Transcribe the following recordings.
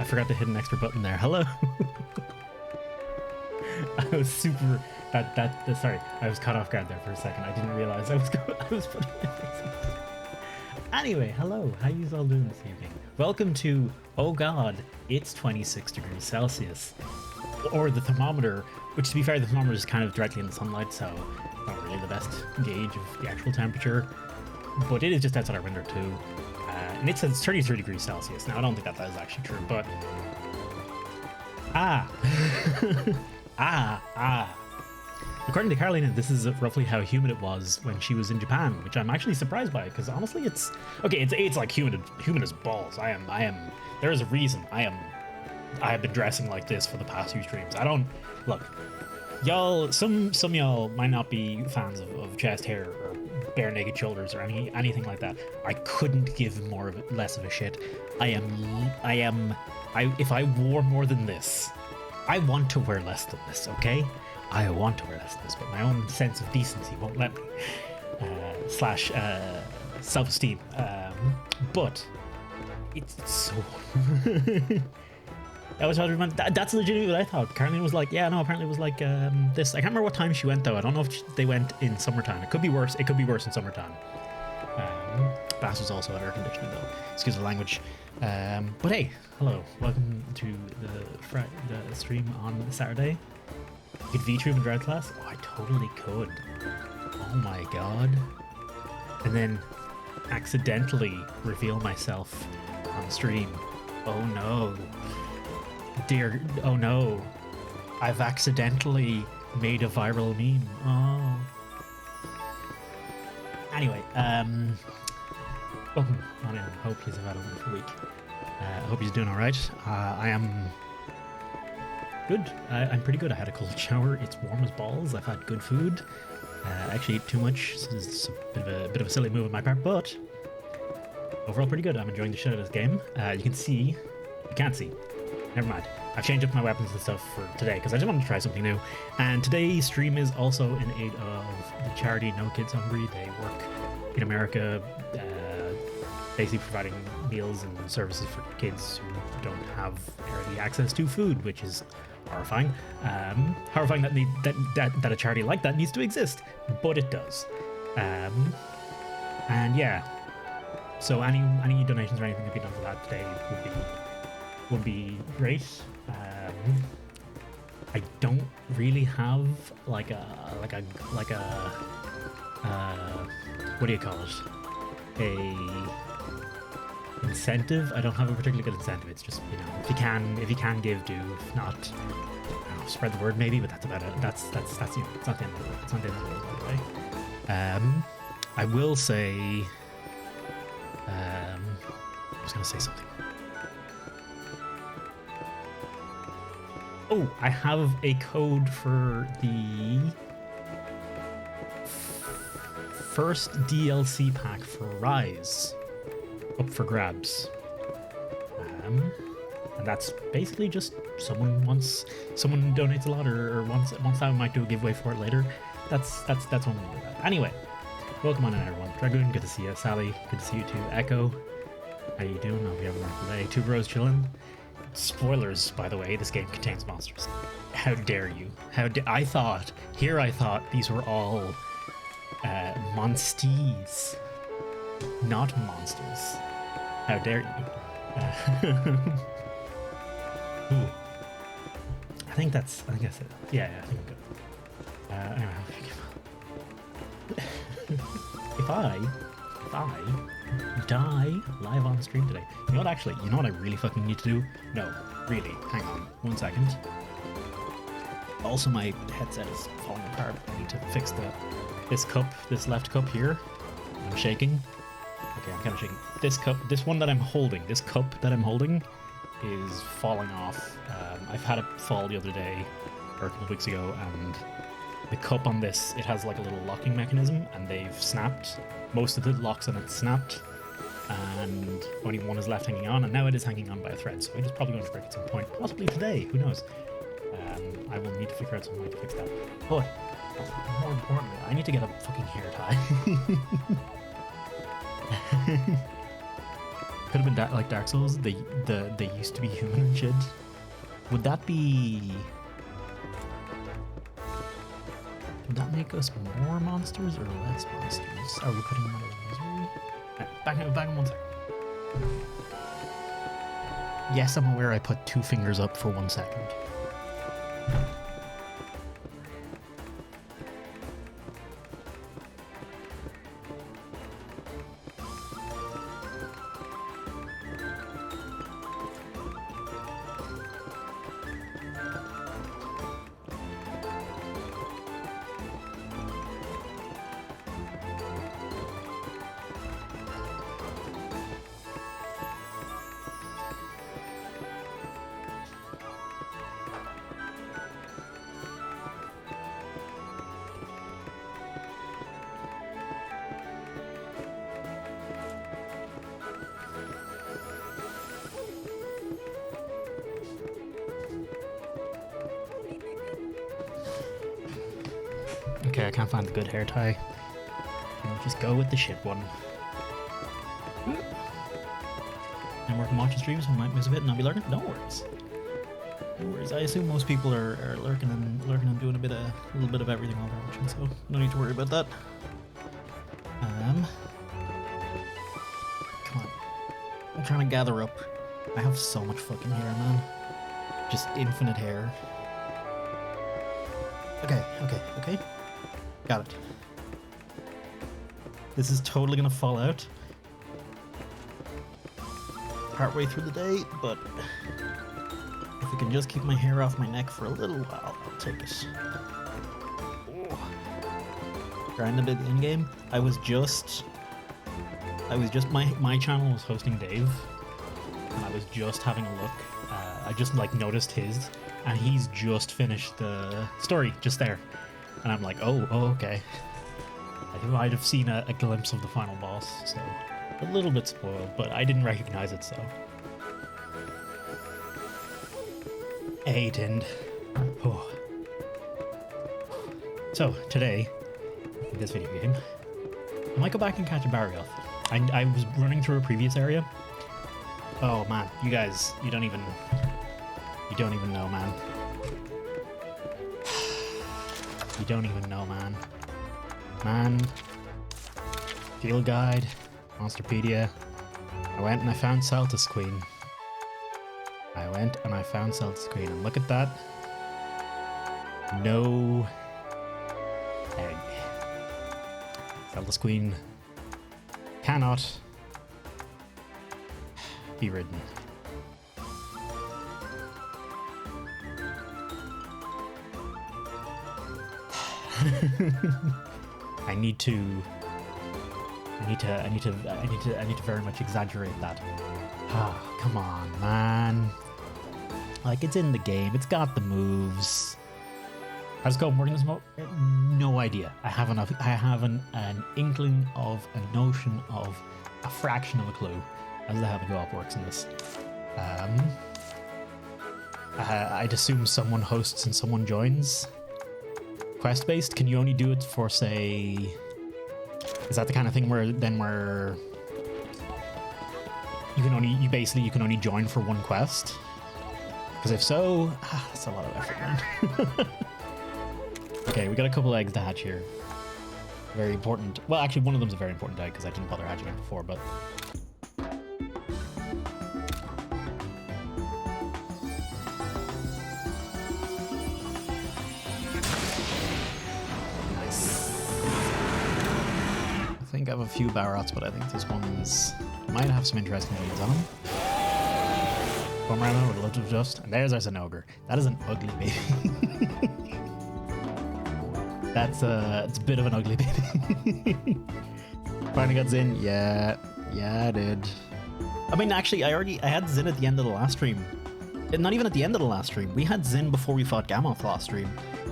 I forgot to hit an extra button there. Hello. I was super. Sorry, I was caught off guard there for a second. I didn't realize I was putting my face in. Anyway, hello. How you all doing this evening? Welcome to. Oh God, it's 26 degrees Celsius, or the thermometer. Which, to be fair, the thermometer is kind of directly in the sunlight, so not really the best gauge of the actual temperature. But it is just outside our window too. And it says 33 degrees Celsius. Now, I don't think that is actually true, but... According to Carolina, this is roughly how humid it was when she was in Japan, which I'm actually surprised by, because honestly, it's... Okay, it's like humid as balls. There is a reason I have been dressing like this for the past few streams. I don't... Look, y'all... Some y'all might not be fans of chest hair or bare naked shoulders or anything like that. I couldn't give less of a shit. If I wore more than this, I want to wear less than this, okay? I want to wear less than this, but my own sense of decency won't let me. Slash self-esteem. But it's so... That's legitimately what I thought. Caroline was like, yeah, no, apparently it was like this. I can't remember what time she went, though. I don't know if they went in summertime. It could be worse. It could be worse in summertime. Bass was also at air conditioning, though. Excuse the language. But hey, hello. Welcome to the stream on Saturday. You could VTube in Dread Class? Oh, I totally could. Oh my god. And then accidentally reveal myself on stream. Oh no. Dear, oh no, I've accidentally made a viral meme. Oh. Anyway, welcome on in. Hope you've had a wonderful week. Hope you're doing all right. I am good. I'm pretty good. I had a cold shower. It's warm as balls. I've had good food. I actually ate too much, so it's a bit of a silly move on my part, but overall pretty good. I'm enjoying the shit out of this game. You can see, you can't see. Never mind. I've changed up my weapons and stuff for today because I just wanted to try something new. And today's stream is also in aid of the charity No Kids Hungry. They work in America, basically providing meals and services for kids who don't have early access to food, which is horrifying. Horrifying that a charity like that needs to exist, but it does. And yeah, so any donations or anything that be done for that today would be great. I don't really have like a what do you call it? A incentive. I don't have a particularly good incentive. It's just, you know, if you can give, do. If not, I don't know, spread the word maybe. But that's about it. That's you know, it's not the end of the world. It's not the end of the world, by the way. I will say. I was gonna say something. Oh, I have a code for the first DLC pack for Rise up for grabs. And that's basically just someone donates a lot or wants that, I might do a giveaway for it later. That's one way about it. Anyway, welcome on in everyone. Dragoon, good to see you. Sally, good to see you too. Echo, how you doing? Hope you have a wonderful day. Two Bros chilling. Spoilers, by the way, this game contains monsters. How dare you? I thought these were all monsties, not monsters. How dare you? Ooh. I think that's it. Yeah, I think I'm good. Anyway, if I die live on stream today. You know what I really fucking need to do? No, really, hang on 1 second. Also, my headset is falling apart. I need to fix this left cup here. I'm shaking. Okay, I'm kind of shaking. This cup that I'm holding is falling off. I've had it fall the other day, or a couple of weeks ago, and the cup on this, it has like a little locking mechanism, and they've snapped. Most of the locks on it snapped, and only one is left hanging on, and now it is hanging on by a thread, so it is probably going to break at some point, possibly today, who knows. I will need to figure out some way to fix that. But more importantly, I need to get a fucking hair tie. Could have been like Dark Souls. They used to be human and shit. Would that be? Would that make us more monsters or less monsters? Are we putting them out of misery? Right, back in 1 second. Yes, I'm aware I put 2 fingers up for 1 second. Okay, I can't find the good hair tie. I'll just go with the shit one. I'm working watching streams, I might miss a bit and I'll be lurking. No worries. No worries. I assume most people are lurking and doing a little bit of everything while they're watching, so no need to worry about that. Come on. I'm trying to gather up. I have so much fucking hair, man. Just infinite hair. Okay. Got it. This is totally gonna fall out partway through the day, but if I can just keep my hair off my neck for a little while, I'll take it. Grinded it in game. My channel was hosting Dave, and I was just having a look. I just like noticed his, and he's just finished the story just there. And I'm like, oh, okay. I might have seen a glimpse of the final boss, so a little bit spoiled, but I didn't recognize it, so. Aiden. Oh. So, today, in this video game, I might go back and catch a Barioth. I was running through a previous area. Oh man, you guys, you don't even know, man. You don't even know, man. Man. Field Guide. Monsterpedia. I went and I found Celtis Queen. And look at that. No egg. Celtis Queen cannot be ridden. I need to very much exaggerate that. Ah, come on, man. Like, it's in the game. It's got the moves. How's it going? Working this mode? No idea. I have an inkling of a notion of a fraction of a clue as to how the co-op works in this. I'd assume someone hosts and someone joins. Quest based? Can you only do it for, say? Is that the kind of thing where you can only join for one quest? Because if so, that's a lot of effort, man. Okay, we got a couple eggs to hatch here. Very important. Well, actually, one of them's a very important egg because I didn't bother hatching it before, but. I think I have a few Barots, but I think this one's might have some interesting genes on him. Pomerano would love to adjust. And there's our Zinogre. That is an ugly baby. It's a bit of an ugly baby. Finally got Zin. Yeah, I did. I mean, actually, I had Zin at the end of the last stream. Not even at the end of the last stream. We had Zin before we fought Gammoth last stream.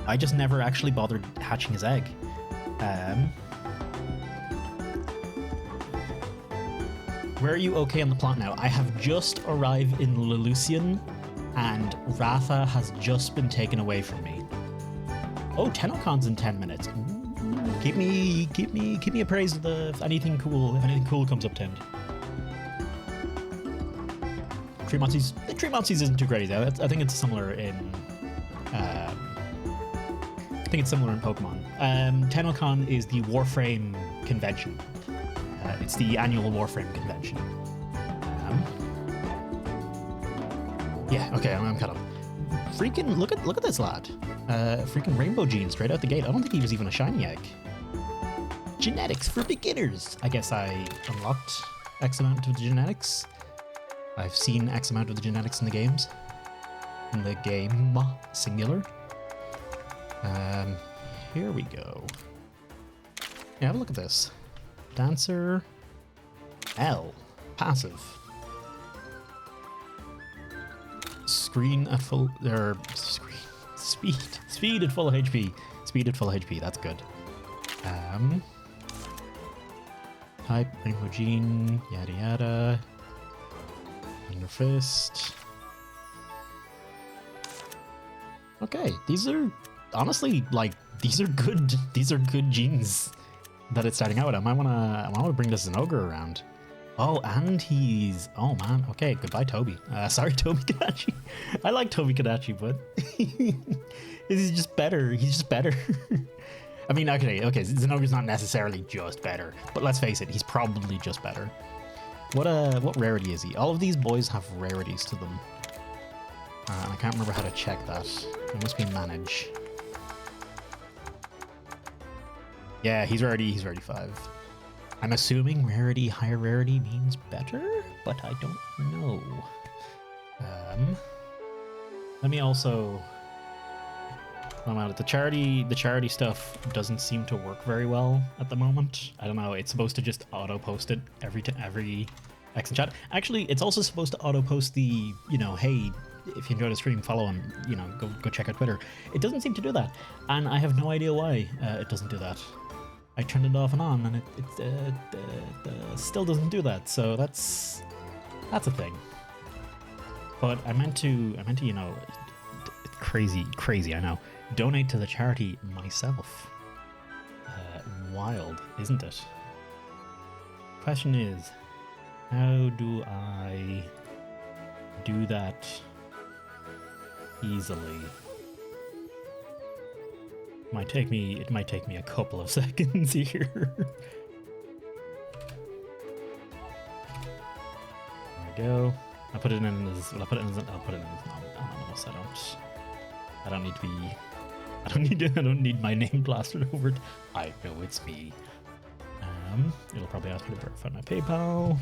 I just never actually bothered hatching his egg. Where are you okay on the plot now? I have just arrived in Lelucian, and Ratha has just been taken away from me. Oh, Tenocon's in 10 minutes. Ooh, keep me appraised of if anything cool comes up, Tend. Treemontsies isn't too crazy. I think it's similar in. I think it's similar in Pokemon. TennoCon is the Warframe convention. It's the annual Warframe convention. Yeah. Okay. I'm kind of freaking look at this lad. Freaking Rainbow Gene straight out the gate. I don't think he was even a shiny egg. Genetics for beginners. I guess I unlocked X amount of the genetics. I've seen X amount of the genetics in the games. In the game, singular. Here we go. Yeah, have a look at this. Dancer. L. Passive. Screen at full. Speed at full HP. Speed at full HP. That's good. Type Rainbow Gene. Yada yada. Thunder Fist. Okay, these are honestly these are good genes that it's starting out with. I might wanna bring this Zinogre around. Oh, and he's man. Okay, goodbye Toby. Sorry Toby Kadachi. I like Toby Kadachi, but he's just better. He's just better. I mean, okay, Zinogre's not necessarily just better, but let's face it, he's probably just better. What rarity is he? All of these boys have rarities to them. And I can't remember how to check that. It must be manage. Yeah, he's already 5. I'm assuming rarity, higher rarity means better, but I don't know. Let me also. The charity stuff doesn't seem to work very well at the moment. I don't know. It's supposed to just auto post it every X in chat. Actually, it's also supposed to auto post the hey, if you enjoyed the stream, follow and go check out Twitter. It doesn't seem to do that, and I have no idea why it doesn't do that. I turned it off and on, and it still doesn't do that. So that's a thing. But I meant to crazy. I know. Donate to the charity myself. Wild, isn't it? Question is, how do I do that easily? It might take me a couple of seconds here. There we go. I'll put it in as anonymous. I don't need my name plastered over it. I know it's me. It'll probably ask me to verify my PayPal.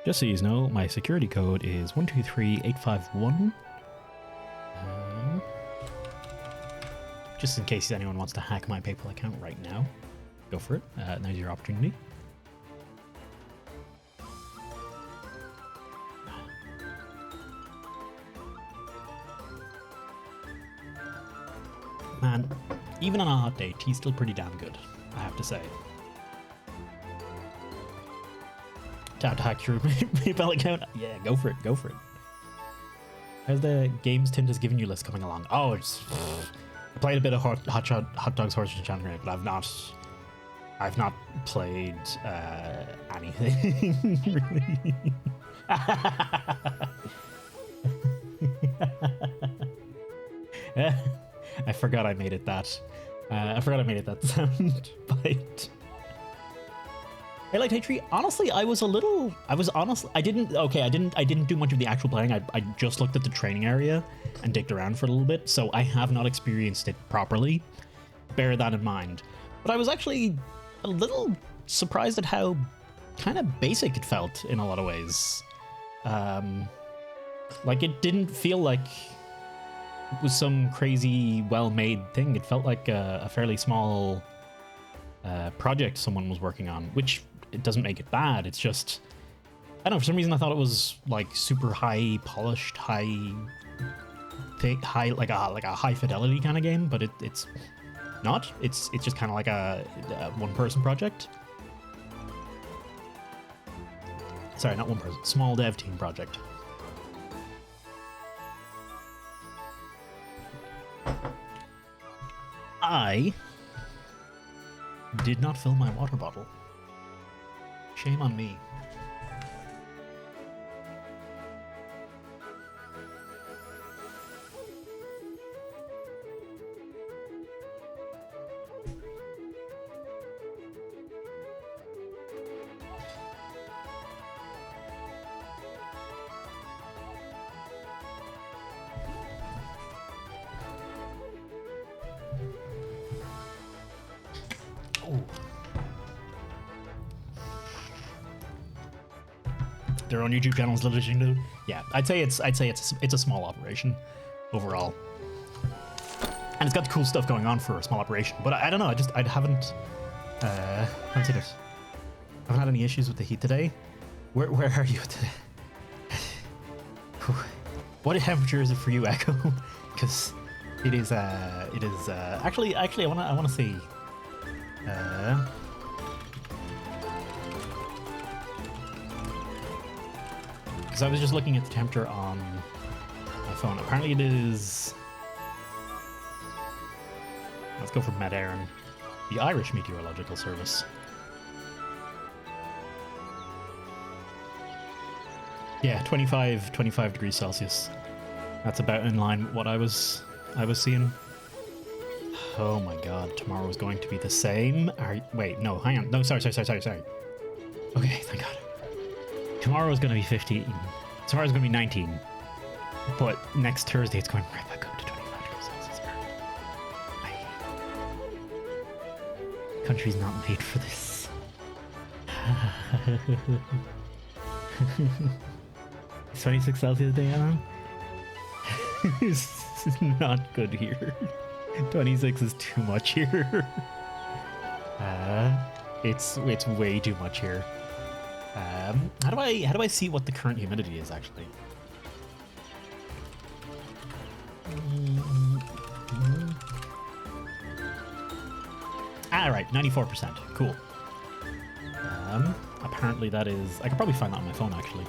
Just so you know, my security code is 123851. Just in case anyone wants to hack my PayPal account right now, go for it. Now's your opportunity. Man, even on a hot day, he's still pretty damn good, I have to say. Tap to hack your PayPal account? Yeah, go for it. How's the games Tint has given you list coming along? Oh, it's... I played a bit of Hot Dogs Horse and Chandra, but I've not played anything, really. I forgot I made it that. Sound bite. Hey, like Tree. Honestly, I didn't do much of the actual playing. I just looked at the training area and digged around for a little bit, so I have not experienced it properly. Bear that in mind. But I was actually a little surprised at how kind of basic it felt in a lot of ways. Like it didn't feel like it was some crazy well-made thing. It felt like a fairly small project someone was working on, which it doesn't make it bad. It's just, I don't know, for some reason I thought it was like super high polished, high like a high fidelity kind of game, but it's not. It's just kind of like a one person project. Sorry, not one person, small dev team project. I did not fill my water bottle. Shame on me. Their own YouTube channel is delivering to. Yeah, I'd say it's a small operation overall, and it's got the cool stuff going on for a small operation. But I don't know. I haven't seen it. I haven't had any issues with the heat today. Where are you today? What temperature is it for you, Echo? Because it is actually I want to see. Because I was just looking at the temperature on my phone. Apparently it is... Let's go for Met Éireann, the Irish Meteorological Service. Yeah, 25 degrees Celsius. That's about in line with what I was seeing. Oh my god, tomorrow is going to be the same. Wait, no, hang on. No, sorry. Okay, thank god. Tomorrow is going to be 15. Tomorrow's going to be 19. But next Thursday, it's going right back up to 25 degrees Celsius. My country's not made for this. It's 26 Celsius day, Alan? It's not good here. 26 is too much here. It's way too much here. How do I see what the current humidity is actually? Right, 94%. Cool. Apparently that is... I could probably find that on my phone actually.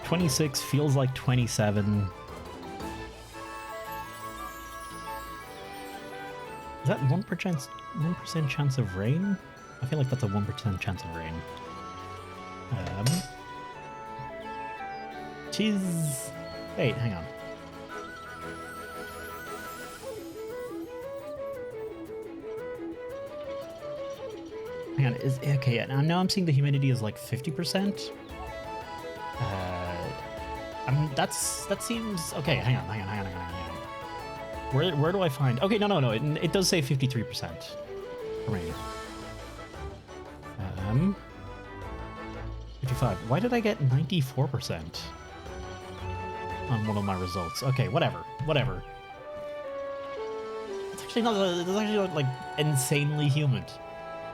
26 feels like 27. Is that 1% chance of rain? I feel like that's a 1% chance of rain. Jeez. Wait, hang on. Hang on, okay, now I'm seeing the humidity is like 50%. That seems okay. Hang on. Where do I find? Okay, no. It does say 53% for me. 55. Why did I get 94% on one of my results? Okay, whatever. It's actually not. It's actually not like insanely humid.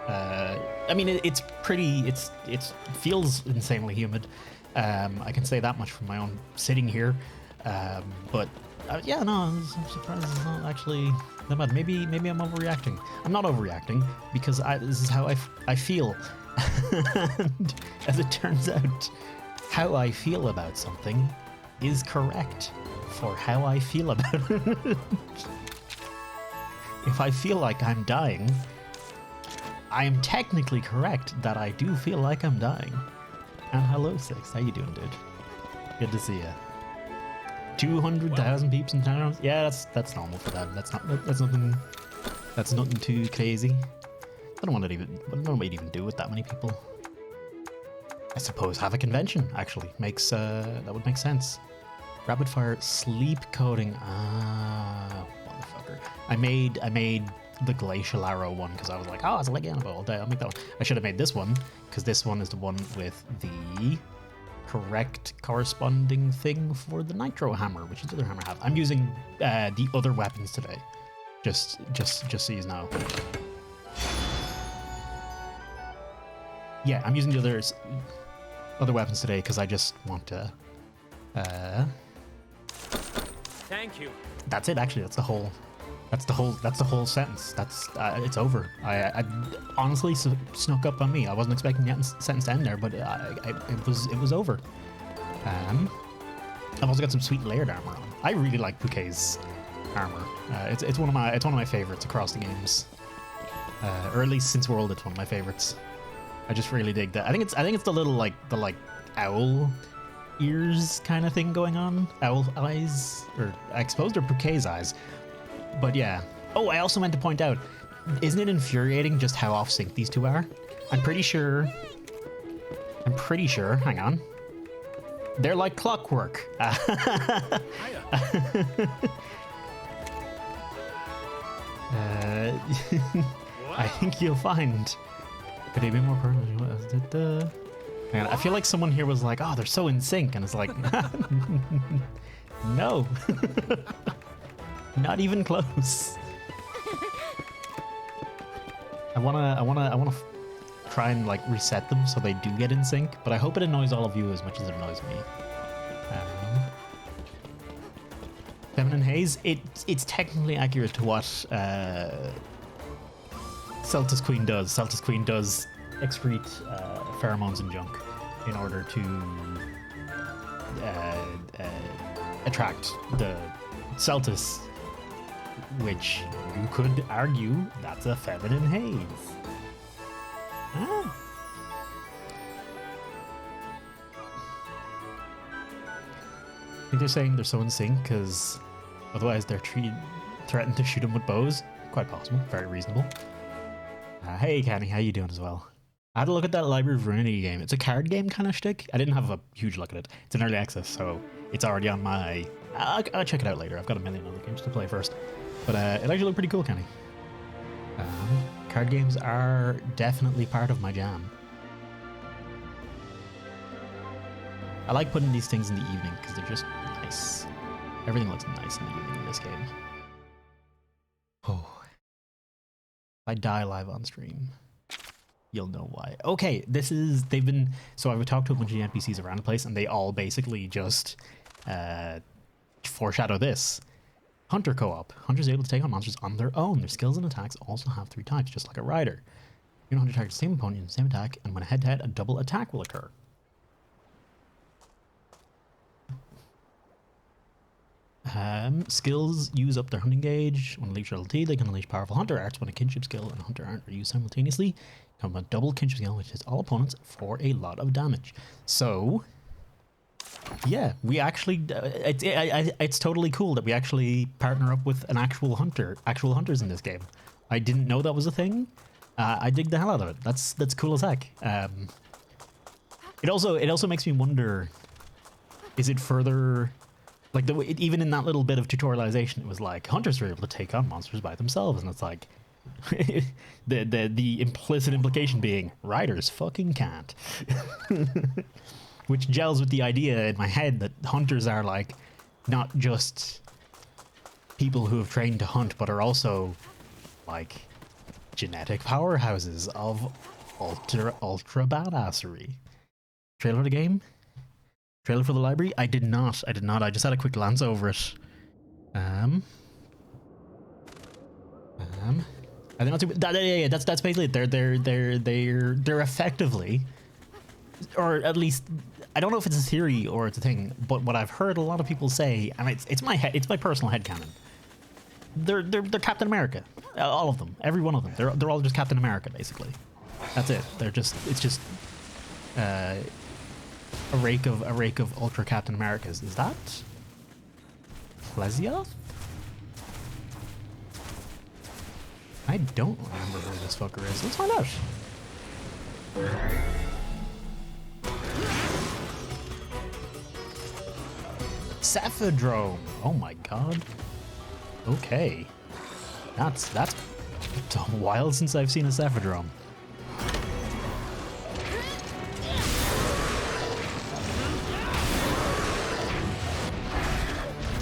I mean, it's pretty. It feels insanely humid. I can say that much from my own sitting here. But yeah, no, I'm surprised it's not actually that bad. Maybe I'm overreacting. I'm not overreacting because this is how I feel. And as it turns out, how I feel about something is correct for how I feel about it. If I feel like I'm dying, I am technically correct that I do feel like I'm dying. And hello, Six. How you doing, dude? Good to see you. 200,000 peeps in town. Yeah, that's normal for them. That's nothing too crazy. I don't know what you'd even do with that many people. I suppose have a convention actually makes that would make sense. Rapid fire sleep coding. Motherfucker. I made the glacial arrow one because I was like, oh, it's like Annabelle all day. I'll make that one. I should have made this one because this one is the one with the correct corresponding thing for the nitro hammer, which is the other hammer I have. I'm using the other weapons today, just so you know. Yeah, I'm using the other weapons today because I just want to. Thank you. That's it. Actually, that's the whole sentence. That's it's over. I honestly snuck up on me. I wasn't expecting that sentence to end there, but it was over. I've also got some sweet layered armor on. I really like Bouquet's armor. It's one of my favorites across the games. Or at least Since World, it's one of my favorites. I just really dig that. I think it's the little like owl ears kind of thing going on. Owl eyes, or I suppose they're Bouquet's eyes. But yeah. Oh, I also meant to point out, isn't it infuriating just how off sync these two are? I'm pretty sure, hang on. They're like clockwork. I think you'll find. Could they be more permanent? Man, I feel like someone here was like, "Oh, they're so in sync," and it's like, no, not even close. I wanna try and like reset them so they do get in sync, but I hope it annoys all of you as much as it annoys me. Feminine Haze, it's technically accurate to what Celtis Queen does. Celtis Queen does excrete pheromones and junk in order to attract the Celtis, which you could argue that's a feminine haze. Ah. I think they're saying they're so in sync because otherwise they're threatened to shoot them with bows. Quite possible, very reasonable. Hey Kenny, how you doing as well? I had a look at that Library of Ruinity game. It's a card game kind of shtick. I didn't have a huge look at it. It's in early access, so it's already on my... I'll check it out later. I've got a million other games to play first. But it actually looked pretty cool, Kenny. Card games are definitely part of my jam. I like putting these things in the evening because they're just nice. Everything looks nice in the evening in this game. Oh. If I die live on stream, you'll know why. Okay, so I've talked to a bunch of NPCs around the place and they all basically just foreshadow this. Hunter co-op. Hunters are able to take on monsters on their own. Their skills and attacks also have 3 types, just like a rider. You know how to target the same opponent in the same attack, and when a head-to-head, a double attack will occur. Skills use up their hunting gauge. When unleash LT, they can unleash powerful hunter arts when a kinship skill and a hunter art are used simultaneously. Come with a double kinship skill, which hits all opponents for a lot of damage. So, yeah, we actually, it's totally cool that we actually partner up with an actual hunters in this game. I didn't know that was a thing. I dig the hell out of it. That's cool as heck. It also makes me wonder, is it further, like even in that little bit of tutorialization, it was like hunters are able to take on monsters by themselves, and it's like the implicit implication being riders fucking can't. Which gels with the idea in my head that hunters are like not just people who have trained to hunt, but are also like genetic powerhouses of ultra badassery. Trailer for the game? Trailer for the library? I did not. I just had a quick glance over it. I think that's basically it. They're effectively, or at least I don't know if it's a theory or it's a thing, but what I've heard a lot of people say, and it's my personal headcanon. They're Captain America, all of them, every one of them. They're all just Captain America basically. That's it. It's just a rake of Ultra Captain Americas. Is that Plesioth? I don't remember where this fucker is. Let's find out. Cephadrome. Oh my god. Okay. That's a while since I've seen a Cephadrome.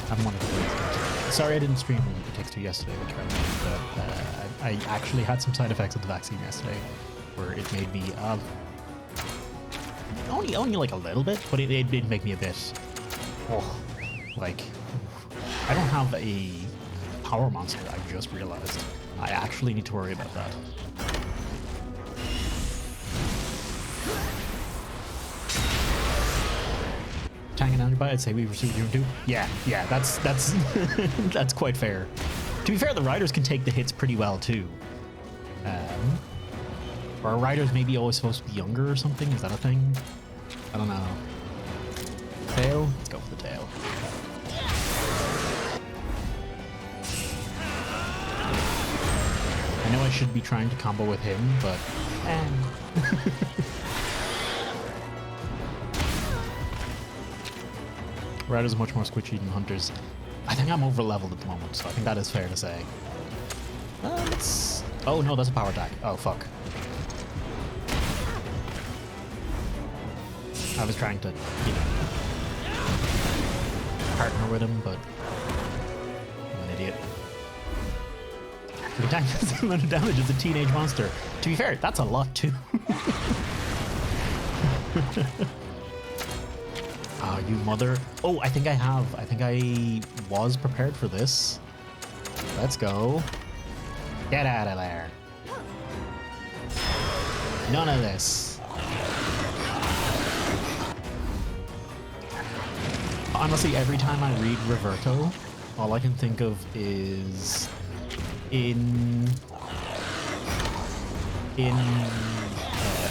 I'm one of the ways. Sorry I didn't stream It Takes Two yesterday, which I actually had some side effects of the vaccine yesterday, where it made me only like a little bit, but it did make me a bit. Oh, like I don't have a power monster. I just realized I actually need to worry about that. Tanking down your butt, I'd say we received you too. Yeah, that's that's quite fair. To be fair, the riders can take the hits pretty well too. Or are riders maybe always supposed to be younger or something? Is that a thing? I don't know. Tail? Let's go for the tail. I know I should be trying to combo with him, but... Riders are much more squishy than hunters. I think I'm over leveled at the moment, so I think that is fair to say. Oh no, that's a power attack. Oh fuck. I was trying to, you know, partner with him, but I'm an idiot. The tank does the amount of damage as a teenage monster. To be fair, that's a lot too. Ah, you mother. Oh, I think I have. I think I was prepared for this. Let's go. Get out of there. None of this. Honestly, every time I read Reverto, all I can think of is in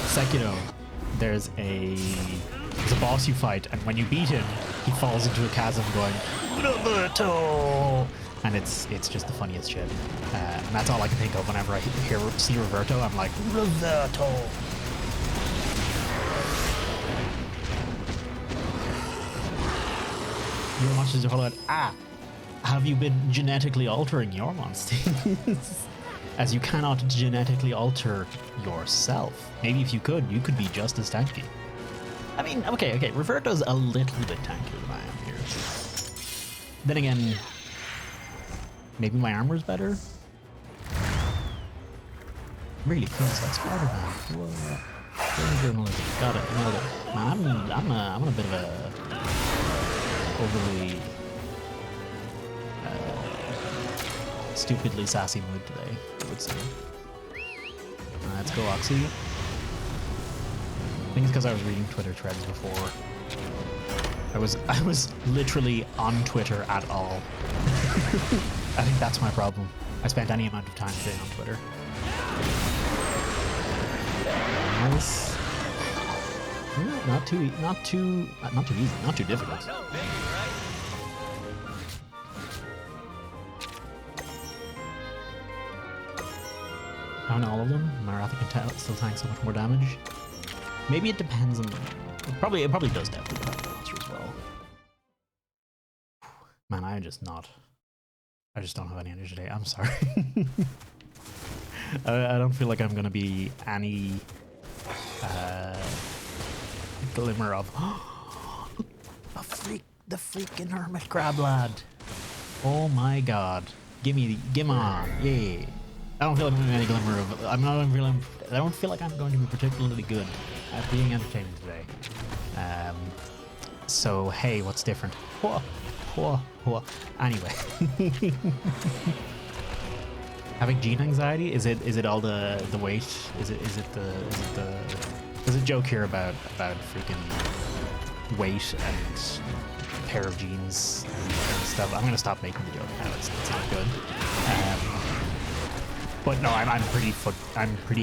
Sekiro, there's a boss you fight, and when you beat him, he falls into a chasm going Reverto, and it's just the funniest shit. And that's all I can think of whenever I see Reverto. I'm like Reverto. Your monsters are full of have you been genetically altering your monsters? As you cannot genetically alter yourself. Maybe if you could be just as tanky. I mean, okay, Reverto's a little bit tankier than I am here. Then again, maybe my armor's better? Really feels like Spider-Man. Whoa. Got it, nailed it. Man, I'm in a bit of a overly stupidly sassy mood today, I would say. Let's go, Oxy. I think it's because I was reading Twitter threads before. I was literally on Twitter at all. I think that's my problem. I spent any amount of time today on Twitter. Nice. Not too easy, not too difficult. Down all of them. Maratha can still tank so much more damage. Maybe it depends on. It probably does definitely depend on the monster as well. Man, I just don't have any energy today. I'm sorry. I don't feel like I'm gonna be any glimmer of the freaking hermit crab lad. Oh my god. Gimme on. Yeah. I don't feel like I'm any glimmer of I don't feel like I'm going to be particularly good at being entertaining today. So hey, what's different? Anyway. Having gene anxiety? Is it all the weight? Is it there's a joke here about freaking weight and a pair of jeans and stuff. I'm gonna stop making the joke now. It's not good. But no, I'm pretty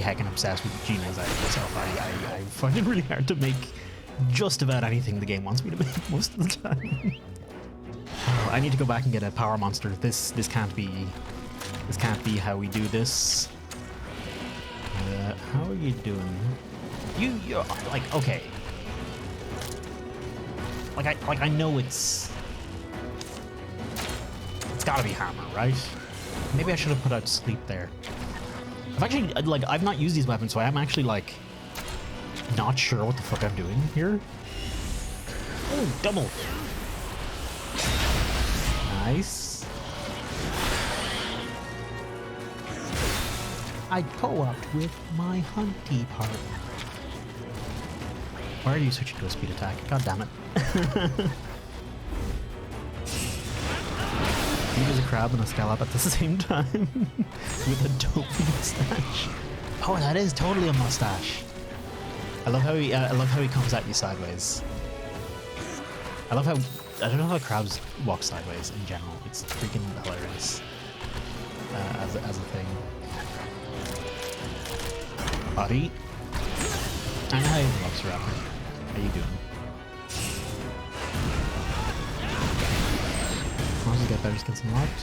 heckin' obsessed with gene anxiety myself. I find it really hard to make just about anything the game wants me to make most of the time. I need to go back and get a power monster. This can't be how we do this. How are you doing? You're like, okay. Like I know it's gotta be hammer, right? Maybe I should have put out sleep there. I've not used these weapons, so I'm actually like not sure what the fuck I'm doing here. Oh, double. Nice. I co-opted with my hunty partner. Why are you switching to a speed attack? God damn it. He was a crab and a scallop at the same time with a dope mustache. Oh, that is totally a mustache. I love how he comes at you sideways. I don't know how crabs walk sideways in general. It's freaking hilarious as a thing. buddy. And hi, Lobster Rapper. How you doing? As long as you get better skins unlocked.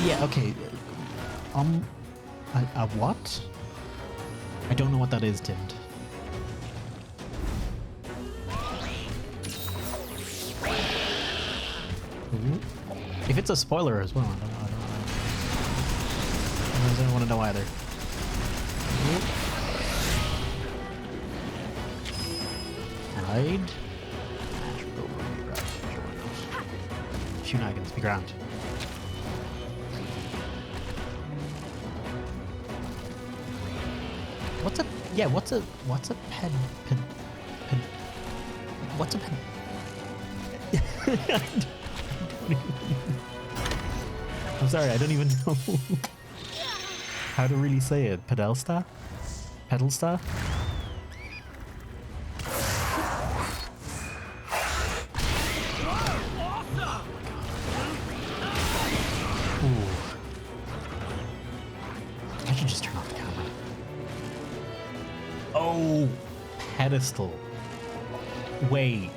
Yeah, okay. A what? I don't know what that is, Timt. Ooh. If it's a spoiler as well, I don't want to know either. Ooh. Hide. Shenanigans, be ground. What's a pen? What's a pen? I'm sorry, I don't even know how to really say it. Pedalsta? Pedalsta? Ooh. I should just turn off the camera. Oh, pedestal. Wait.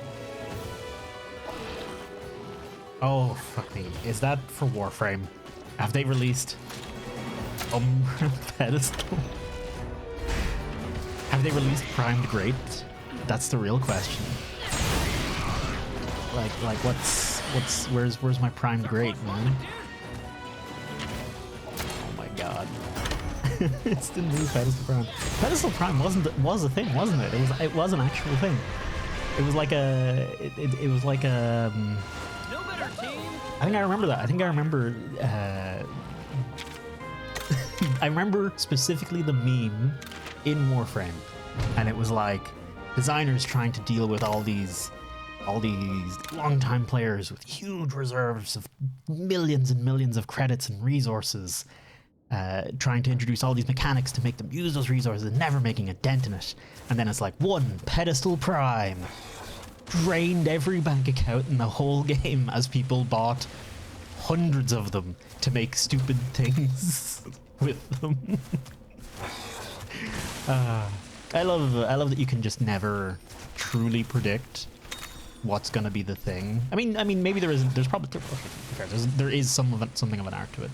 Oh, fuck me. Is that for Warframe? Have they released pedestal? Have they released Primed Great? That's the real question. Like where's my Primed Great, man? Oh my god. It's the new Pedestal Prime. Pedestal Prime was a thing, wasn't it? It was an actual thing. It was like a it was like a I think I remember that. I think I remember I remember specifically the meme in Warframe, and it was like designers trying to deal with all these long-time players with huge reserves of millions and millions of credits and resources, trying to introduce all these mechanics to make them use those resources and never making a dent in it. And then it's like, one Pedestal Prime drained every bank account in the whole game as people bought hundreds of them to make stupid things with them. I love that you can just never truly predict what's gonna be the thing. I mean, maybe there is something of an art to it,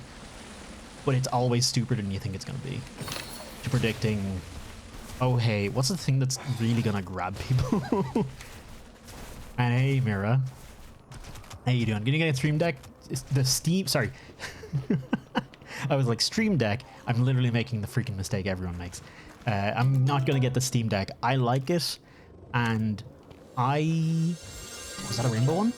but it's always stupider than you think it's gonna be. To predicting, oh hey, what's the thing that's really gonna grab people? And hey, Mira, how you doing? Gonna get a Stream Deck? It's the Steam. Sorry, I was like Stream Deck. I'm literally making the freaking mistake everyone makes. I'm not gonna get the Steam Deck. I like it, and was that a rainbow one?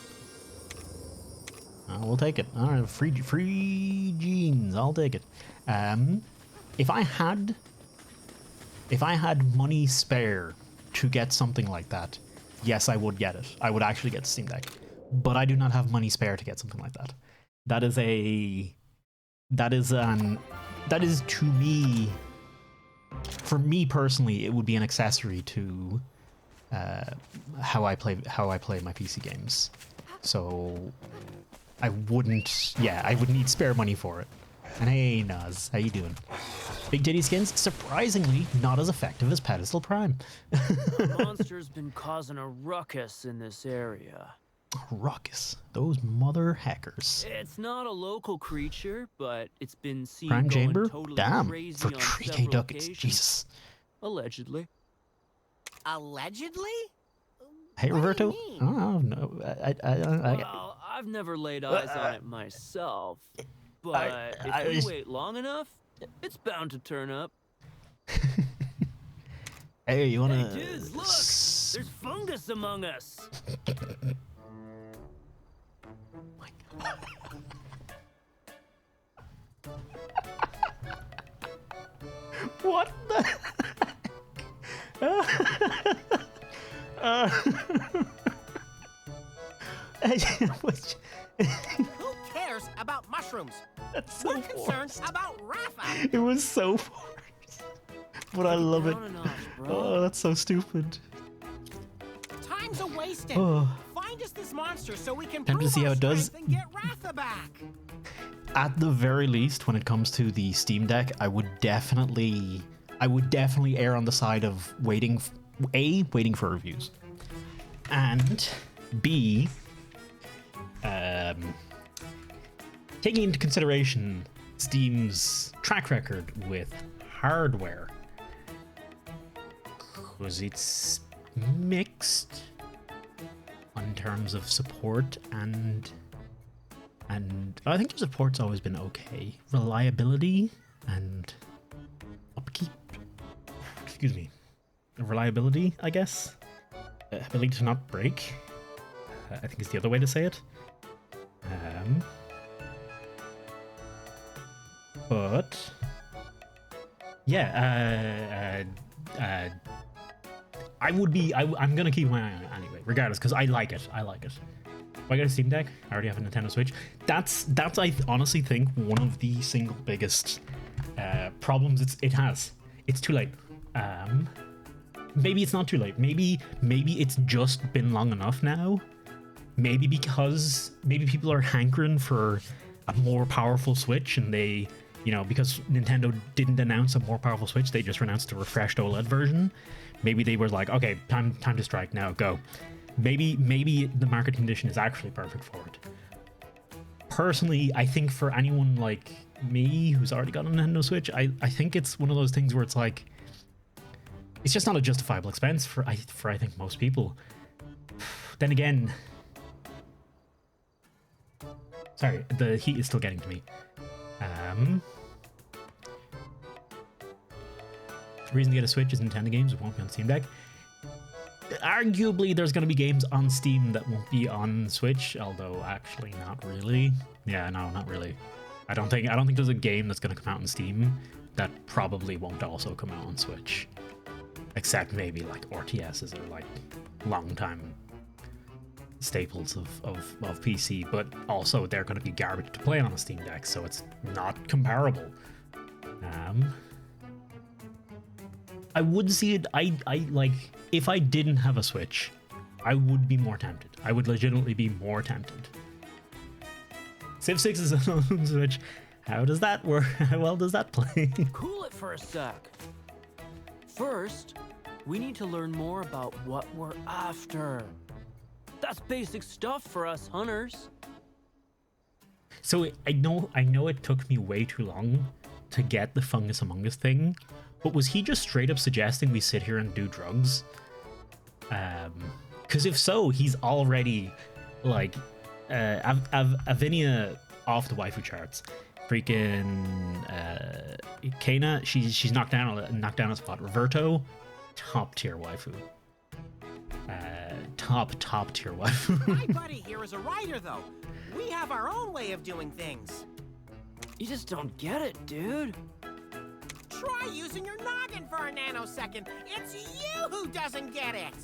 We'll take it. All right, free jeans. I'll take it. If I had money spare to get something like that, yes, I would get it. I would actually get the Steam Deck, but I do not have money spare to get something like that. That is to me, for me personally, it would be an accessory to how I play my PC games. So I would need spare money for it. And hey, Naz, how you doing? Big Titty Skins, surprisingly not as effective as Pedestal Prime. The monster's been causing a ruckus in this area. Ruckus? Those mother hackers. It's not a local creature, but it's been seen Prime going Chamber? totally Damn, crazy for on 3k several ducats, occasions. Jesus. Allegedly. Allegedly? Hey, What do Roberto? you mean? Oh, no. Well, I've never laid eyes on it myself, but if we wait long enough, it's bound to turn up. Hey, you wanna... Hey, dudes, look! There's fungus among us! What the Who cares about mushrooms? That's so We're concerned forced. about Rafa. It was so forced. But I love it. Down a notch, bro. Oh, that's so stupid. Time's a wasting. Oh. Find us this monster so we can Time to prove see our how it does. strength and get Rafa back. At the very least, when it comes to the Steam Deck, I would definitely I would definitely err on the side of waiting for reviews, and B, taking into consideration Steam's track record with hardware, because it's mixed in terms of support and I think the support's always been okay. Reliability and upkeep. Excuse me. Reliability, I guess. Ability to not break. I think is the other way to say it. But yeah, I'm gonna keep my eye on it anyway, regardless, because I like it. If I get a Steam Deck, I already have a Nintendo Switch. That's I honestly think one of the single biggest problems it has. It's too late. Maybe it's not too late. Maybe it's just been long enough now. Maybe people are hankering for a more powerful Switch, and they, because Nintendo didn't announce a more powerful Switch, they just announced a refreshed OLED version. Maybe they were like, okay, time to strike now, go. Maybe the market condition is actually perfect for it. Personally, I think for anyone like me who's already got a Nintendo Switch, I think it's one of those things where it's like, it's just not a justifiable expense for I think most people. Then again, sorry, the heat is still getting to me. The reason to get a Switch is Nintendo games. It won't be on Steam Deck. Arguably, there's going to be games on Steam that won't be on Switch, although actually not really. Yeah, no, not really. I don't think there's a game that's going to come out on Steam that probably won't also come out on Switch, except maybe like RTSs or like long time staples of PC, but also they're going to be garbage to play on a Steam Deck, so it's not comparable. I would see it. I like, if I didn't have a Switch, I would be more tempted. I would legitimately be more tempted. Civ 6 is on Switch. How does that work? How well does that play? Cool it for a sec. First, we need to learn more about what we're after. That's basic stuff for us hunters. So I know it took me way too long to get the Fungus Among Us thing, but was he just straight up suggesting we sit here and do drugs? Because if so, he's already like Avinia off the waifu charts. Freaking Kena, she's knocked down a spot. Roberto, top tier waifu. Top tier waifu. My buddy here is a writer, though. We have our own way of doing things. You just don't get it, dude. Try using your noggin for a nanosecond. It's you who doesn't get it.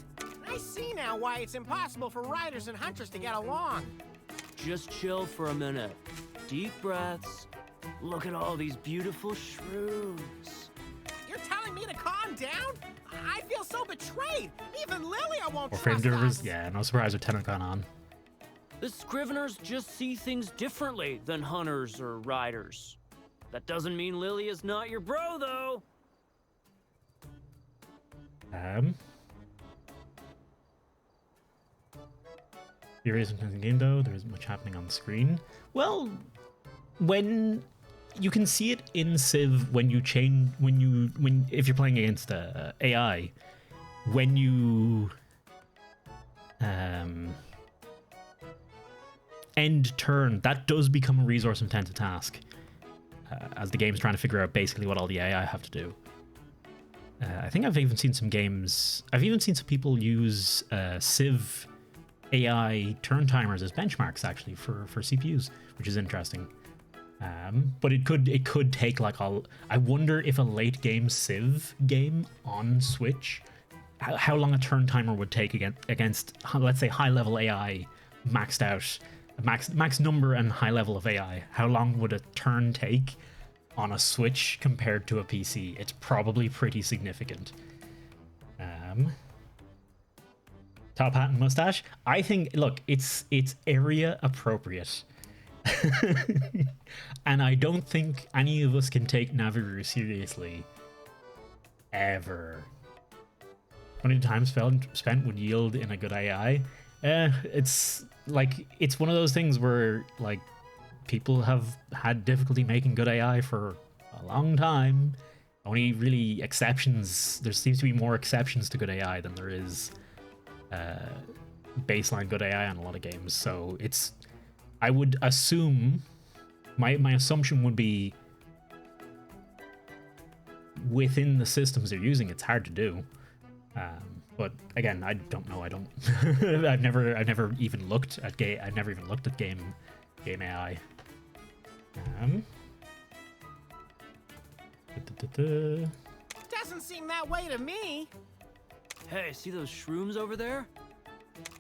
I see now why it's impossible for writers and hunters to get along. Just chill for a minute. Deep breaths. Look at all these beautiful shrews. You're telling me to calm down? I feel so betrayed. Even Lilia won't Or trust Frame us. Yeah, no surprise with Tenacon on. The Scriveners just see things differently than hunters or riders. That doesn't mean Lilia's not your bro, though. Furious in the game, though. There isn't much happening on the screen. Well, when you can see it in Civ, when you change, if you're playing against AI, when you end turn, that does become a resource intensive task, as the game's trying to figure out basically what all the AI have to do. I think I've even seen some people use Civ AI turn timers as benchmarks actually for CPUs, which is interesting. But it could take like I wonder if a late game Civ game on Switch, how long a turn timer would take against let's say high level AI, maxed out, max number and high level of AI. How long would a turn take on a Switch compared to a PC? It's probably pretty significant. Top hat and mustache. I think, look, it's area appropriate. And I don't think any of us can take Naviru seriously ever. 20 times spent would yield in a good AI. It's like, it's one of those things where like people have had difficulty making good AI for a long time. Only really exceptions. There seems to be more exceptions to good AI than there is baseline good AI on a lot of games. So it's, I would assume, my assumption would be within the systems they're using, it's hard to do. But again, I don't know. I don't. I've never even looked at game AI. Doesn't seem that way to me. Hey, see those shrooms over there?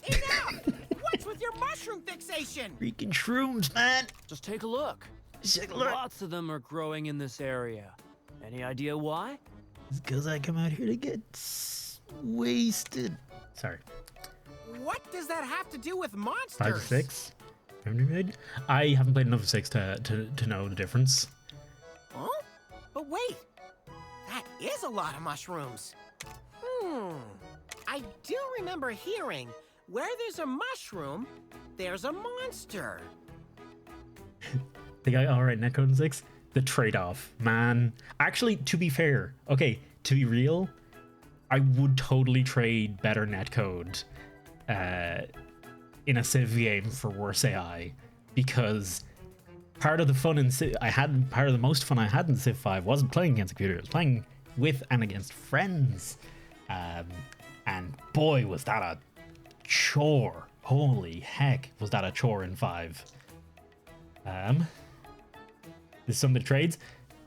Enough! What's with your mushroom fixation? Freaking shrooms, man! Just take a look. Lots of them are growing in this area. Any idea why? It's because I come out here to get wasted. Sorry. What does that have to do with monsters? 5 or 6. I haven't played enough of 6 to know the difference. Huh? But wait, that is a lot of mushrooms. I do remember hearing, where there's a mushroom, there's a monster. They got all right. Netcode in 6. The trade-off, man. Actually, to be fair, okay, to be real, I would totally trade better netcode in a Civ game for worse AI, because part of the fun in part of the most fun I had in Civ 5 wasn't playing against a computer. It was playing with and against friends, and boy, was that a chore. Holy heck, was that a chore in 5. There's some of the trades.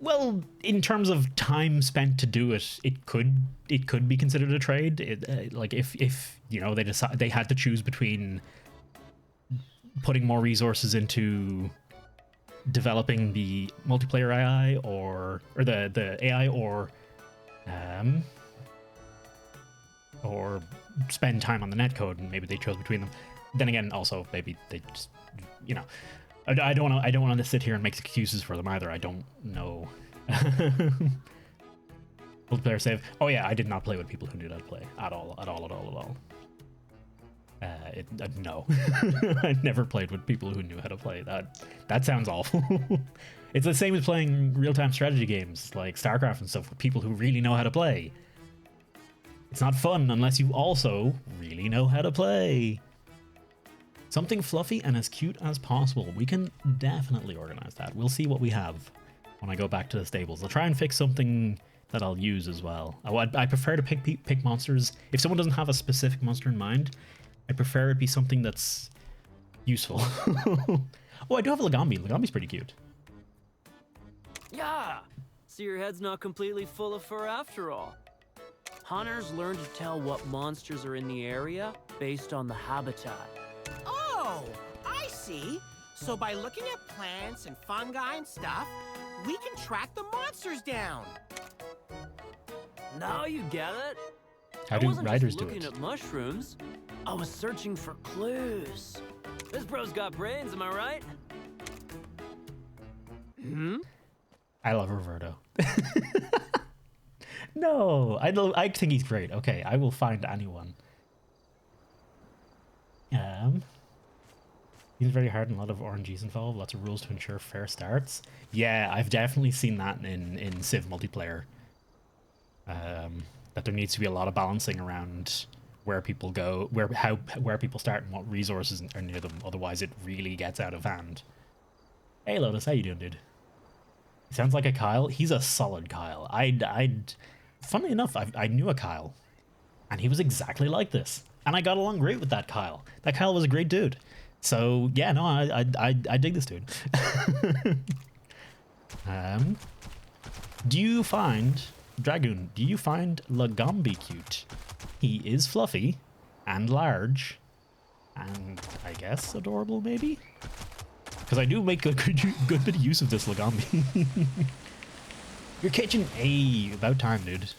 Well, in terms of time spent to do it, it could be considered a trade. Like if you know they had to choose between putting more resources into developing the multiplayer AI or the AI or spend time on the netcode, and maybe they chose between them. Then again, also maybe they just, you know, I don't want to sit here and make excuses for them either. I don't know. Multiplayer save. Oh yeah, I did not play with people who knew how to play at all. No, I never played with people who knew how to play. That sounds awful. It's the same as playing real-time strategy games like StarCraft and stuff with people who really know how to play. It's not fun unless you also really know how to play. Something fluffy and as cute as possible. We can definitely organize that. We'll see what we have when I go back to the stables. I'll try and fix something that I'll use as well. I prefer to pick monsters. If someone doesn't have a specific monster in mind, I prefer it be something that's useful. Oh, I do have a Lagambi. Lagambi's pretty cute. Yeah! So your head's not completely full of fur after all. Hunters learn to tell what monsters are in the area based on the habitat. Oh, I see. So by looking at plants and fungi and stuff, we can track the monsters down. Now you get it? How do wasn't riders just do looking it? at mushrooms. I was searching for clues. This bro's got brains, am I right? I love Roberto. No, I think he's great. Okay, I will find anyone. Feels very hard and a lot of RNGs involved. Lots of rules to ensure fair starts. Yeah, I've definitely seen that in Civ multiplayer. That there needs to be a lot of balancing around where people go, where people start, and what resources are near them. Otherwise, it really gets out of hand. Hey, Lotus, how you doing, dude? He sounds like a Kyle. He's a solid Kyle. Funnily enough, I knew a Kyle, and he was exactly like this, and I got along great with that Kyle. That Kyle was a great dude. So yeah, no, I dig this dude. Do you find Dragoon? Do you find Lagambi cute? He is fluffy and large, and I guess adorable, maybe. Because I do make a good bit of use of this Lagambi. Your kitchen, hey, about time, dude.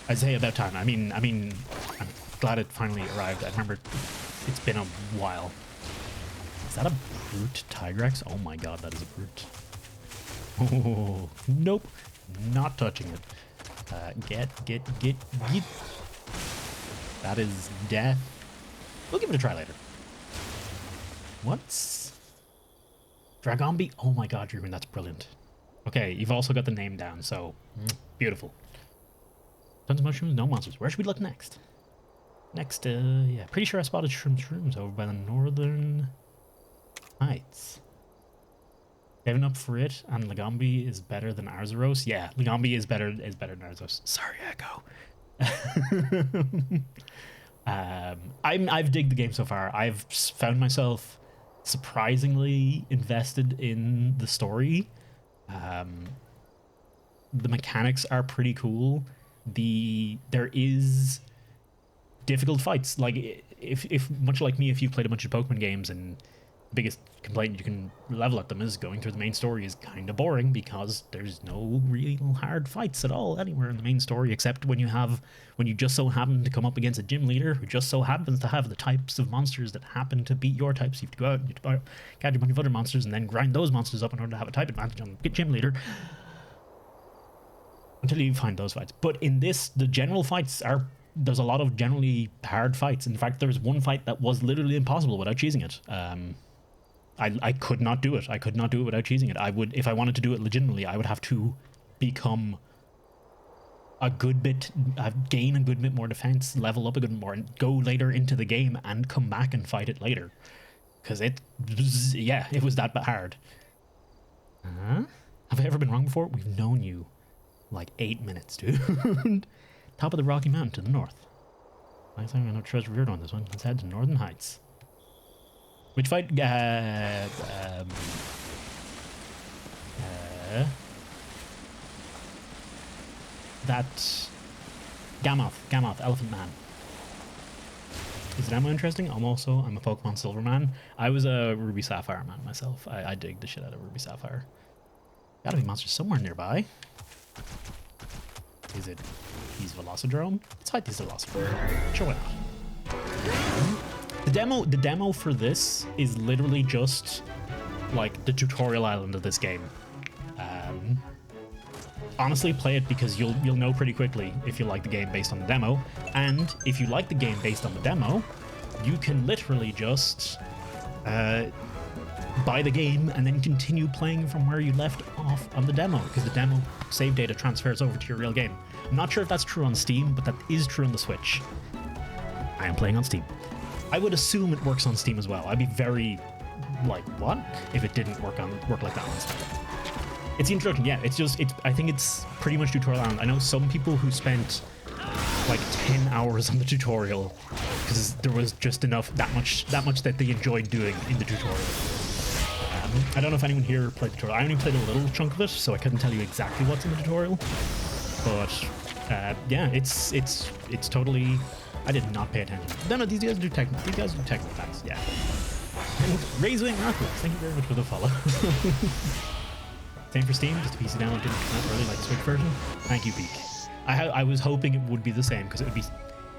I say about time. I mean, I'm glad it finally arrived. I remember it's been a while. Is that a brute Tigrex? Oh my god, that is a brute. Oh, nope. Not touching it. Get. That is death. We'll give it a try later. What's... Dragombi? Oh my god, Ruben, that's brilliant. Okay, you've also got the name down, so... beautiful. Tons of mushrooms, no monsters. Where should we look next? Next, yeah, pretty sure I spotted shrooms over by the northern heights. Giving up for it, and Lagombi is better than Arzuros. Yeah, Lagombi is better than Arzuros. Sorry, Echo. I've digged the game so far. I've found myself surprisingly invested in the story. The mechanics are pretty cool. There is difficult fights. Like if much like me, if you've played a bunch of Pokemon games, and the biggest complaint you can level at them is going through the main story is kind of boring because there's no real hard fights at all anywhere in the main story, except when you just so happen to come up against a gym leader who just so happens to have the types of monsters that happen to beat your types. You have to go out and you have to catch a bunch of other monsters and then grind those monsters up in order to have a type advantage on the gym leader. Until you find those fights. But in this, the general fights are... There's a lot of generally hard fights. In fact, there's one fight that was literally impossible without cheesing it. I could not do it. I could not do it without cheesing it. I would, if I wanted to do it legitimately, I would have to become a good bit, gain a good bit more defense, level up a good bit more, and go later into the game and come back and fight it later. Because it was that hard. Have I ever been wrong before? We've known you like 8 minutes, dude. Top of the Rocky Mountain to the north. I think I know Treasure Reared on this one. Let's head to Northern Heights. Which fight? That Gamoth, Elephant Man. Is the demo interesting? I'm a Pokemon Silver man. I was a Ruby Sapphire man myself. I dig the shit out of Ruby Sapphire. Gotta be monsters somewhere nearby. Is it? He's Velocidrome? Let's fight these Velocidrome. Sure, why not? The demo for this is literally just like the tutorial island of this game. Honestly, play it because you'll know pretty quickly if you like the game based on the demo, and if you like the game based on the demo, you can literally just buy the game and then continue playing from where you left off on the demo, because the demo save data transfers over to your real game. I'm not sure if that's true on Steam, but that is true on the Switch. I am playing on Steam. I would assume it works on Steam as well. I'd be very like, what? If it didn't work like that on Steam. It's the introduction, yeah. I think it's pretty much tutorial island. I know some people who spent like 10 hours on the tutorial because there was just that much that they enjoyed doing in the tutorial. I don't know if anyone here played the tutorial. I only played a little chunk of it, so I couldn't tell you exactly what's in the tutorial. But yeah, it's totally. I did not pay attention. No, these guys do technical attacks. Yeah. And Razewing Rockets, thank you very much for the follow. Same for Steam, just a PC download didn't come out early like the Switch version. Thank you, Peak. I was hoping it would be the same because it'd be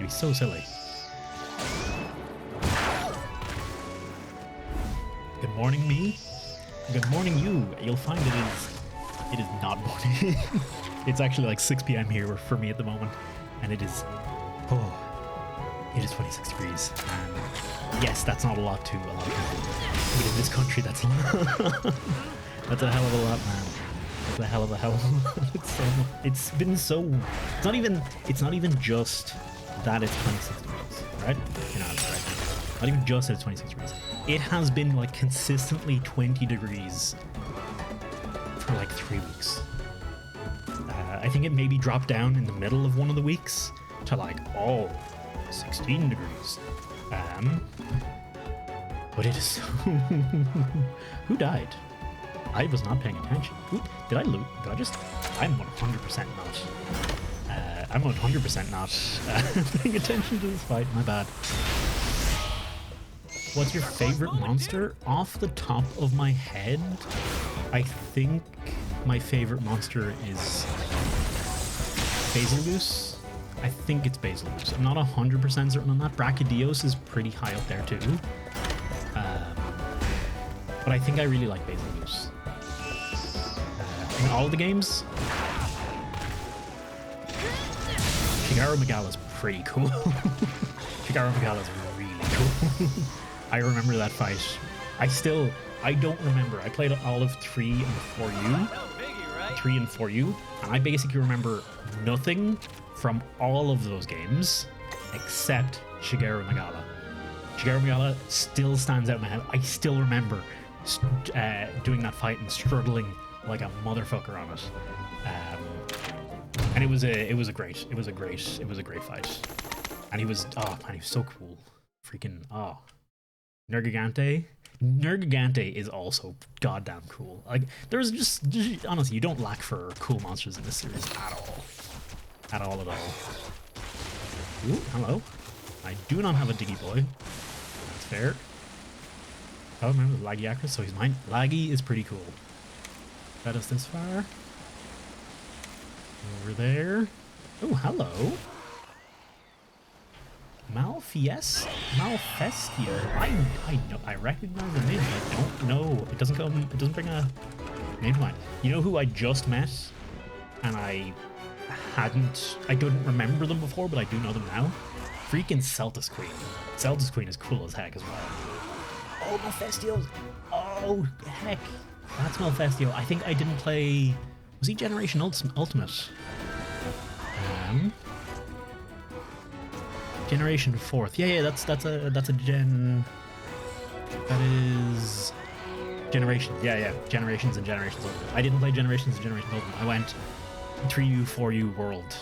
so silly. Good morning, me. Good morning, you. You'll find it is not morning. It's actually like 6 p.m. here for me at the moment, and it is 26 degrees. And yes, that's not a lot to a lot of people, but in this country, that's a lot. That's a hell of a lot, man. That's a hell of a lot. It's not even just that it's 26 degrees, right? Right. Not even just that it's 26 degrees. It has been like consistently 20 degrees for like 3 weeks. I think it maybe dropped down in the middle of one of the weeks to like, 16 degrees. But it is who died? I was not paying attention. Ooh, did I loot? Did I just? I'm 100% not. I'm 100% not paying attention to this fight. My bad. What's your favorite monster? Off the top of my head, I think my favorite monster is Basilgoose. I think it's Basilgoose. I'm not 100% certain on that. Brachydios is pretty high up there too. But I think I really like Basilgoose. in all the games. Shigeru Megala's pretty cool. Shigeru Megala's really cool. I remember that fight. I don't remember. I played all of 3 and 4U. 3 and 4U, and I basically remember nothing from all of those games except Shigeru Megala. Shigeru Megala still stands out in my head. I still remember doing that fight and struggling like a motherfucker on it. And it was a great fight. And he was so cool. Freaking Nergigante is also goddamn cool. Like, there's just honestly, you don't lack for cool monsters in this series at all. At all. Ooh, hello. I do not have a Diggy Boy. That's fair. Oh, remember the Laggy Acris? So he's mine. Laggy is pretty cool. Got us this far. Over there. Oh, hello. Malfestio. I recognize the name. I don't know. It doesn't bring a name to mind. You know who I just met? And I couldn't remember them before, but I do know them now. Freaking Celtis Queen. Celtis Queen is cool as heck as well. Oh, Malfestio's. Oh, heck. That's Malfestio. I think I didn't play. Was he Generation Ultimate? Generation 4th. Yeah, that's a gen. That is Generations. Yeah, Generations and Generations Ultimate. I didn't play Generations and Generations Ultimate. I went 3U, 4U World.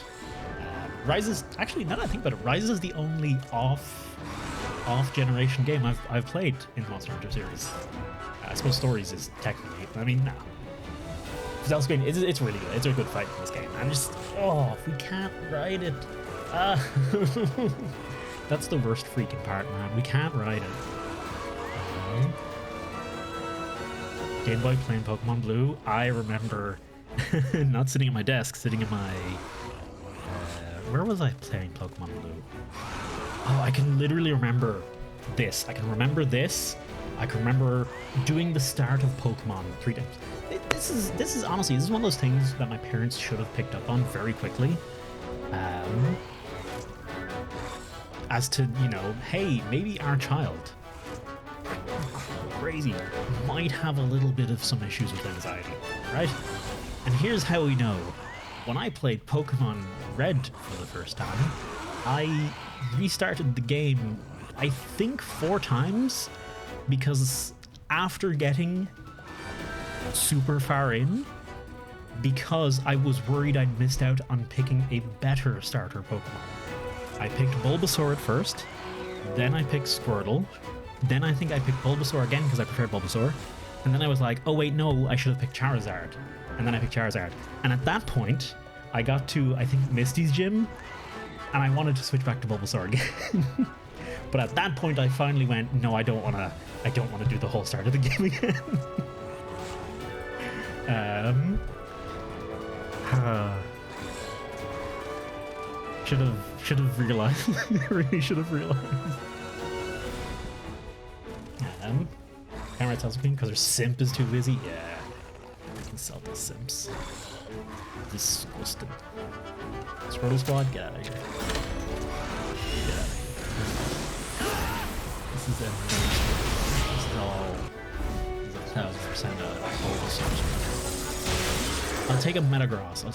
Rise is actually, now that I think about it, Rise is the only off generation game I've played in the Monster Hunter series. I suppose Stories is technically. I mean, no. Celtis Queen, it's really good. It's a good fight in this game. I'm just, if we can't ride it. That's the worst freaking part, man. We can't ride it. Game Boy playing Pokemon Blue. I remember not sitting at my desk, sitting in my... where was I playing Pokemon Blue? Oh, I can literally remember this. I can remember this. I can remember doing the start of Pokemon 3 times. This is honestly, this is one of those things that my parents should have picked up on very quickly. As to, hey, maybe our child, crazy, might have a little bit of some issues with anxiety, right? And here's how we know. When I played Pokemon Red for the first time, I restarted the game, I think 4 times, because after getting super far in, because I was worried I'd missed out on picking a better starter Pokemon. I picked Bulbasaur at first, then I picked Squirtle, then I think I picked Bulbasaur again because I preferred Bulbasaur, and then I was like, oh wait, no, I should have picked Charizard, and then I picked Charizard. And at that point, I got to, I think, Misty's gym, and I wanted to switch back to Bulbasaur again. But at that point, I finally went, no, I don't want to do the whole start of the game again. Should have realized. Really should have realized. Can't write Celtis Queen because her simp is too busy. Yeah, I can sell those simps. Disgusting. Squirtle Squad, get out of here. Get out of here. This is everything. This is all. This is 1000% Bulbasaur. I'll take a Metagross.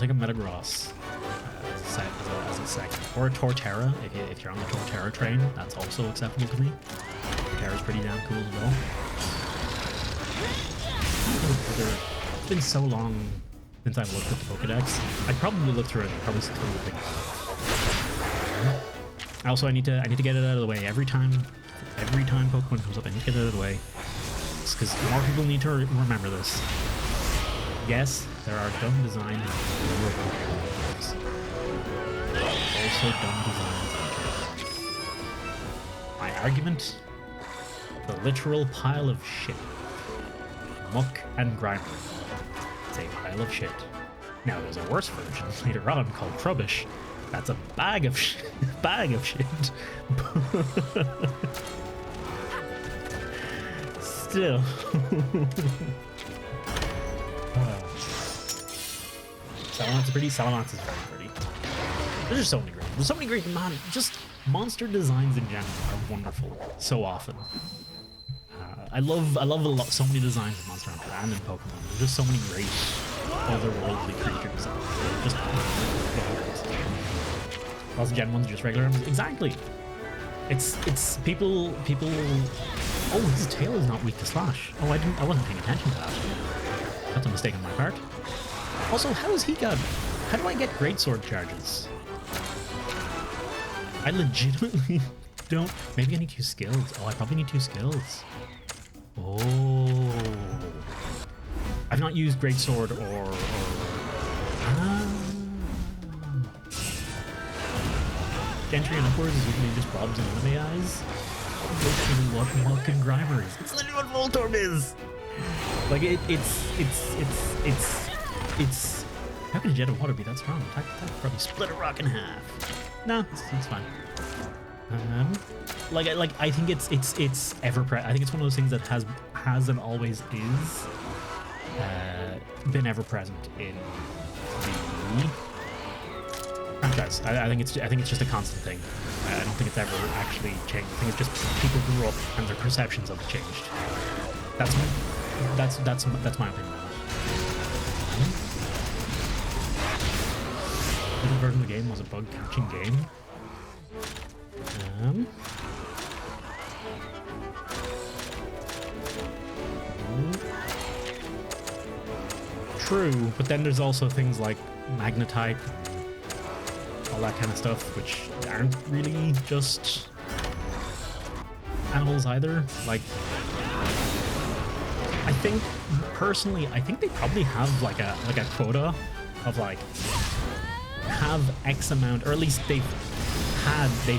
As a second. Or a Torterra, if you're on the Torterra train, that's also acceptable to me. Torterra's pretty damn cool as well. It's been so long since I've looked at the Pokedex. I'd probably look through it and probably still think about it. Also, I need to get it out of the way. Every time Pokemon comes up, I need to get it out of the way. It's because more people need to remember this. Yes, there are dumb designs in Pokemon. Also dumb designs. My argument? The literal pile of shit. Muck and grime. It's a pile of shit. Now there's a worse version later on called Trubbish. That's a bag of shit. Still. Salamence is pretty. Salamence is very pretty. There's just so many great. There's so many great just monster designs in general are wonderful. So often. I love a lot. So many designs in Monster Hunter and in Pokemon. There's just so many great otherworldly creatures. Just also Gen 1's just regular. Exactly. It's people. Oh, his tail is not weak to slash. Oh, I wasn't paying attention to that. That's a mistake on my part. Also, how do I get greatsword charges? I legitimately don't. Maybe I need 2 skills. Oh, I probably need 2 skills. Oh. I've not used greatsword or Gentry and upwards is usually just Bob's and anime eyes. Literally what Malkin Grimer is. It's literally what Voltorb is! Like, it's... How can a jet of water be that strong? That probably split a rock in half. No, it's fine. I think it's ever present. I think it's one of those things that has and always is been ever present in the franchise. I think it's just a constant thing. I don't think it's ever actually changed. I think it's just people grew up and their perceptions of it changed. That's my opinion on it. The version of the game was a bug catching game. True, but then there's also things like Magnetite, all that kind of stuff, which aren't really just animals either. Like, I think personally, they probably have like a quota of like have X amount, or at least they've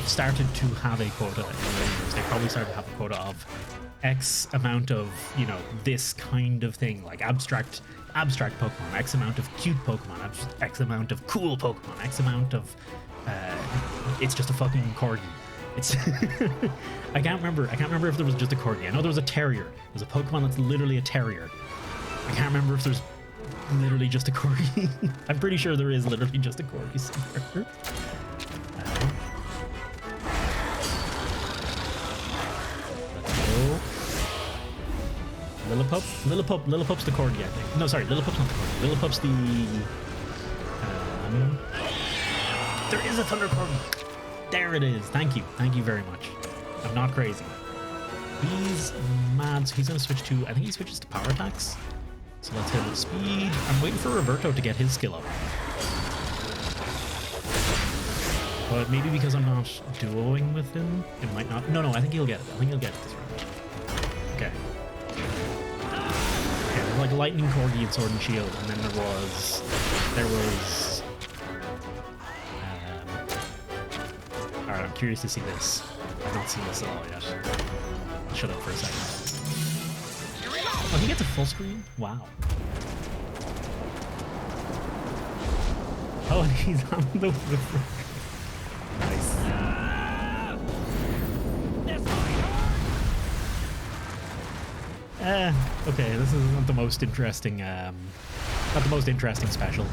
started to have a quota in Rangers. They probably started to have a quota of X amount of, you know, this kind of thing, like abstract Pokemon, X amount of cute Pokemon, X amount of cool Pokemon, X amount of it's just a fucking corgi. It's I can't remember if there was just a corgi. I know there was a terrier. There's a Pokemon that's literally a terrier. I can't remember if there's literally just a corgi. I'm pretty sure there is literally just a corgi somewhere. Lillipup's the corgi, I think. No, sorry, Lillipup's not the corgi. Lillipup's the... there is a Thunder Corgi! There it is. Thank you very much. I'm not crazy. He's mad, so he's going to switch to... I think he switches to power attacks. So let's hit with speed. I'm waiting for Roberto to get his skill up. But maybe because I'm not duoing with him, it might not... No, I think he'll get it. I think he'll get it this round. Okay. Like Lightning Corgi and Sword and Shield, and then there was alright, I'm curious to see this. I've not seen this at all yet. I'll shut up for a second. Oh, he gets a full screen? Wow. Oh, and he's on the river. Nice. Okay, this is not the most interesting, special.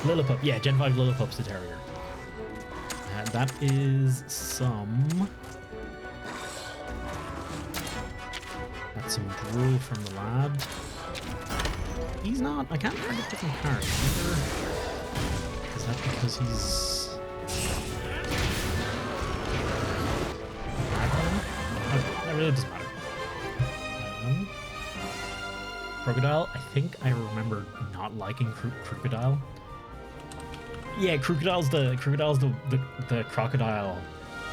Lillipup, yeah, Gen 5 Lillipup's the terrier. That is some... That's some drool from the lab. He's not... I can't find a different card either. Is that because he's... That really doesn't matter. Crocodile, I think I remember not liking Crocodile. Yeah, Crocodile's the crocodile,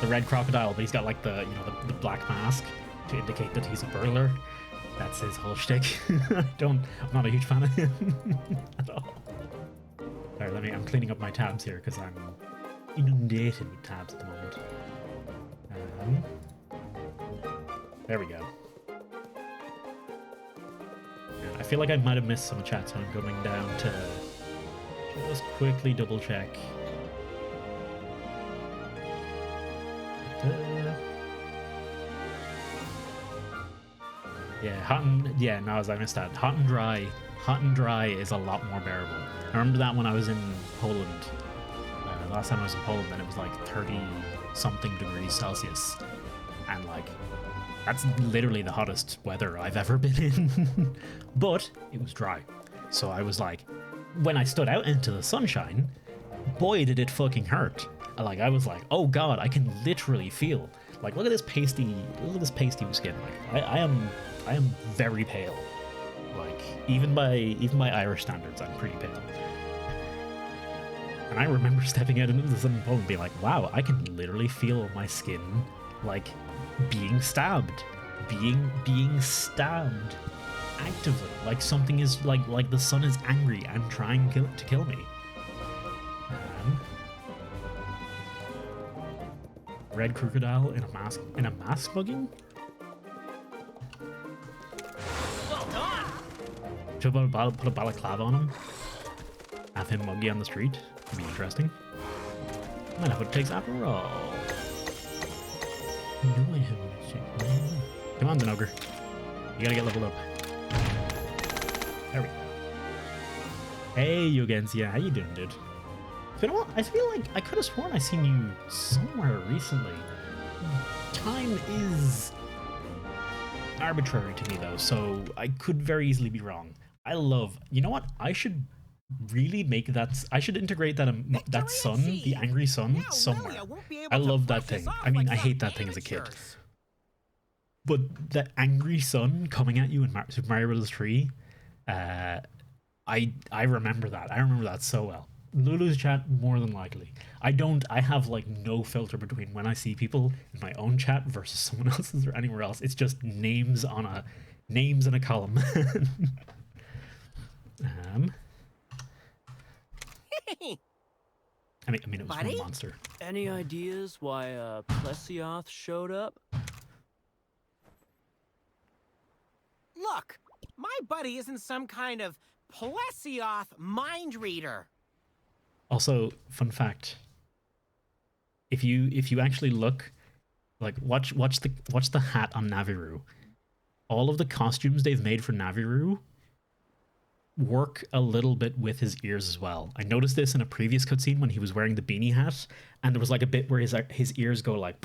the red crocodile, but he's got like the, you know, the black mask to indicate that he's a burglar. That's his whole shtick. I'm not a huge fan of him at all. Alright, I'm cleaning up my tabs here because I'm inundated with tabs at the moment. There we go. I feel like I might have missed some chat, so I'm going down to just quickly double check. Yeah, no, as I missed that. Hot and dry is a lot more bearable. I remember that when I was in Poland. Last time I was in Poland, and it was like 30 something degrees Celsius, and like that's literally the hottest weather I've ever been in. But it was dry, so I was like, when I stood out into the sunshine, boy did it fucking hurt. Like I was like, oh god, I can literally feel. Like look at this pasty skin. Like I am very pale. Like even by Irish standards, I'm pretty pale. And I remember stepping out into the sun in Poland and being like, wow, I can literally feel my skin like being stabbed. Being stabbed actively. Like something is like the sun is angry and trying to kill me. Red crocodile in a mask mugging? Well done. Should put a balaclava on him? Have him mug you on the street? Could be interesting. Might have what it takes after all. Come on, Denoger. You gotta get leveled up. There we go. Hey, Yogensia, how you doing, dude? It's been a while. I feel like I could have sworn I seen you somewhere recently. Time is arbitrary to me, though, so I could very easily be wrong. You know what? I should really make that. I should integrate that sun, the angry sun, somewhere. I love that thing. I mean, I hate that thing as a kid. But the angry sun coming at you in Super Mario Bros. 3, I remember that. I remember that so well. Lulu's chat, more than likely. I have like no filter between when I see people in my own chat versus someone else's or anywhere else. It's just names in a column. I mean, it was one monster. Any ideas why Plesioth showed up? Look, my buddy isn't some kind of Plesioth mind reader. Also, fun fact: if you actually look, like watch the hat on Naviru. All of the costumes they've made for Naviru work a little bit with his ears as well. I noticed this in a previous cutscene when he was wearing the beanie hat, and there was like a bit where his ears go like,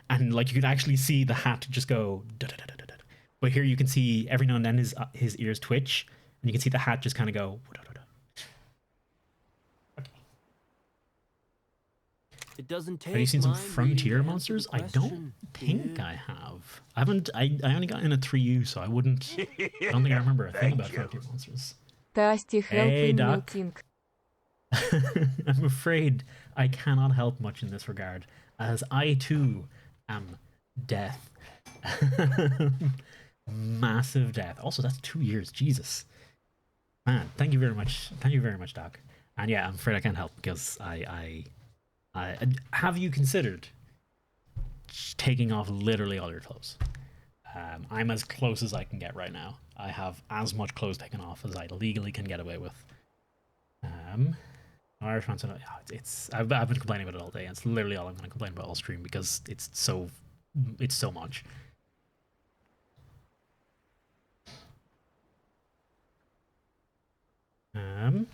and like you could actually see the hat just go. But here you can see every now and then his ears twitch, and you can see the hat just kind of go. It doesn't take. Have you seen some mind Frontier reading to monsters? answer I the don't question, think dude. I have. I haven't. I only got in a 3U, so I wouldn't. I don't think I remember a thing about Frontier monsters. Tasty Hey, helping Doc. meeting. I'm afraid I cannot help much in this regard, as I too am death. Massive death. Also, that's 2 years. Jesus, man. Thank you very much. Thank you very much, Doc. And yeah, I'm afraid I can't help because I have you considered taking off literally all your clothes? I'm as close as I can get right now. I have as much clothes taken off as I legally can get away with. Irish man, I've been complaining about it all day. It's literally all I'm going to complain about all stream because it's so much. I'm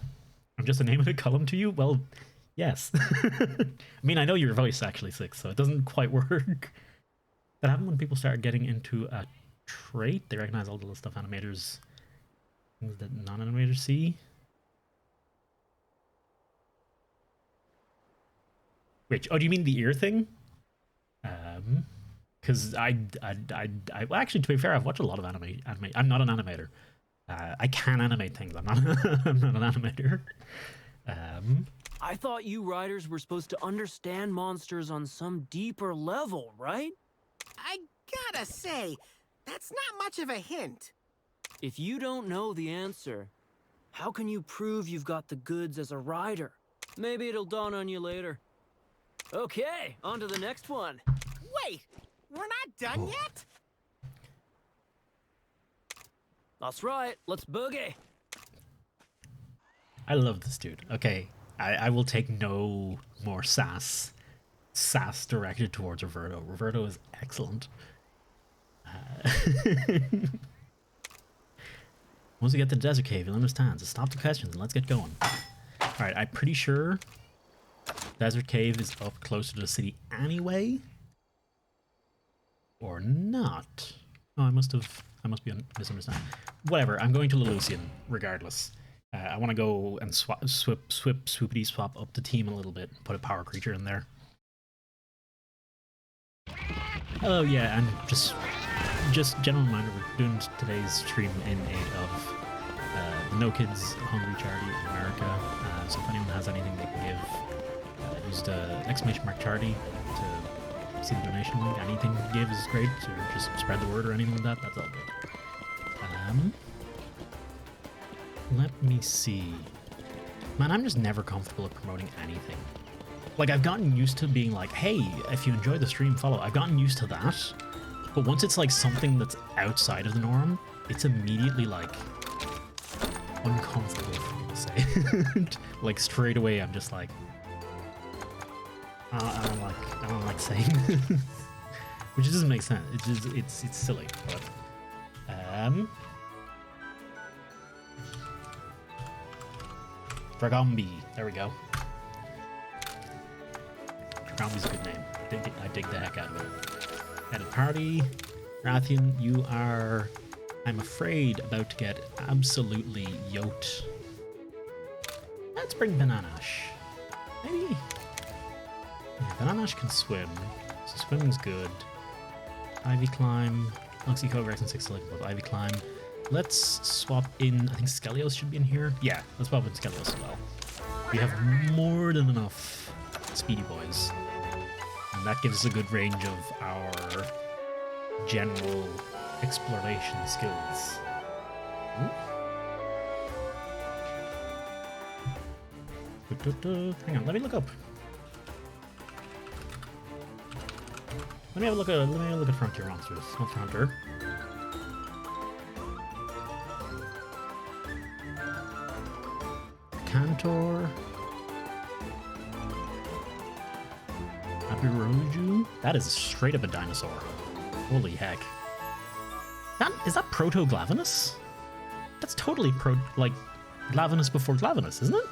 just a name of a column to you? Well, yes. I mean, I know your voice actually 6, so it doesn't quite work. That happened when people started getting into a trait. They recognize all the little stuff animators, things that non-animators see. Which? Oh, do you mean the ear thing? Because well, actually, to be fair, I've watched a lot of anime. I'm not an animator. I can animate things. I'm not an animator. I thought you writers were supposed to understand monsters on some deeper level, right? I gotta say, that's not much of a hint. If you don't know the answer, how can you prove you've got the goods as a writer? Maybe it'll dawn on you later. Okay, on to the next one. Wait, we're not done yet? That's right, let's boogie. I love this dude. Okay, I will take no more sass directed towards Roberto. Roberto is excellent. Once we get to the desert cave, you'll understand. So stop the questions and let's get going. Alright, I'm pretty sure desert cave is up closer to the city anyway. Or not. Oh, I must be misunderstanding. Whatever, I'm going to Lelucian, regardless. I want to go and swoopity swap up the team a little bit. Put a power creature in there. Oh yeah, and just general reminder, we're doing today's stream in aid of the No Kids Hungry charity in America. So if anyone has anything they can give, use the !mark charity to see the donation link. Anything you give is great, or just spread the word or anything like that, that's all good. Let me see. Man, I'm just never comfortable at promoting anything. Like, I've gotten used to being like, hey, if you enjoy the stream, follow. I've gotten used to that. But once it's like something that's outside of the norm, it's immediately like uncomfortable for me to say. Like straight away, I'm just like, I don't like saying this. Which doesn't make sense. It's silly. But Dragombi. There we go. Dragombi's a good name. I dig the heck out of it. Head of party. Rathian, you are, I'm afraid, about to get absolutely yoked. Let's bring Bananash. Maybe. Yeah, Bananash can swim, so swimming's good. Ivy Climb. Luxie Kograx and 6 Select both Ivy Climb. Let's swap in, I think Skelios should be in here. Yeah, let's swap in Skelios as well. We have more than enough speedy boys. And that gives us a good range of our general exploration skills. Hang on, let me look up. Let me have a look at Frontier Monsters. Monster Hunter. Cantor. Abiroju? That is straight up a dinosaur. Holy heck. Is that Proto-Glavenus? That's totally Glavenus before Glavenus, isn't it?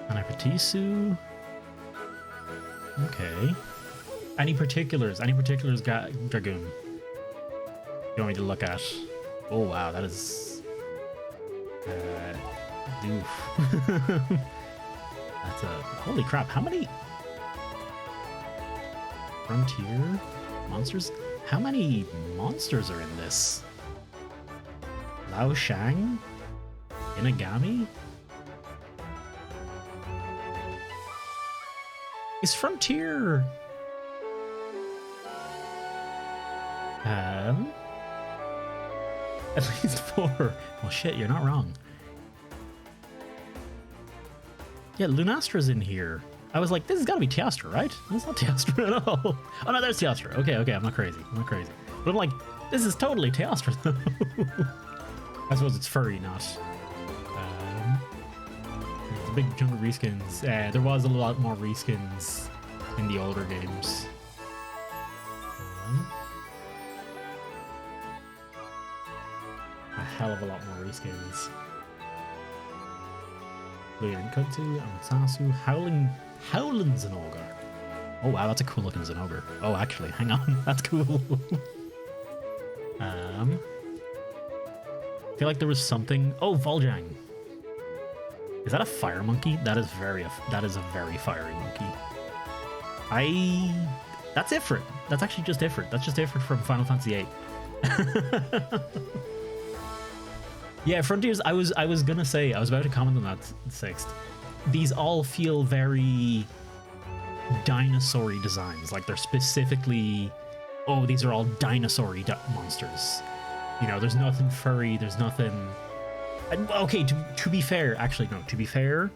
Anapatisu. Okay. Any particulars? Dragoon? You want me to look at? Oh wow, that is... oof. That's a... Holy crap, how many... Frontier monsters? How many monsters are in this? Lao Shang? Inagami? Is Frontier... At least 4. Well, shit, you're not wrong. Yeah, Lunastra's in here. I was like, this has got to be Teostra, right? That's not Teostra at all. Oh, no, there's Teostra. Okay, I'm not crazy. But I'm like, this is totally Teostra, though. I suppose it's furry, not... There's a big chunk of reskins. There was a lot more reskins in the older games. A hell of a lot more reskins. Leon Kutsu, Amasasu, Howlin Zenogre. Oh wow, that's a cool looking Zenogre. Oh, actually, hang on, that's cool. I feel like there was something. Oh, Vol'jang. Is that a fire monkey? That is a very fiery monkey. That's Ifrit. That's actually just Ifrit. That's just Ifrit from Final Fantasy VIII. Yeah, Frontiers, I was gonna say, I was about to comment on that 6th. These all feel very dinosaur-y designs. Like they're specifically, oh, these are all dinosaur-y monsters. You know, there's nothing furry, there's nothing... Okay, to be fair, actually, no, to be fair,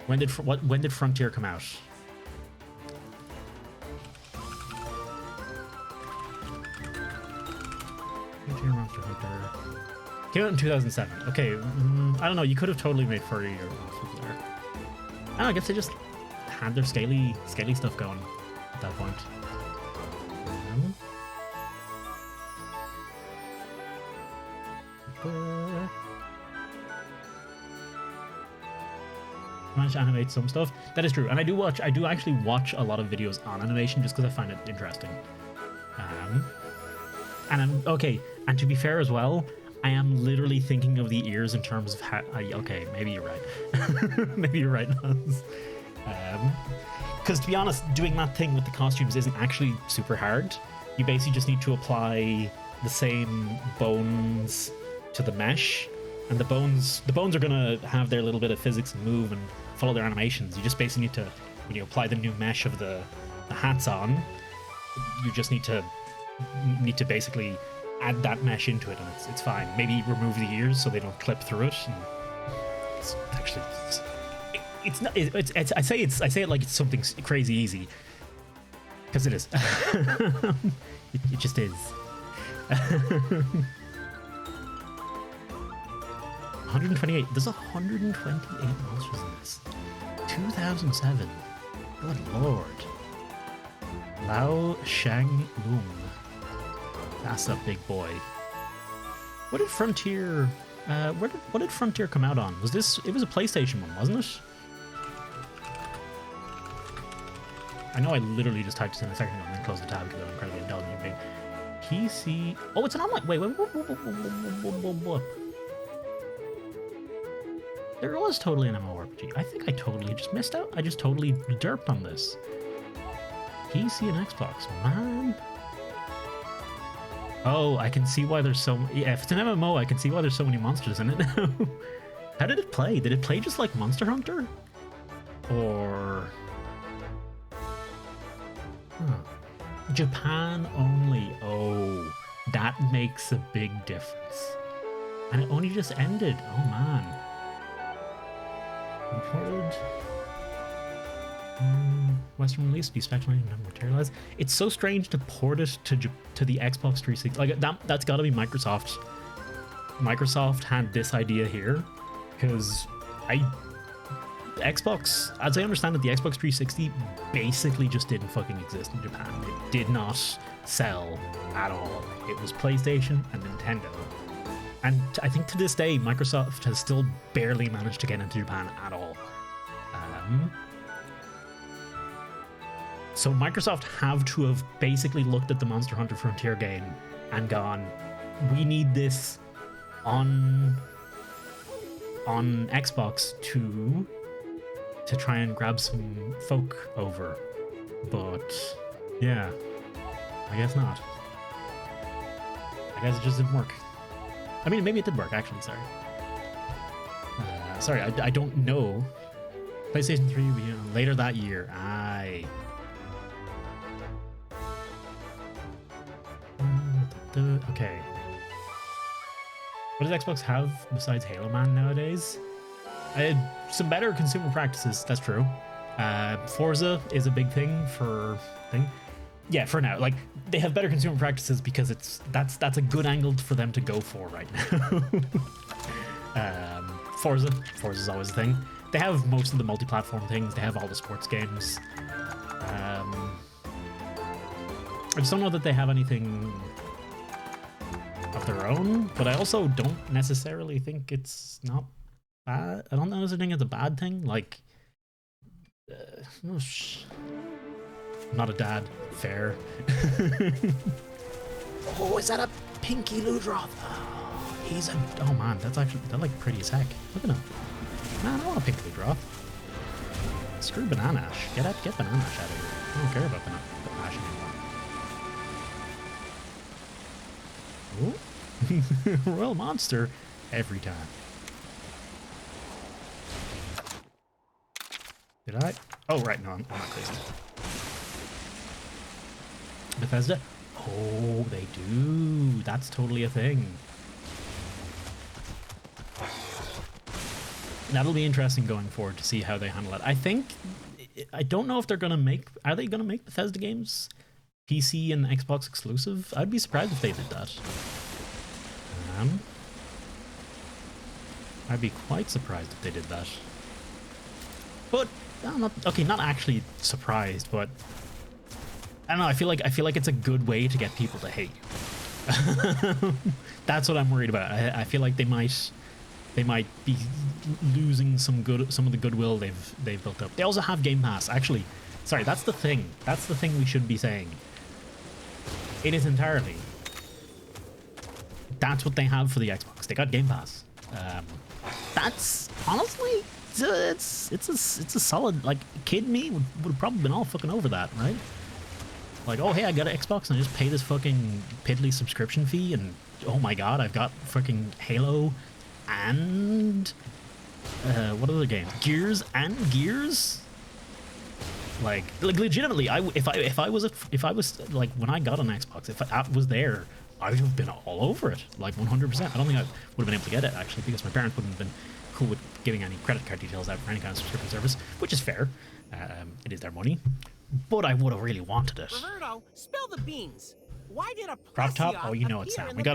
when did Frontier come out? Frontier Monster Hunter... Came out in 2007. Okay, I don't know. You could have totally made furry or monsters there. I don't know. I guess they just had their scaly stuff going at that point. Managed to animate some stuff. That is true, and I do actually watch a lot of videos on animation just because I find it interesting. And I'm okay. And to be fair as well, I am literally thinking of the ears in terms of how. Okay, maybe you're right. Maybe you're right, Naz. Because to be honest, doing that thing with the costumes isn't actually super hard. You basically just need to apply the same bones to the mesh, and the bones are gonna have their little bit of physics and move and follow their animations. You just basically need to, when you apply the new mesh of the hats on, you just need to basically add that mesh into it, and it's fine. Maybe remove the ears so they don't clip through it. And it's actually it's not. I say it like it's something crazy easy, because it is. It just is. 128. There's 128 monsters in this. 2007. Good lord. Lao Shang Lung. That's a big boy. What did Frontier? What did Frontier come out on? Was this? It was a PlayStation one, wasn't it? I know I literally just typed this in a second ago and then closed the tab because I'm incredibly indulgent being. PC. Oh, it's an online. Wait. There was totally an MMORPG. I think I totally just missed out. I just totally derped on this. PC and Xbox, man. Oh, I can see why there's so. Yeah, if it's an MMO, I can see why there's so many monsters in it now. How did it play? Did it play just like Monster Hunter? Or. Huh. Japan only. Oh, that makes a big difference. And it only just ended. Oh, man. Imported. Western release, be speculating, never materialized. It's so strange to port it to the Xbox 360. Like that's got to be Microsoft. Microsoft had this idea here because Xbox, as I understand it, the Xbox 360 basically just didn't fucking exist in Japan. It did not sell at all. It was PlayStation and Nintendo. And I think to this day, Microsoft has still barely managed to get into Japan at all. So Microsoft have to have basically looked at the Monster Hunter Frontier game and gone, we need this on Xbox to try and grab some folk over. But yeah, I guess not. I guess it just didn't work. I mean, maybe it did work, actually, sorry. Sorry, I don't know. PlayStation 3, later that year. Aye. Okay. What does Xbox have besides Halo Man nowadays? Some better consumer practices, that's true. Forza is a big thing for thing. Yeah, for now. Like, they have better consumer practices because that's a good angle for them to go for right now. Forza's always a thing. They have most of the multi-platform things. They have all the sports games. I just don't know that they have anything of their own, but I also don't necessarily think it's not bad. I don't necessarily think it's a bad thing. Like, I'm not a dad. Fair. Oh, is that a Pinky Ludroth? Oh, oh man, that's like pretty as heck. Look at him. Man, I want a Pinky Ludroth. Screw Banana Ash. Get Banana Ash out of here. I don't care about Banana Ash anymore. Ooh. Royal Monster every time. Did I? Oh, right. No, I'm not crazy. Bethesda? Oh, they do. That's totally a thing. That'll be interesting going forward to see how they handle it. I don't know if they're going to make... Are they going to make Bethesda games PC and Xbox exclusive? I'd be surprised if they did that. I'd be quite surprised if they did that. But I'm not okay. Not actually surprised, but I don't know. I feel like it's a good way to get people to hate you. That's what I'm worried about. I feel like they might be losing some of the goodwill they've built up. They also have Game Pass. Actually, sorry, that's the thing. That's the thing we should be saying. It is entirely. That's what they have for the Xbox. They got Game Pass. That's honestly, it's a solid. Like, kid me would have probably been all fucking over that, right? Like, oh hey, I got an Xbox and I just pay this fucking piddly subscription fee, and oh my god, I've got fucking Halo and what other games? Gears and Gears. Like legitimately, if I was like, when I got an Xbox, if I was there, I would have been all over it, like 100%. I don't think I would have been able to get it, actually, because my parents wouldn't have been cool with giving any credit card details out for any kind of subscription service, which is fair. It is their money, but I would have really wanted it. Roberto, spill the beans. Why did a Crop top? Plesioth Oh, you know it's appear Sam. in We the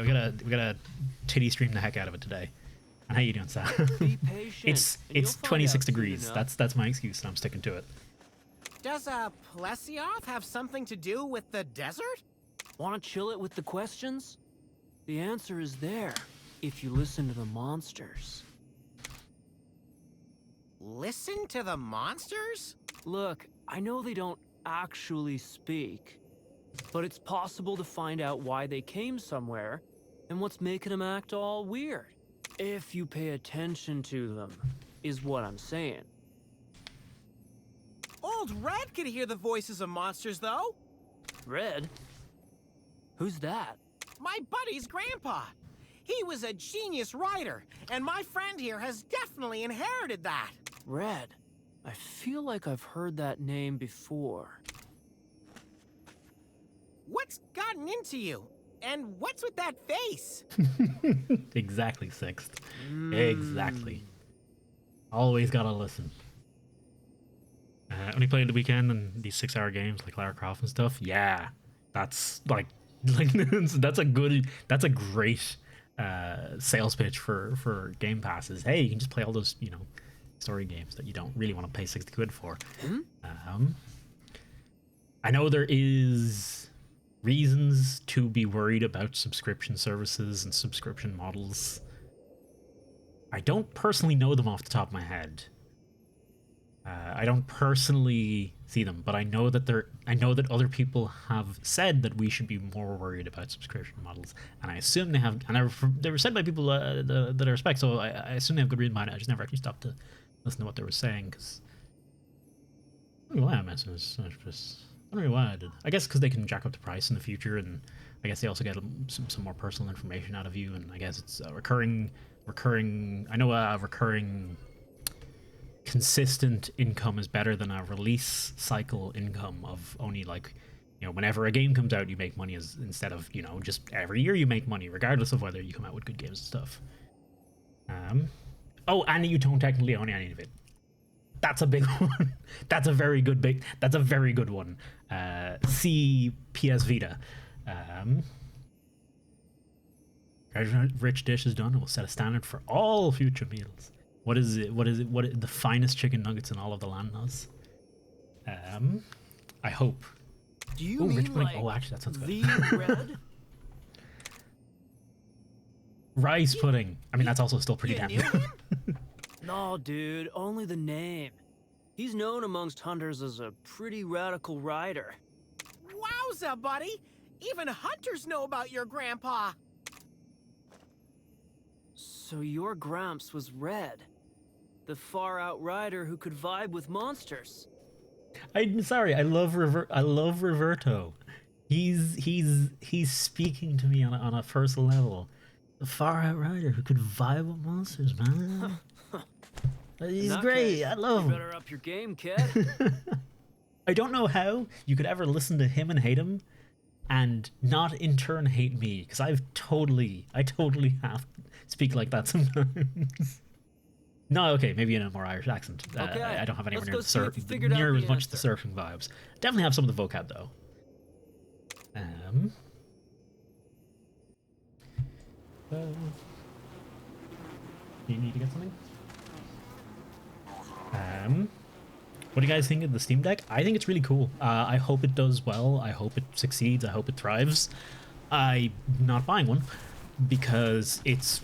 gotta barracks? titty stream the heck out of it today. And how you doing, Sam? Be patient. it's and you'll it's find 26 out soon degrees. enough. That's my excuse, and I'm sticking to it. Does a Plesioth have something to do with the desert? Want to chill it with the questions? The answer is there, if you listen to the monsters. Listen to the monsters? Look, I know they don't actually speak, but it's possible to find out why they came somewhere and what's making them act all weird. If you pay attention to them, is what I'm saying. Old Red could hear the voices of monsters, though. Red? Who's that? My buddy's grandpa. He was a genius writer, and my friend here has definitely inherited that. Red. I feel like I've heard that name before. What's gotten into you? And what's with that face? Exactly, Sixth. Exactly. Always gotta listen. Only played the weekend and these 6-hour games like Lara Croft and stuff. Yeah, that's like that's a great sales pitch for Game Passes. Hey, you can just play all those, you know, story games that you don't really want to pay 60 quid for. I know there is reasons to be worried about subscription services and subscription models. I don't personally know them off the top of my head. I don't personally see them, but I know that other people have said that we should be more worried about subscription models, and I assume they have. And they were said by people that I respect, so I assume they have good reason behind it. I just never actually stopped to listen to what they were saying, because I don't know why I'm messing with this. I don't know why I did. I guess because they can jack up the price in the future, and I guess they also get some more personal information out of you, and I guess it's a recurring. I know a recurring consistent income is better than a release cycle income of only, like, you know, whenever a game comes out you make money, instead of, you know, just every year you make money regardless of whether you come out with good games and stuff. Oh, and you don't technically own any of it. That's a big one. That's a very good one. See PS Vita. Rich Dish is done. It will set a standard for all future meals. What is it? The finest chicken nuggets in all of the land knows. I hope. Do you Rich mean pudding. like Oh, actually, that sounds good. the Red? Rice pudding. I mean, that's also still pretty You damn knew good. him? No, dude, only the name. He's known amongst hunters as a pretty radical rider. Wowza, buddy! Even hunters know about your grandpa. So your Gramps was Red, the far-out rider who could vibe with monsters. I'm sorry. I love Roberto. He's speaking to me on a personal level. The far out rider who could vibe with monsters, man. He's In that great. case, I love you him. better up your game, kid. I don't know how you could ever listen to him and hate him, and not in turn hate me, because I totally have speak like that sometimes. No, okay, maybe in a more Irish accent. Okay, I don't have anywhere let's near go see if you the figured out near the as much the answer. surfing vibes. Definitely have some of the vocab though. You need to get something? What do you guys think of the Steam Deck? I think it's really cool. I hope it does well. I hope it succeeds. I hope it thrives. I'm not buying one because it's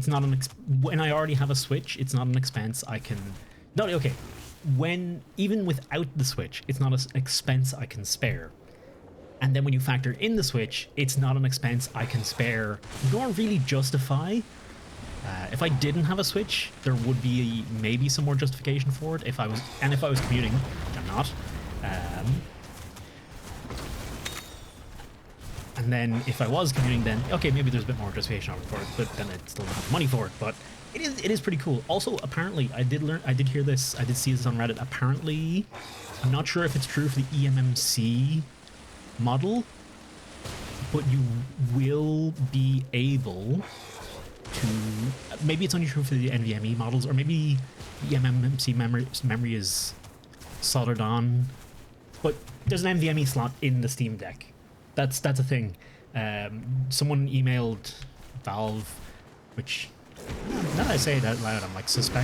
not an when I already have a Switch, it's not an expense I can. No, okay. When even without the Switch, it's not an expense I can spare. And then when you factor in the Switch, it's not an expense I can spare nor really justify. If I didn't have a Switch, there would be maybe some more justification for it. If I was commuting, which I'm not. And then if I was commuting, then okay, maybe there's a bit more justification for it, but then I'd still not have money for it. But it is pretty cool. Also, apparently, I did hear this. I did see this on Reddit. Apparently, I'm not sure if it's true for the eMMC model, but you will be able to, maybe it's only true for the NVMe models, or maybe the eMMC memory is soldered on, but there's an NVMe slot in the Steam Deck. That's a thing. Someone emailed Valve, which now that I say it out loud, I'm like sus of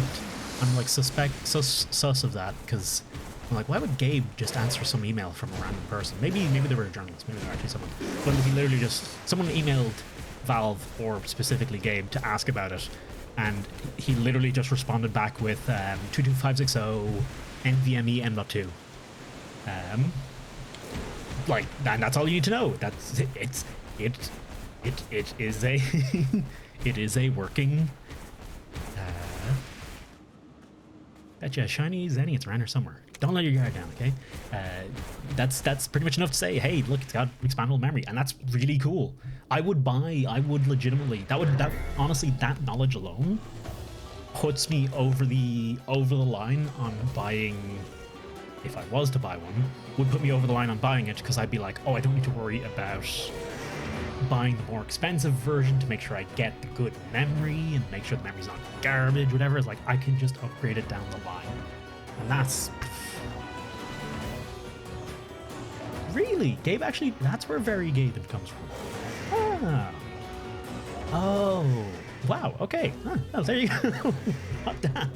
that, because I'm like, why would Gabe just answer some email from a random person? Maybe they were a journalist, maybe they were actually someone, but he literally someone emailed Valve, or specifically Gabe, to ask about it, and he literally just responded back with 22560 NVMe M.2. Like, and that's all you need to know. That's it is a it is a working. Betcha shiny Zenny, it's around here somewhere. Don't let your guard down, okay? That's pretty much enough to say, hey, look, it's got expandable memory, and that's really cool. I would legitimately, honestly, that knowledge alone puts me over the line on buying. If I was to buy one, would put me over the line on buying it, because I'd be like, oh, I don't need to worry about buying the more expensive version to make sure I get the good memory and make sure the memory's not garbage, whatever. It's like, I can just upgrade it down the line. And that's really Gabe. Actually, that's where very Gabe comes from. Ah. Oh, wow. Okay. Oh, there you go. Hot damn.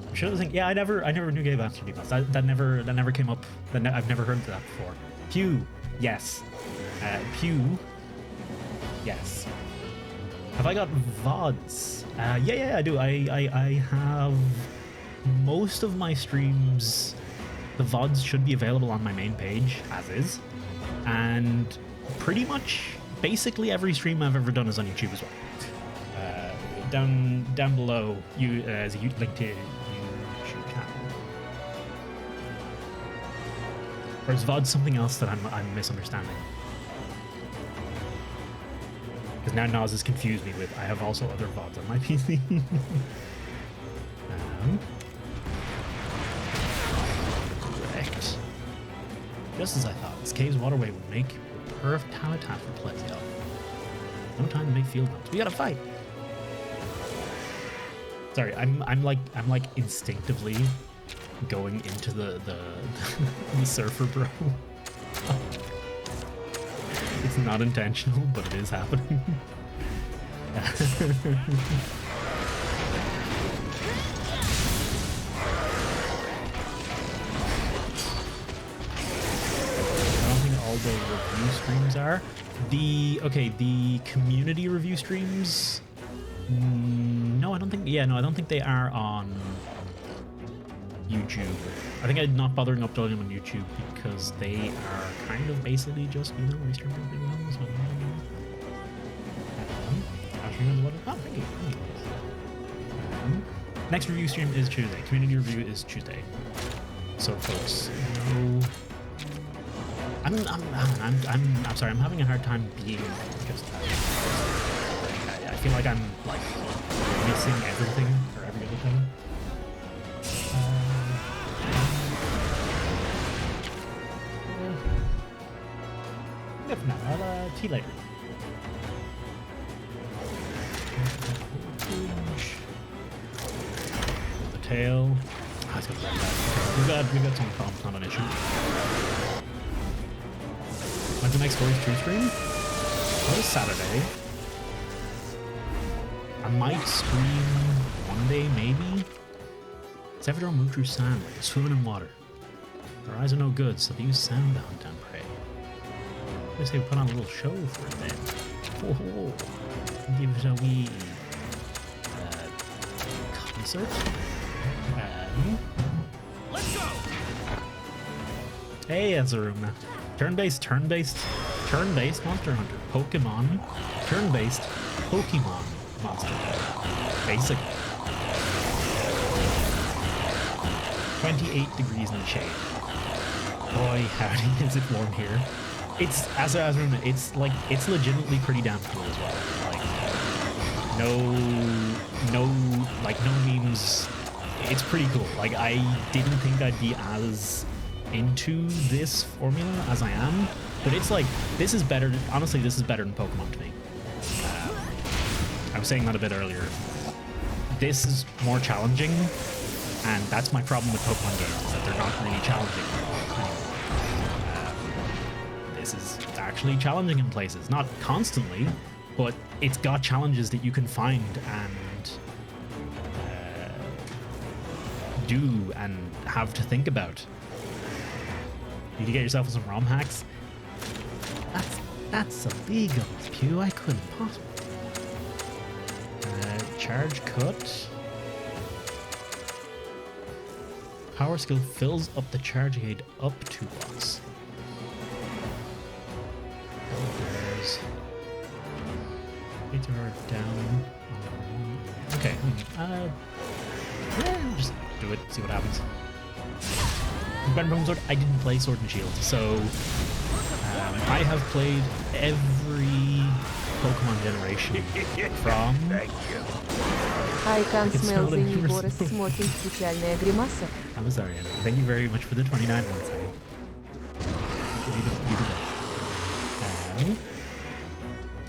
I'm sure the thing. Yeah, I never knew Gabe answered emails. That never came up. I've never heard of that before. Pew. Yes. Pew. Yes. Have I got VODs? Yeah, I do. I have most of my streams. The VODs should be available on my main page, as is. And pretty much, basically every stream I've ever done is on YouTube as well. Down below, as a link to YouTube channel. Or is VOD something else that I'm misunderstanding? Because now Nas has confused me with, I have also other VODs on my PC. Correct. Just as I thought, this cave's waterway would make the perfect habitat for Plezio. No time to make field runs. We gotta fight. Sorry, I'm like instinctively going into the surfer bro. It's not intentional, but it is happening. I don't think all the review streams are. The community review streams. No, I don't think. Yeah, no, I don't think they are on YouTube. I think I'm not bothering uploading them on YouTube because they are kind of basically just, restream videos. Oh, thank you. Next review stream is Tuesday. Community review is Tuesday. So, folks, I'm sorry. I'm having a hard time being just. I feel like I'm missing everything or every other thing. If not, I'll tea later. The tail. It's gonna break that. We've got some problems, not an issue. When's the next Stories 2 stream? Well, it's Saturday. I might stream one Someday, maybe? Sephiroth moved through sand, swimming in water. Their eyes are no good, so they use sound to hunt and prey. I say we put on a little show for it then. Oh, give it a wee concert. Let's go! Hey, Azaruna. Turn-based Monster Hunter. Pokemon. Turn-based Pokemon Monster Hunter. Basic. 28 degrees in the shade. Boy, howdy, is it warm here. It's, Azaruna, it's like, it's legitimately pretty damn cool as well. Like, no memes. It's pretty cool. Like, I didn't think I'd be as into this formula as I am, but it's like, this is better, honestly, this is better than Pokemon to me. I was saying that a bit earlier. This is more challenging, and that's my problem with Pokemon games, that they're not really challenging anymore. This is actually challenging in places, not constantly, but it's got challenges that you can find and do and have to think about. You need to get yourself some ROM hacks. That's illegal, Pew. I couldn't possibly. Charge cut. Power skill fills up the charge aid up 2 blocks. There's Peter down. Okay. Yeah, just do it. See what happens. I didn't play Sword and Shield, so I have played every Pokemon generation from... I can can smell smell the the new universe. Boris smoking специальная гримаса. I'm sorry, Anna. Thank you very much for the 29 months.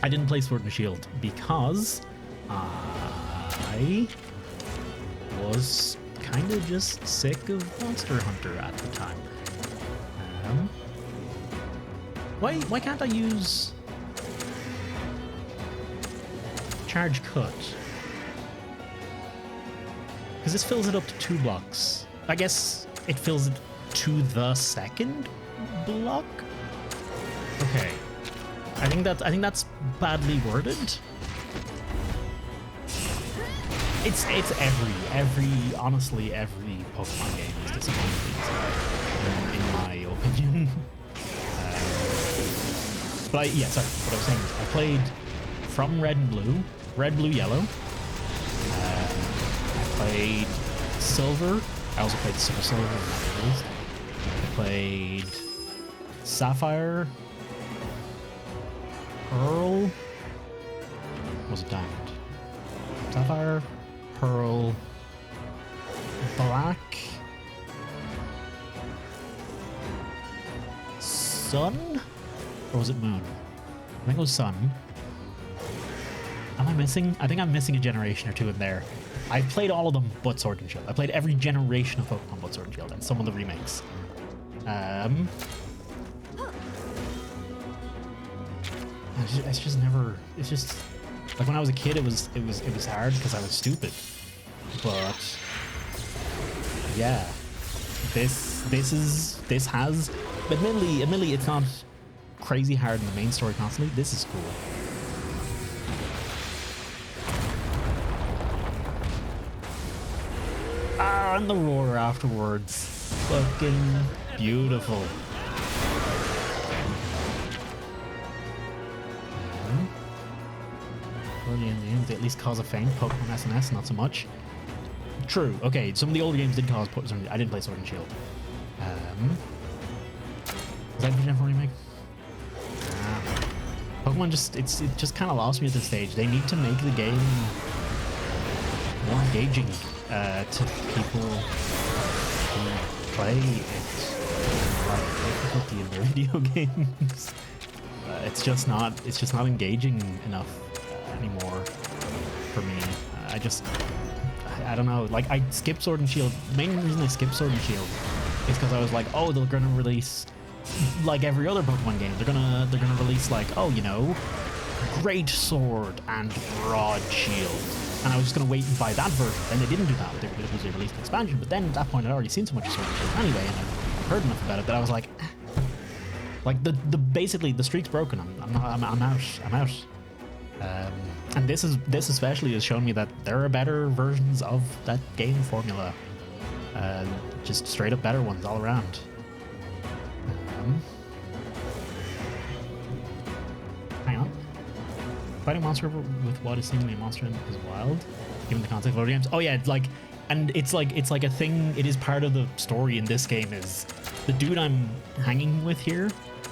I didn't play Sword and Shield because I was kind of just sick of Monster Hunter at the time. Why can't I use Charge Cut? Because this fills it up to 2 blocks. I guess it fills it to the second block? Okay. I think that's badly worded. It's honestly every Pokemon game is disappointing in my opinion. But yeah, sorry, what I was saying is I played from Red, Blue, Yellow. I played Silver. I also played Super Silver and others. I played Sapphire, Pearl. Was it Diamond? Sapphire, Pearl, Black, Sun, or was it Moon? I think it was Sun. Am I missing? I think I'm missing a generation or two in there. I played all of them but Sword and Shield. I played every generation of Pokemon but Sword and Shield and some of the remakes. It's just never. It's just like when I was a kid, it was hard because I was stupid. But yeah, this has. Admittedly, it's not crazy hard in the main story constantly. This is cool. And the roar afterwards. Fucking beautiful. They at least cause a feint. Pokemon SNS, not so much. True. Okay, some of the older games did cause Pokemon. I didn't play Sword and Shield. Was that Gen 4 remake? Pokemon it just kind of lost me at this stage. They need to make the game more engaging to people who play it. Like difficulty in their video games. It's just not engaging enough anymore for me. I don't know. Like I skipped Sword and Shield. The main reason I skipped Sword and Shield is because I was like, oh, they're gonna release like every other Pokemon game. They're gonna release like, oh, you know, Great Sword and Broad Shield. and I was just going to wait and buy that version. Then they didn't do that. They released an expansion, but then at that point I'd already seen so much of Sword and Shield anyway, and I'd heard enough about it that I was like, like the basically the streak's broken. I'm out. And this especially has shown me that there are better versions of that game formula, just straight up better ones all around. Hang on. Fighting monster with what is seemingly a monster is wild, given the concept of other games. Oh yeah, it's like a thing. It is part of the story in this game. Is the dude I'm hanging with here,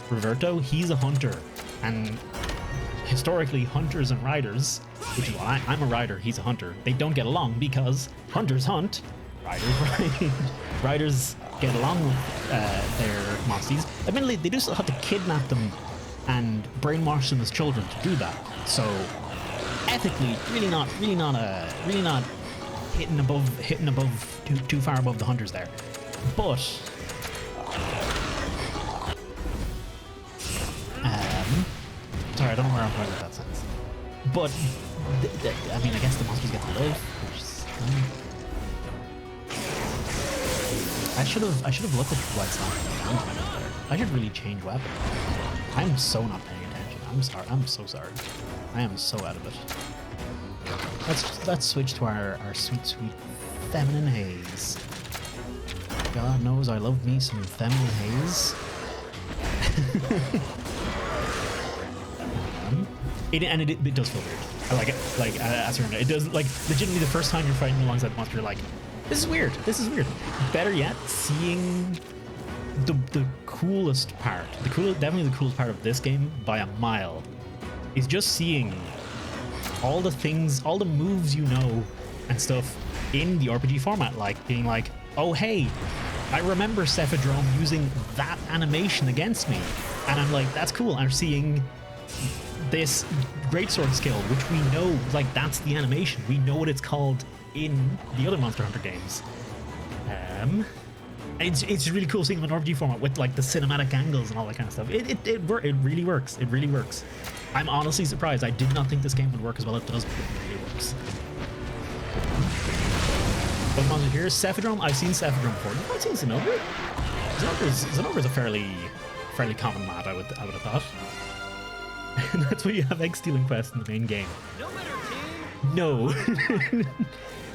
Roberto? He's a hunter, and historically, hunters and riders, which is why I'm a rider, he's a hunter, they don't get along because hunters hunt, riders ride. Riders get along with their monsters. Admittedly, they do still have to kidnap them and brainwash them as children to do that. So ethically, really not hitting above too far above the hunters there. But sorry, I don't know where I'm going with that sense. But I mean, I guess the monsters get to live, which is I should have looked at what's not there. I should really change weapon. I'm so not paying attention. I'm sorry. I'm so sorry. I am so out of it. Let's switch to our sweet feminine haze. God knows I love me some feminine haze. It does feel weird. I like it. Like as you're it does, like, legitimately the first time you're fighting alongside the monster, you're like, this is weird. This is weird. Better yet, seeing the coolest part, definitely the coolest part of this game by a mile, is just seeing all the things, all the moves you know and stuff in the RPG format, like being like, oh hey, I remember Cephadrome using that animation against me, and I'm like, that's cool. I'm seeing this greatsword skill, which we know, like, that's the animation. We know what it's called in the other Monster Hunter games. It's really cool seeing them in RPG format with like the cinematic angles and all that kind of stuff. It really works. It really works. I'm honestly surprised. I did not think this game would work as well as it does, but it really works. What monster here? Cephadrome. I've seen Cephadrome before. You've not seen Zinogre? Zinogre's a fairly common map, I would have thought. And that's why you have egg stealing quests in the main game. No.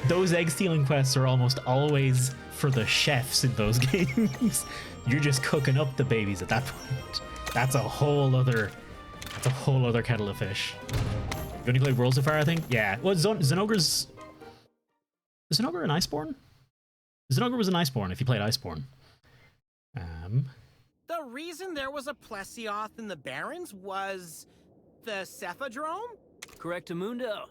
Those egg stealing quests are almost always for the chefs in those games. You're just cooking up the babies at that point. That's a whole other kettle of fish. You only played Worlds so far, I think? Yeah. Well, Zinogre's... Is Zinogre an Iceborne? Zinogre was an Iceborne if you played Iceborne. The reason there was a Plesioth in the Barrens was the Cephadrome? Correctamundo.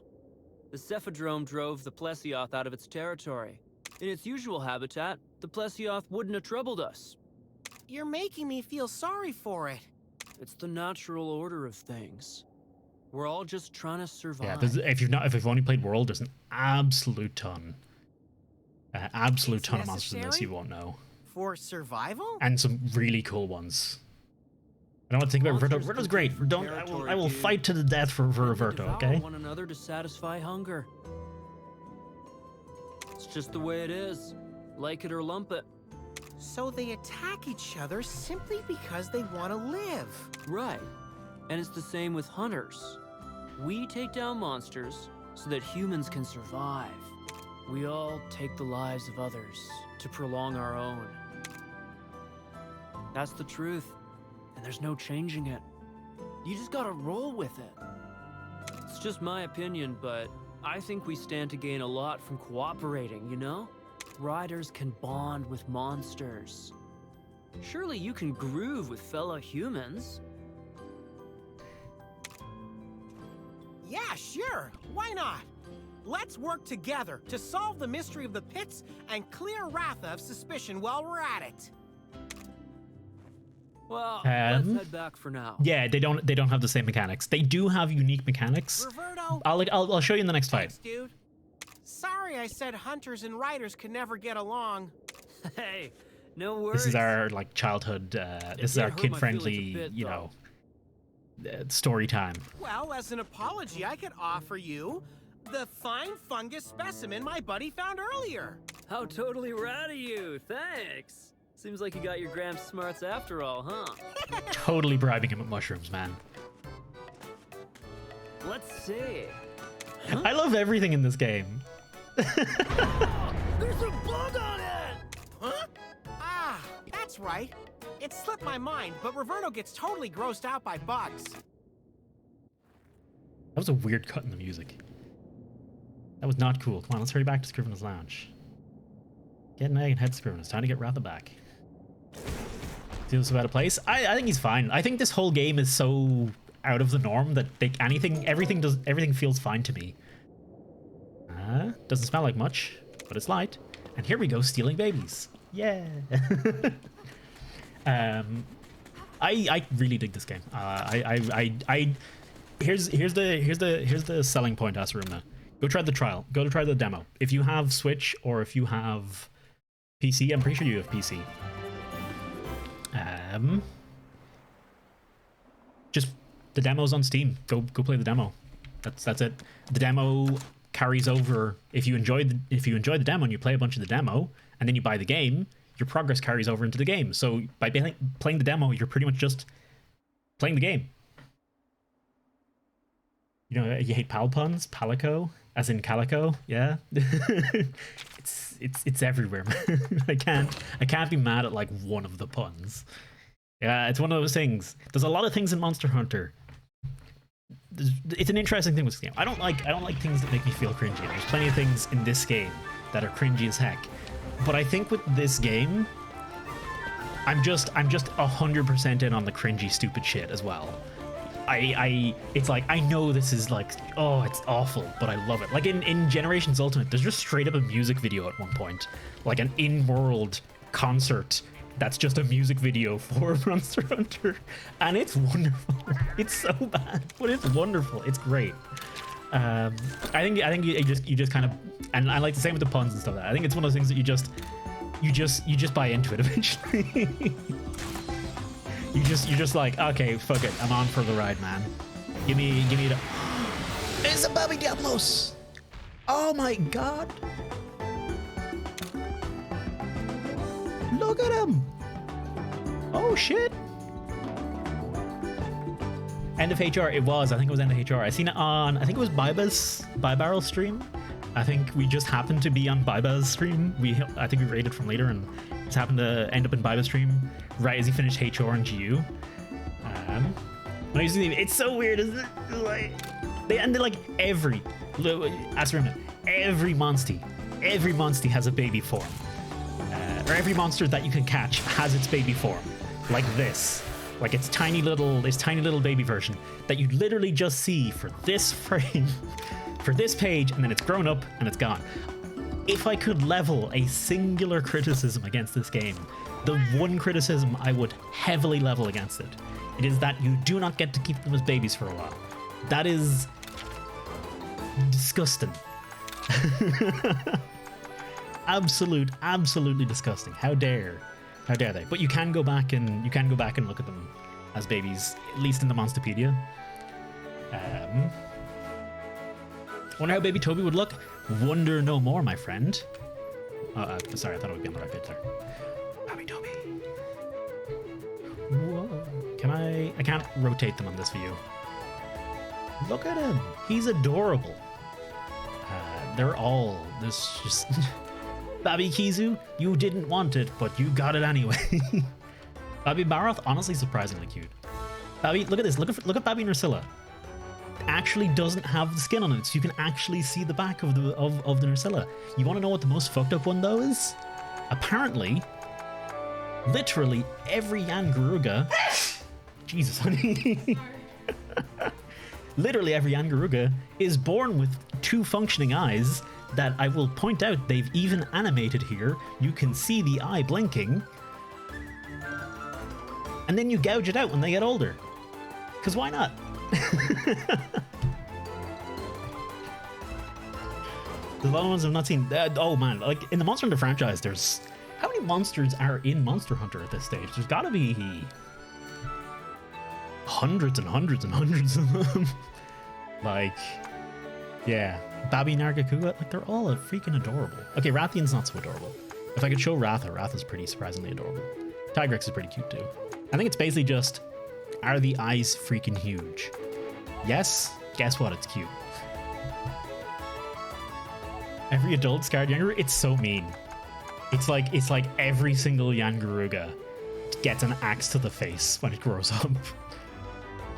The Cephadrome drove the Plesioth out of its territory. In its usual habitat, the Plesioth wouldn't have troubled us. You're making me feel sorry for it. It's the natural order of things. We're all just trying to survive. Yeah, if you've only played World, there's an absolute ton of monsters in this you won't know. For survival? And some really cool ones. I don't want to think about Roberto. Roberto's great. I will fight to the death for Roberto, okay? One another to satisfy hunger. It's just the way it is. Like it or lump it. So they attack each other simply because they want to live. Right. And it's the same with hunters. We take down monsters so that humans can survive. We all take the lives of others to prolong our own. That's the truth, and there's no changing it. You just gotta roll with it. It's just my opinion, but I think we stand to gain a lot from cooperating, you know? Riders can bond with monsters. Surely you can groove with fellow humans. Yeah, sure. Why not? Let's work together to solve the mystery of the pits and clear Ratha of suspicion while we're at it. Well, let's head back for now. Yeah, they don't have the same mechanics. They do have unique mechanics. Roberto, I'll show you in the next fight. thanks, dude. Sorry I said hunters and riders could never get along. Hey, no worries. This is our like childhood. This is our kid-friendly, you know, story time. Well, as an apology, I could offer you The fine fungus specimen my buddy found earlier. How totally rad of you. Thanks. Seems like you got your Gramps smarts after all, huh? Totally bribing him with mushrooms, man. Let's see. I love everything in this game. There's a bug on it! Huh? Ah, that's right. It slipped my mind, but Reverno gets totally grossed out by bugs. That was a weird cut in the music. That was not cool. Come on, let's hurry back to Scrivener's Lounge. Get an egg and head to Scrivener's. Time to get Ratha back. Feels about a place. I think he's fine. I think this whole game is so out of the norm that everything feels fine to me. Doesn't smell like much, but it's light. And here we go, stealing babies. Yeah. I really dig this game. Here's the selling point, Asaruna. Go try the trial. Go to try the demo. If you have Switch or if you have PC, I'm pretty sure you have PC. Just the demo's on Steam. Go play the demo. That's it. The demo carries over. If you enjoy the demo and you play a bunch of the demo and then you buy the game, your progress carries over into the game. So by playing the demo, you're pretty much just playing the game. You know, you hate pal puns, palico, as in calico, yeah. it's everywhere, man. I can't be mad at like one of the puns. Yeah, it's one of those things. There's a lot of things in Monster Hunter. It's an interesting thing with this game. I don't like things that make me feel cringy. There's plenty of things in this game that are cringy as heck. But I think with this game, I'm just 100% in on the cringy, stupid shit as well. It's like, I know this is like, oh, it's awful, but I love it. Like in Generations Ultimate, there's just straight up a music video at one point, like an in-world concert that's just a music video for Monster Hunter, and it's wonderful. It's so bad, but it's wonderful. It's great. I think you just kind of, and I like the same with the puns and stuff like that. I think it's one of those things that you just buy into it eventually. You're just like, okay, fuck it, I'm on for the ride, man. Give me the. It's a Bobby Diablos. Oh my god. Look at him. Oh shit. End of HR. It was. I think it was end of HR. I seen it on. I think it was Bibarrel stream. I think we just happened to be on Biba's stream. I think we raided from later and just happened to end up in Biba's stream right as he finished HR and GU. When I used to, it's so weird, isn't it? Like they ended like every monster has a baby form, or every monster that you can catch has its baby form, like this. Like this tiny little baby version that you literally just see for this frame, for this page, and then it's grown up and it's gone. If I could level a singular criticism against this game, the one criticism I would heavily level against it is that you do not get to keep them as babies for a while. That is disgusting. Absolutely disgusting. How dare they? But you can go back and look at them as babies, at least in the Monsterpedia. Wonder how baby Toby would look? Wonder no more, my friend. Sorry, I thought it would be on the right bit there. Baby Toby. Whoa. I can't rotate them on this view. Look at him. He's adorable. There's just... Babi Kizu, you didn't want it, but you got it anyway. Babi Maroth, honestly surprisingly cute. Babi, look at this. Look at Babi Nursilla. Actually doesn't have the skin on it, so you can actually see the back of the Nursilla. You want to know what the most fucked up one though is? Apparently, literally every Yangaruga. Jesus, honey. Literally every Yangaruga is born with two functioning eyes that I will point out they've even animated here. You can see the eye blinking. And then you gouge it out when they get older. Because why not? The other ones I've not seen. Oh man, like in the Monster Hunter franchise, there's... How many monsters are in Monster Hunter at this stage? There's gotta be hundreds and hundreds and hundreds of them. Like, yeah. Babi Nargacuga, like they're all freaking adorable. Okay, Rathian's not so adorable. If I could show Ratha, Ratha's pretty surprisingly adorable. Tigrex is pretty cute too. I think it's basically just, are the eyes freaking huge? Yes? Guess what? It's cute. Every adult scarred Yangaruga, it's so mean. It's like every single Yangaruga gets an axe to the face when it grows up.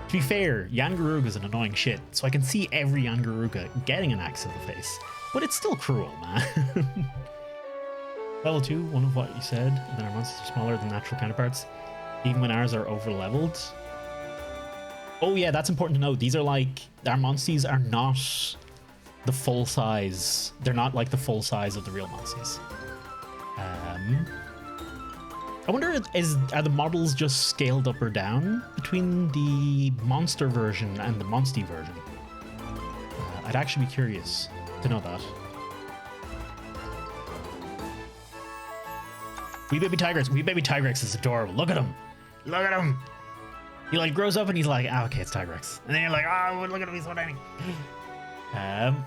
To be fair, Yangaruga is an annoying shit, so I can see every Yangaruga getting an axe to the face. But it's still cruel, man. Level 2, one of what you said, that our monsters are smaller than natural counterparts, even when ours are over-leveled. Oh yeah, that's important to note. These are like, our monsters are not the full size. They're not like the full size of the real monsters. I wonder, are the models just scaled up or down between the monster version and the Monstie version? I'd actually be curious to know that. Wee baby Tigrex. Wee baby Tigrex is adorable. Look at him. Look at him. He like grows up and he's like, okay, it's Tigrex. And then you're like, oh, look at him, he's so tiny.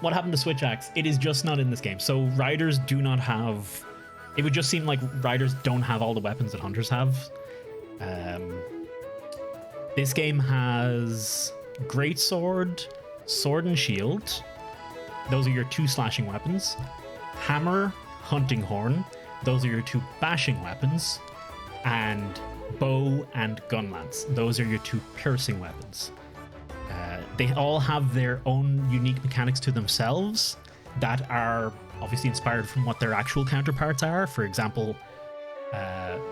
What happened to Switch Axe? It is just not in this game. So riders do not have... It would just seem like riders don't have all the weapons that hunters have. This game has Greatsword, Sword and Shield. Those are your 2 slashing weapons. Hammer, Hunting Horn. Those are your 2 bashing weapons. And Bow and Gun Lance. Those are your 2 piercing weapons. They all have their own unique mechanics to themselves that are obviously inspired from what their actual counterparts are. For example,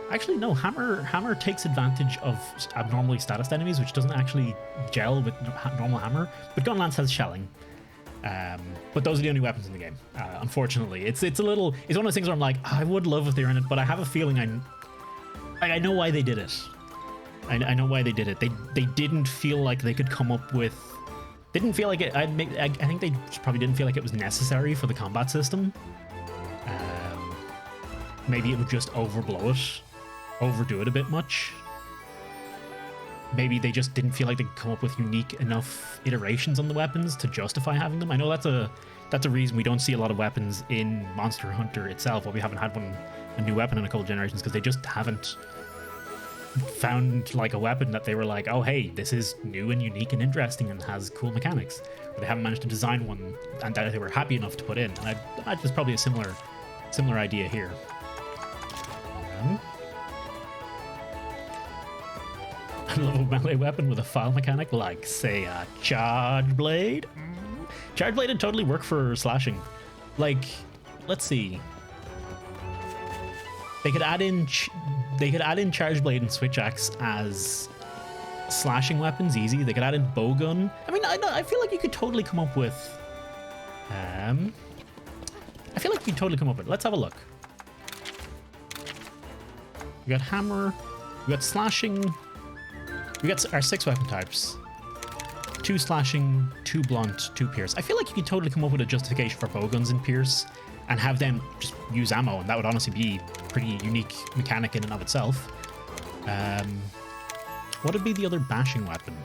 actually no, Hammer takes advantage of abnormally statused enemies, which doesn't actually gel with normal Hammer. But Gun Lance has shelling. But those are the only weapons in the game. Unfortunately, it's one of those things where I'm like, I would love if they were in it, but I have a feeling I know why they did it. I know why they did it. They didn't feel like they could come up with. Didn't feel like it. I think they probably didn't feel like it was necessary for the combat system. Maybe it would just overblow it, overdo it a bit much. Maybe they just didn't feel like they could come up with unique enough iterations on the weapons to justify having them. I know that's a reason we don't see a lot of weapons in Monster Hunter itself. Well, we haven't had a new weapon in a couple of generations because they just haven't found like a weapon that they were like, oh hey, this is new and unique and interesting and has cool mechanics. Or they haven't managed to design one and that they were happy enough to put in. And I imagine it's probably a similar idea here. I love a melee weapon with a file mechanic like, say, a Charge Blade. Charge Blade would totally work for slashing. Like, let's see. They could add in Charge Blade and Switch Axe as slashing weapons easy. They could add in Bowgun. I mean, I feel like you could totally come up with. Let's have a look. We got hammer. We got slashing. We got our 6 weapon types. 2 slashing, 2 blunt, 2 pierce. I feel like you could totally come up with a justification for bowguns and pierce and have them just use ammo, and that would honestly be a pretty unique mechanic in and of itself. What would be the other bashing weapon?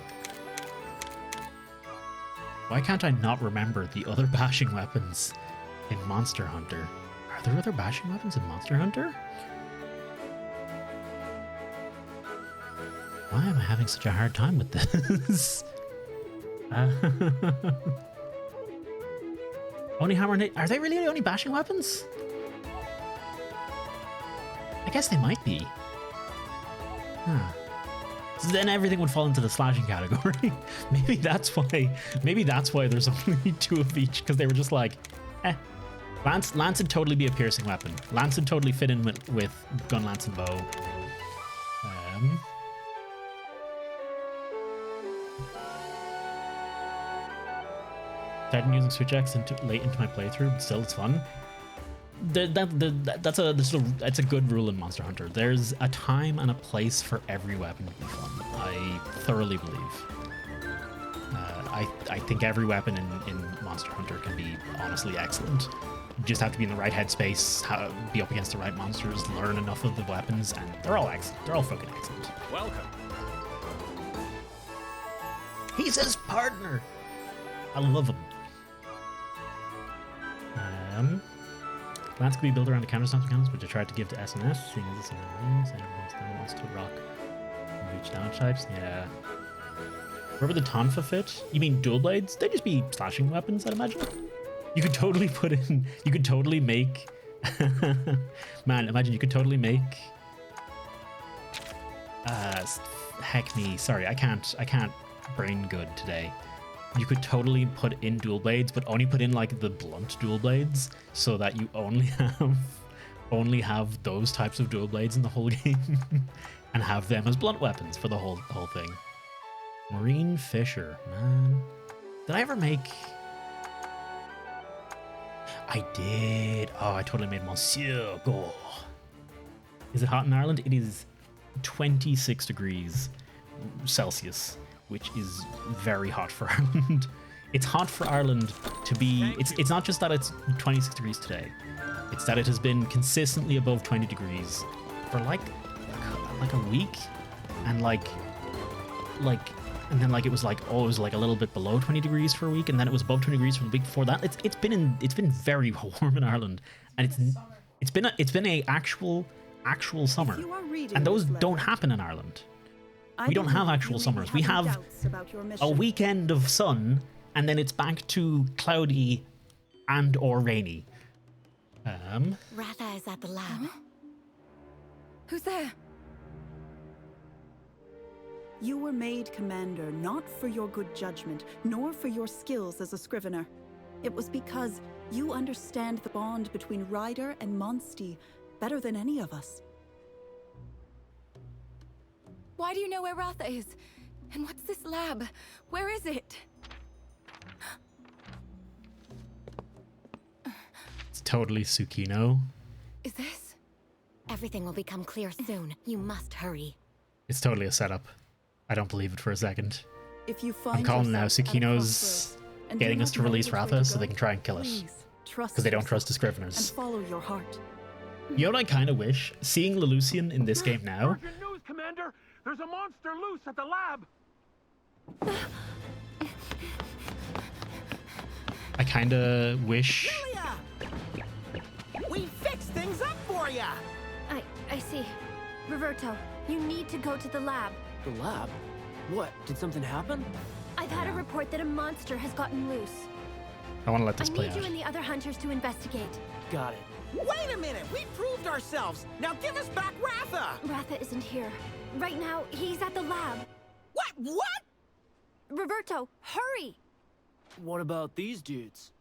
Why can't I not remember the other bashing weapons in Monster Hunter? Are there other bashing weapons in Monster Hunter? Why am I having such a hard time with this? Only hammer and... Are they really the only bashing weapons? I guess they might be. Huh. So then everything would fall into the slashing category. Maybe that's why there's only 2 of each, because they were just like, Lance would totally be a piercing weapon. Lance would totally fit in with gun, lance, and bow. Started using Switch Axe late into my playthrough, but still it's fun. That's a good rule in Monster Hunter. There's a time and a place for every weapon to be fun. I thoroughly believe. I think every weapon in Monster Hunter can be honestly excellent. You just have to be in the right headspace, be up against the right monsters, learn enough of the weapons, and they're all excellent. They're all fucking excellent. Welcome. He's his partner. I love him. Plants can be built around the counterstop mechanics, which I tried to give to SNS, seeing as this wants to rock and reach damage types. Yeah. Where would the Tonfa fit? You mean dual blades? They'd just be slashing weapons, I'd imagine. You could totally put in. You could totally make. Man, imagine you could totally make. Heck me. Sorry, I can't brain good today. You could totally put in dual blades, but only put in like the blunt dual blades, so that you only have those types of dual blades in the whole game, and have them as blunt weapons for the whole thing. Marine Fisher, man. Did I ever make? I did. Oh, I totally made Monsieur Gore. Is it hot in Ireland? It is 26 degrees Celsius, which is very hot for Ireland. It's hot for Ireland to be. It's not just that it's 26 degrees today. It's that it has been consistently above 20 degrees for like a week, and and then it was like, oh, it was like a little bit below 20 degrees for a week, and then it was above 20 degrees for the week before that. It's been very warm in Ireland, and it's been a actual summer, and those don't happen in Ireland. We don't have actual summers. We have a weekend of sun, and then it's back to cloudy and or rainy. Ratha is at the lab. Who's there? You were made commander not for your good judgment, nor for your skills as a scrivener. It was because you understand the bond between Ryder and Monstie better than any of us. Why do you know where Ratha is? And what's this lab? Where is it? It's totally Tsukino. Is this? Everything will become clear soon. You must hurry. It's totally a setup. I don't believe it for a second. If you find I'm calling now. yourself at a Tsukino's crossroads and getting do us not to know release which way Ratha to so go, they can try and kill it. please trust Because they don't yourself trust the and Scriveners. follow your heart. You know what I kind of wish? Seeing Leloucian in this game now. Urgent news, Commander! There's a monster loose at the lab! I kind of wish. Lilia! We fixed things up for ya! I see. Roberto, you need to go to the lab. The lab? What? Did something happen? I've had a report that a monster has gotten loose. I want to let I this play need you out. and the other hunters to investigate. Got it. Wait a minute! We proved ourselves! Now give us back Ratha! Ratha isn't here. Right now, he's at the lab. What? Roberto, hurry! What about these dudes?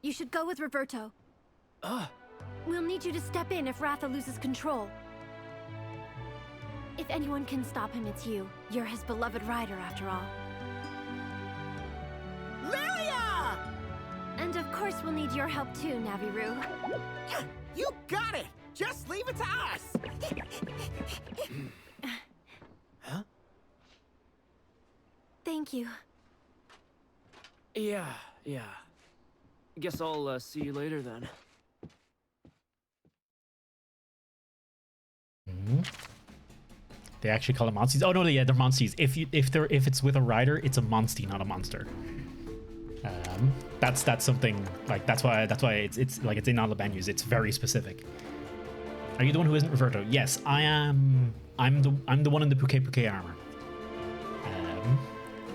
You should go with Roberto. We'll need you to step in if Ratha loses control. If anyone can stop him, it's you. You're his beloved rider, after all. Lilia! And of course, we'll need your help too, Naviru. You got it! Just leave it to us! Huh? Thank you. Yeah. Guess I'll see you later then. They actually call them monsties. Oh no, yeah, they're monsties. If it's with a rider, it's a monstie, not a monster. That's something like that's why it's like it's in all the menus. It's very specific. Are you the one who isn't Roberto? Yes, I am. I'm the one in the Puke armor.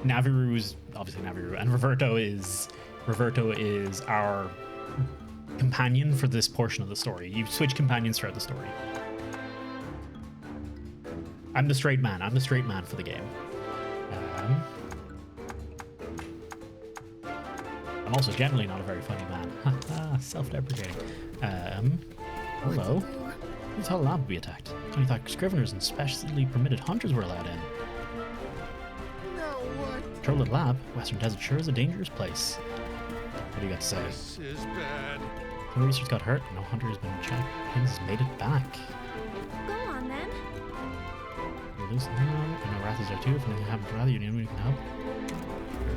Naviru is obviously Naviru, and Roberto is our companion for this portion of the story. You switch companions throughout the story. I'm the straight man. I'm the straight man for the game. I'm also generally not a very funny man. Haha, self-deprecating. Hello. Who's how lab be attacked? I only thought Scriveners and specially permitted hunters were allowed in. No, what? Control the lab. Western Desert sure is a dangerous place. What do you got to say? This is bad. No research got hurt. No hunter has been checked. Pins has made it back. Go on then. You're losing now. I know Wrath is there too. If anything happens to Wrath, you know we can help.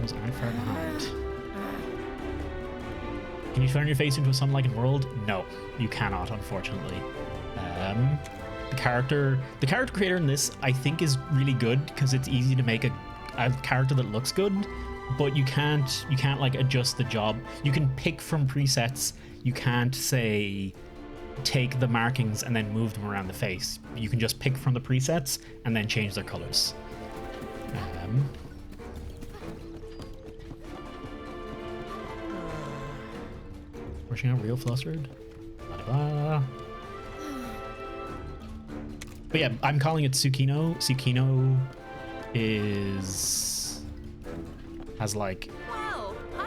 Scriveners aren't far behind. Can you turn your face into a sun-like world? No, you cannot, unfortunately. The character creator in this, I think, is really good because it's easy to make a character that looks good, but you can't like adjust the job. You can pick from presets. You can't say take the markings and then move them around the face. You can just pick from the presets and then change their colors. Rushing out real flustered. Blah, blah. But yeah, I'm calling it Tsukino. Tsukino has like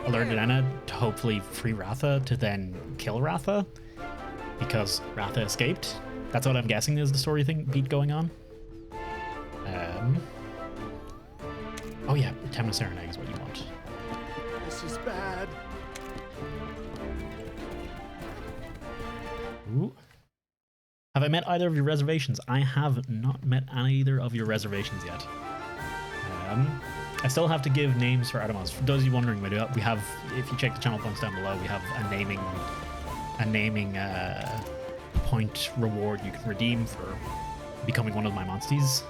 alerted Anna to hopefully free Ratha to then kill Ratha because Ratha escaped. That's what I'm guessing is the story beat going on. Oh yeah, Temnoceran egg is what you want. This is bad. Ooh. Have I met either of your reservations? I have not met either of your reservations yet. I still have to give names for Artemis. For those of you wondering, we have, if you check the channel points down below, we have a naming point reward you can redeem for becoming one of my monsties.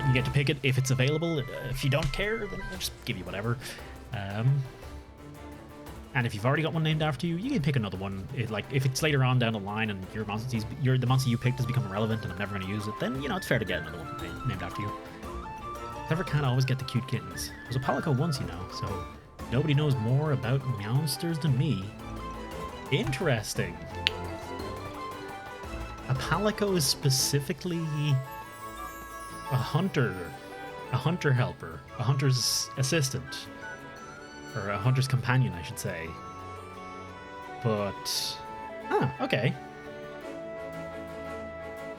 You get to pick it if it's available. If you don't care, then I'll just give you whatever. And if you've already got one named after you, you can pick another one. If it's later on down the line and the monster you picked has become irrelevant and I'm never going to use it, then it's fair to get another one named after you. Never can't always get the cute kittens. I was a Palico once, so nobody knows more about Meowsters than me. Interesting. A Palico is specifically a hunter helper, a hunter's assistant. Or a hunter's companion, I should say. But... okay.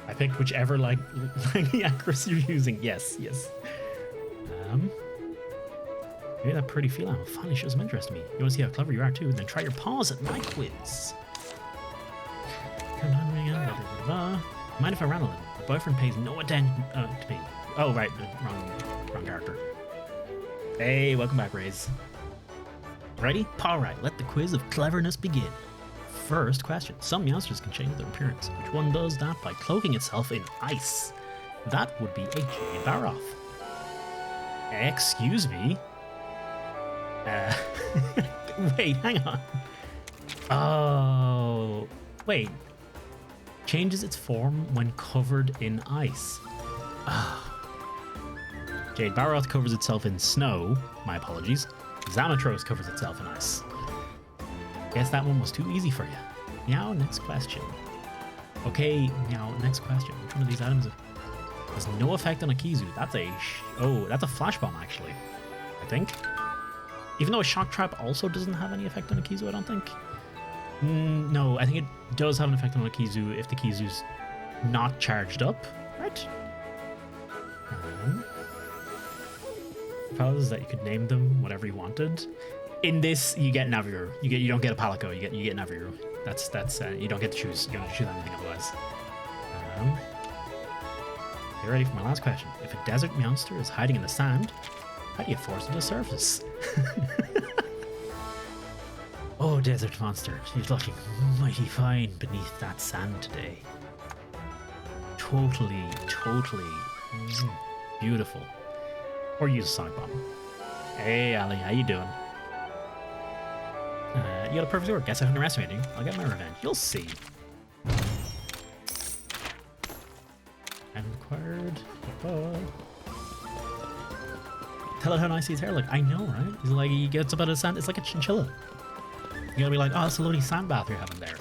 I picked whichever, accuracy you're using. Yes. Maybe that pretty feline will finally show some interest in me. You want to see how clever you are, too? Then try your paws at my quiz. Mind if I ran a little? My boyfriend pays no attention to me. Oh, right. Wrong character. Hey, welcome back, Raze. Ready? Alright, let the quiz of cleverness begin. First question. Some Meowsters can change their appearance. Which one does that by cloaking itself in ice? That would be a Jade Barroth. Excuse me? Wait, hang on. Oh, wait. Changes its form when covered in ice. Jade Barroth covers itself in snow. My apologies. Zamatros covers itself in ice. Guess that one was too easy for you. Now, next question. Okay, now, next question. Which one of these items has no effect on a Kizu? That's a Flash Bomb, actually. I think. Even though a Shock Trap also doesn't have any effect on a Kizu, I don't think. No, I think it does have an effect on a Kizu if the Kizu's not charged up, right? Is that you could name them whatever you wanted. In this, you get Naviru. You don't get a Palico. You get Naviru. That's you don't get to choose. You don't choose anything otherwise. Get ready for my last question. If a desert monster is hiding in the sand, how do you force it to surface? Oh, desert monster, she's looking mighty fine beneath that sand today. Totally beautiful. Or use a Sonic Bomb. Hey, Ali, how you doing? You got a perfect score. Guess I underestimated you. I'll get my revenge. You'll see. And acquired. Tell it how nice his hair looks. I know, right? He's like, he gets up out of the sand. It's like a chinchilla. You gotta be like, oh, it's a lovely sand bath you're having there.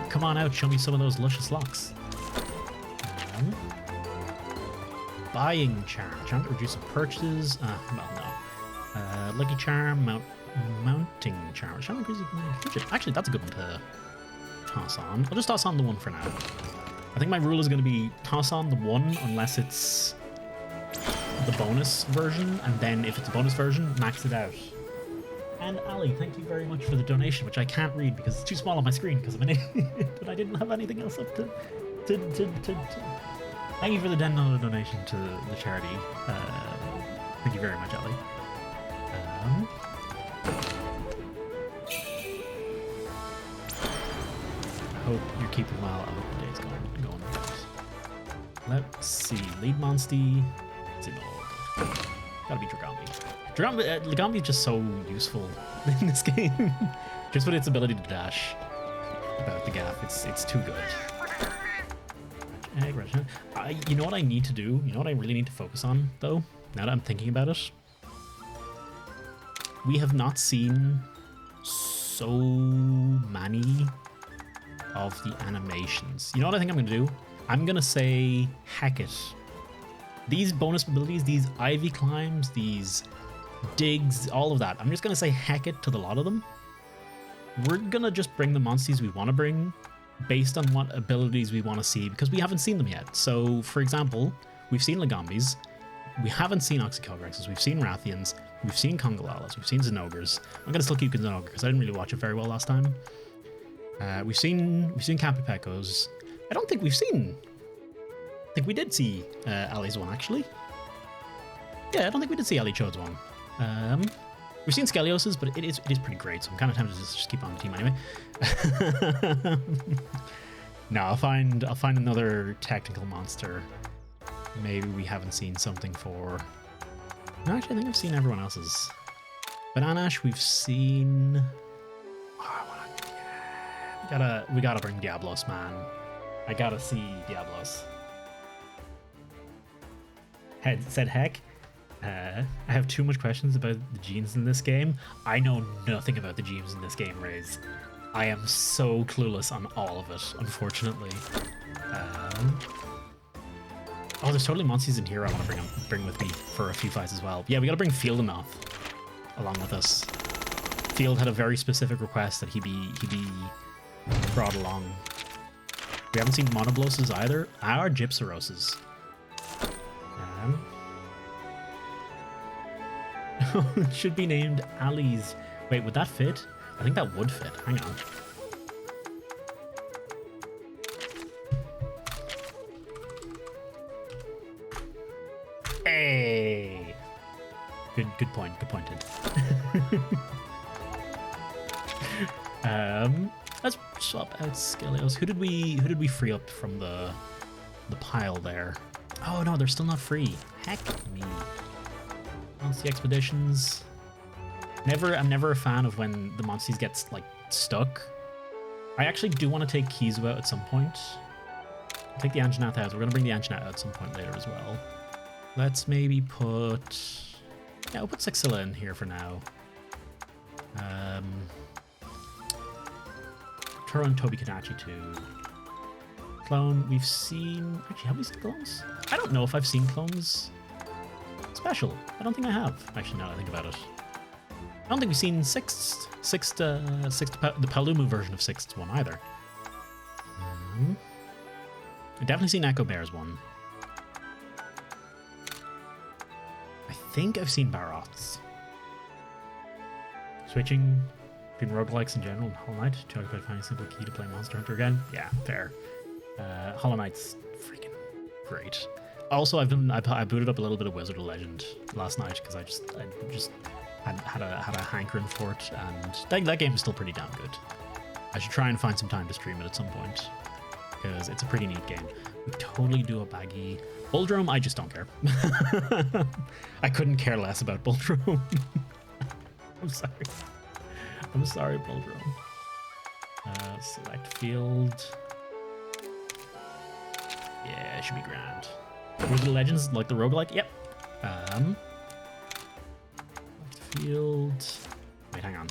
Come on out, show me some of those luscious locks. Buying charm. Charm to reduce purchases. Well, no. Lucky charm, mounting charm. Charm increases. Actually, that's a good one to toss on. I'll just toss on the one for now. I think my rule is going to be toss on the one unless it's the bonus version, and then if it's a bonus version, max it out. And Ali, thank you very much for the donation, which I can't read because it's too small on my screen because I'm an idiot, but I didn't have anything else up to. Thank you for the $10 donation to the charity. Thank you very much, Ali. I hope you're keeping well. I hope the day's going good. Let's see. Lead Monsty. It's in all good. Gotta be Dragambi. Dragambi is just so useful in this game. Just with its ability to dash about the gap, it's too good. You know what I need to do? You know what I really need to focus on, though? Now that I'm thinking about it? We have not seen so many of the animations. You know what I think I'm going to do? I'm going to say heck it. These bonus abilities, these ivy climbs, these digs, all of that. I'm just going to say heck it to the lot of them. We're going to just bring the monsters we want to bring based on what abilities we want to see, because we haven't seen them yet. So, for example, we've seen Legambis, we haven't seen Oxykelrexes, we've seen Rathians, we've seen Congolalas, we've seen Zenogres. I'm going to still keep Zenogre because I didn't really watch it very well last time. We've seen Capipecos. I don't think we've seen... I think we did see Ali's one, actually. Yeah, I don't think we did see Ali Chode's one. We've seen Skelios's, but it is pretty great, so I'm kind of tempted to just keep on the team anyway. No, I'll find another technical monster. Maybe we haven't seen something for... No, actually, I think I've seen everyone else's. Bananash, we've seen... Oh, we gotta bring Diablos, man. I gotta see Diablos. Said heck. I have too much questions about the genes in this game. I know nothing about the genes in this game, Raze. I am so clueless on all of it, unfortunately. Oh, there's totally monsters in here I want to bring with me for a few fights as well. Yeah, we gotta bring Field enough along with us. Field had a very specific request that he be brought along. We haven't seen Monobloses either. Our Gypsaroses. It should be named Ali's. Wait, would that fit? I think that would fit. Hang on. Hey! Good point. Good pointed. Let's swap out Skelios. Who did we free up from the pile there? Oh no, they're still not free. Heck me. Monster expeditions. I'm never a fan of when the monsters get like stuck. I actually do want to take Kizu out at some point. I'll take the Anjanath out. We're gonna bring the Anjanath out at some point later as well. Let's maybe put... Yeah, we'll put Sexilla in here for now. Turo and Tobi Kadachi too. Clone, we've seen... Actually, have we seen clones? I don't know if I've seen clones special. I don't think I have, actually, now that I think about it. I don't think we've seen the Palumu version of Sixth one either. I've definitely seen Echo Bear's one. I think I've seen Baroth's. Switching between roguelikes in general and Hollow Knight to talk about finding a simple key to play Monster Hunter again. Yeah, fair. Hollow Knight's freaking great. Also, I booted up a little bit of Wizard of Legend last night because I just had a hankering for it, and that game is still pretty damn good. I should try and find some time to stream it at some point because it's a pretty neat game. We totally do a baggy Buldrome. I just don't care. I couldn't care less about Buldrome. I'm sorry, Buldrome. Select field. Yeah, it should be grand. Wizard of Legends, like the roguelike? Yep. Field. Wait, hang on.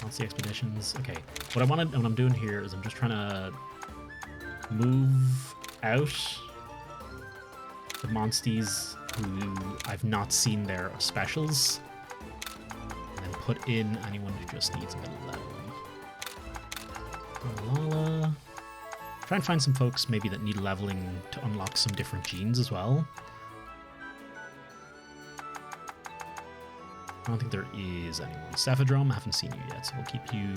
Monster expeditions. Okay. What I'm doing here is I'm just trying to move out the monsters who I've not seen their specials, and then put in anyone who just needs a bit of leveling. Lala. Try and find some folks maybe that need leveling to unlock some different genes as well. I don't think there is anyone. Cephadrome, I haven't seen you yet, so we'll keep you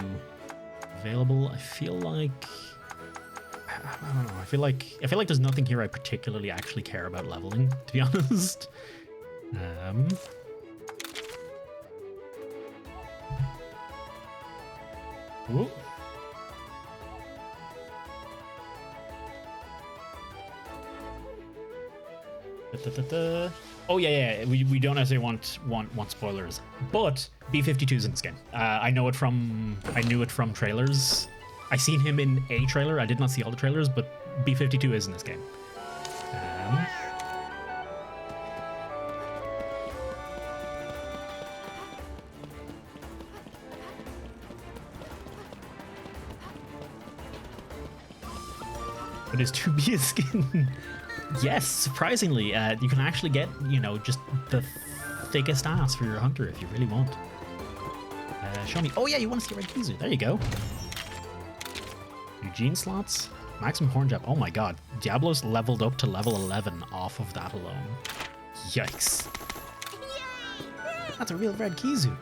available. I feel like... I don't know. I feel like there's nothing here I particularly actually care about leveling, to be honest. Whoa. Oh yeah. We don't necessarily want spoilers, but B-52's in this game. I knew it from trailers. I seen him in a trailer. I did not see all the trailers, but B-52 is in this game. It is to be a skin. Yes, surprisingly, you can actually get, just the thickest ass for your hunter if you really want. Show me. Oh yeah, you want to see Red Kizu. There you go. Eugene slots. Maximum horn jab. Oh my god. Diablo's leveled up to level 11 off of that alone. Yikes. That's a real Red Kizu.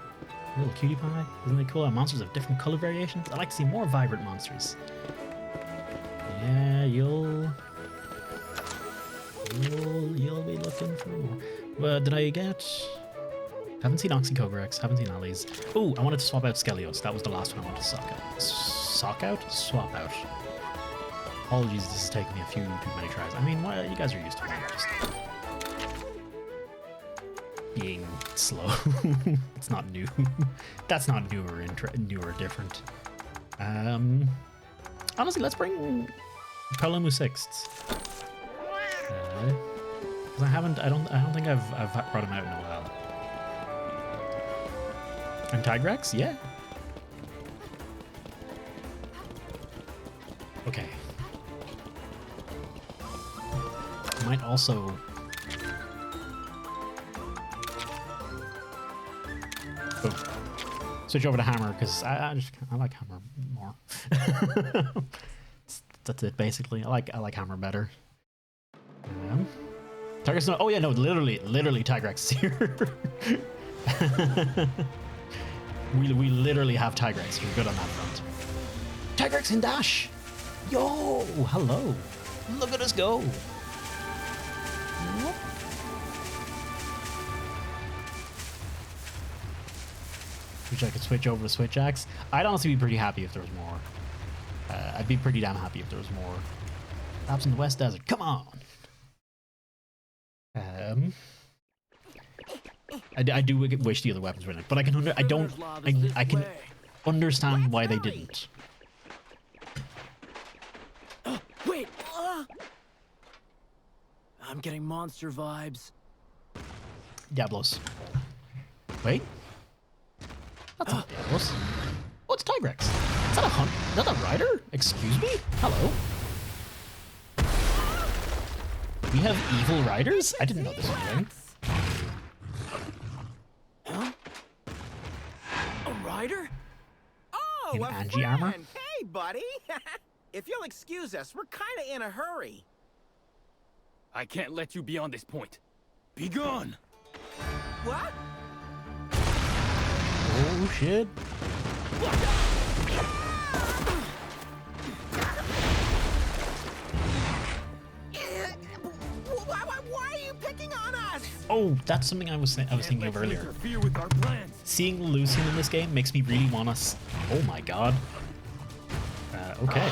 Little cutie pie. Isn't it cool how monsters have different color variations? I'd like to see more vibrant monsters. Yeah, you'll be looking for more. What did I get? Haven't seen Oxycograx, haven't seen Ali's. Oh, I wanted to swap out Skelios. That was the last one I wanted to swap out. Swap out. Apologies, this is taking me a few too many tries. I mean, you guys are used to it. Just being slow. It's not new. That's not new or different. Honestly, let's bring Palomu Sixths. Because I don't think I've brought him out in a while. And Tigrex, yeah. Okay. I might also. Switch over to Hammer because I like Hammer more. That's it basically. I like Hammer better. Tigrex, no. Oh yeah, no, literally Tigrex is here. we literally have Tigrex. We're good on that front. Tigrex in dash. Yo, hello. Look at us go. Which I could switch over to Switch Axe. I'd honestly be pretty happy if there was more. I'd be pretty damn happy if there was more. Perhaps in the West Desert. Come on. I do wish the other weapons were in it, but I can I can understand why they didn't. Wait. I'm getting monster vibes. Diablos. Wait. That's not Diablos. Oh, it's Tigrex. Is that a hunt? Is that a rider? Excuse me? Hello? We have evil riders? I didn't know this was a thing. Huh? A rider? Oh, In a Angie friend. armor? Hey, buddy. If you'll excuse us, we're kind of in a hurry. I can't let you beyond this point. Be gone! What? Oh, shit. Why are you picking on us? Oh, that's something I was thinking of earlier. Interfere with our plans. Seeing Lucian in this game makes me really want to. Oh my god. Okay.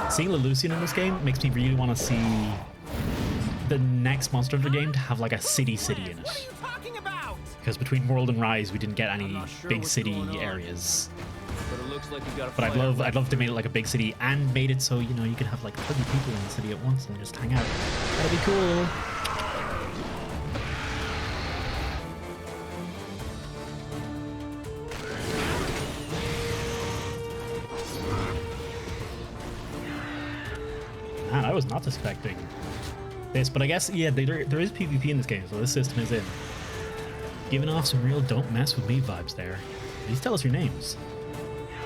Seeing Lucian in this game makes me really want to see the next Monster Hunter game to have like a city in What are it. you talking about? Because between World and Rise, we didn't get any not sure big what's city going on. areas. But it looks like you got a But I'd love to make it like a big city and made it so you can have like 30 people in the city at once and just hang out. That'd be cool. Man, I was not expecting this, but I guess yeah, there is PvP in this game, so this system is in. Giving off some real "don't mess with me" vibes there. Please tell us your names.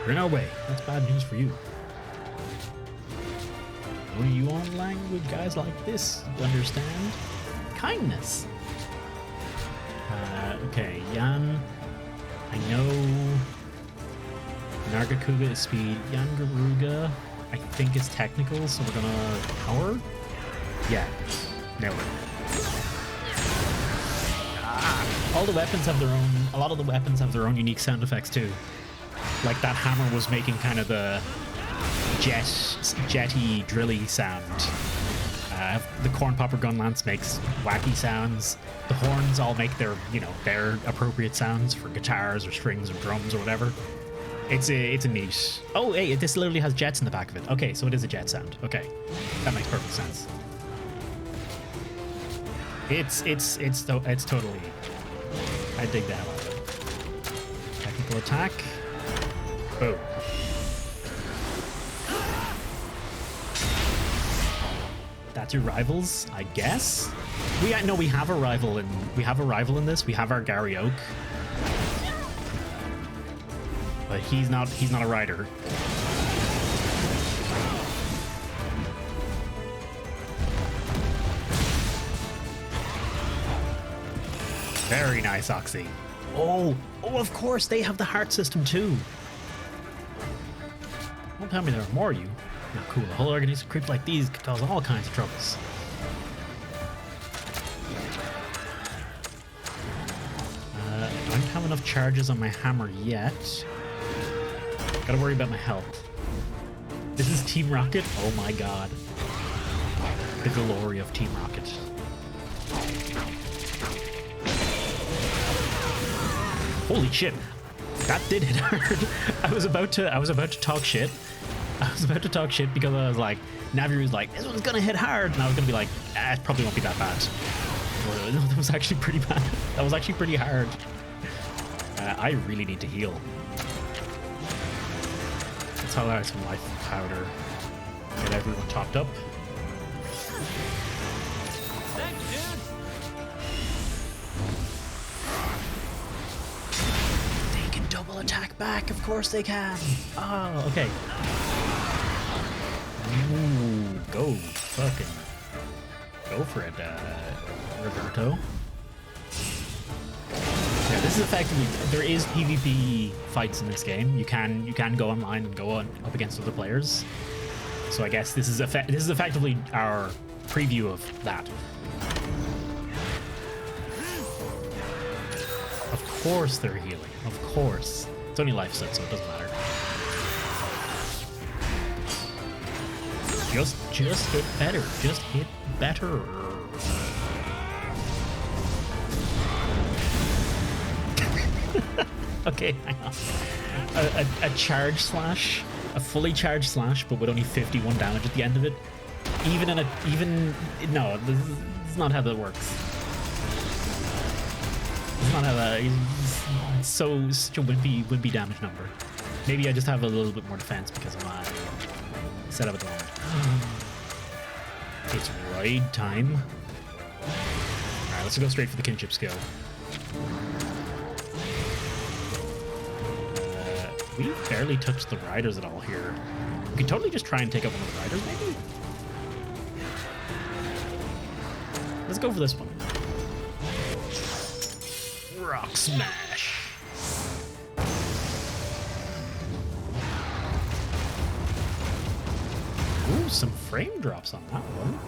We're in our way. That's bad news for you. Only you on language guys like this understand kindness. Okay, Yan. I know Nargacuga is speed. Yan Garuga, I think is technical, so we're gonna power. Yeah, nailed it. All the weapons have their own. A lot of the weapons have their own unique sound effects too. Like that hammer was making kind of the jetty drilly sound. The corn popper gun lance makes wacky sounds. The horns all make their, their appropriate sounds for guitars or strings or drums or whatever. It's a neat. Oh, hey, this literally has jets in the back of it. Okay, so it is a jet sound. Okay, that makes perfect sense. It's totally. I dig the hell out of it. Technical attack. Boom. That's your rivals, I guess. We have a rival in this. We have our Gary Oak, but he's not a rider. Very nice, Oxy. Oh, of course they have the heart system too. Don't tell me there are more of you. Not cool. A whole organism creep like these could cause all kinds of troubles. I don't have enough charges on my hammer yet. Gotta worry about my health. This is Team Rocket? Oh my god. The glory of Team Rocket. Holy shit. That did hit hard. I was about to talk shit. I was about to talk shit because I was like, Navi was like, this one's gonna hit hard, and I was gonna be like, it probably won't be that bad. Well, that was actually pretty bad. That was actually pretty hard. I really need to heal. Let's haul out some life powder. Get everyone topped up. Thanks, dude. They can double attack back, of course they can. Oh, okay. Ooh, go for it, Roberto. Yeah, this is effectively, there is PvP fights in this game. You can go online and go up against other players. So I guess this is effectively our preview of that. Of course they're healing. Of course. It's only life set, so it doesn't matter. Just hit better. Just hit better. Okay, hang on. A charge slash, a fully charged slash, but with only 51 damage at the end of it. No, this is not how that works. It's not how that. It's such a wimpy damage number. Maybe I just have a little bit more defense because of my setup at the moment. It's raid time. Alright, let's go straight for the kinship skill. We barely touched the riders at all here. We could totally just try and take out one of the riders, maybe? Let's go for this one. Rock smash. Ooh, some frame drops on that one.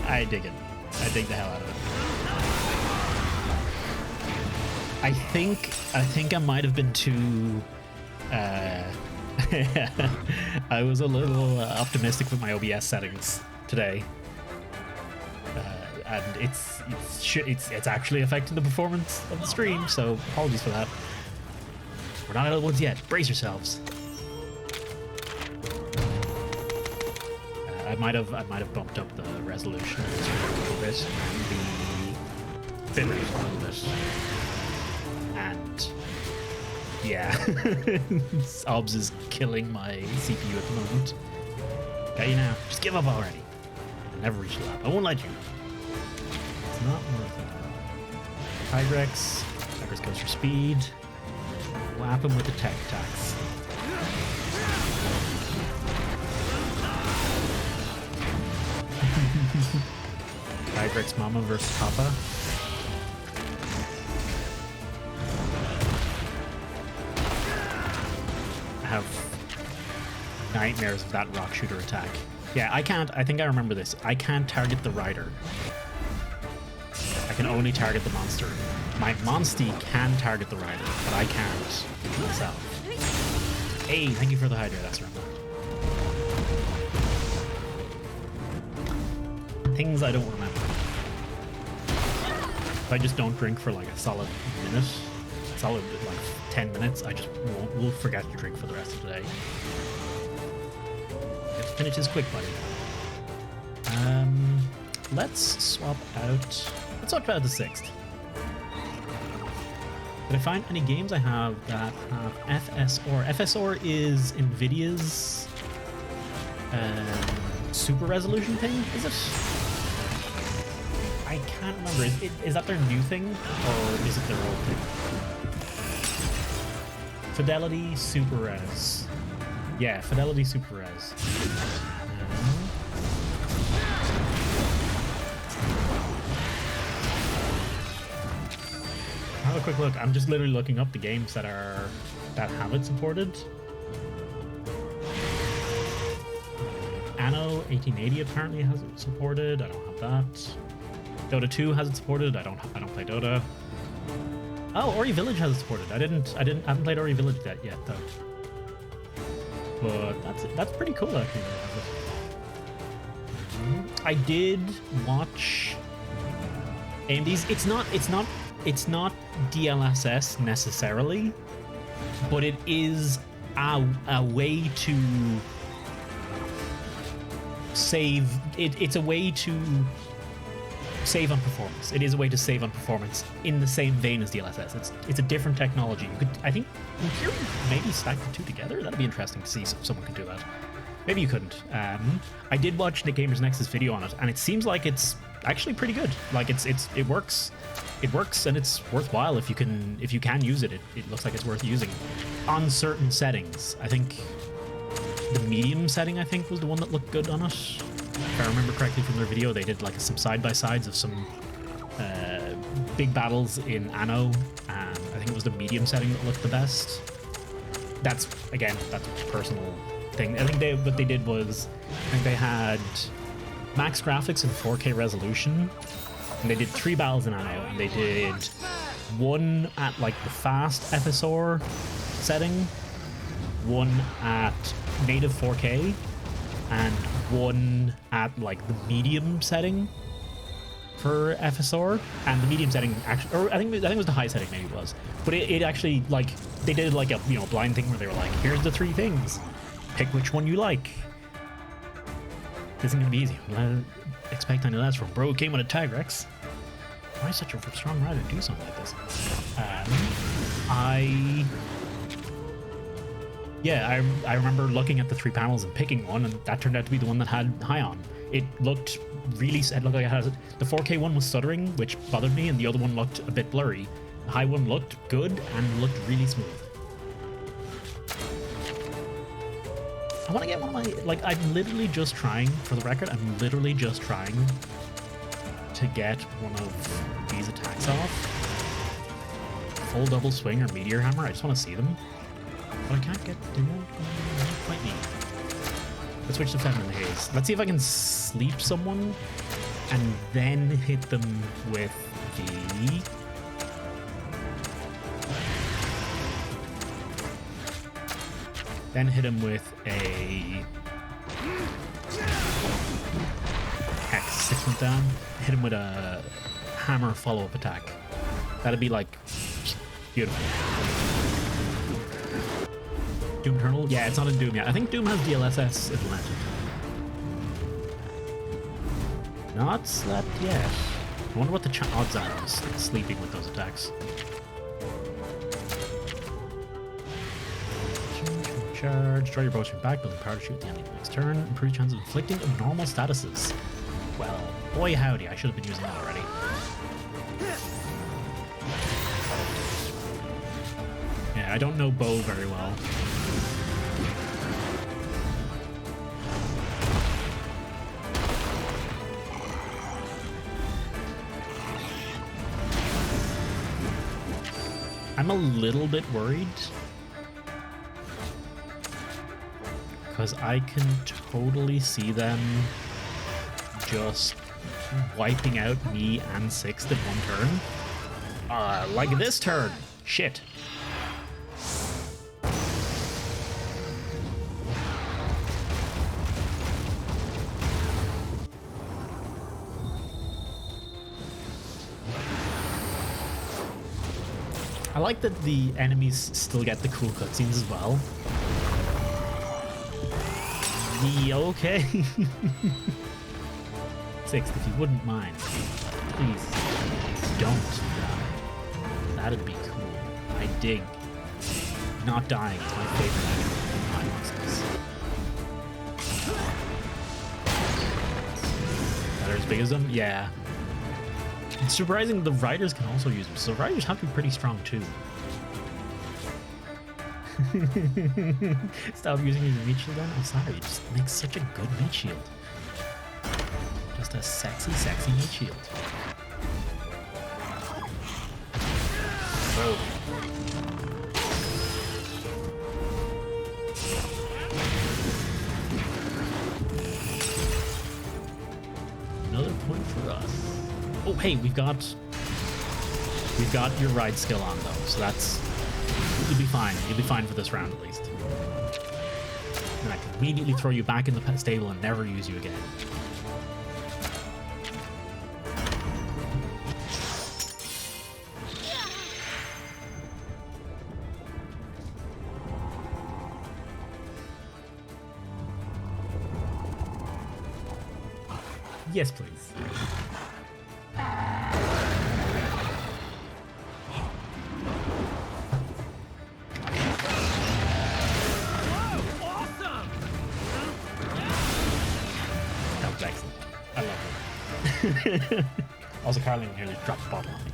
I dig it. I dig the hell out of it. I think I might have been too I was a little optimistic with my OBS settings today. And it's actually affecting the performance of the stream, so apologies for that. We're not out of the woods yet. Brace yourselves. I might have bumped up the resolution a little bit and the bitrate a little bit. And yeah, OBS is killing my CPU at the moment. Got you now. Just give up already. I'll never reach the lab. I won't let you. It's not worth it. Tigrex. Tigrex goes for speed. Whap him with the tech attacks. Tigrex Mama versus Papa. I have nightmares of that rock shooter attack. Yeah, I think I remember this. I can't target the rider. I can only target the monster. My Monstie can target the rider, but I can't myself. Hey, thank you for the hydrate, that's right. Things I don't remember. If I just don't drink for like a solid minute, solid like 10 minutes, I just will forget to drink for the rest of the day. Let's finish this quick, buddy. Let's swap out. Let's swap out the 6th. Did I find any games I have that have FSR? FSR is Nvidia's super resolution thing, is it? I can't remember. Is that their new thing, or is it their old thing? Fidelity Super Res. Yeah, Fidelity Super Res. Have a quick look. I'm just literally looking up the games that have it supported. Anno 1880 apparently has it supported. I don't have that. Dota 2 has it supported. I don't play Dota. Oh, Ori Village has it supported. I haven't played Ori Village yet though. But that's pretty cool actually. I did watch AMD's. It's not DLSS necessarily, but it is a way to save. It's a way to save on performance. It is a way to save on performance in the same vein as DLSS. It's a different technology. You could, I think, in theory, maybe stack the two together. That'd be interesting to see if someone could do that. Maybe you couldn't. I did watch Nick Gamer's Nexus video on it, and it seems like it's actually pretty good. Like it works. It works, and it's worthwhile if you can use it. It looks like it's worth using on certain settings. I think the medium setting was the one that looked good on it. If I remember correctly from their video, they did like some side-by-sides of some big battles in Anno, and I think it was the medium setting that looked the best. That's a personal thing. I think what they did was, they had max graphics and 4K resolution, and they did 3 battles in Anno, and they did one at like the fast FSR setting, one at native 4K, and one at like the medium setting for FSR. And the medium setting actually, or I think it was the high setting, maybe it was, but it actually, like, they did like a blind thing where they were like, here's the 3 things, pick which one you like. This isn't gonna be easy. I expect any less from bro who came with a Tigrex. Why is such a strong rider do something like this? I remember looking at the 3 panels and picking one, and that turned out to be the one that had high on. It looked really, it looked like it had, the 4K one was stuttering, which bothered me, and the other one looked a bit blurry. The high one looked good and looked really smooth. I want to get one of my, like, I'm literally just trying, for the record, I'm literally just trying to get one of these attacks off. Full double swing or meteor hammer, I just want to see them. But I can't get, they won't quite me. Let's switch to Feminine Haze. Let's see if I can sleep someone and then hit them with the... Then hit him with a Hex, 6 went down. Hit him with a hammer follow-up attack. That'd be like beautiful. Doom Eternal? Yeah, it's not in Doom yet. I think Doom has DLSS implemented. Not slept yet. I wonder what the odds are of sleeping with those attacks. Charge, draw your bowstring back, building power to shoot at the enemy next turn, improve chances of inflicting abnormal statuses. Well, boy howdy, I should have been using that already. Yeah, I don't know bow very well. I'm a little bit worried, because I can totally see them just wiping out me and Sixth in one turn. Like this turn. Shit. I like that the enemies still get the cool cutscenes as well. Yeah, okay. Sixth, if you wouldn't mind, please don't die. That'd be cool. I dig. Not dying is my favorite attribute in my monsters. That are as big as them? Yeah. It's surprising the riders can also use them, so riders have to be pretty strong too. Stop using your meat shield then? I'm sorry, it just makes such a good meat shield. Just a sexy, sexy meat shield. Whoa. Another point for us. Oh, hey, we've got your ride skill on though, so that's you'll be fine. You'll be fine for this round at least. And I can immediately throw you back in the pet stable and never use you again. Yes, please. Also, Carlin nearly dropped the bottle on me.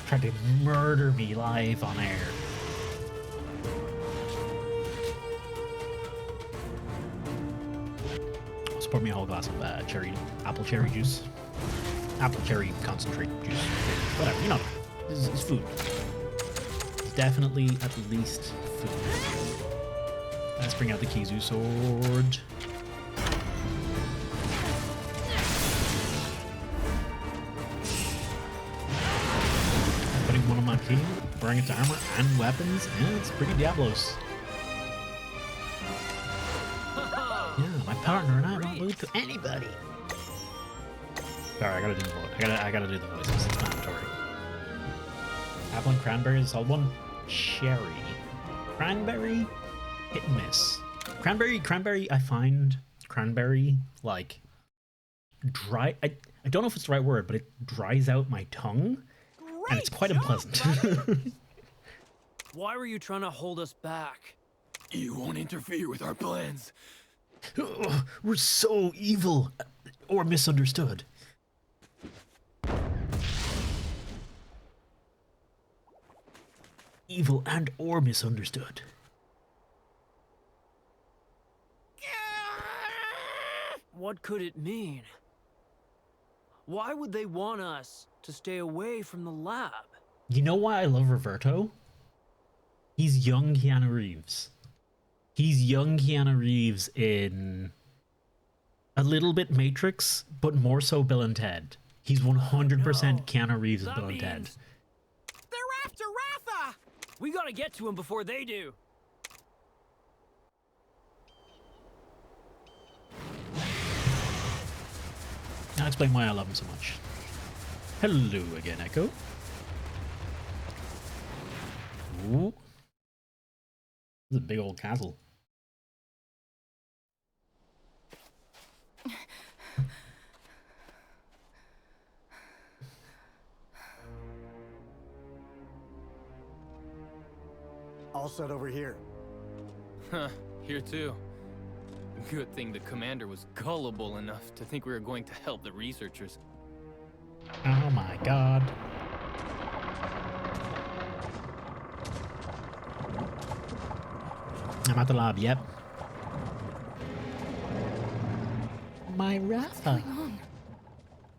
Tried to murder me live on air. Also, pour me a whole glass of apple cherry juice. Apple cherry concentrate juice. Whatever, you know. It's food. It's definitely at least food. Let's bring out the Kizu sword. Putting one on my team, wearing its armor and weapons, and it's pretty Diablos. Yeah, my partner and I won't lose to anybody. Sorry, I gotta do the voice. I gotta do the voices. It's mandatory. Apple and cranberry is a solid one. Cherry, cranberry, hit and miss. Cranberry. I find cranberry like dry. I don't know if it's the right word, but it dries out my tongue. And it's quite unpleasant. Why were you trying to hold us back? You won't interfere with our plans. We're so evil or misunderstood. Evil and or misunderstood. What could it mean? Why would they want us to stay away from the lab? You know why I love Roberto? He's young Keanu Reeves. He's young Keanu Reeves in a little bit Matrix, but more so Bill and Ted. He's 100% Keanu Reeves in Bill and Ted. They're after Ratha! We gotta get to him before they do. I'll explain why I love him so much. Hello again, Echo. Ooh. This is a big old castle. All set over here. Huh, here too. Good thing the commander was gullible enough to think we were going to help the researchers. Oh my god. I'm at the lab, yep. My Ratha. What's going on?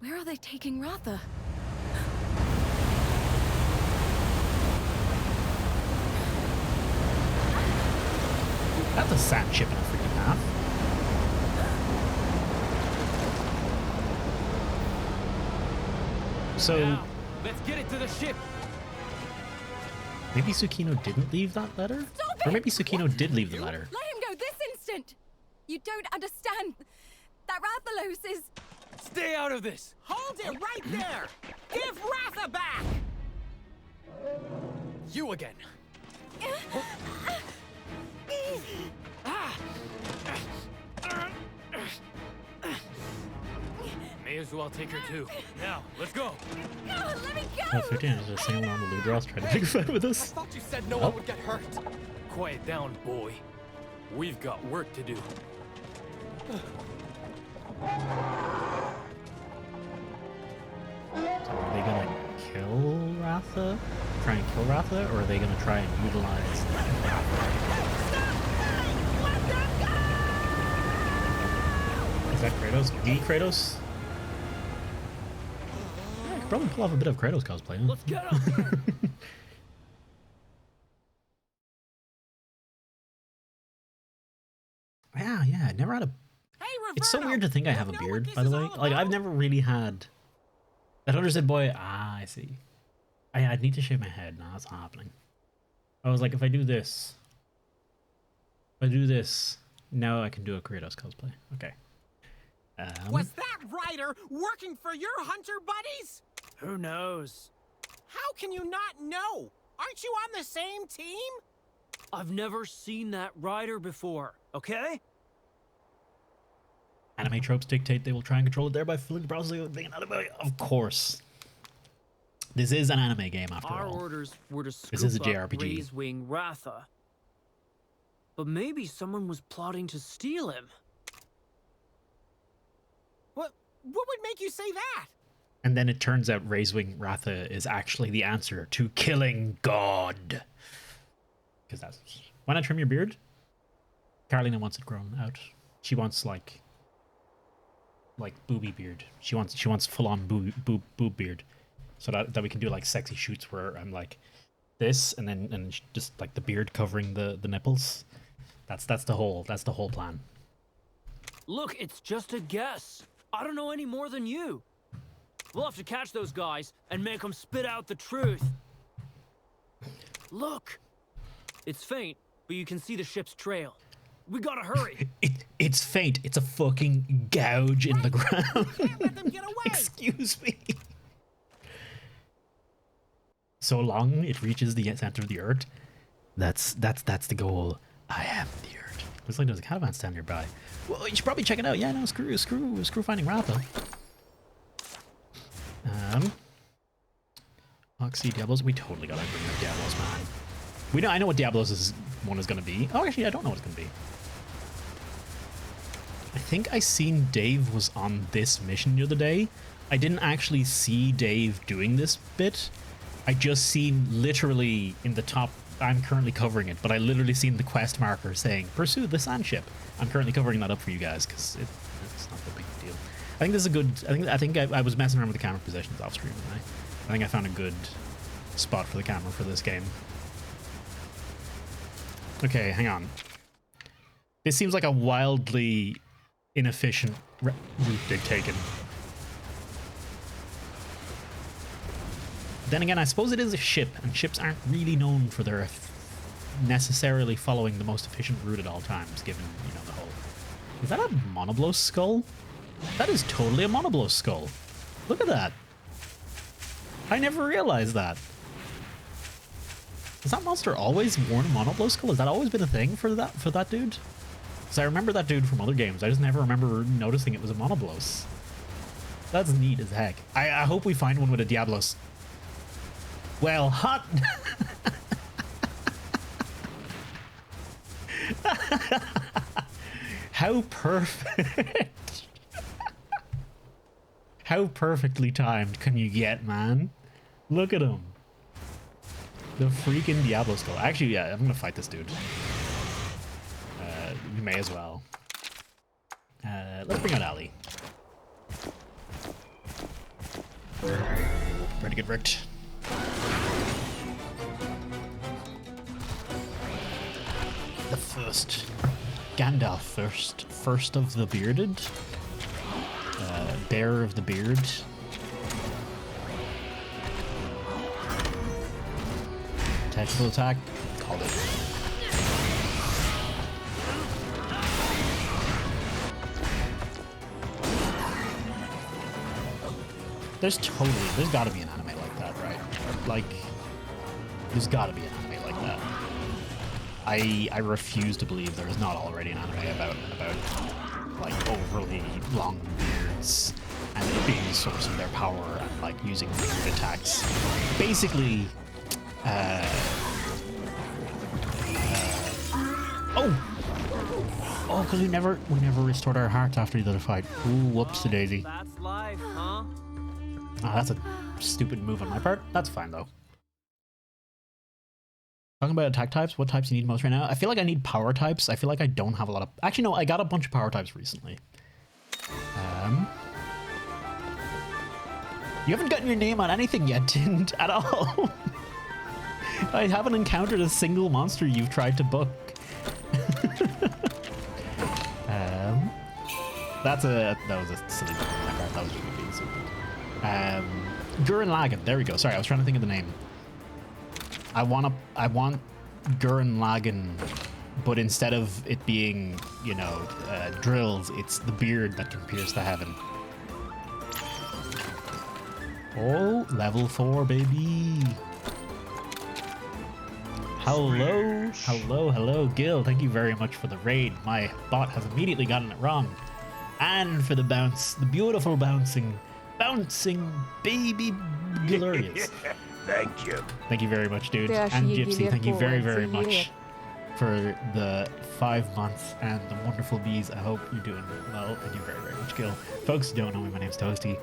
Where are they taking Ratha? That's a sand ship in a freaking half. So Now, let's get it to the ship. maybe Tsukino didn't leave that letter? Stop Or it! maybe Tsukino did leave the letter. Let him go this instant! You don't understand. That Rathalos is... Stay out of this. Hold it right there! Give Ratha back! You again. May as well take her too. Now, let's go. Oh, let me go! Oh, 15 is just singing along the Ludroth trying to pick a fight with us. Thought you said no Oh. one would get hurt. Quiet down, boy. We've got work to do. So are they gonna kill Ratha? Try and kill Ratha? Or are they gonna try and utilize Is that Kratos? The Kratos? Yeah, I could probably pull off a bit of Kratos cosplay. Huh? Let's get up there. Yeah, I never had a... Hey, Roberto! It's so weird to think I have a You know beard, what by the this way. is all Like, I've about? never really had... That Hunter said, boy, I see. I'd need to shave my head. No, that's not happening. I was like, if I do this... now I can do a Kratos cosplay. Okay. Was that Ryder working for your hunter buddies? Who knows? How can you not know? Aren't you on the same team? I've never seen that rider before, okay? Anime tropes dictate they will try and control it, thereby filling the browser with being an anime. Of course. This is an anime game, after Our all. orders were to scoop This is a up JRPG. Ray's Wing Ratha. But maybe someone was plotting to steal him. What would make you say that? And then it turns out Raisewing Ratha is actually the answer to killing God. Because that's... Why not trim your beard? Carolina wants it grown out. She wants, like booby beard. She wants full-on boob beard. So that we can do, like, sexy shoots where I'm, like, this, and then just, like, the beard covering the nipples. That's the whole plan. Look, it's just a guess. I don't know any more than you. We'll have to catch those guys and make them spit out the truth. Look! It's faint, but you can see the ship's trail. We gotta hurry. It's faint. It's a fucking gouge in the ground. Can't let them get away. Excuse me. So long it reaches the center of the earth. That's the goal. I am the earth. Looks like there's a caravan stand nearby. Well, you should probably check it out. Yeah, no, screw finding Ratha. Oxy Diablos. We totally gotta bring up Diablos, man. I know what Diablos' one is gonna be. Oh, actually, I don't know what it's gonna be. I think I seen Dave was on this mission the other day. I didn't actually see Dave doing this bit. I just seen literally in the top, I'm currently covering it, but I literally seen the quest marker saying, pursue the sand ship. I'm currently covering that up for you guys because it's not a big deal. I think this is a good, I think I was messing around with the camera positions off screen, and I think I found a good spot for the camera for this game. Okay, hang on. This seems like a wildly inefficient route they've taken. Then again, I suppose it is a ship, and ships aren't really known for their necessarily following the most efficient route at all times, given, you know, the whole... Is that a Monoblos skull? That is totally a Monoblos skull. Look at that. I never realized that. Has that monster always worn a Monoblos skull? Has that always been a thing for that dude? Because I remember that dude from other games. I just never remember noticing it was a Monoblos. That's neat as heck. I hope we find one with a Diablos. Well, hot... How perfect. How perfectly timed can you get, man? Look at him. The freaking Diablo skull. Actually, yeah, I'm gonna fight this dude. We may as well. Let's bring out Ali. Ready to get wrecked. The first. Gandalf first of the bearded. Bearer of the beard. technical attack. Called it. There's gotta be an anime like that, right? Like, there's gotta be an anime like that. I refuse to believe there is not already an anime about like overly long beards and it being the source of their power and like using weird attacks. Basically, oh, because we never restored our hearts after the other fight. Ooh, whoops-a-daisy. That's life, huh? Oh, that's a stupid move on my part. That's fine, though. Talking about attack types, what types you need most right now? I feel like I need power types. I feel like I don't have a lot of... Actually, no, I got a bunch of power types recently. You haven't gotten your name on anything yet, didn't at all. I haven't encountered a single monster you've tried to book. That was a silly one on my part. That was really being stupid. Gurren Lagann. There we go. Sorry, I was trying to think of the name. I want Gurren Lagann, but instead of it being, you know, drills, it's the beard that can pierce the heaven. Oh, level 4, baby. Hello, Gil. Thank you very much for the raid. My bot has immediately gotten it wrong. And for the bounce, the beautiful bouncing baby glorious. Thank you. Thank you very much, dude. And Gypsy, thank you very, very much for the 5 months and the wonderful bees. I hope you're doing well. Thank you very, very much, Gil. Folks who don't know me, my name's Toasty.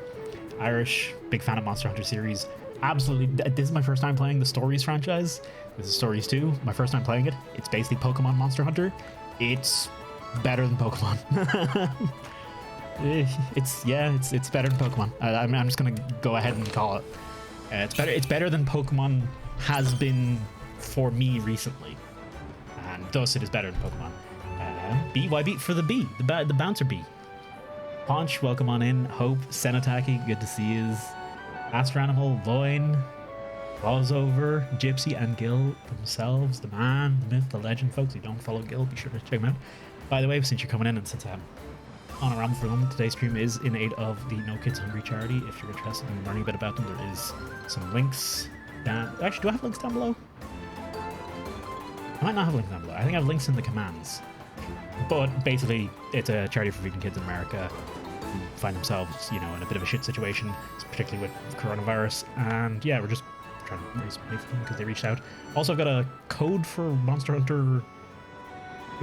Irish, big fan of Monster Hunter series. Absolutely, this is my first time playing the Stories franchise. This is Stories 2, my first time playing it. It's basically Pokemon Monster Hunter. It's better than Pokemon. It's better than Pokemon. I'm just gonna go ahead and call it. It's better than Pokemon has been for me recently, and thus it is better than Pokemon. BYB for the bee, the bouncer bee. Ponch, welcome on in. Hope, Senataki, good to see you. Astranimal, Voin, Vozover, Gypsy, and Gil themselves. The man, the myth, the legend. Folks who don't follow Gil, be sure to check him out. By the way, since you're coming in and since I'm on a ramble for a moment, today's stream is in aid of the No Kids Hungry charity. If you're interested in learning a bit about them, there is some links down... Actually, do I have links down below? I might not have links down below. I think I have links in the commands. But basically, it's a charity for vegan kids in America who find themselves, you know, in a bit of a shit situation, particularly with coronavirus. And yeah, we're just trying to raise money for them because they reached out. Also, I've got a code for Monster Hunter.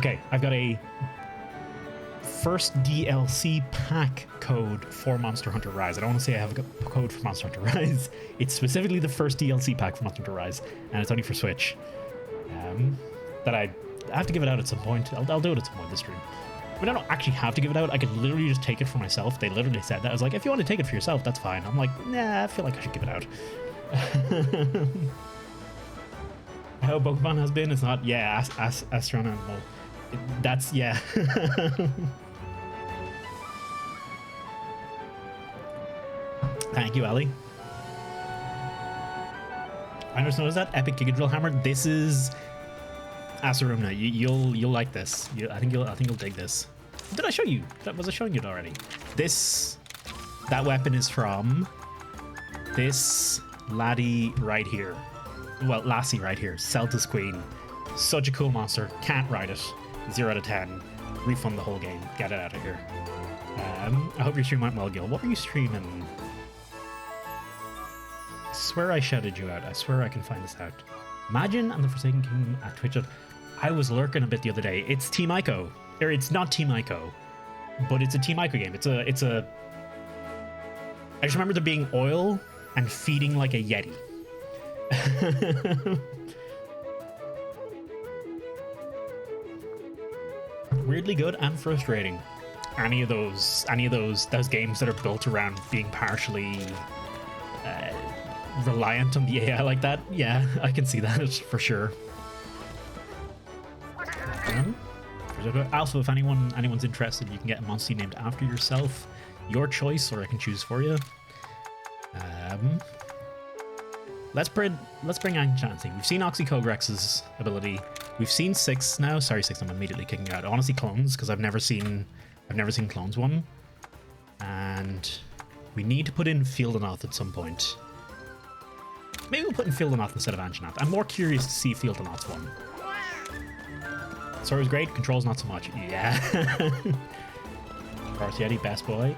Okay, I've got a first DLC pack code for Monster Hunter Rise. I don't want to say I have a code for Monster Hunter Rise. It's specifically the first DLC pack for Monster Hunter Rise, and it's only for Switch. That I have to give it out at some point. I'll do it at some point this stream. I mean, I don't actually have to give it out. I could literally just take it for myself. They literally said that. I was like, if you want to take it for yourself, that's fine. I'm like, nah, I feel like I should give it out. How Pokemon has been, it's not, yeah, Astronaut. That's, yeah. Thank you, Ali. I just noticed that Epic Giga Drill Hammer. This is Asarumna. You'll like this. I think you'll dig this. Did I show you? Was I showing you it already? That weapon is from this laddie right here. Well, lassie right here. Celtis Queen. Such a cool monster. Can't ride it. 0 out of 10. Refund the whole game. Get it out of here. I hope your stream went well, Gil. What were you streaming? I swear I shouted you out. I swear I can find this out. Imagine and the Forsaken Kingdom at Twitch. I was lurking a bit the other day. It's Team Ico. Or it's not Team Ico, but it's a Team Ico game. It's a I just remember there being oil and feeding like a Yeti. Weirdly good and frustrating. Any of those games that are built around being partially reliant on the AI like that, yeah, I can see that for sure. Also, if anyone's interested, you can get a monster named after yourself, your choice, or I can choose for you. let's bring Enchanting. We've seen Oxycogrex's ability. We've seen Six now. Sorry, Six, I'm immediately kicking out. I want to see Clones, because I've never seen Clones one. And we need to put in Fieldenath at some point. Maybe we'll put in Fieldenath instead of Anjanath. I'm more curious to see Fieldenath's one. Story's great, controls not so much. Yeah. Forest Yeti, best boy.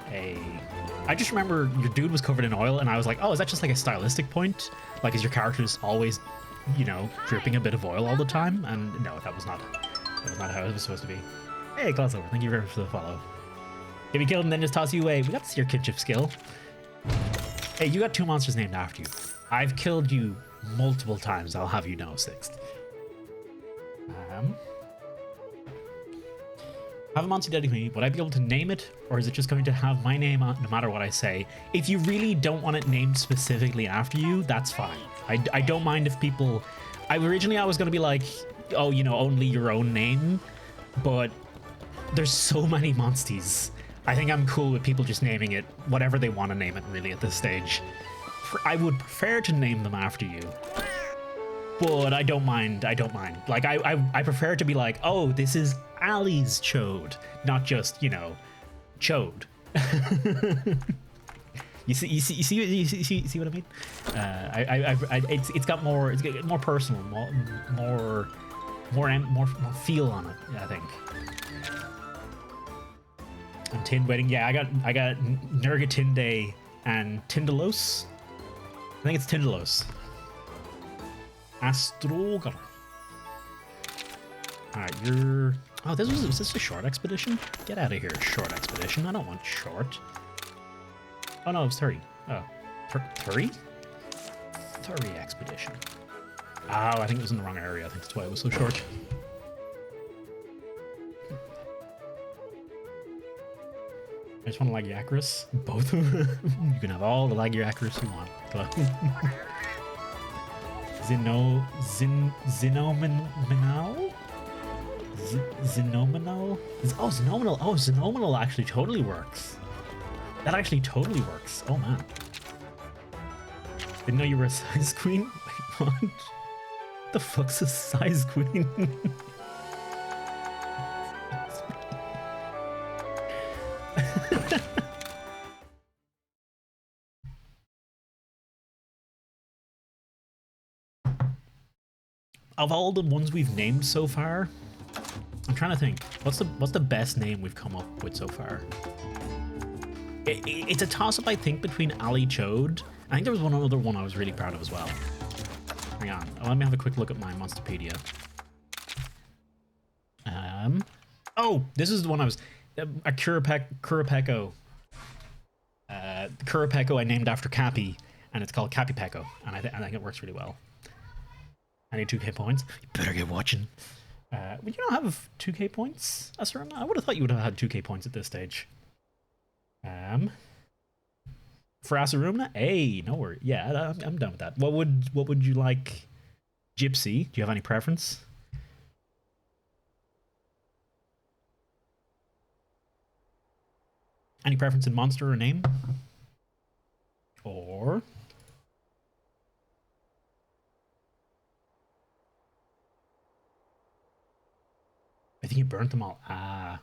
I just remember your dude was covered in oil, and I was like, oh, is that just like a stylistic point? Like, is your character just always, you know, dripping a bit of oil all the time? And no, that was not how it was supposed to be. Hey, Glossover, thank you very much for the follow. Get me killed and then just toss you away. We got to see your kinship skill. Hey, you got 2 monsters named after you. I've killed you multiple times, I'll have you know, Sixth. Have a monster dedicated to me. Would I be able to name it, or is it just going to have my name on no matter what I say? If you really don't want it named specifically after you, that's fine. I don't mind if people... Originally I was going to be like, oh, you know, only your own name, but there's so many monsties. I think I'm cool with people just naming it whatever they want to name it, really, at this stage. I would prefer to name them after you, but I don't mind. Like, I prefer to be like, oh, this is Ali's Chode, not just, you know, Chode. You see what I mean? It's got more personal, more feel on it, I think. I'm Tind waiting. Yeah, I got Nergatinde and Tindalos. I think it's Tindalos. Astrogar. Alright, you're... Oh, was this a short expedition? Get out of here, short expedition. I don't want short. Oh no, it was 30. Oh. 30? 30 expedition. Oh, I think it was in the wrong area. I think that's why it was so short. I just want to Lagiacrus. Both of them. You can have all the Lagiacrus you want. Zenominal? Zenominal? Oh, Zenominal. Oh, Zenominal actually totally works. That actually totally works. Oh, man. Didn't know you were a size queen? Wait, what? The fuck's a size queen? Of all the ones we've named so far, I'm trying to think, what's the best name we've come up with so far? It's a toss-up, I think, between Ali Chode. I think there was one other one I was really proud of as well. Hang on, let me have a quick look at my Monsterpedia. Oh, this is the one I was... A Kurapeko. Kurapeko I named after Cappy, and it's called Cappypeko, and I think it works really well. I need 2k points. You better get watching. Would you not have 2k points, Asarana? I would have thought you would have had 2k points at this stage. For Asaruna? Hey, no worries. Yeah, I'm done with that. What would you like, Gypsy? Do you have any preference? Any preference in monster or name? Or... I think you burnt them all. Ah.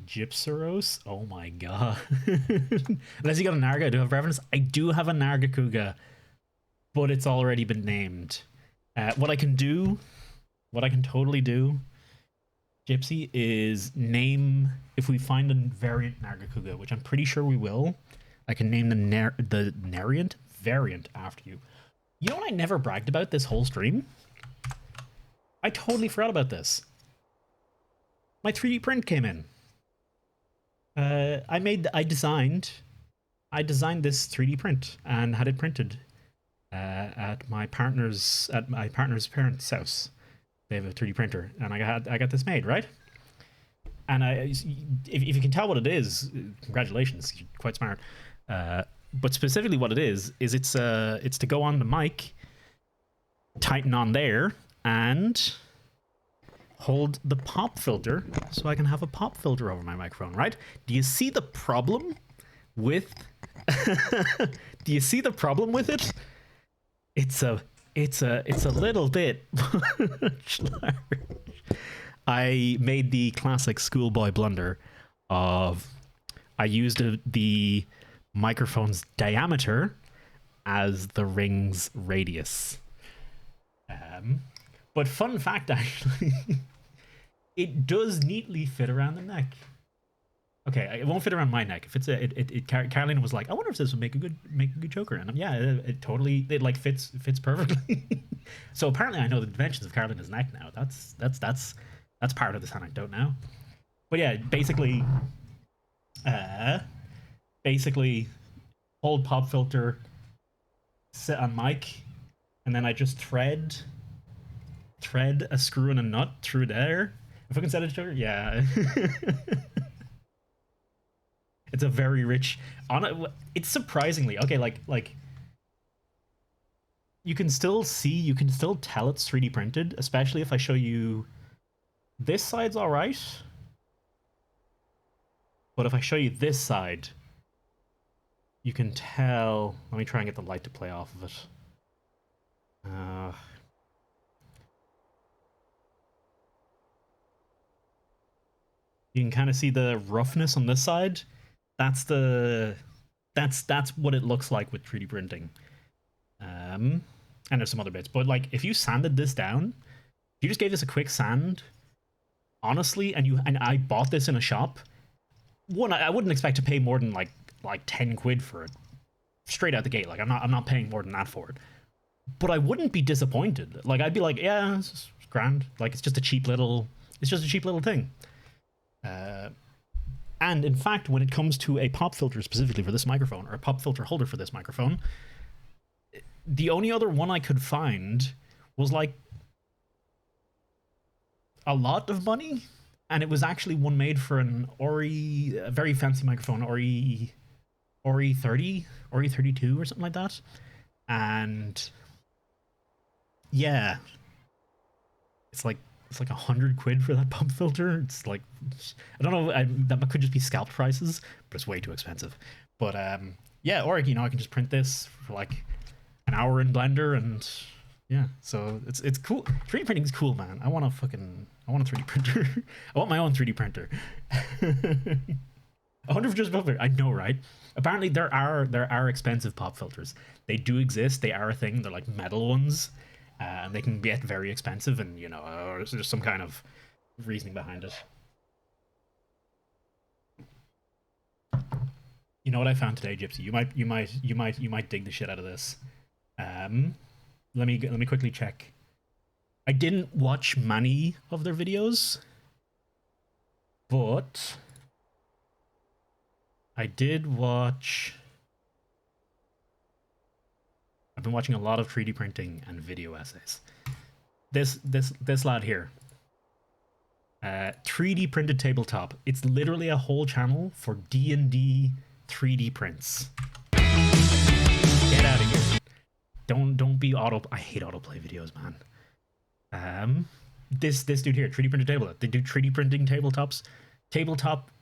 Gypsaros? Oh my god. Unless you got a Narga, do you have preference? I do have a Nargacuga, but it's already been named. What I can totally do, Gypsy, is name, if we find a variant Nargacuga, which I'm pretty sure we will, I can name the variant after you. You know what I never bragged about this whole stream? I totally forgot about this. My 3D print came in. I designed this 3D print and had it printed at my partner's parents' house. They have a 3D printer, and I got this made, right? And if you can tell what it is, congratulations, you're quite smart. But specifically, what it is it's to go on the mic, tighten on there, and hold the pop filter so I can have a pop filter over my microphone, right? Do you see the problem with... Do you see the problem with it? It's a little bit much large. I made the classic schoolboy blunder of I used the microphone's diameter as the ring's radius. But fun fact, actually, it does neatly fit around the neck. Okay, it won't fit around my neck. If it's Carolina was like, I wonder if this would make a good choker, and yeah, it totally like fits perfectly. So apparently, I know the dimensions of Carolina's neck now. That's part of this anecdote now. But yeah, basically, hold pop filter, sit on mic, and then I just thread a screw and a nut through there. If I can set it, choker, yeah. It's a very rich. It's surprisingly okay. Like you can still tell it's 3D printed, especially if I show you. This side's all right, but if I show you this side, you can tell. Let me try and get the light to play off of it. You can kind of see the roughness on this side. That's what it looks like with 3D printing. And there's some other bits, but like if you sanded this down, if you just gave this a quick sand, honestly, and I bought this in a shop, I wouldn't expect to pay more than like 10 quid for it straight out the gate. Like I'm not paying more than that for it. But I wouldn't be disappointed. Like I'd be like, yeah, it's grand. Like it's just a cheap little thing. And in fact, when it comes to a pop filter specifically for this microphone, or a pop filter holder for this microphone, the only other one I could find was like a lot of money, and it was actually one made for an Ori, a very fancy microphone, Ori 30, Ori 32 or something like that. And yeah, it's like 100 quid for that pop filter. It's like, I don't know, that could just be scalped prices, but it's way too expensive. But yeah, or I can just print this for like an hour in Blender, and yeah, so it's cool. 3D printing is cool, man. I want a 3D printer. I want my own 3D printer. I wonder if just pop filter. I know, right? Apparently there are expensive pop filters. They do exist. They are a thing. They're like metal ones. And they can get very expensive, and there's some kind of reasoning behind it. You know what I found today, Gypsy? You might dig the shit out of this. Let me quickly check. I didn't watch many of their videos, but I did watch. I've been watching a lot of 3D printing and video essays. This lad here, 3D printed tabletop. It's literally a whole channel for D&D 3D prints. Get out of here! Don't be auto. I hate autoplay videos, man. This dude here, 3D printed tabletop. They do 3D printing tabletops, tabletop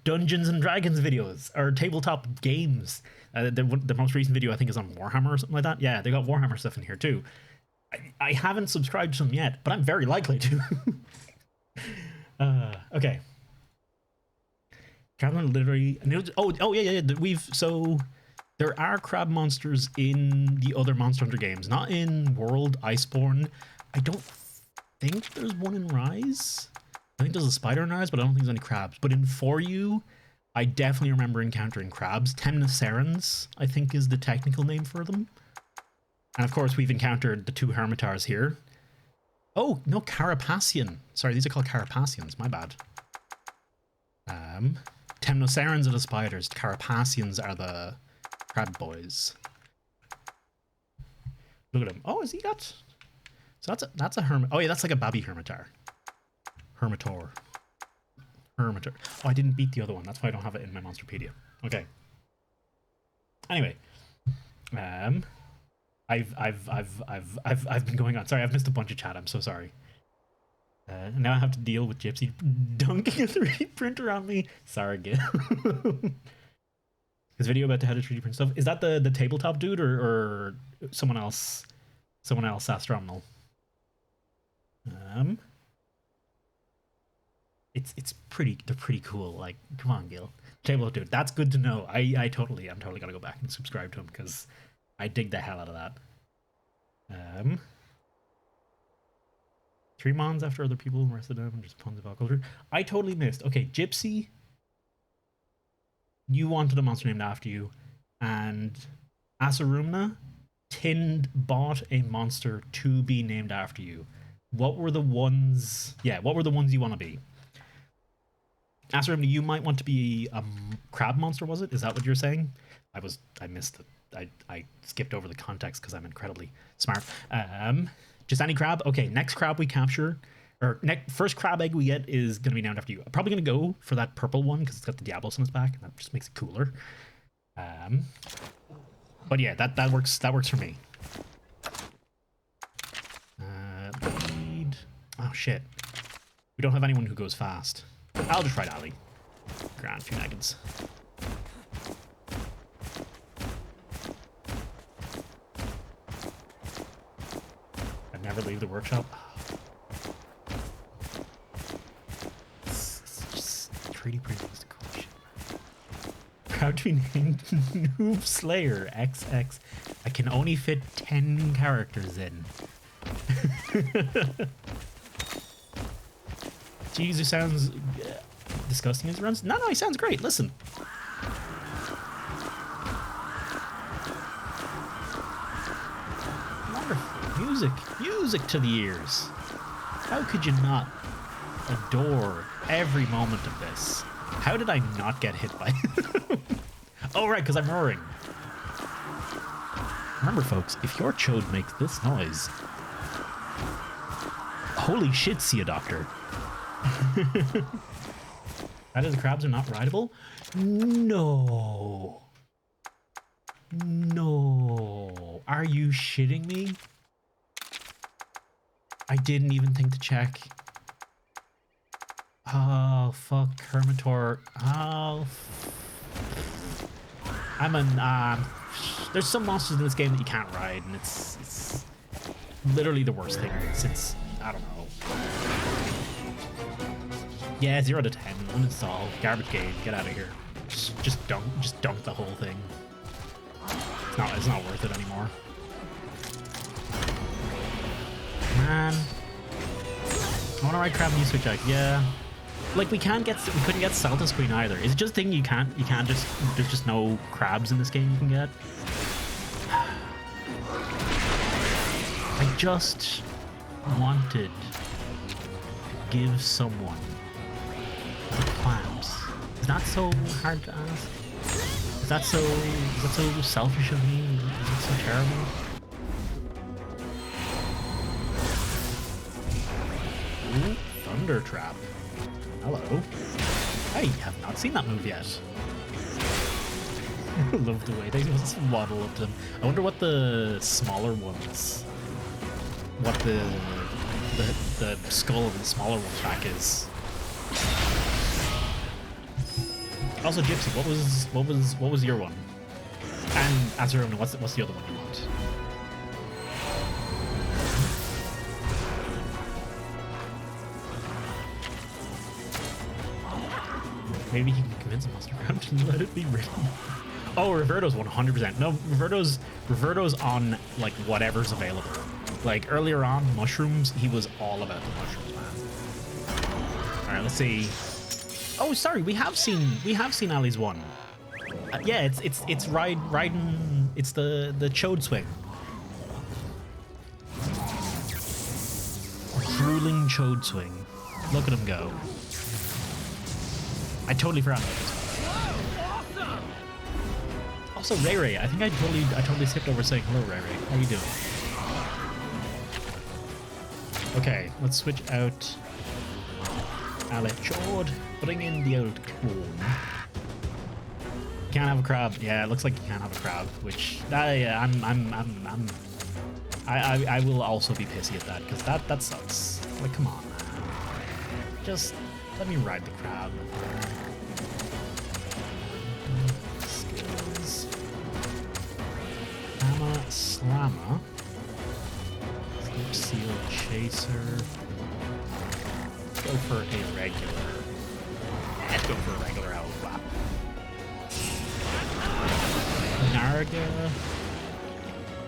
Dungeons and Dragons videos, or tabletop games. The most recent video I think is on Warhammer or something like that. Yeah, they got Warhammer stuff in here too. I haven't subscribed to them yet, but I'm very likely to. Okay. Carolina literally. Oh yeah. So there are crab monsters in the other Monster Hunter games, not in World Iceborne. I don't think there's one in Rise. I think there's a spider in Rise, but I don't think there's any crabs. But in For You, I definitely remember encountering crabs. Temnocerans, I think, is the technical name for them. And of course, we've encountered the two Hermitars here. Oh, no, Carapacian. Sorry, these are called Carapacians. My bad. Temnocerans are the spiders. Carapacians are the crab boys. Look at him. Oh, has he got... So that's a hermit. Oh yeah, that's like a baby Hermitar. Hermitor. Oh, I didn't beat the other one. That's why I don't have it in my Monsterpedia. Okay. Anyway, I've been going on. Sorry, I've missed a bunch of chat. I'm so sorry. Now I have to deal with Gypsy dunking a 3D printer on me. Sorry, Gil. Because This video about the how to 3D print stuff. Is that the tabletop dude or someone else? Someone else astronomical. It's pretty. They're pretty cool. Like, come on, Gil. Tabletop dude. That's good to know. I'm totally gonna go back and subscribe to him because I dig the hell out of that. 3 mons after other people arrested him and just puns of culture. I totally missed. Okay, Gypsy. You wanted a monster named after you, and Asarumna bought a monster to be named after you. What were the ones? Yeah, what were the ones you want to be? Asarumna, you might want to be a crab monster. Was it? Is that what you're saying? I missed it. I skipped over the context because I'm incredibly smart. Just any crab. Okay, next crab we capture, or first crab egg we get is gonna be named after you. I'm probably gonna go for that purple one because it's got the Diablos on its back, and that just makes it cooler. But yeah, that works. That works for me. Oh shit, we don't have anyone who goes fast. I'll just ride Ali. Grand few nuggets. Never leave the workshop. It's just 3D printing is the cool shit. Proud to be named Noob Slayer XX. I can only fit 10 characters in. Jesus, sounds disgusting as it runs. No, he sounds great. Listen. Music to the ears. How could you not adore every moment of this? How did I not get hit by it? Oh, right, because I'm roaring. Remember, folks, if your chode makes this noise, holy shit, see a doctor. That is, the crabs are not rideable? No. No. Are you shitting me? I didn't even think to check. Oh, fuck, Hermitor. Oh. There's some monsters in this game that you can't ride, and it's literally the worst thing since, I don't know. Yeah, 0 to 10, uninstall, garbage game, get out of here. Just dunk the whole thing. It's not worth it anymore. Man, I want to ride crab and you switch out. Yeah, like we couldn't get Saltus Queen either. Is it just a thing you can't just, there's just no crabs in this game you can get? I just wanted to give someone the clams. Is that so hard to ask? Is that so selfish of me? Is it so terrible? Ooh, Thunder Trap. Hello. I have not seen that move yet. I love the way they just waddle up to them. I wonder what the smaller ones, what the skull of the smaller one's back is. Also, Gypsy, what was your one? And Azurumna, what's the other one you want? Maybe you can convince a monster crab to let it be written. Oh, Roberto's 100%. No, Roberto's on like whatever's available. Like earlier on, mushrooms, he was all about the mushrooms, man. All right, let's see. Oh, sorry, we have seen Ali's one. Yeah, it's riding. It's the chode swing. Drooling chode swing. Look at him go. I totally forgot about this one. Also, Ray Ray. I think I totally skipped over saying hello, Ray Ray. How you doing? Okay, let's switch out Ale Chord, putting in the old clone. Can't have a crab. Yeah, it looks like you can't have a crab. Which yeah, I will also be pissy at that because that sucks. Like, come on, man. Just let me ride the crab. Slammer. Slip Seal Chaser. Go for a regular. Let's go for a regular Owl Flap. Narga.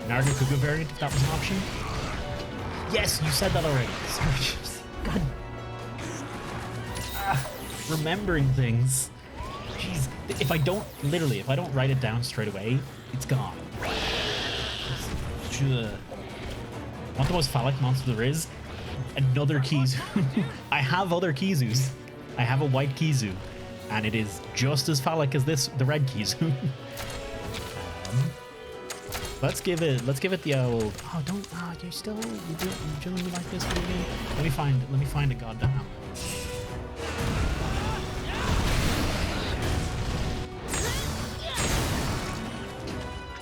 Narga Kuga variant, if that was an option. Yes, you said that already. Sorry. God. Remembering things. Jeez. If I don't write it down straight away, it's gone. Want the most phallic monster there is? Another Kizu. I have other Kizus. I have a white Kizu, and it is just as phallic as this, the red Kizu. Let's give it the old. Oh, don't. You genuinely like this video game? Let me find a goddamn.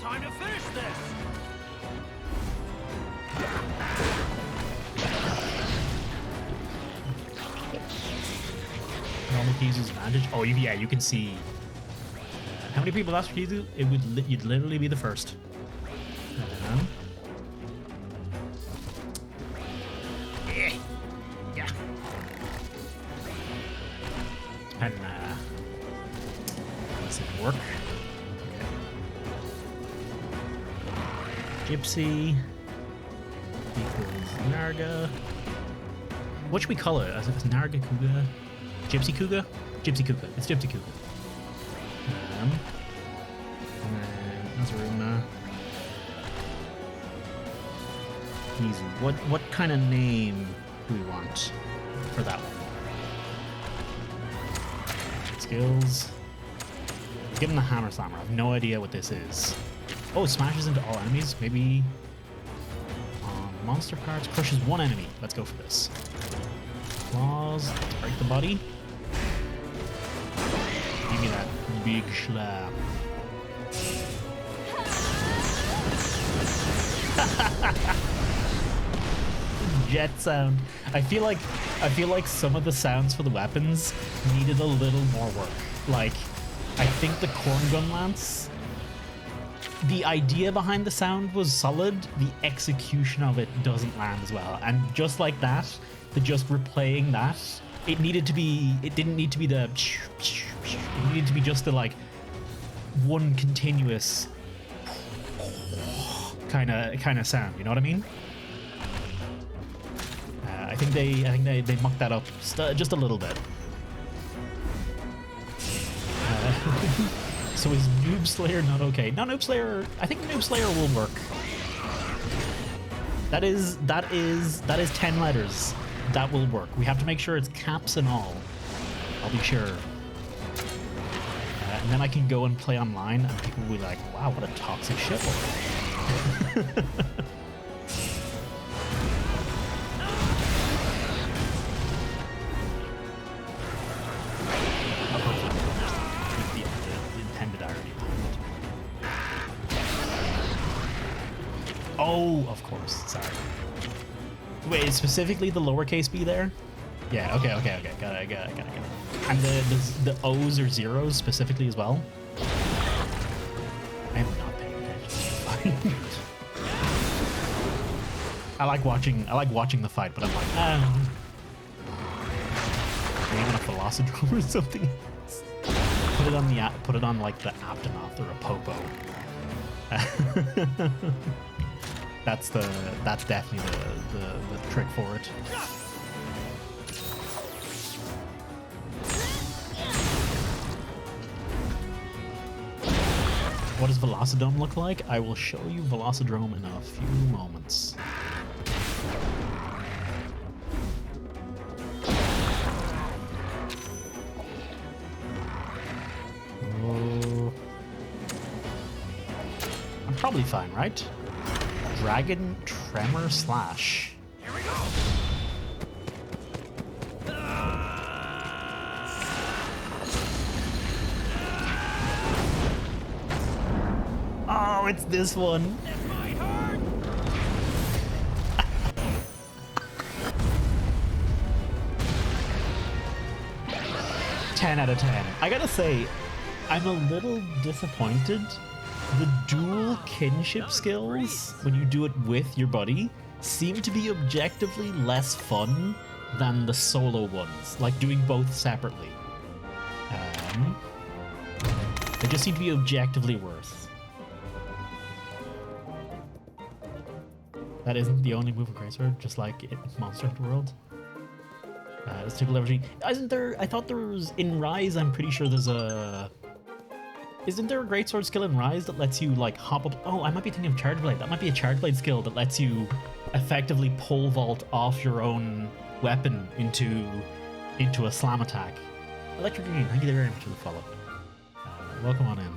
Time to finish this! Normal Kizu's advantage. Oh, yeah, you can see. How many people asked for Kizu? You'd literally be the first. Yeah. And does it work? Okay. Gypsy equals Narga. What should we call it? As if it's Narga Kuga? Gypsy Kuga? Gypsy Kuga. It's Gypsy Kuga. And then Azaruna. Easy. What kind of name do we want for that one? Skills. Give him the Hammer Slammer. I have no idea what this is. Oh, it smashes into all enemies. Maybe monster parts. Crushes one enemy. Let's go for this. Claws. Let's break the body. Give me that big slap. Jet sound. I feel like some of the sounds for the weapons needed a little more work. Like, I think the Corn Gun Lance, the idea behind the sound was solid, the execution of it doesn't land as well. And just like that, just replaying that, it didn't need to be the, it needed to be just the like one continuous kind of sound, you know what I mean? I think they mucked that up just a little bit. So is Noob Slayer not okay? No, Noob Slayer. I think Noob Slayer will work. That is 10 letters. That will work. We have to make sure it's caps and all. I'll be sure. And then I can go and play online, and people will be like, "Wow, what a toxic shithole." Oh, of course. Sorry. Wait, is specifically the lowercase b there? Yeah. Okay. Got it. And the O's or zeros specifically as well. I am not paying attention. I like watching the fight, but I'm like, maybe on a Velocidrome or something else. Put it on like the Aptonoth or a Popo. That's definitely the trick for it. What does Velocidrome look like? I will show you Velocidrome in a few moments. Oh. I'm probably fine, right? Dragon Tremor Slash. Here we go! Oh, it's this one. It might hurt! 10 out of 10. I gotta say, I'm a little disappointed the dual kinship skills, when you do it with your buddy, seem to be objectively less fun than the solo ones, like doing both separately. They just seem to be objectively worse. That isn't the only move of Greatsword, just like in Monster Hunter World. It's typical level 3. Isn't there? I thought there was in Rise. I'm pretty sure there's a. Isn't there a Greatsword skill in Rise that lets you like hop up? Oh, I might be thinking of Charge Blade. That might be a Charge Blade skill that lets you effectively pole vault off your own weapon into a slam attack. Electric Green, thank you very much for the follow. Welcome on in.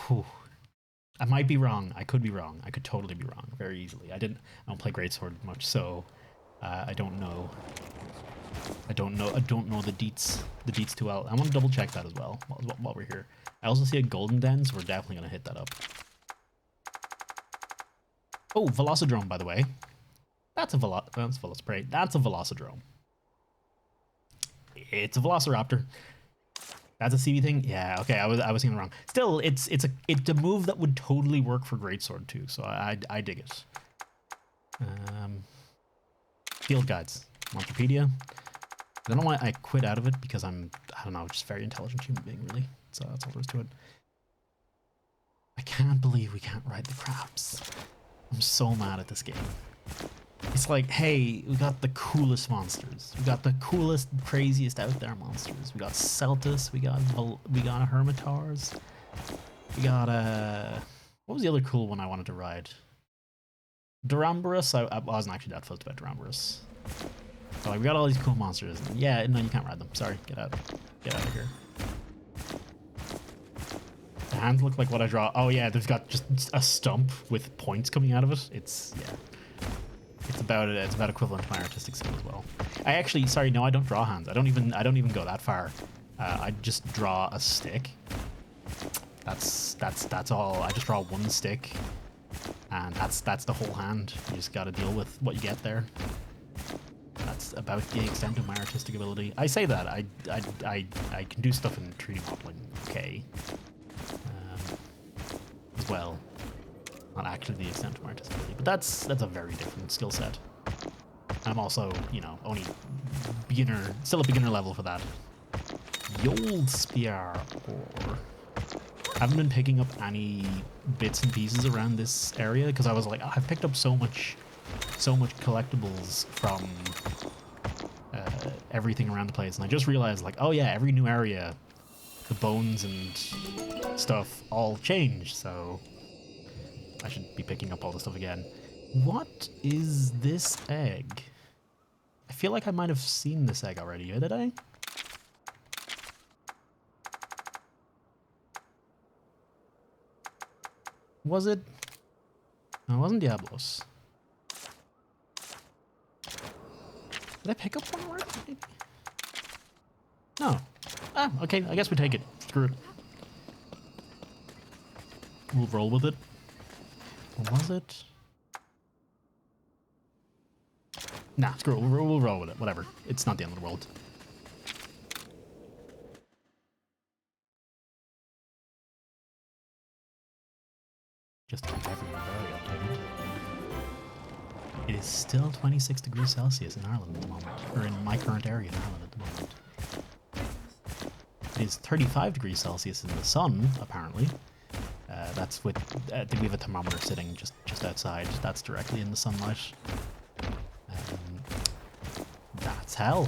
Whew. I might be wrong. I could be wrong. I could totally be wrong very easily. I don't play Greatsword much, so I don't know. I don't know the deets too well. I want to double check that as well while we're here. I also see a Golden Den, so we're definitely gonna hit that up. Oh, Velocidrome, by the way. That's a Velospray. That's a Velocidrome. It's a Velociraptor. That's a CV thing? Yeah, okay, I was thinking wrong. Still, it's a move that would totally work for Greatsword too, so I dig it. Field guides. Monsterpedia. I don't know why I quit out of it because I don't know, just a very intelligent human being, really. So that's all there is to it. I can't believe we can't ride the crabs. I'm so mad at this game. It's like, hey, we got the coolest monsters. We got the coolest, craziest out there monsters. We got Celtis. We got Hermitars. We got what was the other cool one I wanted to ride? Duramborus. I wasn't actually that fussed about Duramborus. So like, we got all these cool monsters. Yeah, no, you can't ride them. Sorry, get out of here. The hands look like what I draw. Oh yeah, they've got just a stump with points coming out of it. It's about equivalent to my artistic skill as well. I actually, sorry, no, I don't draw hands. I don't even go that far. I just draw a stick. That's all. I just draw one stick, and that's the whole hand. You just got to deal with what you get there. That's about the extent of my artistic ability. I say that I can do stuff in 3D modeling, okay, as well. Not actually the extent of my artistic ability, but that's a very different skill set. I'm also, you know, only still a beginner level for that. Yold Spear or haven't been picking up any bits and pieces around this area because I was like, oh, I've picked up so much collectibles from everything around the place, and I just realized, like, oh yeah, every new area, the bones and stuff all change, so I should be picking up all the stuff again. What is this egg? I feel like I might have seen this egg already, did I? Was it? No, it wasn't Diablos. Did I pick up one already? Maybe? No. Ah, okay, I guess we take it. Screw it. We'll roll with it. Or was it? Nah, screw it. We'll roll with it. Whatever. It's not the end of the world. Just to keep everyone very updated. It is still 26 degrees Celsius in Ireland at the moment, or in my current area in Ireland at the moment. It is 35 degrees Celsius in the sun, apparently. That's with, we have a thermometer sitting just outside. That's directly in the sunlight. That's hell.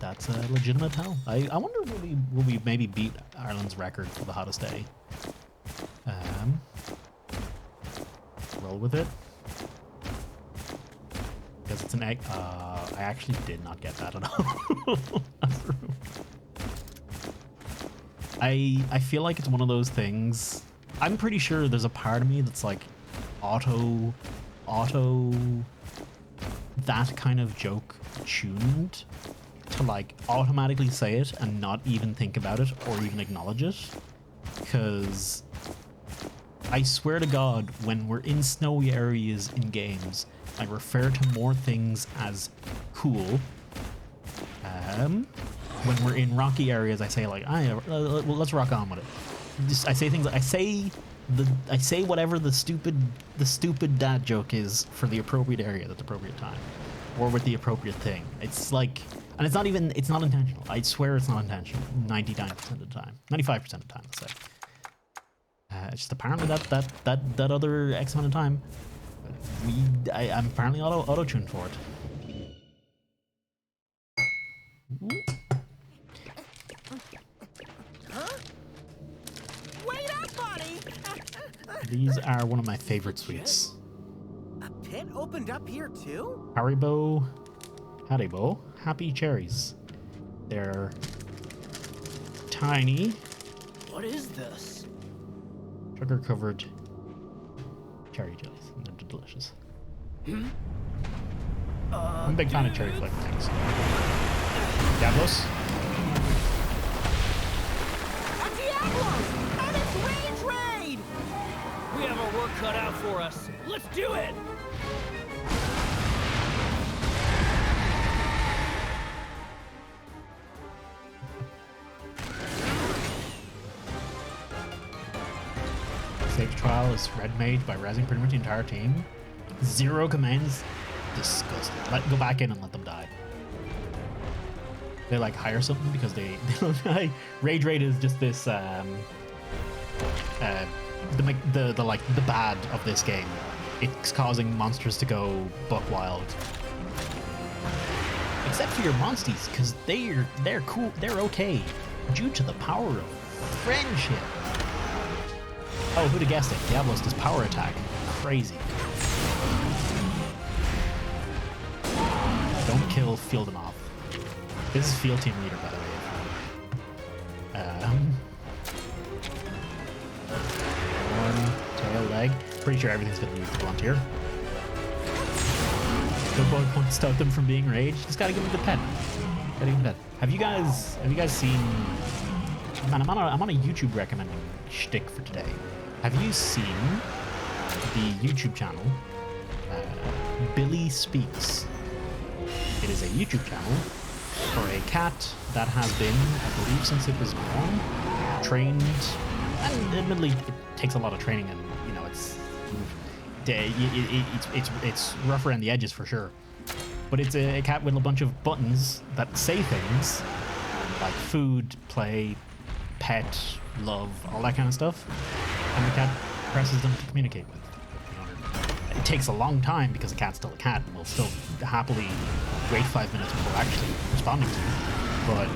That's a legitimate hell. I wonder will we maybe beat Ireland's record for the hottest day. Roll with it. Because it's an egg. I actually did not get that at all. I feel like it's one of those things. I'm pretty sure there's a part of me that's like auto that kind of joke tuned to like automatically say it and not even think about it or even acknowledge it. Because I swear to God, when we're in snowy areas in games, I refer to more things as cool. When we're in rocky areas, I say like, well, let's rock on with it. I say things. I say whatever the stupid dad joke is for the appropriate area at the appropriate time, or with the appropriate thing. It's like, and it's not intentional. I swear it's not intentional. 99% of the time, 95% of the time, let's say. It's just apparently that other X amount of time, I'm apparently auto-tuned for it. Huh? Wait up, buddy! These are one of my favorite sweets. A pit opened up here too? Haribo, Happy Cherries. They're tiny, What is this? sugar-covered cherry jellies, and they're delicious. I'm a big fan of cherry flavored things. Diablos? A Diablos! And it's Rage Raid! We have our work cut out for us. Let's do it! Stage trial is red mage by rezzing pretty much the entire team. 0 commands. Disgusting. Go back in and let them die. They like hire something because they don't die. Rage Raid is just this the bad of this game. It's causing monsters to go buck wild. Except for your monsties, because they're cool, they're okay. Due to the power of friendship. Oh, who'd have guessed it? Diablos does power attack. Crazy. Don't kill Fieldenhoff. This is field team leader, by the way. One tail leg. Pretty sure everything's gonna use the blunt here. No boy won't stop them from being rage. Just gotta give them the pet. Gotta give them the pet. Have you guys seen? Man, I'm on a YouTube recommending shtick for today. Have you seen the YouTube channel Billy Speaks? It is a YouTube channel for a cat that has been, I believe, since it was born, trained, and admittedly it takes a lot of training, and you know it's rough around the edges for sure. But it's a cat with a bunch of buttons that say things like food, play, pet, love, all that kind of stuff, and the cat presses them to communicate with. It takes a long time because a cat's still a cat and will still happily wait 5 minutes before actually responding to you. But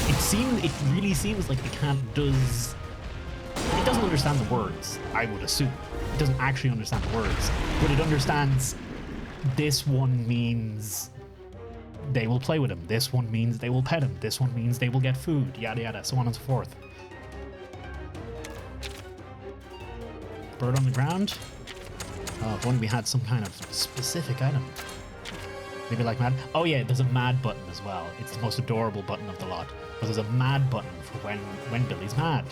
it really seems like the cat doesn't understand the words, I would assume. It doesn't actually understand the words, but it understands this one means they will play with him, this one means they will pet him, this one means they will get food, yada yada, so on and so forth. Bird on the ground. Oh, if only we had some kind of specific item. Maybe like mad. Oh yeah, there's a mad button as well. It's the most adorable button of the lot. But there's a mad button for when Billy's mad,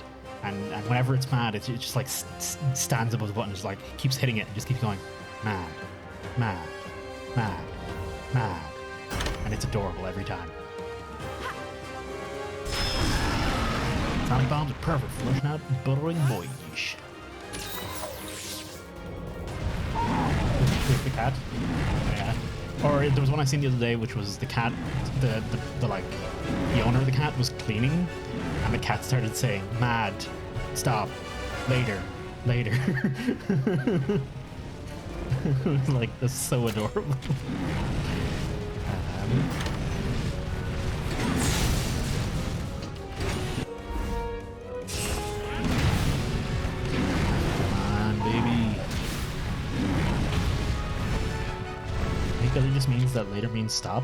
and whenever it's mad, it just like stands above the button, just like keeps hitting it and just keeps going, mad, mad, mad, mad, and it's adorable every time. Sonic bombs are perfect for flushing out buttering boyish. The cat. Yeah. Or there was one I seen the other day, which was the cat, the owner of the cat was cleaning, and the cat started saying, "Mad, stop, later, later." It was like, that's so adorable. Billy just means that later means stop.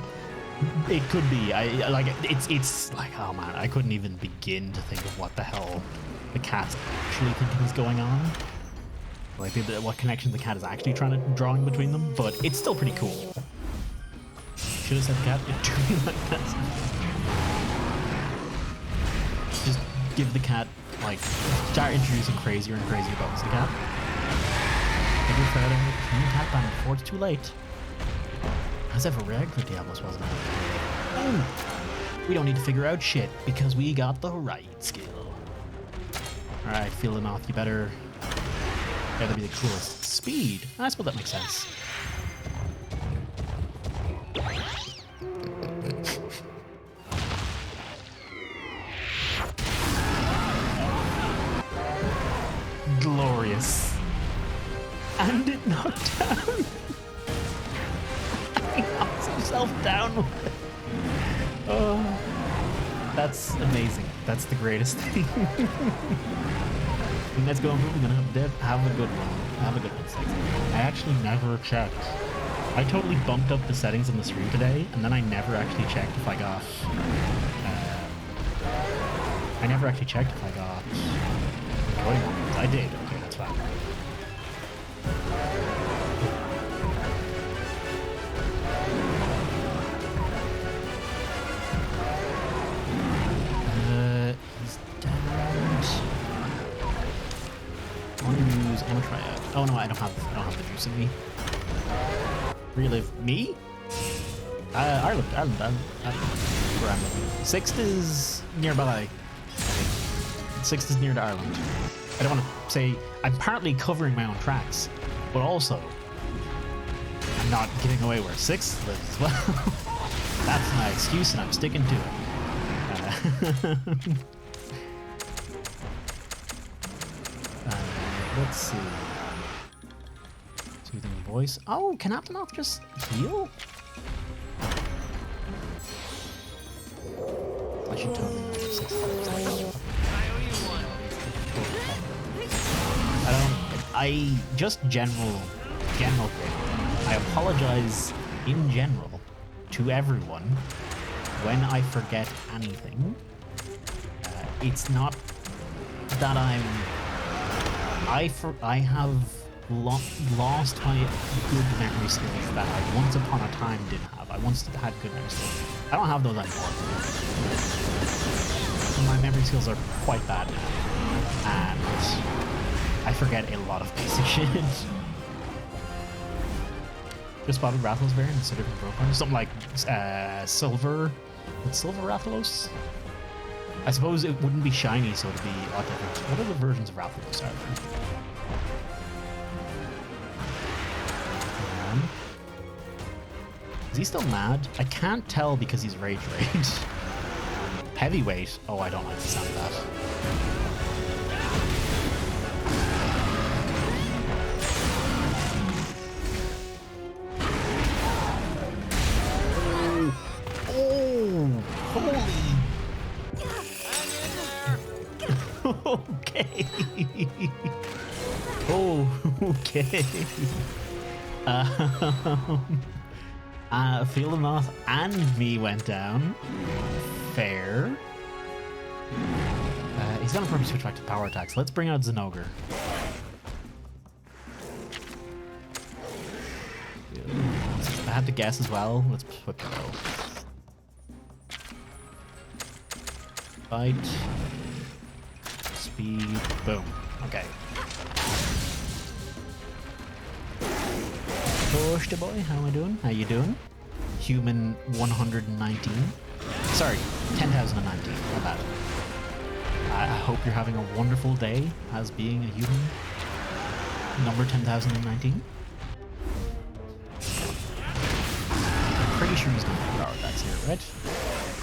It could be. It's like, oh man, I couldn't even begin to think of what the hell the cat's actually thinking is going on. Like what connection the cat is actually trying to draw in between them, but it's still pretty cool. Should have said cat. It should be like that. Just give the cat, like, start introducing crazier and crazier buttons to the cat. Maybe further, cat ban before it's too late. As ever, regular Diablos wasn't enough. Oh, we don't need to figure out shit because we got the right skill. Alright, feeling off. You better be the coolest. Speed. I suppose that makes sense. Glorious. And it knocked down. He knocks himself down with it. Oh, that's amazing. That's the greatest thing. Let's go. We're gonna have a good one. Have a good one, Six. I actually never checked. I totally bumped up the settings on the stream today, and then I never actually checked if I got. I never actually checked if I got. Recording warnings. I did. Okay, that's fine. He's down. I'm gonna try out. Oh no, I don't have the juice in me. Relive me? Ireland. Where I'm living. Sixth is nearby. Sixth is near to Ireland. I don't want to say I'm partly covering my own tracks, but also I'm not giving away where Sixth lives as well. That's my excuse, and I'm sticking to it. Let's see. Soothing voice. Oh, can Aptonoth just heal? I should totally know this. General thing. I apologize in general to everyone when I forget anything. It's not that I have lost my good memory skills that I once upon a time did have. I once had good memory skills. I don't have those anymore. My memory skills are quite bad now, and I forget a lot of basic shit. Just spotted Rathalos variant instead of Broken. Something like Silver. What's Silver Rathalos? I suppose it wouldn't be shiny, so it'd be a lot different. What other versions of Rathalos are there? Is he still mad? I can't tell because he's rage rage. Heavyweight. Oh, I don't like the sound of that. Okay. Oh, okay. Philomoth and me went down. Fair. He's gonna probably switch back to power attacks. Let's bring out Zinogre. I had to guess as well. Let's put go. Fight. Speed. Boom. Okay. Push the boy. How am I doing? How you doing? Human 119. Sorry, 10,019. Not bad. I hope you're having a wonderful day as being a human. Number 10,019. I'm pretty sure he's going to have power attacks here, right?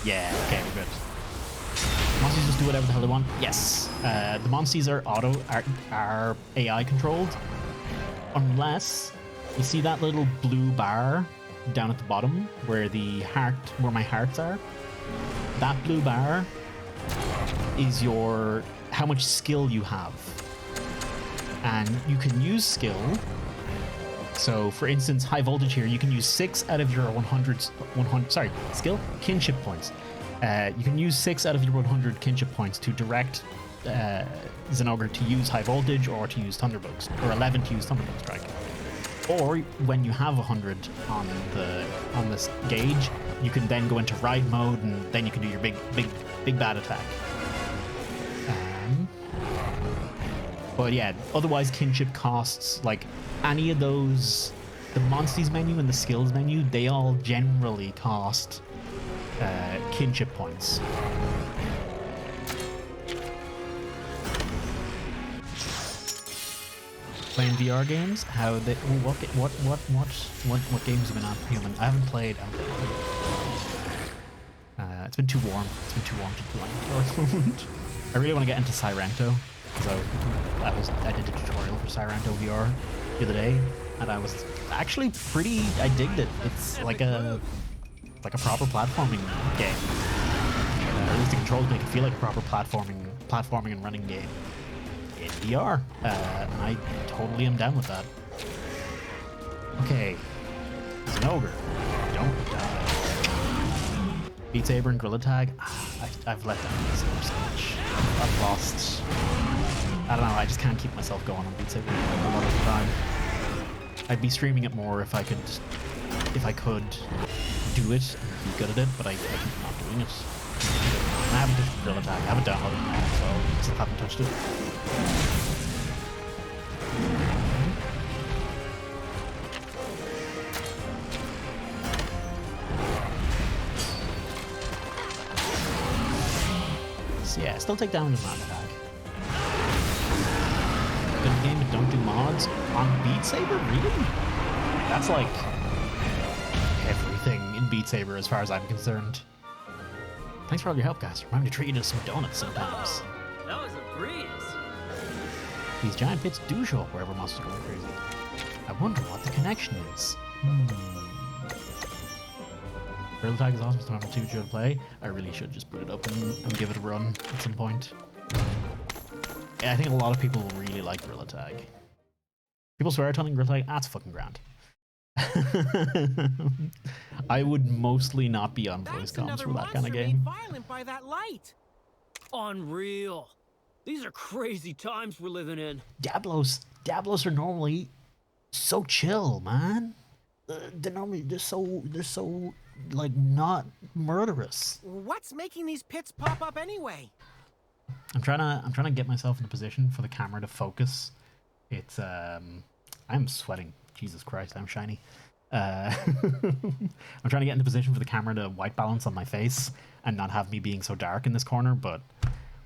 Yeah, okay, we're good. Monsters just do whatever the hell they want. Yes. The monsters are are AI controlled. Unless you see that little blue bar down at the bottom where where my hearts are. That blue bar is how much skill you have. And you can use skill. So for instance, high voltage here, you can use 6 out of your 100 kinship points. You can use 6 out of your 100 kinship points to direct Zinogre to use high voltage or to use Thunderbugs, or 11 to use Thunderbug Strike. Or when you have 100 on this gauge, you can then go into ride mode, and then you can do your big bad attack. But yeah, otherwise kinship costs, like any of those, the monsters menu and the skills menu, they all generally cost kinship points. playing VR games. How they what games have been on human? I haven't played. It's been too warm. It's been too warm to play. I really want to get into Sirento because I did a tutorial for Sirento VR the other day, and I was actually I digged it. It's like a proper platforming game. At least the controls make it feel like a proper platforming and running game in VR. And I totally am down with that. Okay, there's an ogre. Don't die. Beat Saber and Gorilla Tag. I've let down Beat Saber so much. I've lost. I don't know. I just can't keep myself going on Beat Saber a lot of the time. I'd be streaming it more if I could do it and be good at it, but I keep not doing it. I haven't touched Gorilla Tag. I haven't downloaded it yet, so I still haven't touched it. So yeah, still take damage on that attack. Good game, but don't do mods on Beat Saber? Really? That's like everything in Beat Saber as far as I'm concerned. Thanks for all your help, guys. Remind me to treat you to some donuts sometimes. That was a breeze. These giant pits do show up wherever monsters go crazy. I wonder what the connection is. Gorilla Tag is awesome. It's not too good to play. I really should just boot it up and give it a run at some point. Yeah, I think a lot of people really like Gorilla Tag. People swear at telling Gorilla Tag, that's fucking grand. I would mostly not be on voice comms for that kind of game. Violent by that light. Unreal. These are crazy times we're living in. Diablos are normally so chill, man. They're so like not murderous. What's making these pits pop up anyway? I'm trying to get myself in a position for the camera to focus. It's I'm sweating. Jesus Christ, I'm shiny. I'm trying to get into position for the camera to white balance on my face and not have me being so dark in this corner, but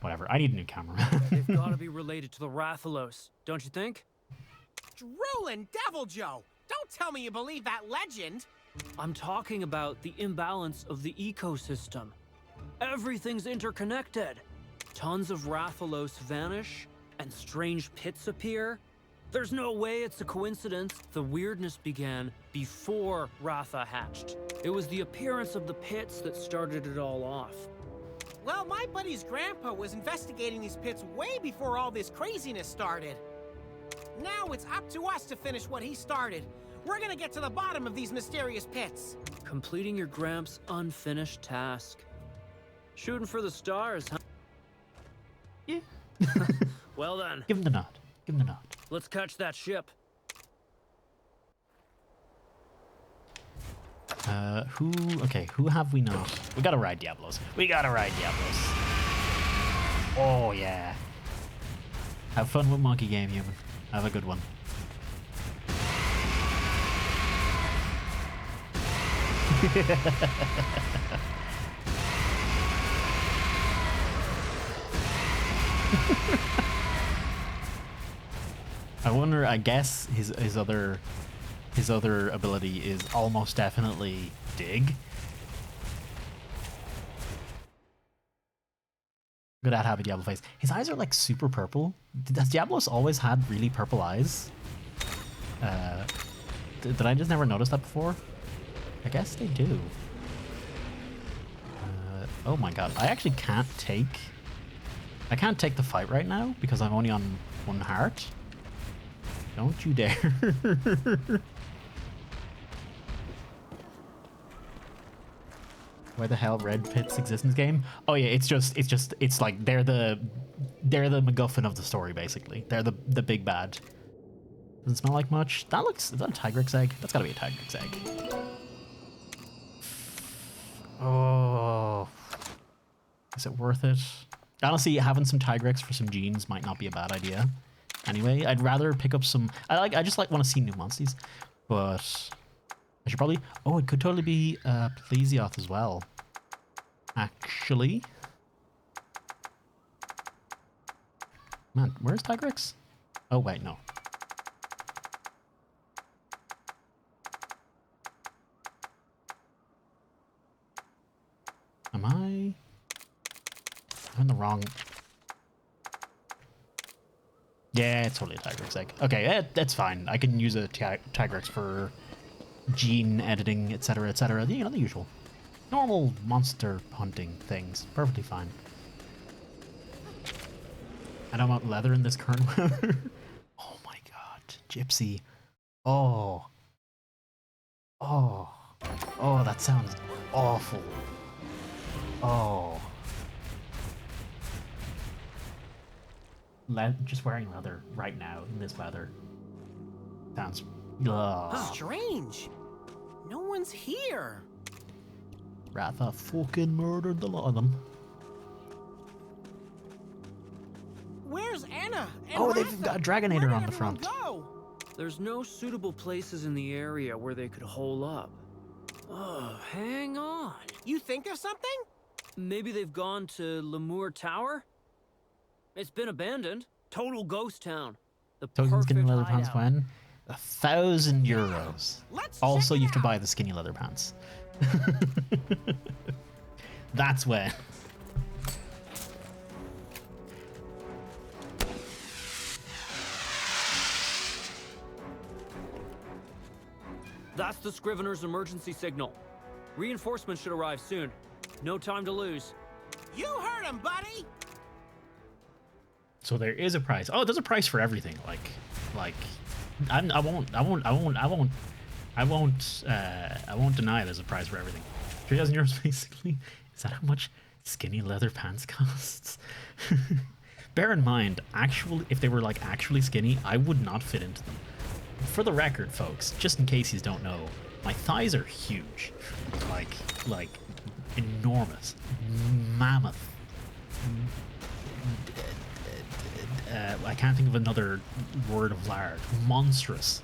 whatever. I need a new camera. They've got to be related to the Rathalos, don't you think? Droolin' Devil Joe! Don't tell me you believe that legend! I'm talking about the imbalance of the ecosystem. Everything's interconnected. Tons of Rathalos vanish, and strange pits appear. There's no way it's a coincidence. The weirdness began before Ratha hatched. It was the appearance of the pits that started it all off. Well, my buddy's grandpa was investigating these pits way before all this craziness started. Now it's up to us to finish what he started. We're gonna get to the bottom of these mysterious pits. Completing your Gramps' unfinished task. Shooting for the stars, huh? Yeah. Well then. Give him the nod. Give him the nod. Let's catch that ship. Who have we not? We gotta ride Diablos. Oh yeah. Have fun with Monkey Game, human. Have a good one. I wonder, I guess his other ability is almost definitely dig. Good at having Diablo face. His eyes are like super purple. Has Diablos always had really purple eyes? Did I just never notice that before? I guess they do. Oh my god, I actually can't take the fight right now because I'm only on 1 heart. Don't you dare. Why the hell red pits exist in this game? Oh yeah, it's like they're the MacGuffin of the story basically. They're the big bad. Doesn't smell like much. Is that a Tigrex egg? That's gotta be a Tigrex egg. Oh, is it worth it? Honestly, having some Tigrex for some genes might not be a bad idea. Anyway, I'd rather pick up some. I just want to see new monsters, but I should probably. Oh, it could totally be Plesioth as well. Actually, man, where's Tigrex? Oh wait, no. I'm in the wrong... Yeah, it's totally a Tigrex egg. Okay, that's fine. I can use a Tigrex for gene editing, etc., etc. You know, the usual. Normal monster hunting things. Perfectly fine. I don't want leather in this current weather. Oh my god. Gypsy. Oh. Oh. Oh, that sounds awful. Oh. Just wearing leather right now in this weather sounds... Ugh. Strange. No one's here. Ratha fucking murdered the lot of them. Where's Anna? And Oh, they've Ratha? got a Dragonator Where on did the everyone front. Go? There's no suitable places in the area where they could hole up. Oh, hang on. You think of something? Maybe they've gone to Lemur Tower? It's been abandoned. Total ghost town. The Tokens perfect skinny leather pants hideout. when? €1,000. Let's Also, check you it have to out. buy the skinny leather pants. That's when. That's the Scrivener's emergency signal. Reinforcements should arrive soon. No time to lose. You heard him, buddy. So there is a price. Oh, there's a price for everything. Like, I won't deny there's a price for everything. €3,000 basically. Is that how much skinny leather pants costs? Bear in mind, actually, if they were like actually skinny, I would not fit into them. For the record, folks, just in case you don't know, my thighs are huge, like enormous, mammoth. I can't think of another word of large. Monstrous.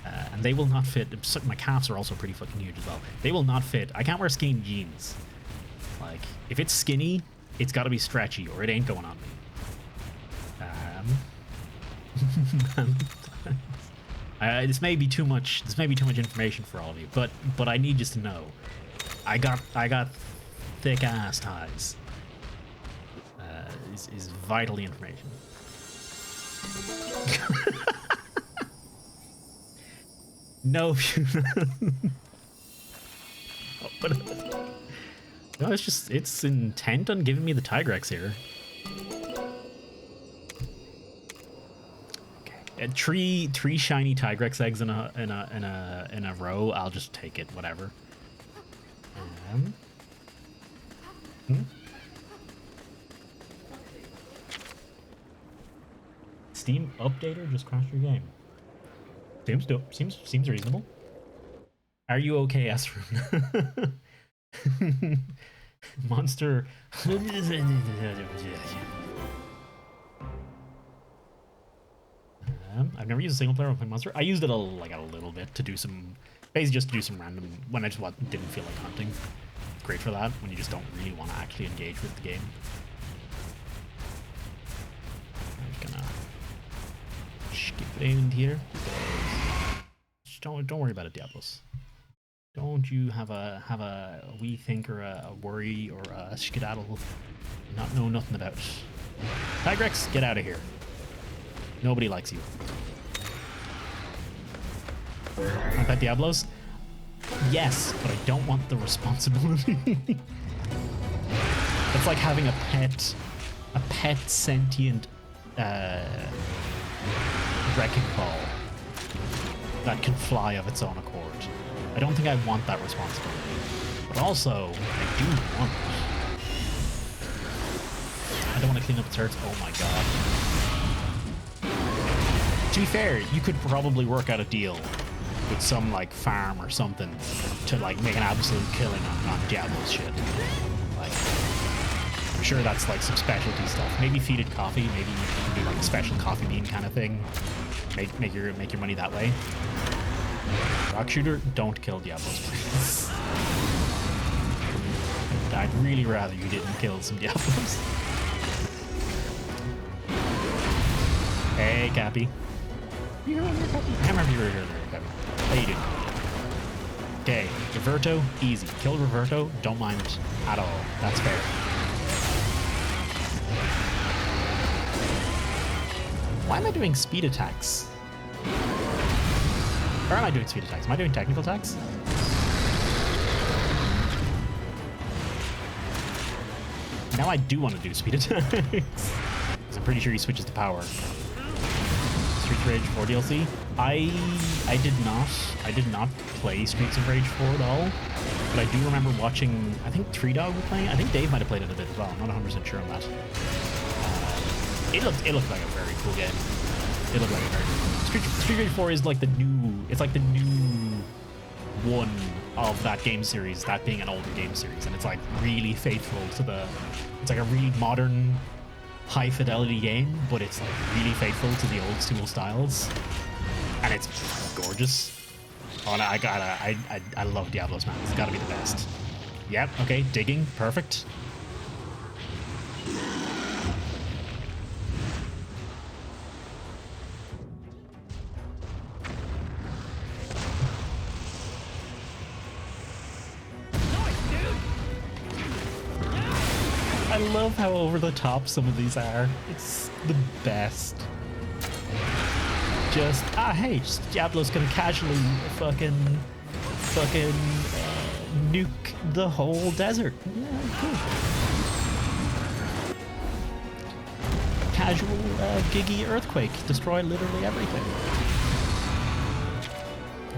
And they will not fit. My calves are also pretty fucking huge as well. They will not fit. I can't wear skinny jeans. Like, if it's skinny, it's got to be stretchy, or it ain't going on me. This may be too much. This may be too much information for all of you, but I need you to know, I got thick ass thighs. Is vitally information. No, but no, it's intent on giving me the Tigrex here. Okay, three shiny Tigrex eggs in a row. I'll just take it, whatever. Steam updater just crashed your game. Seems reasonable. Are you okay, Esrun? Monster. I've never used a single player when playing Monster. I used it a little bit to do some, basically just to do some random, when I just didn't feel like hunting. Great for that, when you just don't really want to actually engage with the game. I'm just gonna skip around here. Just don't worry about it, Diablos. Don't you have a wee think or a worry or a skedaddle not know nothing about. Tigrex, get out of here. Nobody likes you. Want that, Diablos? Yes, but I don't want the responsibility. It's like having a pet sentient wrecking ball that can fly of its own accord. I don't think I want that responsibility. But also, I do want it. I don't want to clean up its hurts. Oh my god. To be fair, you could probably work out a deal with some like farm or something to like make an absolute killing on Diablo's shit. Like, I'm sure that's like some specialty stuff. Maybe feed it coffee. Maybe you can do like a special coffee bean kind of thing. Make your money that way. Rock shooter, don't kill Diablos, please. I'd really rather you didn't kill some Diablos. Hey, Cappy. I remember you were here there, Cappy. How you doing? Okay, Roberto, easy. Kill Roberto, don't mind at all. That's fair. Why am I doing speed attacks? Or am I doing speed attacks? Am I doing technical attacks? Now I do want to do speed attacks. 'Cause I'm pretty sure he switches to power. Streets of Rage 4 DLC. I did not play Streets of Rage 4 at all, but I do remember watching, I think 3Dog were playing it. I think Dave might have played it a bit as well. I'm not 100% sure on that. It looked like a very cool game. It looked like a very cool game. Street Rage 4 is like the new, it's like the new one of that game series, that being an older game series, and it's like really faithful to the, it's like a really modern, high fidelity game, but it's like really faithful to the old school styles, and it's gorgeous. Oh, no, I love Diablos, man. It's gotta be the best. Yep, okay, digging, perfect. I love how over the top some of these are. It's the best. Just, hey, just Diablo's gonna casually fucking nuke the whole desert. Yeah, cool. Casual, giggy earthquake. Destroy literally everything.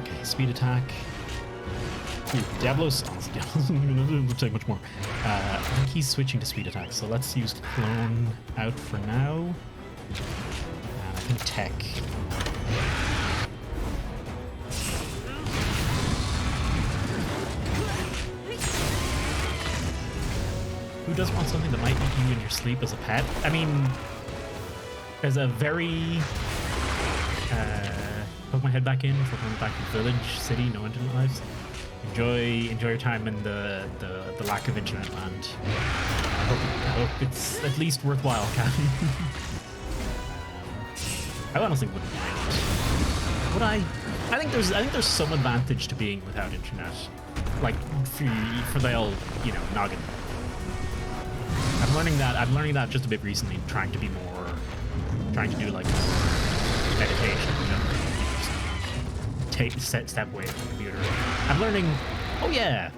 Okay, speed attack. Ooh, Diablo's, honestly, Diablo's doesn't take much more. I think he's switching to speed attack, so let's use clone out for now. And I think tech. Who does want something that might eat you in your sleep as a pet? I mean, there's a very... poke my head back in for going back to village, city, no internet lives. Enjoy your time in the lack of internet land. I hope it's at least worthwhile, Captain. I honestly wouldn't mind. Would I? I think there's some advantage to being without internet, like for the old, you know, noggin. I'm learning that just a bit recently, trying to do like meditation, you know, step away from the computer. I'm learning, oh yeah,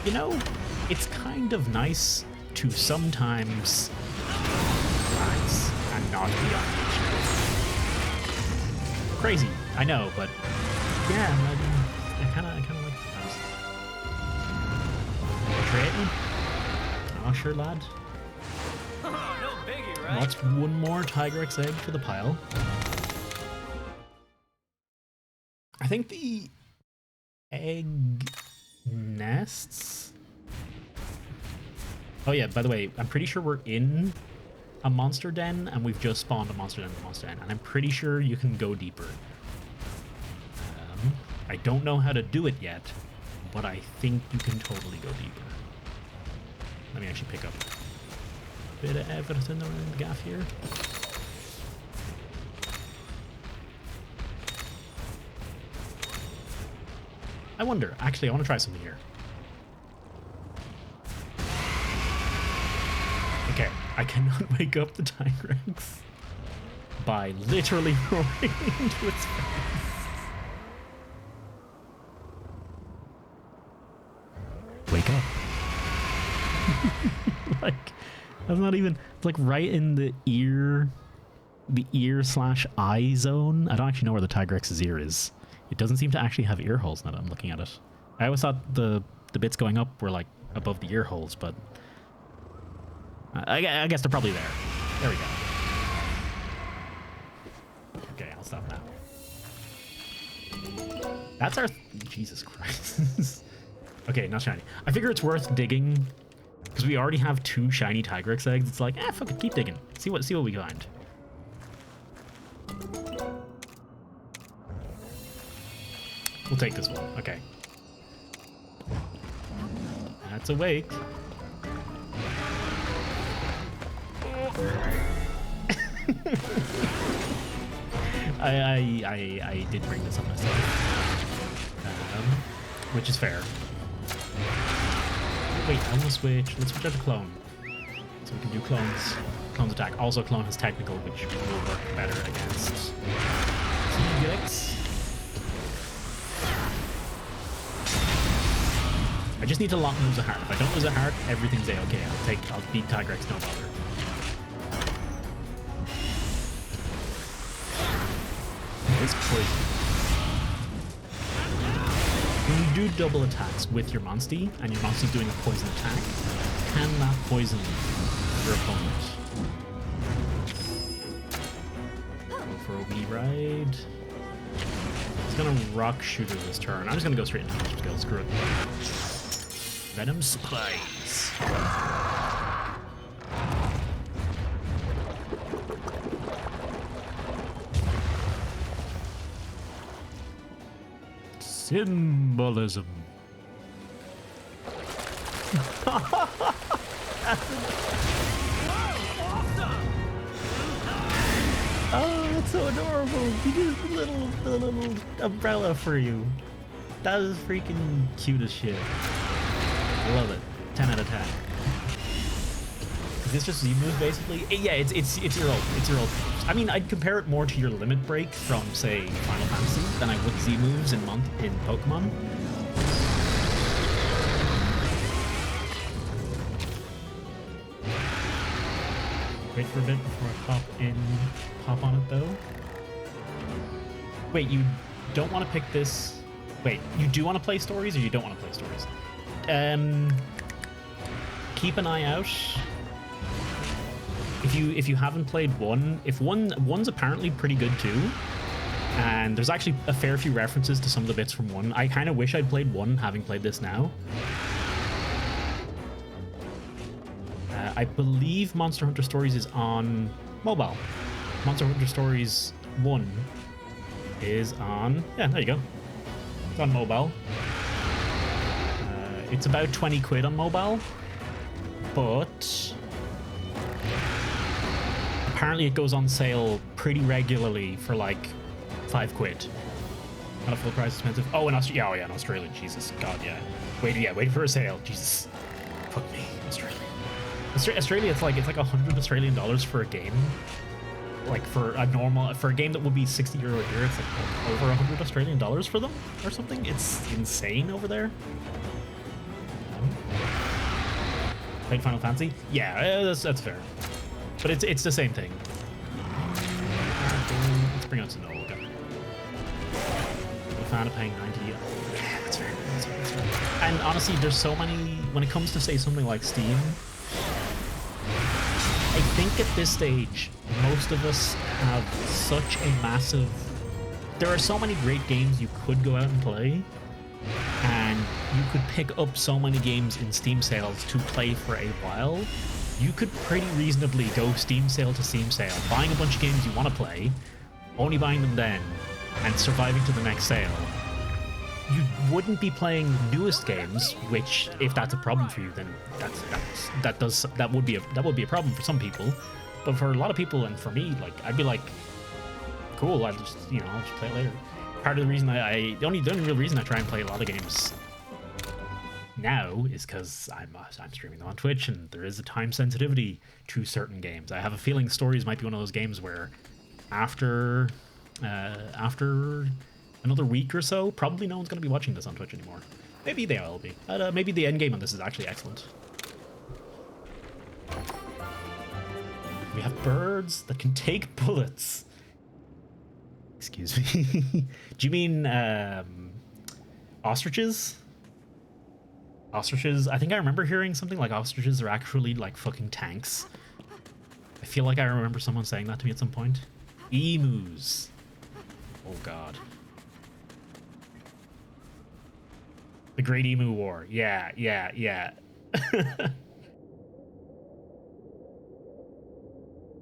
you know, it's kind of nice to sometimes relax and not be on the internet. Crazy, I know, but yeah, I kind of like it. Creating? I'm not sure, lad. No biggie, right? What's one more Tigrex egg for the pile? I think the egg nests. Oh yeah, by the way, I'm pretty sure we're in a monster den and we've just spawned a monster den in the monster den, and I'm pretty sure you can go deeper. I don't know how to do it yet, but I think you can totally go deeper. Let me actually pick up a bit of everything around the gaff here. I wonder, actually, I want to try something here. Okay, I cannot wake up the Tigrex by literally roaring into its face. Wake up. Like, that's not even, it's like right in the ear / eye zone. I don't actually know where the Tigrex's ear is. It doesn't seem to actually have ear holes now that I'm looking at it. I always thought the bits going up were like above the ear holes, but I guess they're probably there. There we go. Okay, I'll stop now. That's our... Jesus Christ. Okay, not shiny. I figure it's worth digging because we already have 2 shiny Tigrex eggs. It's like, fuck it, keep digging. See what we find. We'll take this one. Okay. That's awake. I did bring this up myself, which is fair. Wait, I want to switch. Let's switch out to clone, so we can do clones. Clone's attack. Also, Clone has technical, which will work better against T-Rex. I just need to lose a heart. If I don't lose a heart, everything's a-okay. I'll beat Tigrex, no bother. It's poison. When you do double attacks with your Monstie, and your Monstie's doing a poison attack, can that poison your opponent? Go for a wee ride. He's gonna rock shooter this turn. I'm just gonna go straight into Hunter skill. Screw it. Venom supplies. Symbolism. Oh, that's so adorable. He did the little umbrella for you. That is freaking cute as shit. I love it. 10 out of 10. Is this just Z moves basically? Yeah, it's your old moves. I mean, I'd compare it more to your limit break from, say, Final Fantasy than I would Z moves in Pokemon. Wait for a bit before I pop on it though. Wait, you don't want to pick this? Wait, you do want to play stories or you don't want to play stories? Keep an eye out. If you haven't played one, one's apparently pretty good too, and there's actually a fair few references to some of the bits from one. I kind of wish I'd played one, having played this now. I believe Monster Hunter Stories is on mobile. Monster Hunter Stories 1 is on... Yeah, there you go. It's on mobile. It's about 20 quid on mobile, but apparently it goes on sale pretty regularly for like 5 quid. Not a full price expensive. Oh, in Australia. Oh, yeah, in Australia. Jesus, God, yeah. Wait for a sale. Jesus. Fuck me, Australia. Australia, it's like 100 Australian dollars for a game. Like for a game that would be 60 euro here, it's like over 100 Australian dollars for them or something. It's insane over there. Played Final Fantasy? Yeah, that's fair. But it's the same thing. Let's bring out some Olga. A fan of paying 90. Yeah, that's fair. That's fair. And honestly, there's so many. When it comes to say something like Steam, I think at this stage, most of us have such a massive... There are so many great games you could go out and play, and you could pick up so many games in Steam sales to play for a while. You could pretty reasonably go Steam sale to Steam sale, buying a bunch of games you want to play, only buying them then, and surviving to the next sale. You wouldn't be playing newest games, which, if that's a problem for you, then that would be a problem for some people. But for a lot of people, and for me, like, I'd be like, cool, I'll just play it later. Part of the reason the only real reason I try and play a lot of games now is because I'm streaming them on Twitch, and there is a time sensitivity to certain games. I have a feeling Stories might be one of those games where after another week or so, probably no one's going to be watching this on Twitch anymore. Maybe they will be. Maybe the end game on this is actually excellent. We have birds that can take bullets. Excuse me. Do you mean ostriches? Ostriches? I think I remember hearing something like ostriches are actually like fucking tanks. I feel like I remember someone saying that to me at some point. Emus. Oh god. The Great Emu War. Yeah.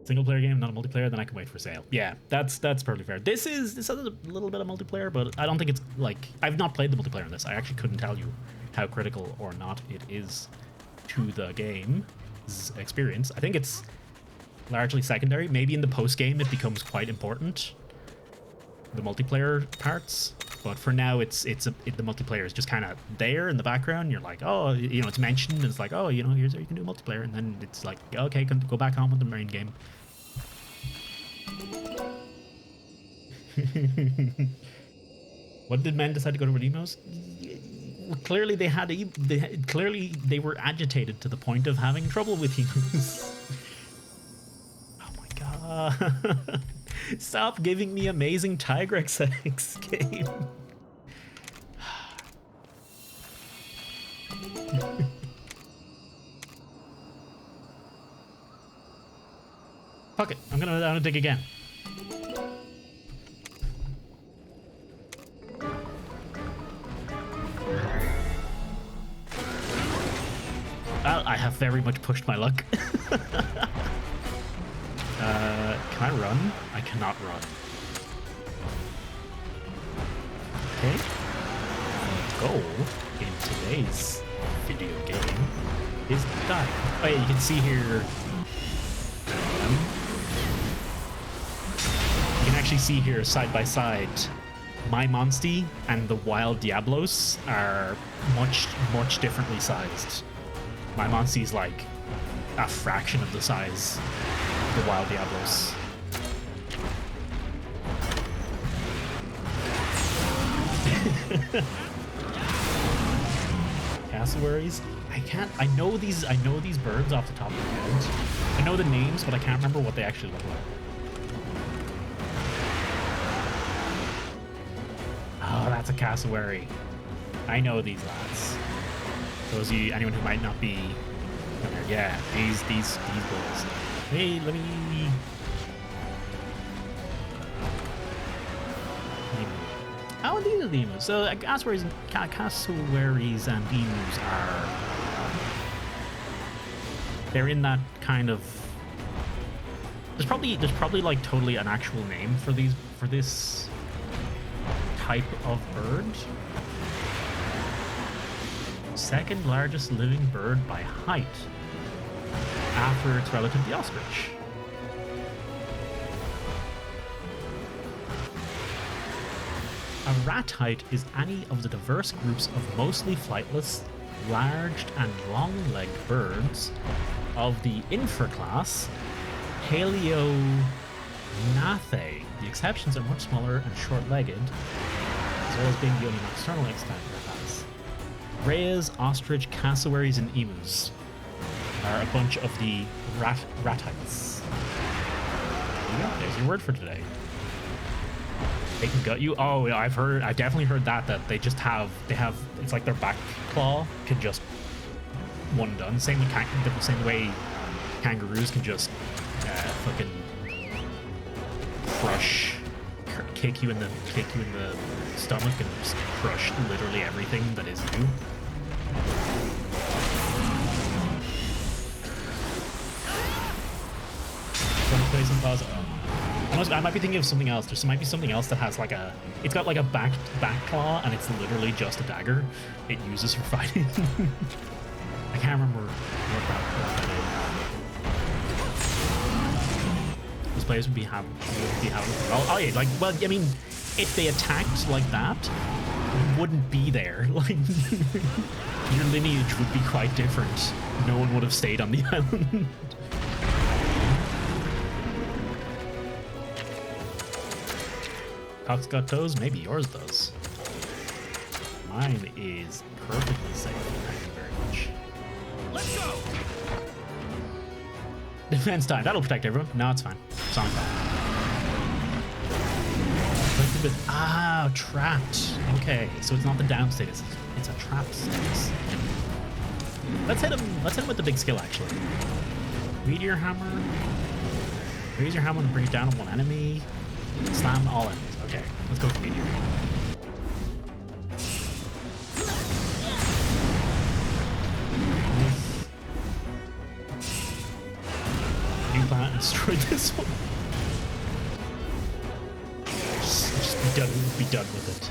Single player game, not a multiplayer, then I can wait for sale. Yeah, that's perfectly fair. This has a little bit of multiplayer, but I don't think it's like... I've not played the multiplayer in this. I actually couldn't tell you how critical or not it is to the game's experience. I think it's largely secondary. Maybe in the post-game it becomes quite important. the multiplayer parts. But for now, the multiplayer is just kind of there in the background. You're like, oh, you know, it's mentioned. And it's like, oh, you know, here's how you can do multiplayer, and then it's like, okay, go back on with the main game. What did men decide to go to emos? Clearly, clearly they were agitated to the point of having trouble with emos. Oh my god! Stop giving me amazing Tigrex X game. Fuck it! I'm gonna dig again. I have very much pushed my luck. Can I run? I cannot run. Okay. The goal in today's video game is die. Oh yeah, you can see here. You can actually see here side by side. My Monstie and the Wild Diablos are much differently sized. My Monstie's like a fraction of the size of the Wild Diablos. Cassowaries? I know these birds off the top of my head. I know the names, but I can't remember what they actually look like. Oh, that's a cassowary. I know these lads. Those of you, anyone who might not be familiar, yeah, these bulls. Hey, let me. Oh, these are the emus. So cassowaries and emus are. They're in that kind of. There's probably like totally an actual name for this type of bird. Second largest living bird by height after its relative the ostrich. A ratite is any of the diverse groups of mostly flightless, large and long-legged birds of the infraclass Paleognathai. The exceptions are much smaller and short-legged, as well as being the only nocturnal extent that has. Rays, ostrich, cassowaries, and emus are a bunch of the ratites. There you go. There's your word for today. They can gut you. Oh, yeah, I've definitely heard that they have. It's like their back claw can just one done. Same with the same way kangaroos can just fucking kick you in the stomach and just crush literally everything that is you. Play some pause. I might be thinking of something else. There might be something else that has like it's got like a back claw and it's literally just a dagger it uses for fighting. I can't remember what that is. Those players would be having. Oh yeah, like, well, I mean, if they attacked like that, you wouldn't be there. Like, your lineage would be quite different. No one would have stayed on the island. Cock's got toes? Maybe yours does. Mine is perfectly safe. Thank you very much. Let's go! Defense time. That'll protect everyone. No, it's fine. Sonic time. Ah, trapped. Okay, so it's not the down status. It's a trapped status. Let's hit him with the big skill, actually. Meteor hammer. Raise your hammer and bring it down on one enemy. Slam all enemies. Okay, let's go for meteor. New planet and destroy this one. Just be done with it.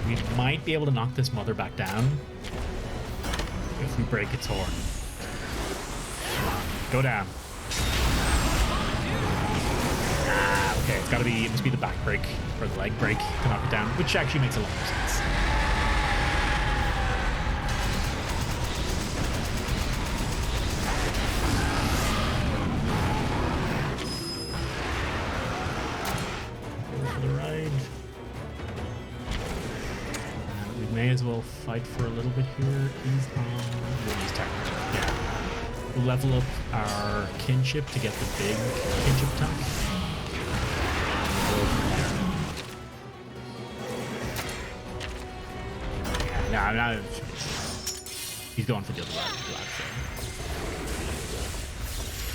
We might be able to knock this mother back down if we break its horn. Come on, go down. Okay, it's gotta be, it must be the back break or the leg break to knock it down, which actually makes a lot more sense. Go for the ride. And we may as well fight for a little bit here. He's on Willie's turn. Yeah. We'll level up our kinship to get the big kinship tank. Yeah, no. He's going for the other lad.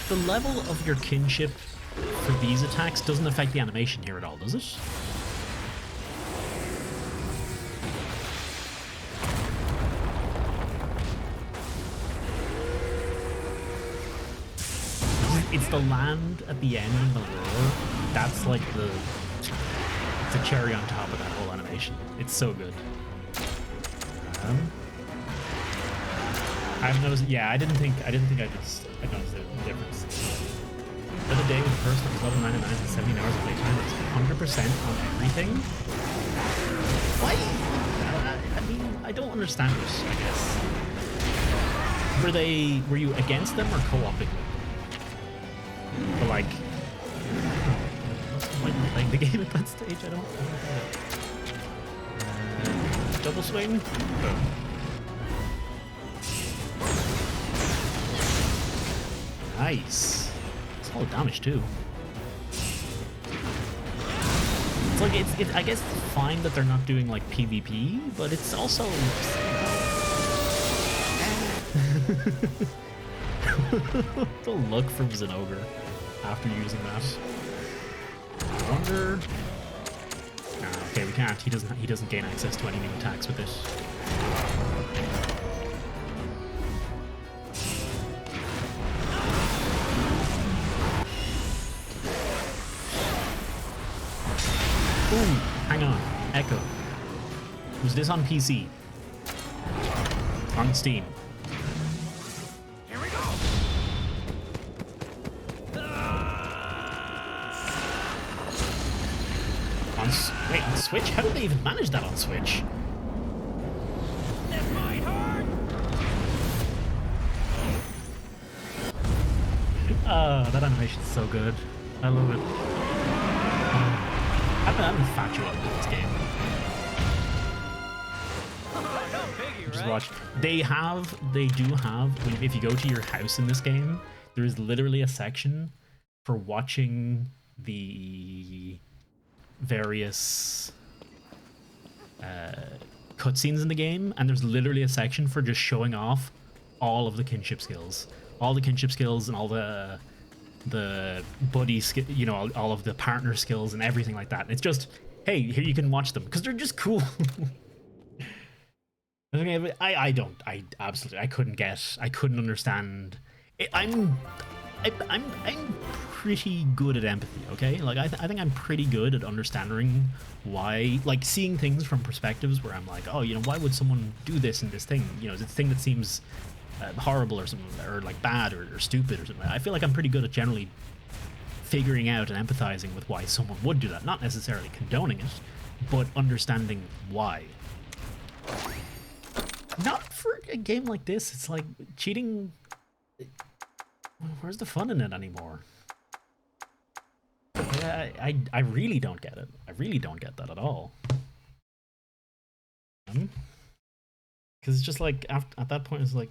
The level of your kinship for these attacks doesn't affect the animation here at all, does it? It's the land at the end in the roar. That's like it's a cherry on top of that whole animation. It's so good. I've noticed. Yeah, I didn't think I noticed the difference. The other day with the person that was level 99 and 17 hours of playtime, it's 100% on everything. Why? I mean, I don't understand it. I guess. Were you against them or co-oping them? But like, what's the point in playing the game at that stage? I don't get it. Double swing. Boom. Nice. It's all damage too. It's like it's. I guess it's fine that they're not doing like PvP, but it's also. The look from Zinogre after using that. I wonder. Okay, we can't. He doesn't gain access to any new attacks with this. Ooh, hang on. Echo. Was this on PC? On Steam? Here we go. Wait, on Switch? How did they even manage that on Switch? This might hurt. That animation's so good. I love it. I'm infatuated with this game. Just watch. They do have, if you go to your house in this game, there is literally a section for watching the various cutscenes in the game, and there's literally a section for just showing off all of the kinship skills. All the kinship skills and all the buddy skill, you know, all of the partner skills and everything like that. It's just, hey, here you can watch them because they're just cool. I couldn't understand. I'm pretty good at empathy, okay? Like I think I'm pretty good at understanding why, like seeing things from perspectives where I'm like, oh, you know, why would someone do this and this thing? You know, it's a thing that seems horrible or something, or like bad or stupid or something. I feel like I'm pretty good at generally figuring out and empathizing with why someone would do that. Not necessarily condoning it, but understanding why. Not for a game like this. It's like cheating. Where's the fun in it anymore? I really don't get it. I really don't get that at all. Because it's just like at that point it's like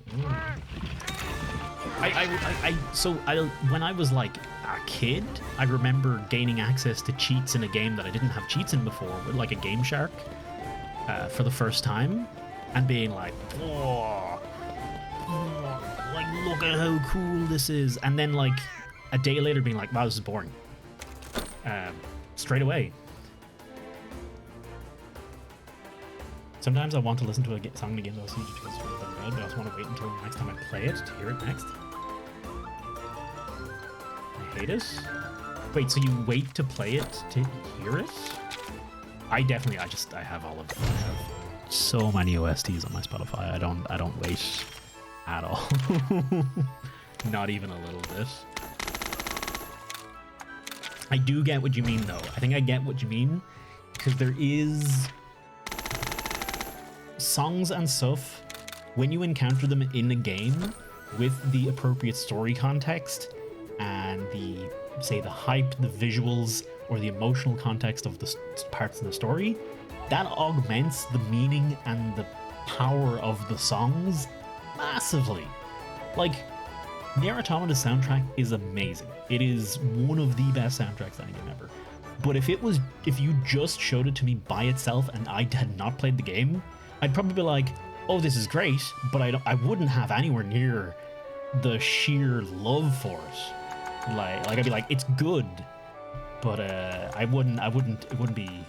when I was like a kid, I remember gaining access to cheats in a game that I didn't have cheats in before, with like a Game Shark for the first time, and being like, whoa, like look at how cool this is, and then like a day later being like, wow, this is boring. Straight away. Sometimes I want to listen to a song in a game that I see just because it's really good, but I also want to wait until the next time I play it to hear it next. I hate it. Wait, so you wait to play it to hear it? I have all of them. I have so many OSTs on my Spotify. I don't wait at all. Not even a little bit. I do get what you mean, though. I think I get what you mean, because there is songs and stuff, when you encounter them in a game with the appropriate story context and the, say, the hype, the visuals, or the emotional context of the parts of the story, that augments the meaning and the power of the songs massively. Like, Nier Automata's soundtrack is amazing. It is one of the best soundtracks to any game ever. But if you just showed it to me by itself and I had not played the game, I'd probably be like, oh, this is great, but I wouldn't have anywhere near the sheer love for it. Like I'd be like, it's good, but it wouldn't be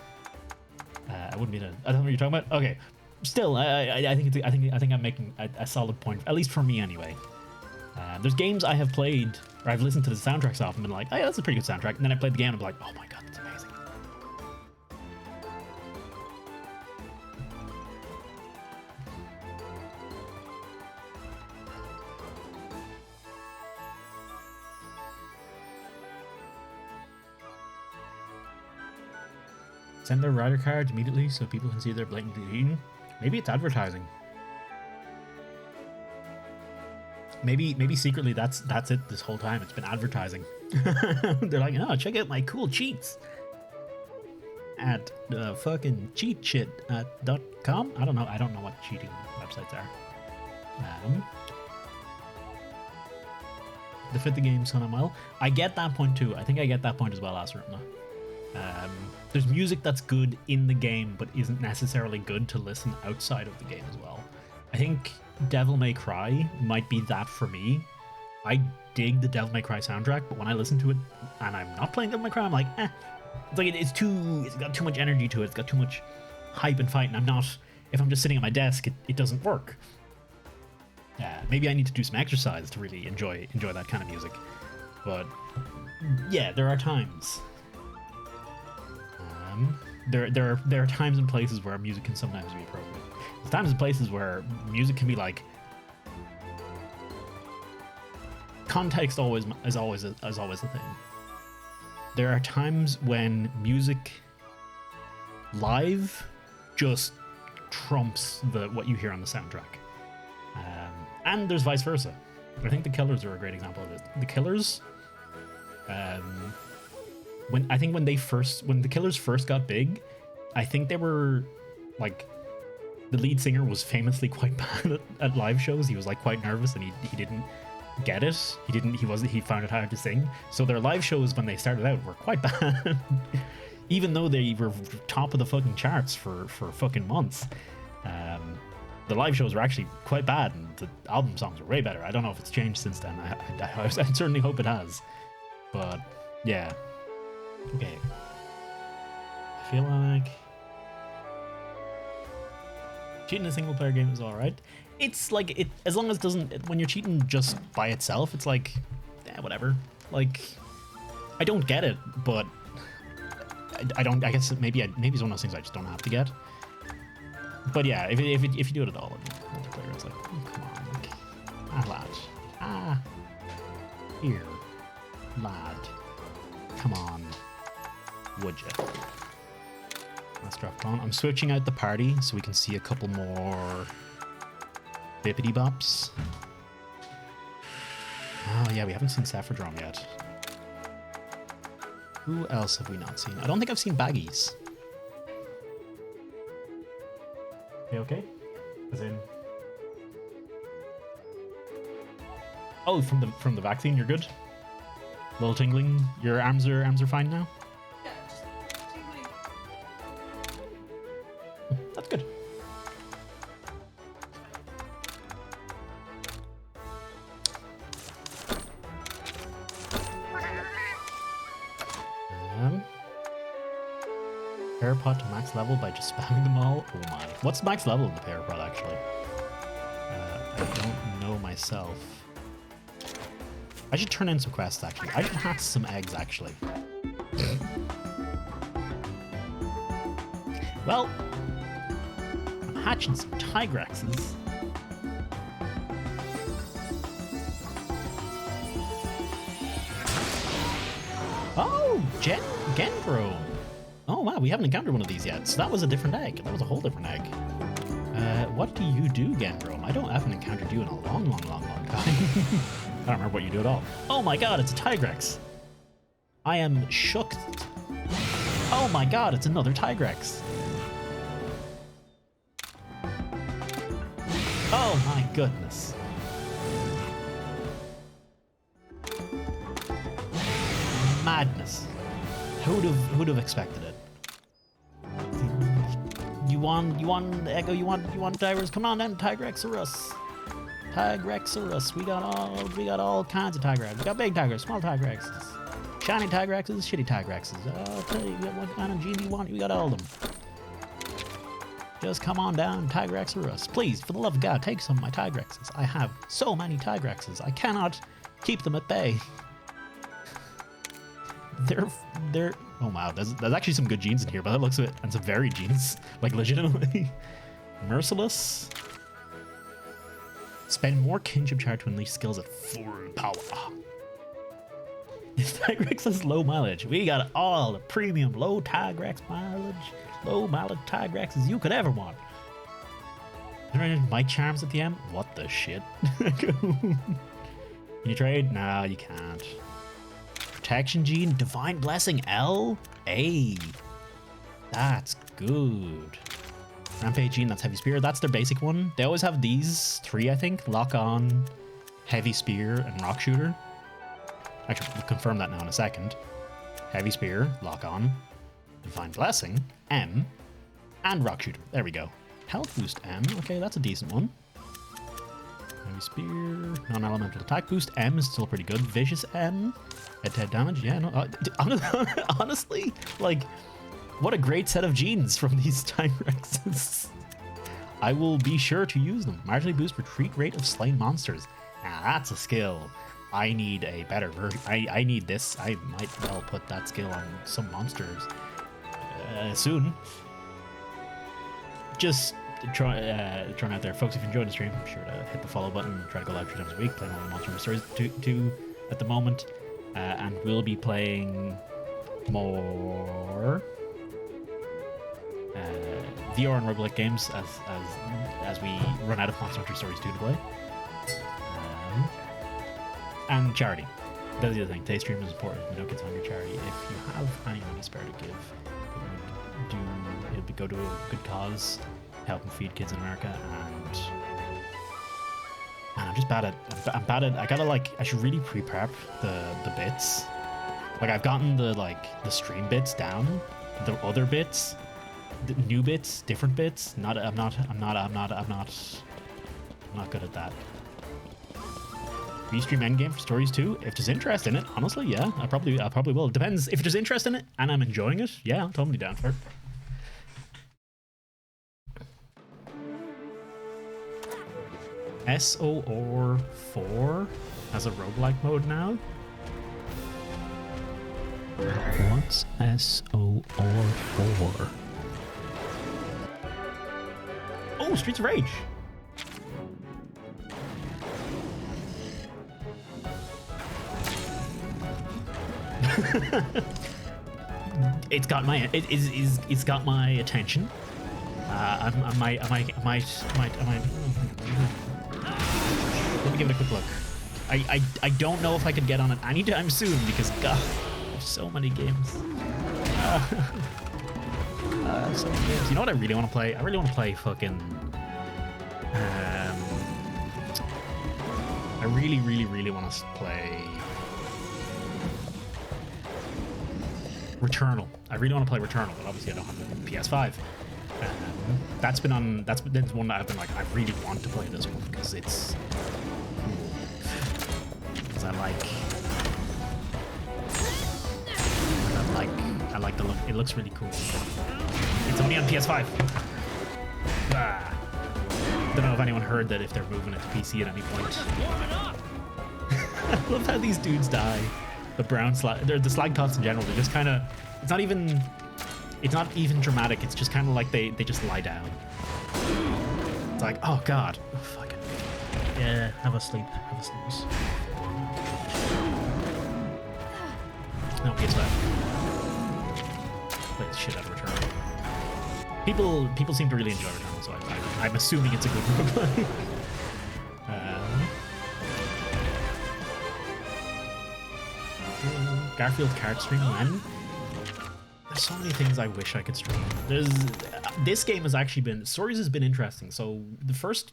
I don't know what you're talking about. Okay, still, I think I'm making a solid point, at least for me anyway. There's games I have played, or I've listened to the soundtracks of and been like, oh yeah, that's a pretty good soundtrack, and then I played the game and I'm like, oh my god, that's amazing. Send their rider cards immediately so people can see they're blatantly cheating. Maybe it's advertising. Maybe secretly that's it this whole time. It's been advertising. They're like, oh, check out my cool cheats at fucking cheatshit.com. I don't know what cheating websites are. They fit the game so well. I get that point too. I think I get that point as well, Asaruna. There's music that's good in the game, but isn't necessarily good to listen outside of the game as well. I think Devil May Cry might be that for me. I dig the Devil May Cry soundtrack, but when I listen to it and I'm not playing Devil May Cry, I'm like, eh. It's like it's got too much energy to it. It's got too much hype and fight, and I'm not. If I'm just sitting at my desk, it doesn't work. Maybe I need to do some exercise to really enjoy that kind of music. But yeah, there are times. There are times and places where music can sometimes be appropriate. There's times and places where music can be like, context is always a thing. There are times when music live just trumps what you hear on the soundtrack, and there's vice versa. I think the Killers are a great example of it. The Killers, when the Killers first got big, I think they were like, the lead singer was famously quite bad at live shows. He was like quite nervous and he didn't get it. He found it hard to sing. So their live shows when they started out were quite bad. Even though they were top of the fucking charts for fucking months. The live shows were actually quite bad and the album songs were way better. I don't know if it's changed since then. I certainly hope it has. But yeah. Okay. I feel like cheating in a single player game is alright. It's like, as long as it doesn't, when you're cheating just by itself, it's like, whatever. Like, I don't get it, but I guess maybe it's one of those things I just don't have to get. But yeah, if you do it at all in multiplayer, it's like, oh, come on, lad. Here, lad. Come on. Would ya? Let's drop on. I'm switching out the party so we can see a couple more bippity bops. Oh yeah, we haven't seen Sephirodrome yet. Who else have we not seen? I don't think I've seen Baggies. Okay? As in... Oh, from the vaccine, you're good? A little tingling. Your arms are fine now? Yeah, just tingling. That's good. Parapod to max level by just spamming them all? Oh my. What's max level in the Parapod actually? I don't know myself. I should turn in some quests actually. I should hatch some eggs actually. Well, I'm hatching some Tigrexes. Oh, Genbro. Oh wow, we haven't encountered one of these yet. So that was a different egg. That was a whole different egg. What do you do, Genbro? I haven't encountered you in a long time. I don't remember what you do at all. Oh my god, it's a Tigrex. I am shook. Oh my god, it's another Tigrex. Oh my goodness. Madness. Who'd have expected it? You want Echo, you want Tigrex? Come on down, Tigrexorus. Tigrexorus. We got all kinds of Tigrexes. We got big Tigrexes, small Tigrexes, shiny Tigrexes, shitty Tigrexes. I'll tell you what kind of gene you want. We got all of them. Just come on down, Tigrexorus. Please, for the love of God, take some of my Tigrexes. I have so many Tigrexes. I cannot keep them at bay. They're oh wow, there's actually some good genes in here, but that looks of it, and some varied genes, like legitimately. Merciless. Spend more kinship char to unleash skills at full power. This Tigrex has low mileage. We got all the premium low Tigrex mileage, low mileage Tigrexes you could ever want. Are there any mic charms at the end? What the shit? Can you trade? No, you can't. Protection gene, divine blessing L. A. That's good. Rampage gene, that's heavy spear. That's their basic one. They always have these three, I think. Lock on, heavy spear, and rock shooter. Actually, we'll confirm that now in a second. Heavy spear, lock on, divine blessing, M, and rock shooter. There we go. Health boost M. Okay, that's a decent one. Heavy spear, non-elemental attack boost. M is still pretty good. Vicious M. Head-to-head damage. Yeah, no. Honestly, like, what a great set of genes from these Tigrexes. I will be sure to use them. Marginally boost retreat rate of slain monsters. Now that's a skill. I need a better version. I need this. I might well put that skill on some monsters soon. Just trying out there, folks. If you enjoyed the stream, be sure to hit the follow button. Try to go live 3 times a week, playing all the Monster Hunter Stories 2 at the moment, and we'll be playing more VR and roguelike games as we run out of Monster Hunter Stories 2 to play. And charity. That's the other thing. Today's stream is important. We don't get hungry charity. If you have any money spare to give, it would go to a good cause, helping feed kids in America. And man, I'm just bad at. I'm bad at. I gotta I should really pre-prep the bits. Like I've gotten the stream bits down, the other bits, the new bits, different bits. I'm not good at that. Restream endgame for Stories 2. If there's interest in it, honestly, yeah, I probably will. It depends. If there's interest in it and I'm enjoying it, yeah, I'm totally down for it. SOR 4 has a roguelike mode now. What's SOR 4? Oh, Streets of Rage. It's got my it's got my attention. I might. Let me give it a quick look. I don't know if I could get on it anytime soon because God, there's so many games. So many games. You know what I really want to play? I really want to play fucking. I really want to play Returnal. I really want to play Returnal, but obviously I don't have the PS5. That's been one that I've been like, I really want to play this one because it's cool. Because I like the look. It looks really cool. It's only on PS5. Don't know if anyone heard that if they're moving it to PC at any point. I love how these dudes die. The brown slag, the slag tots in general, they're just kind of, it's not even dramatic, it's just kind of like they just lie down. It's like, oh God, oh, fuck it. Yeah, have a sleep, have a snooze. No, PS5. Play the shit out of Returnal. People seem to really enjoy Returnal, so I'm assuming it's a good one to play. Garfield card stream when? There's so many things I wish I could stream. This game has actually been, Stories has been interesting. So the first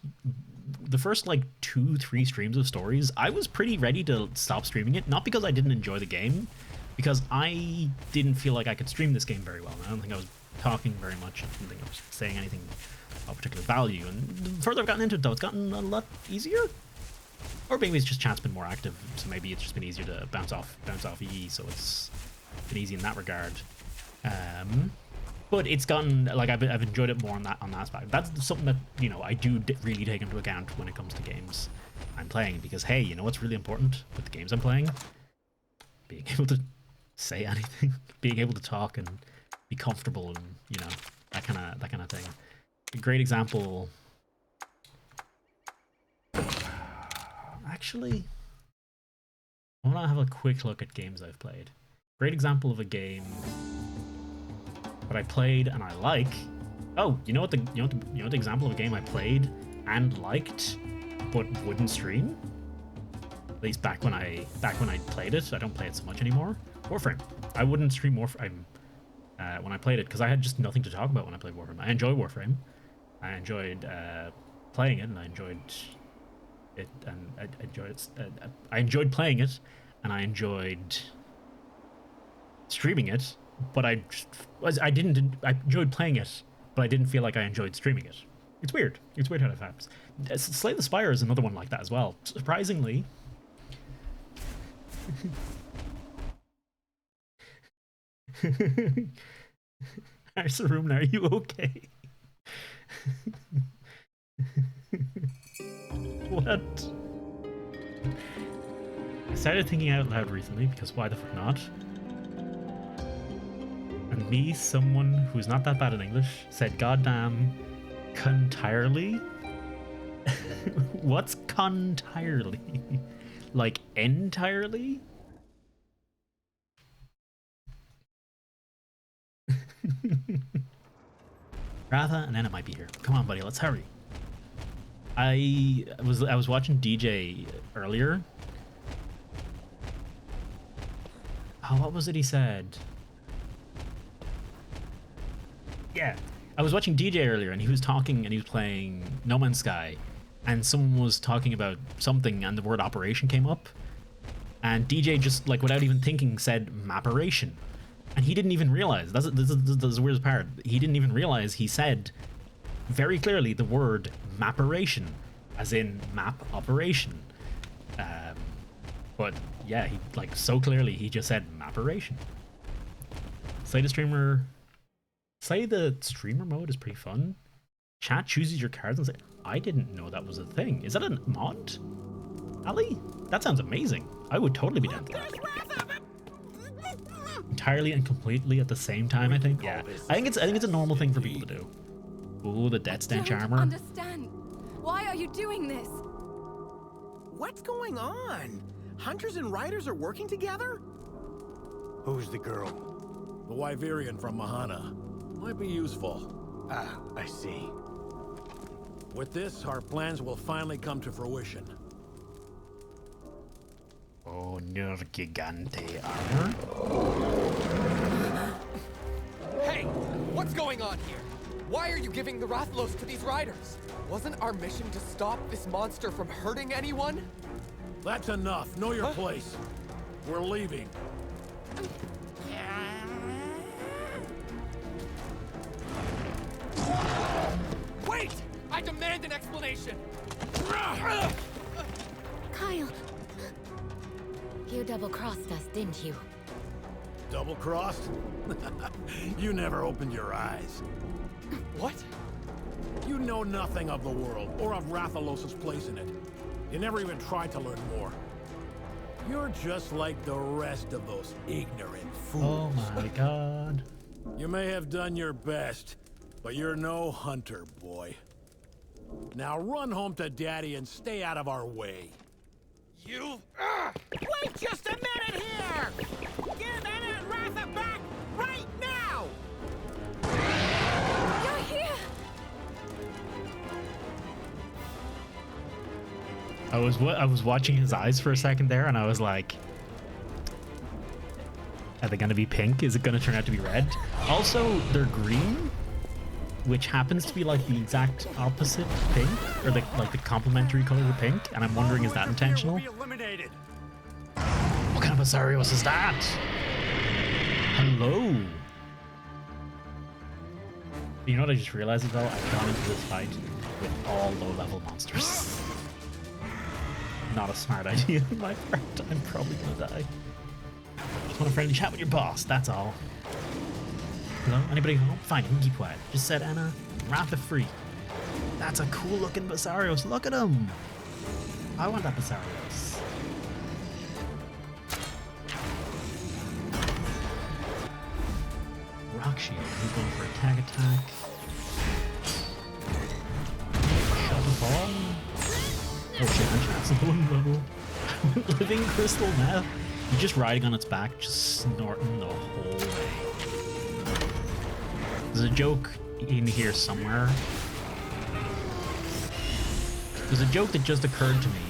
like 2-3 streams of Stories, I was pretty ready to stop streaming it. Not because I didn't enjoy the game, because I didn't feel like I could stream this game very well. I don't think I was talking very much. I don't think I was saying anything of particular value. And the further I've gotten into it, though, it's gotten a lot easier. Or maybe it's just chat's been more active, so maybe it's just been easier to bounce off EE, so it's been easy in that regard. But it's gotten, like, I've enjoyed it more on that aspect. That's something that, you know, I do really take into account when it comes to games I'm playing, because hey, you know what's really important with the games I'm playing? Being able to say anything, being able to talk and be comfortable, and you know, that kind of thing. A great example. Actually, I want to have a quick look at games I've played. Great example of a game that I played and I like. Oh, you know what the example of a game I played and liked, but wouldn't stream. At least back when I played it. I don't play it so much anymore. Warframe. I wouldn't stream Warframe when I played it because I had just nothing to talk about when I played Warframe. I enjoy Warframe. I enjoyed playing it, and I enjoyed it, and I enjoyed playing it, and I enjoyed streaming it. But I enjoyed playing it, but I didn't feel like I enjoyed streaming it. It's weird. It's weird how that happens. Slay the Spire is another one like that as well. Surprisingly. How's the room now? Are you okay? What? I started thinking out loud recently, because why the fuck not? And me, someone who's not that bad at English, said goddamn contirely? What's contirely? Like entirely? Ratha, and then it might be here. Come on, buddy, let's hurry. I was watching DJ earlier. Oh, what was it he said? Yeah, I was watching DJ earlier, and he was talking, and he was playing No Man's Sky, and someone was talking about something, and the word operation came up, and DJ just, like, without even thinking, said maperation, and he didn't even realize. That's the weirdest part. He didn't even realize he said very clearly the word maperation, as in map operation. But yeah, he, like, so clearly he just said maperation. Slay the streamer. Slay the streamer mode is pretty fun. Chat chooses your cards and say, I didn't know that was a thing. Is that a mod? Ali? That sounds amazing. I would totally be down for that. Entirely and completely at the same time, I think. Yeah, I think it's a normal thing for people to do. Ooh, the Death Stench armor. I don't understand. Why are you doing this? What's going on? Hunters and riders are working together? Who's the girl? The Wyverian from Mahana. Might be useful. Ah, I see. With this, our plans will finally come to fruition. Oh, Nerve Gigante armor. Hey, what's going on here? Why are you giving the Rathalos to these riders? Wasn't our mission to stop this monster from hurting anyone? That's enough. Know your place. We're leaving. Wait! I demand an explanation! Kyle. You double-crossed us, didn't you? Double-crossed? You never opened your eyes. What? You know nothing of the world, or of Rathalos' place in it. You never even tried to learn more. You're just like the rest of those ignorant fools. Oh my god. You may have done your best, but you're no hunter, boy. Now run home to Daddy and stay out of our way. You... Wait just a minute here! Give I was watching his eyes for a second there, and I was like, are they gonna be pink? Is it gonna turn out to be red? Also, they're green, which happens to be like the exact opposite pink, or like the complementary color of pink. And I'm wondering, is that intentional? What kind of Basarios is that? Hello. You know what I just realized as well? I've gone into this fight with all low-level monsters. Not a smart idea on my part. I'm probably gonna die. Just want a friendly chat with your boss, that's all. Hello? Anybody home? Fine, you can keep quiet. Just said Anna. Ratha free. That's a cool looking Basarios. Look at him. I want that Basarios. Rock shield. He's going for attack. Shot the ball. Oh shit, I'm trapped in one level. Living crystal meth. You're just riding on its back, just snorting the whole way. There's a joke in here somewhere. There's a joke that just occurred to me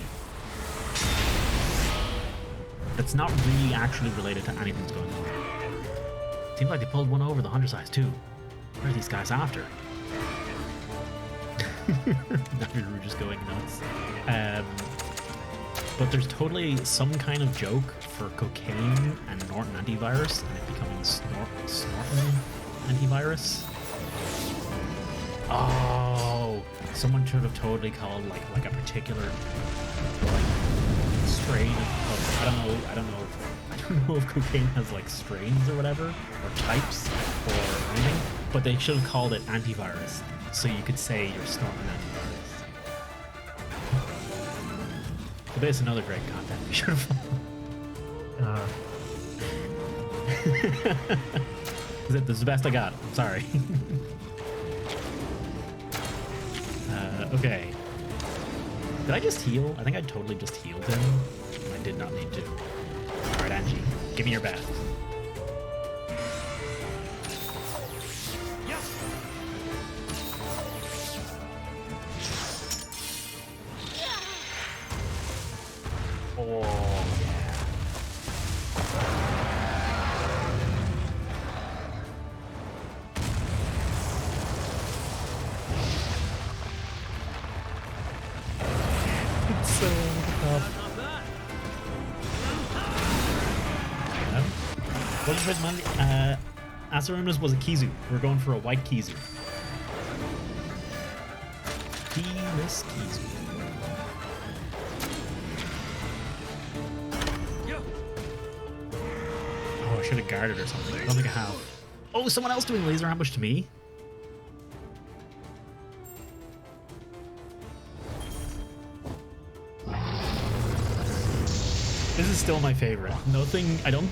that's not really actually related to anything that's going on. Seems like they pulled one over the hunter size too. Where are these guys after? We're just going nuts. But there's totally some kind of joke for cocaine and Norton antivirus, and it becoming Snorton antivirus. Oh, someone should have totally called like a particular like strain of I don't know if cocaine has like strains or whatever or types or anything, but they should have called it antivirus, so you could say you're snorting antivirus. But there's another great content we should have. This is the best I got. I'm sorry. Okay. Did I just heal? I think I totally just healed him. I did not need to. Alright, Angie. Give me your bath. Oh, yeah. It's so tough. What is it, Monday? Asarunas was a Kizu. We're going for a white Kizu. Keyless Kizu. Oh, I should have guarded or something. I don't think I have. Oh, someone else doing laser ambush to me? This is still my favorite. Nothing, I don't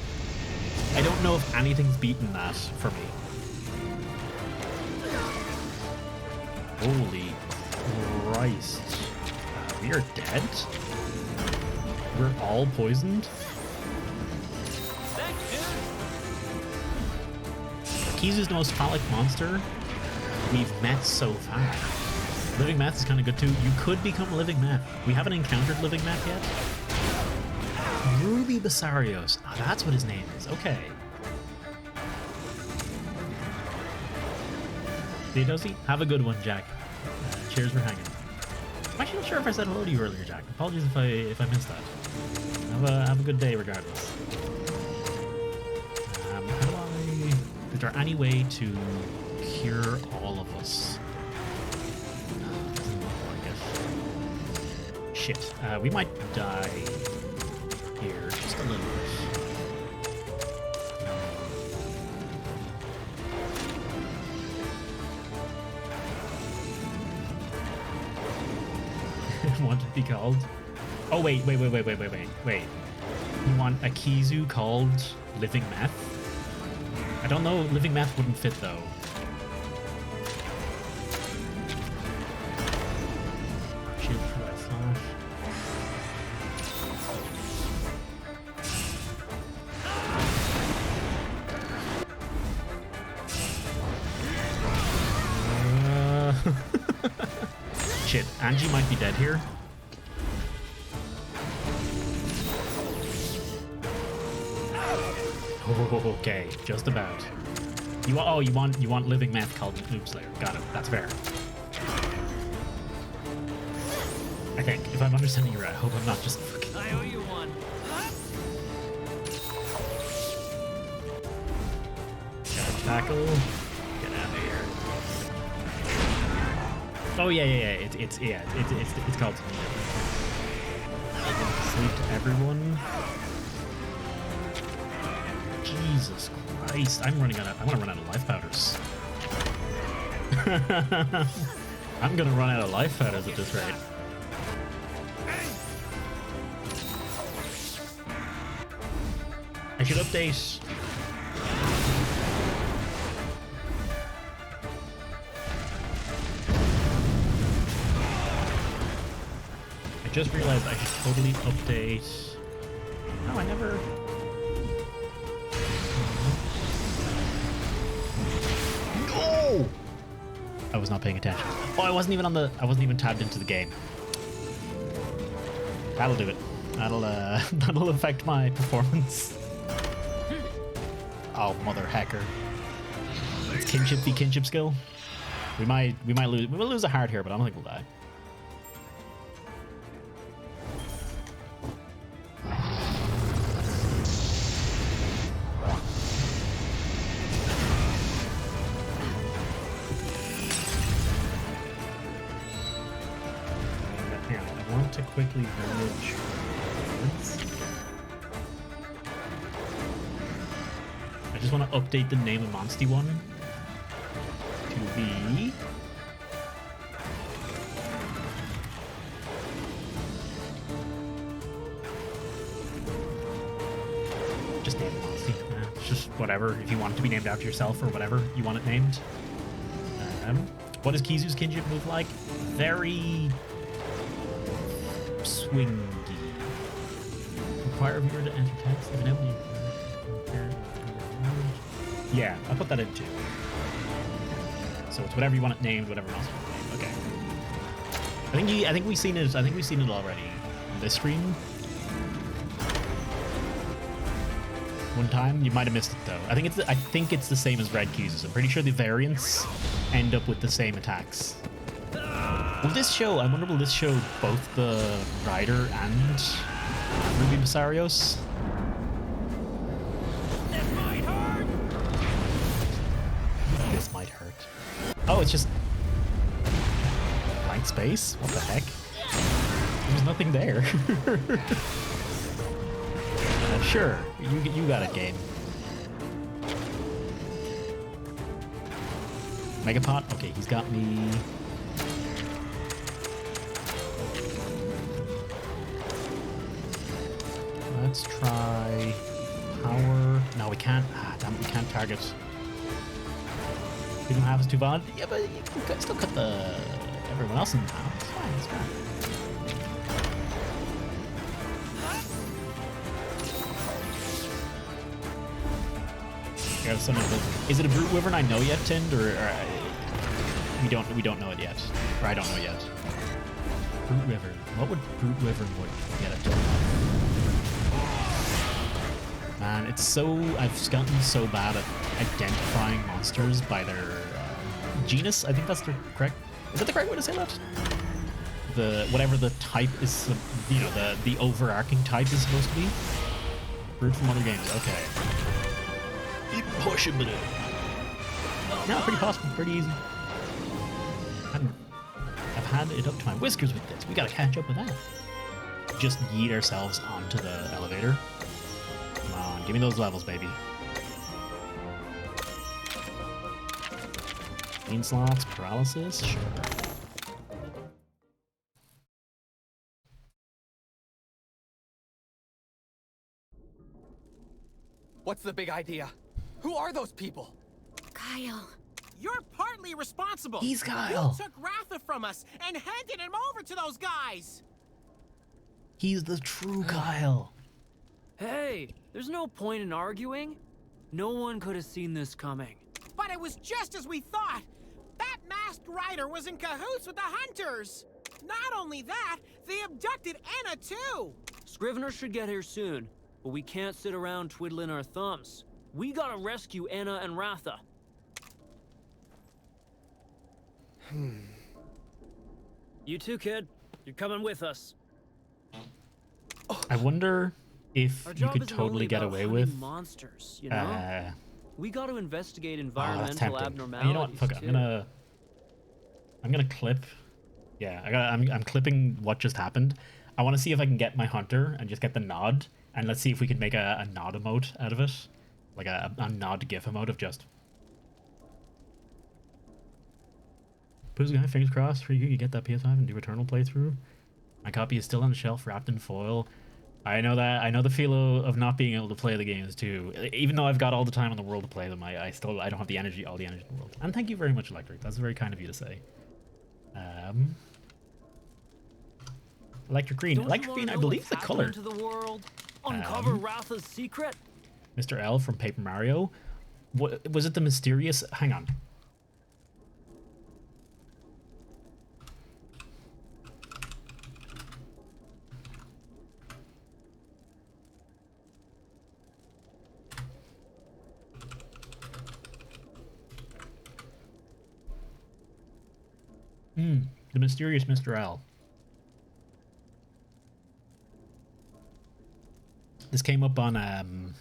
know if anything's beaten that for me. Holy Christ. We are dead? We're all poisoned? Kizu's the most phallic monster we've met so far. Living Meth is kind of good too. You could become Living Meth. We haven't encountered Living Meth yet. Ruby Basarios. Oh, that's what his name is. Okay. Theodosi, have a good one, Jack. Cheers for hanging. I'm actually not sure if I said hello to you earlier, Jack. Apologies if I missed that. Have a good day regardless. How do I... Is there any way to cure all of us? Doesn't look like it. Shit. We might die here just a little bit. Want it to be called? Oh wait. You want a Kizu called Living Meth? I don't know. Living Meth wouldn't fit though. Shield for that slash. Shit, Angie might be dead here. Okay, just about. You want living meth called Noob Slayer. Got it. That's fair. I think, if I'm understanding you right, I hope I'm not just fucking... I owe you one. Gotta tackle. Get out of here. Oh yeah. It's called Sleep to Everyone. Jesus Christ! I want to run out of life powders. I'm gonna run out of life powders at this rate. I should update. I just realized I should totally update. No, I never. No! I was not paying attention. Oh, I wasn't even tabbed into the game. That'll do it. That'll affect my performance. Oh, mother hacker. It's kinship v kinship skill. We might lose a heart here, but I don't think we'll die. I want to quickly village. I just want to update the name of Monsty one to be just name it Monsty. It's just whatever. If you want it to be named after yourself or whatever you want it named. What does Kizu's kinship move like? Very swingy. Require a viewer to enter text. Yeah, I'll put that in too. So it's whatever you want it named, whatever else you want it named. Okay. I think we've seen it. I think we've seen it already on this stream. One time, you might have missed it though. I think it's the same as Red Kizu's. I'm pretty sure the variants end up with the same attacks. Will this show? I wonder will this show both the Rider and Ruby Basarios? This might hurt. Oh, it's just blank space? What the heck? There's nothing there. Sure, you got it, game. Megapod? Okay, he's got me. Let's try power. No, we can't. Ah, damn it, we can't target. We don't have us too violent. Yeah, but you can still cut everyone else in half. It's fine. It's fine. Is it a Brute Wyvern I know yet, Tind, or we don't know it yet, or I don't know yet. Brute Wyvern. What would Brute Wyvern get it? Man, it's so I've gotten so bad at identifying monsters by their genus. I think that's the correct. Is that the correct way to say that? Whatever the type is, you know, the overarching type is supposed to be. Brute from other games. Okay. Push a bit. No, pretty possible, pretty easy. I've had it up to my whiskers with this. We gotta catch up with that. Just yeet ourselves onto the elevator. Come on, give me those levels, baby. Clean slots, paralysis, sure. What's the big idea? Who are those people? Kyle. You're partly responsible. He's Kyle. You took Ratha from us and handed him over to those guys. He's the true Kyle. Hey, there's no point in arguing. No one could have seen this coming. But it was just as we thought. That masked rider was in cahoots with the hunters. Not only that, they abducted Anna too. Scrivener should get here soon, but we can't sit around twiddling our thumbs. We gotta rescue Anna and Ratha. You too, kid. You're coming with us. I wonder if Our you job could isn't totally only get about away hunting with. monsters, you know? We got to investigate Oh, that's environmental tempting. abnormalities. You know what? Fuck it. too. I'm gonna clip. Yeah, I'm clipping what just happened. I want to see if I can get my hunter and just get the nod, and let's see if we can make a nod emote out of it, like a nod gif emote of just. Pooh's guy, fingers crossed for you. You get that PS5 and do Eternal playthrough. My copy is still on the shelf, wrapped in foil. I know that. I know the feel of not being able to play the games too. Even though I've got all the time in the world to play them, I don't have the energy, all the energy in the world. And thank you very much, Electric. That's very kind of you to say. Electric Green. Don't you Electric wanna Green, I know believe what's the color. happening to the world? Uncover Ratha's secret? Mr. L from Paper Mario. What was it? The mysterious. Hang on. The mysterious Mr. L. This came up on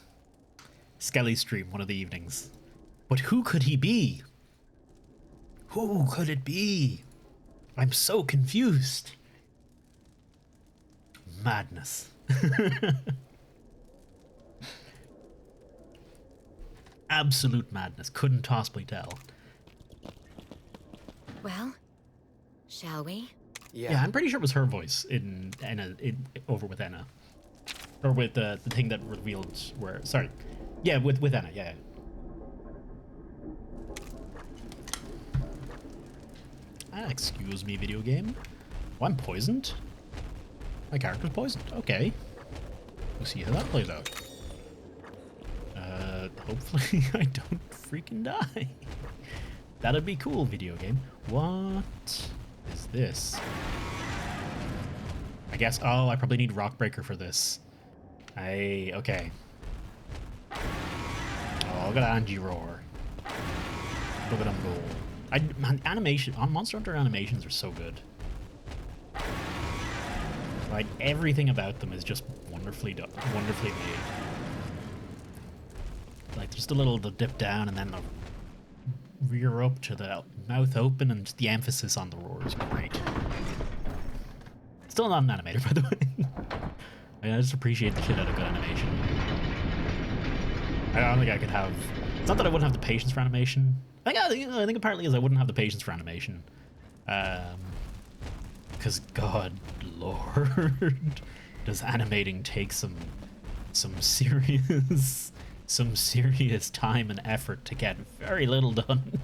Skelly's stream one of the evenings. But who could he be? Who could it be? I'm so confused. Madness. Absolute madness. Couldn't possibly tell. Well, shall we? Yeah, I'm pretty sure it was her voice in Enna, over with Enna. Or with the thing that revealed where... Sorry. Yeah, with Enna, yeah. Excuse me, video game. Oh, I'm poisoned? My character's poisoned. Okay. We'll see how that plays out. Hopefully I don't freaking die. That'd be cool, video game. What is this? I guess... Oh, I probably need Rockbreaker for this. Okay. Oh, look at Angie roar. Look at him go. Man, animation... Monster Hunter animations are so good. Like, everything about them is just wonderfully done, wonderfully made. Like, just the dip down and then the rear up to the mouth open, and just the emphasis on the roar is great. Still not an animator, by the way. I just appreciate the shit out of good animation. I don't think I could have... It's not that I wouldn't have the patience for animation. I think partly is I wouldn't have the patience for animation. Because, God, Lord, does animating take some serious... some serious time and effort to get very little done.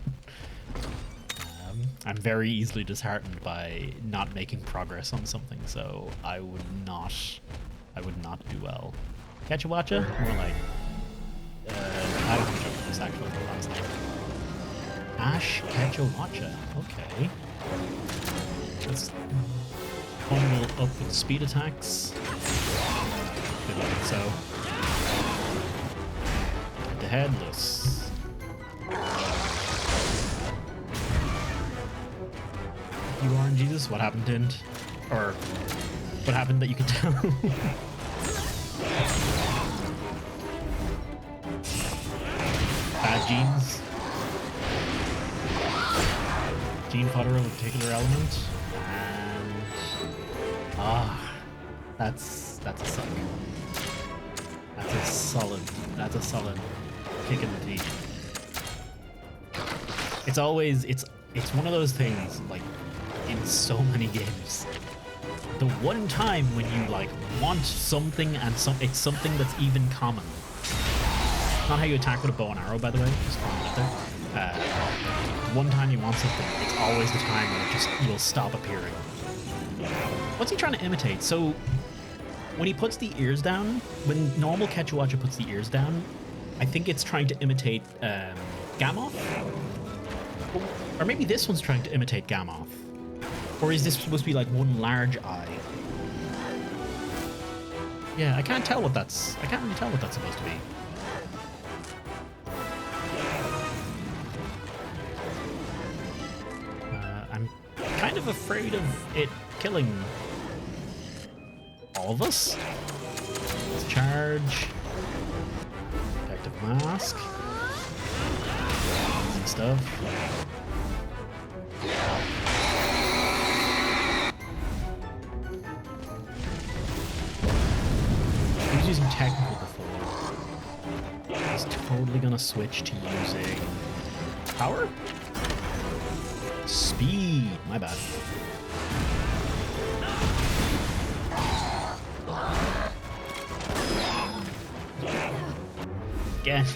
I'm very easily disheartened by not making progress on something, so I would not do well. Ketchuwacha? More like I don't know what this actually the last name. Ash Ketchuwacha. Okay. Let's bundle up with speed attacks. Good luck, so. The headless. You are in Jesus? What happened, didn't? Or what happened that you could tell? Bad genes. Gene fodder of a particular element. And that's a suck. That's a solid kick in the teeth. It's always it's one of those things, like, in so many games. The one time when you, like, want something and it's something that's even common. Not how you attack with a bow and arrow, by the way. Just throwing it out there. One time you want something, it's always the time where it will stop appearing. What's he trying to imitate? So, when he puts the ears down, when normal Ketchuwacha puts the ears down, I think it's trying to imitate Gamoth? Or maybe this one's trying to imitate Gamoth. Or is this supposed to be like one large eye? Yeah, I can't really tell what that's supposed to be. of afraid of it killing all of us. Let's charge. Protective mask. And stuff. He was using technical before. He's totally gonna switch to using power? Speed. My bad. Again,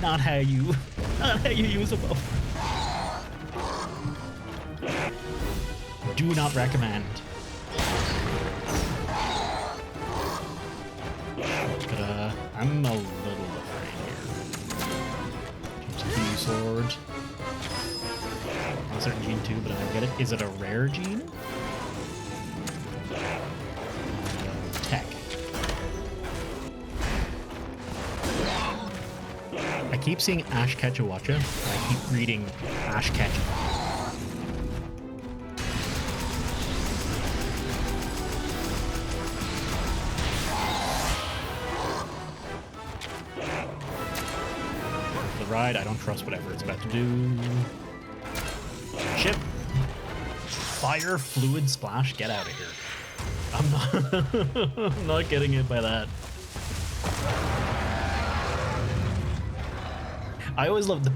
not how you use a bow. Do not recommend. I'm a little afraid here. Change the Q sword. Certain gene too, but I don't get it. Is it a rare gene? Tech. I keep seeing Ash Ketchawacha. I keep reading Ash Ketch. The ride, I don't trust whatever it's about to do. Ship. Fire fluid splash. Get out of here. I'm not I'm not getting hit by that. I always love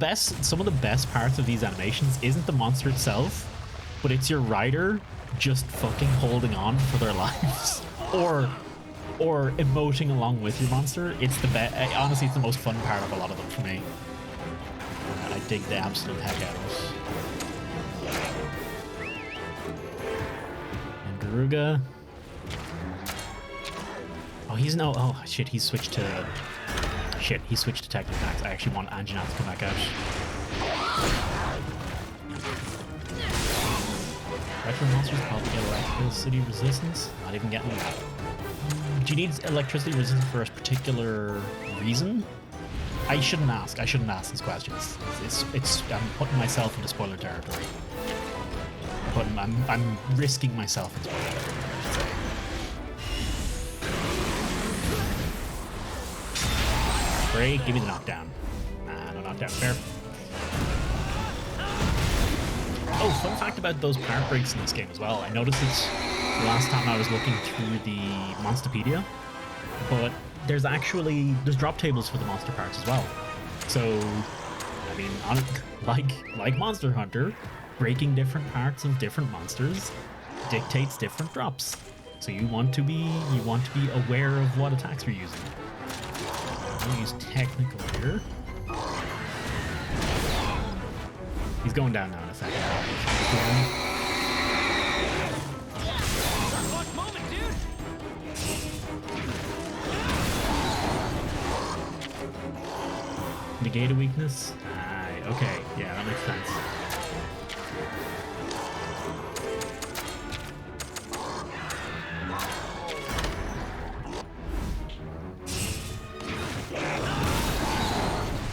some of the best parts of these animations isn't the monster itself, but it's your rider just fucking holding on for their lives or emoting along with your monster. It's the best. Honestly, it's the most fun part of a lot of them for me. I dig the absolute heck out of it. Garuga. Oh, he's no. Oh shit, he's switched to. Shit, he switched to technical attacks. I actually want Anjanath to come back out. Retro monsters probably get electricity resistance. Not even getting that. Do you need electricity resistance for a particular reason? I shouldn't ask. I shouldn't ask these questions. I'm putting myself into spoiler territory. I'm risking myself into spoiler territory, I should say. Break, give me the knockdown. Nah, no knockdown. Fair. Oh, fun fact about those part breaks in this game as well. I noticed it the last time I was looking through the Monsterpedia, but there's drop tables for the monster parts as well. So, I mean, like Monster Hunter, breaking different parts of different monsters dictates different drops. So you want to be aware of what attacks you're using. I'm gonna use technical here. He's going down now in a second. Negate a weakness? Okay, yeah, that makes sense.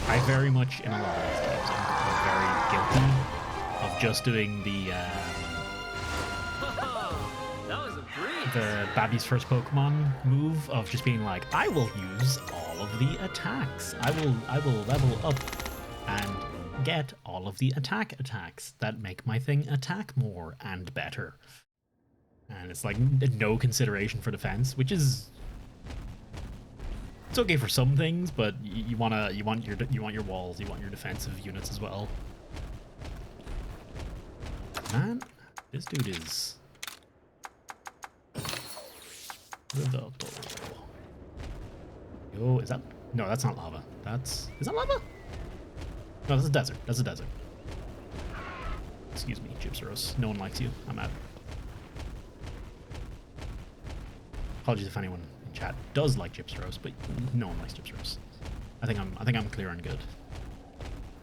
I very much, in a lot of these games, I'm very guilty of just doing the Babby's first Pokemon move of just being like, I will use all of the attacks. I will level up and get all of the attacks that make my thing attack more and better. And it's like no consideration for defense, which is it's okay for some things, but you want your walls, you want your defensive units as well. Man, this dude is Revelto. Yo, is that? No, that's not lava. Is that lava? No, that's a desert. That's a desert. Excuse me, Gypsaros. No one likes you. I'm out. Apologies if anyone in chat does like Gypsaros, but no one likes Gypsaros. I think I'm clear and good.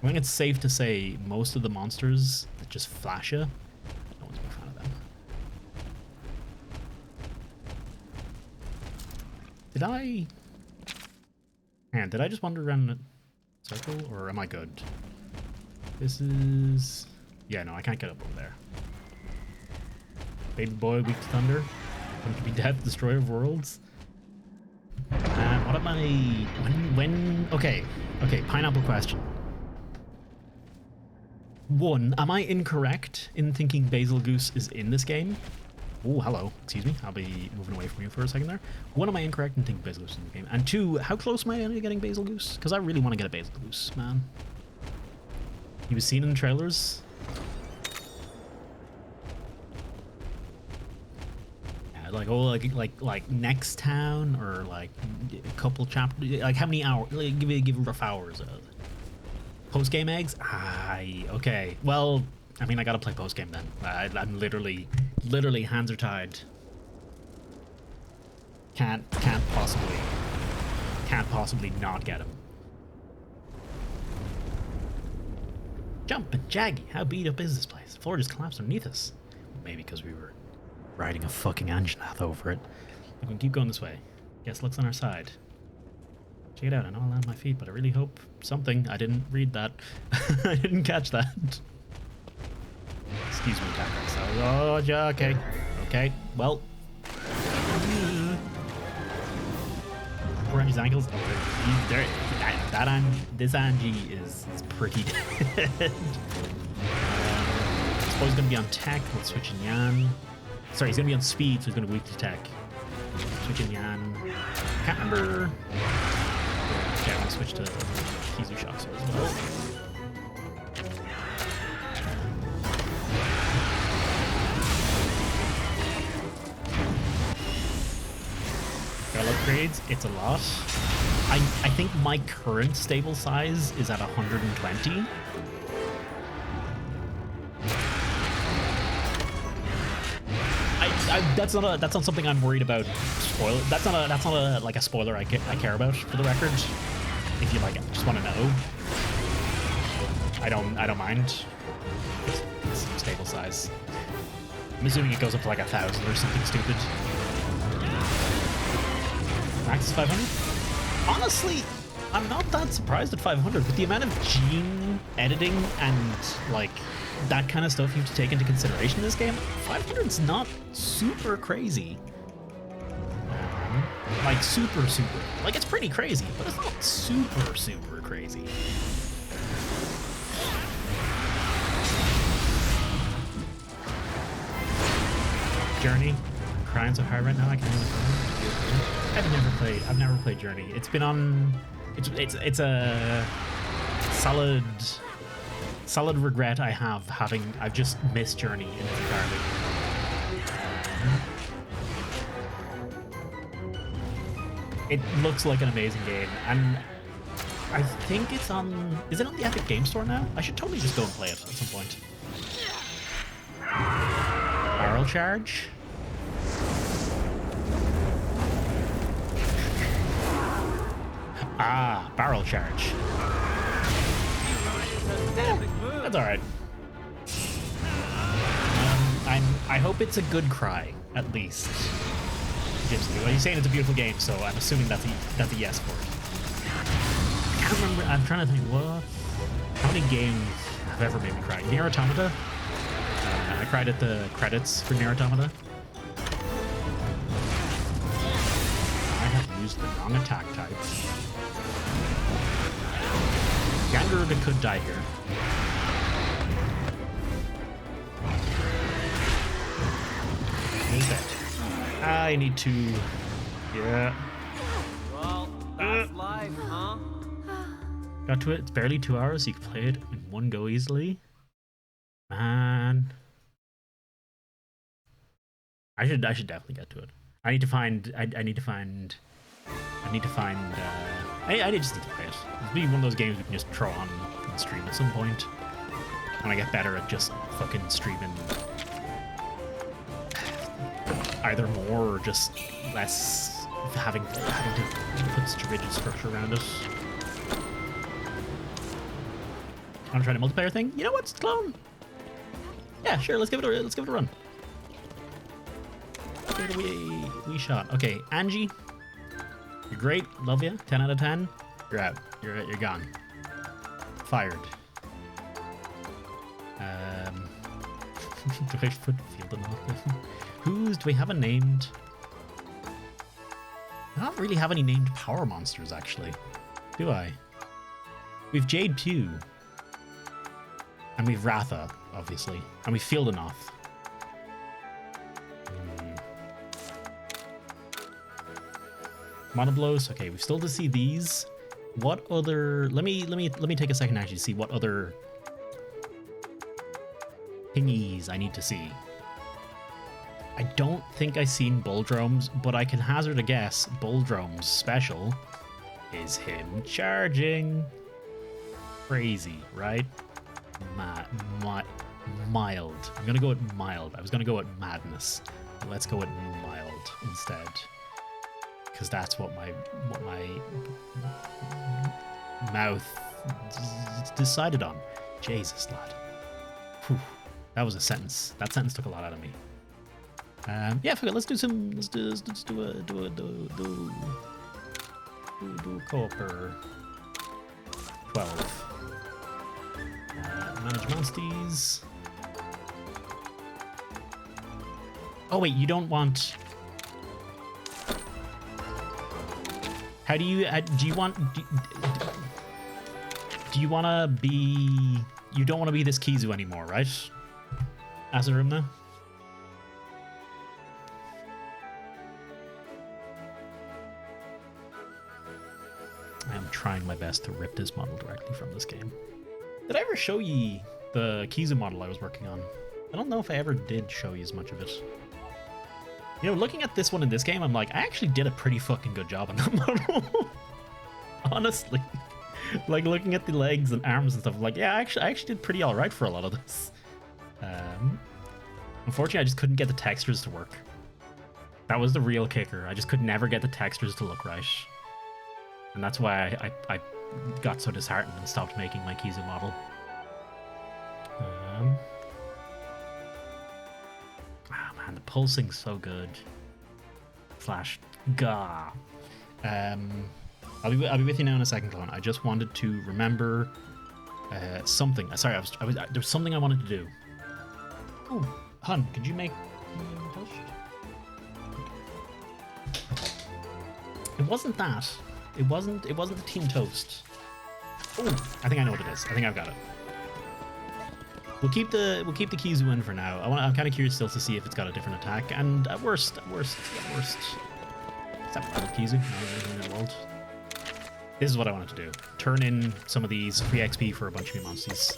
I think it's safe to say most of the monsters that just flash you, no one's a big fan of them. Did I just wander around in a circle, or am I good? This is... Yeah, no, I can't get up over there. Baby boy, weak to thunder. Going to be death, destroyer of worlds. What am I... When... Okay, pineapple question. 1, am I incorrect in thinking Basil Goose is in this game? Oh, hello. Excuse me. I'll be moving away from you for a second there. 1, am I incorrect in thinking Basil Goose is in the game? And 2, how close am I to getting Basil Goose? Because I really want to get a Basil Goose, man. He was seen in the trailers. Yeah, like next town or like a couple chapters. Like how many hours? Like, give rough hours. Post game eggs? Okay. Well, I mean, I gotta play post game then. I'm literally hands are tied. Can't possibly not get him. Jumpin' Jaggy, how beat up is this place? The floor just collapsed underneath us. Maybe because we were riding a fucking Anjanath over it. We can keep going this way. Guess luck's on our side. Check it out, I know I'll land my feet, but I really hope something. I didn't read that. I didn't catch that. Excuse me, Tactics. Oh, yeah, okay. Okay, well. Poor Angie's ankles. Oh, there. This Angie is pretty dead. I suppose he's going to be on tech. Let's switch in Yan. Sorry, he's going to be on speed, so he's going to weak to tech. Switch in Yan. Can't remember. Okay, I'm going to switch to Kizu Shock Sword as well. Upgrades, it's a lot. I think my current stable size is at 120. That's not something I'm worried about. Spoil. That's not a spoiler I care about, for the record. If you just want to know, I don't mind. It's stable size. I'm assuming it goes up to 1,000 or something stupid. Max is 500? Honestly, I'm not that surprised at 500 with the amount of gene editing and that kind of stuff you have to take into consideration in this game. 500 is not super crazy. Super. It's pretty crazy, but it's not super crazy. Journey, crying so hard right now I can't even. I've never played Journey. It's been on. It's a solid regret I have having. I've just missed Journey in its entirety. It looks like an amazing game, and I think it's on. Is it on the Epic Game Store now? I should totally just go and play it at some point. Barrel charge. Barrel charge. That's alright. I hope it's a good cry, at least. Well, he's saying it's a beautiful game, so I'm assuming that's a yes for it. I can't remember. I'm trying to think. What? How many games have ever made me cry? Nier Automata. I cried at the credits for Nier Automata. I have used the wrong attack type. Gandruda could die here. Who's that? I need to... Yeah. Well, that's life, huh? Got to it. It's barely 2 hours, so you can play it in one go easily. Man. I should definitely get to it. I just need to play it. It'll be one of those games we can just throw on and stream at some point. When I get better at just fucking streaming either more or just less, having to put such a rigid structure around it. Want to try the multiplayer thing? You know what's clone? Yeah, sure. Let's give it a run. Give it a wee shot. Okay, Angie, you're great. Love you. 10 out of 10. You're out. You're gone. Fired. Do I put field enough? Do we have a named? I don't really have any named power monsters, actually. Do I? We've Jade Pugh. And we've Ratha, obviously. And we've Fieldenoth. Monoblos. Okay, we've still to see these. What other... Let me take a second actually to see what other thingies I need to see. I don't think I've seen Bulldrome's, but I can hazard a guess. Bulldrome's special is him charging. Crazy, right? Mild. I'm gonna go with mild. I was gonna go with madness. But let's go with mild instead, because that's what my mouth decided on. Jesus, lad. Whew. That was a sentence. That sentence took a lot out of me. Yeah, forget. Let's do some. Let's do co-op 12. Manage monsties. Oh wait, you don't want. How do you? Do you want? Do you want to be? You don't want to be this Kizu anymore, right? Azurumna? I am trying my best to rip this model directly from this game. Did I ever show ye the Kizu model I was working on? I don't know if I ever did show you as much of it. You know, looking at this one in this game, I'm like, I actually did a pretty fucking good job on that model. Honestly. Like, looking at the legs and arms and stuff, I'm like, yeah, I actually did pretty alright for a lot of this. Unfortunately, I just couldn't get the textures to work. That was the real kicker. I just could never get the textures to look right. And that's why I got so disheartened and stopped making my Kizu model. Man, the pulsing's so good. Flash. Gah. I'll be with you now in a second, Clone. I just wanted to remember something. Sorry, there was something I wanted to do. Oh, Hun, could you make toast? It wasn't that. It wasn't the team toast. Oh, I think I know what it is. I think I've got it. We'll keep the Kizu in for now. I'm kind of curious still to see if it's got a different attack. And at worst, is that Wild Kizu? No, in the world. This is what I wanted to do. Turn in some of these free XP for a bunch of new monsters.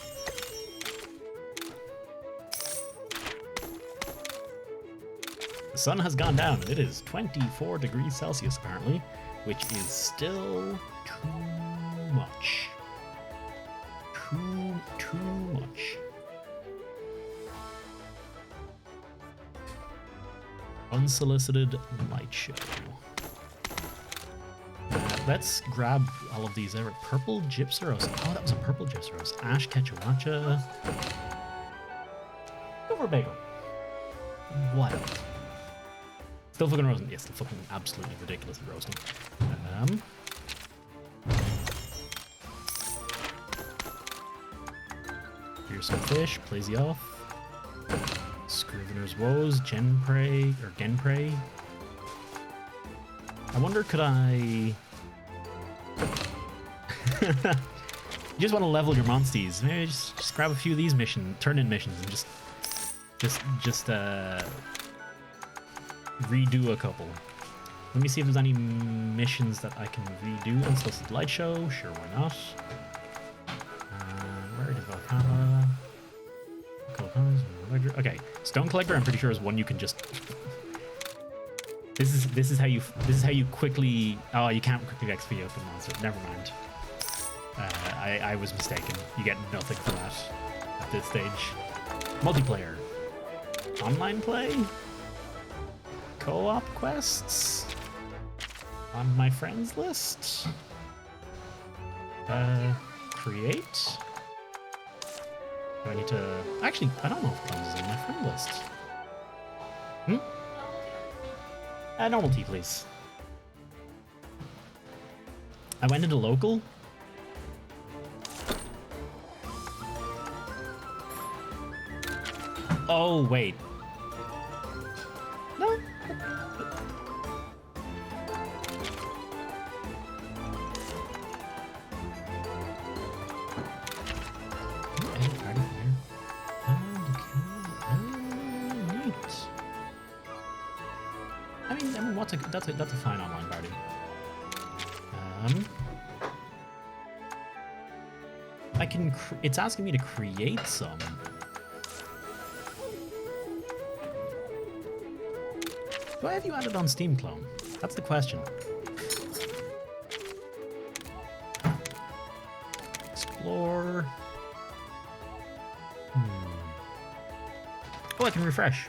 The sun has gone down and it is 24 degrees Celsius apparently, which is still too much. Too much. Unsolicited light show. Let's grab all of these. Purple Gypsyros. Oh, that was a purple Gypsyros. Ash Ketchawacha. Go for a bagel. What? Still fucking roasting. Yes, still fucking absolutely ridiculously roasting. Here's some fish. Plays you off. Scrivener's Woes. Genprey. I wonder, could I... You just want to level your monsties. Maybe just grab a few of these turn-in missions and just redo a couple. Let me see if there's any missions that I can redo. Unsolicited Light Show. Sure, why not? Where did Volcana? Okay, Stone Collector. I'm pretty sure is one you can just. This is how you quickly. Oh, you can't quickly XP open monster. Never mind. I was mistaken. You get nothing for that at this stage. Multiplayer. Online play? Co-op quests? On my friends list? Create? Do I need to... Actually, I don't know if Clones is on my friend list. Normal tea, please. I went into local. Oh, wait. No. I mean, that's a fine online party. I can. It's asking me to create some. Do I have you added on Steam Clone? That's the question. Explore. Oh, I can refresh.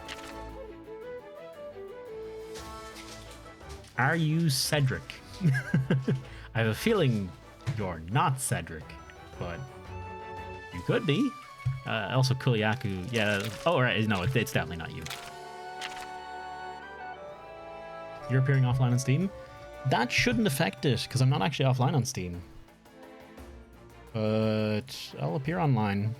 Are you Cedric? I have a feeling you're not Cedric, but you could be. Also, Kuliaku. Yeah. Oh, right. No, it's definitely not you. You're appearing offline on Steam? That shouldn't affect it, because I'm not actually offline on Steam. But I'll appear online.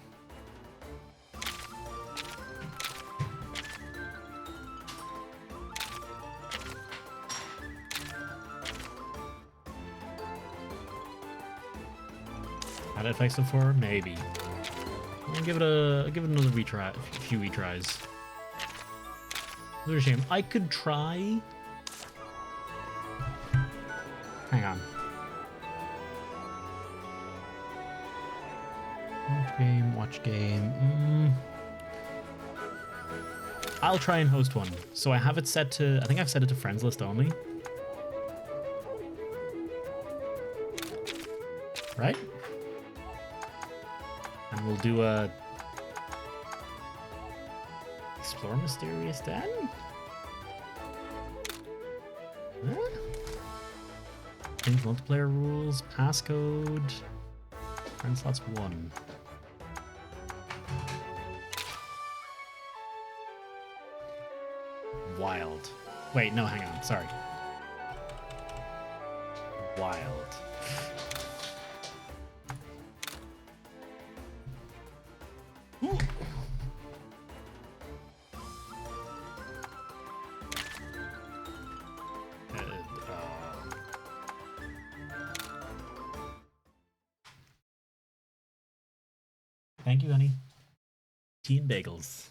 Had it fixed before? Maybe. I'll give it another retry, a few retries. There's a shame. I could try. Hang on. Watch game. I'll try and host one. So I have it set to, I think I've set it to friends list only. Right? And we'll do a Explore Mysterious Den? Huh? Change multiplayer rules, passcode, friend slots 1. Wild. Wait, no, hang on, sorry. Wild. Thank you, honey. Tea and bagels.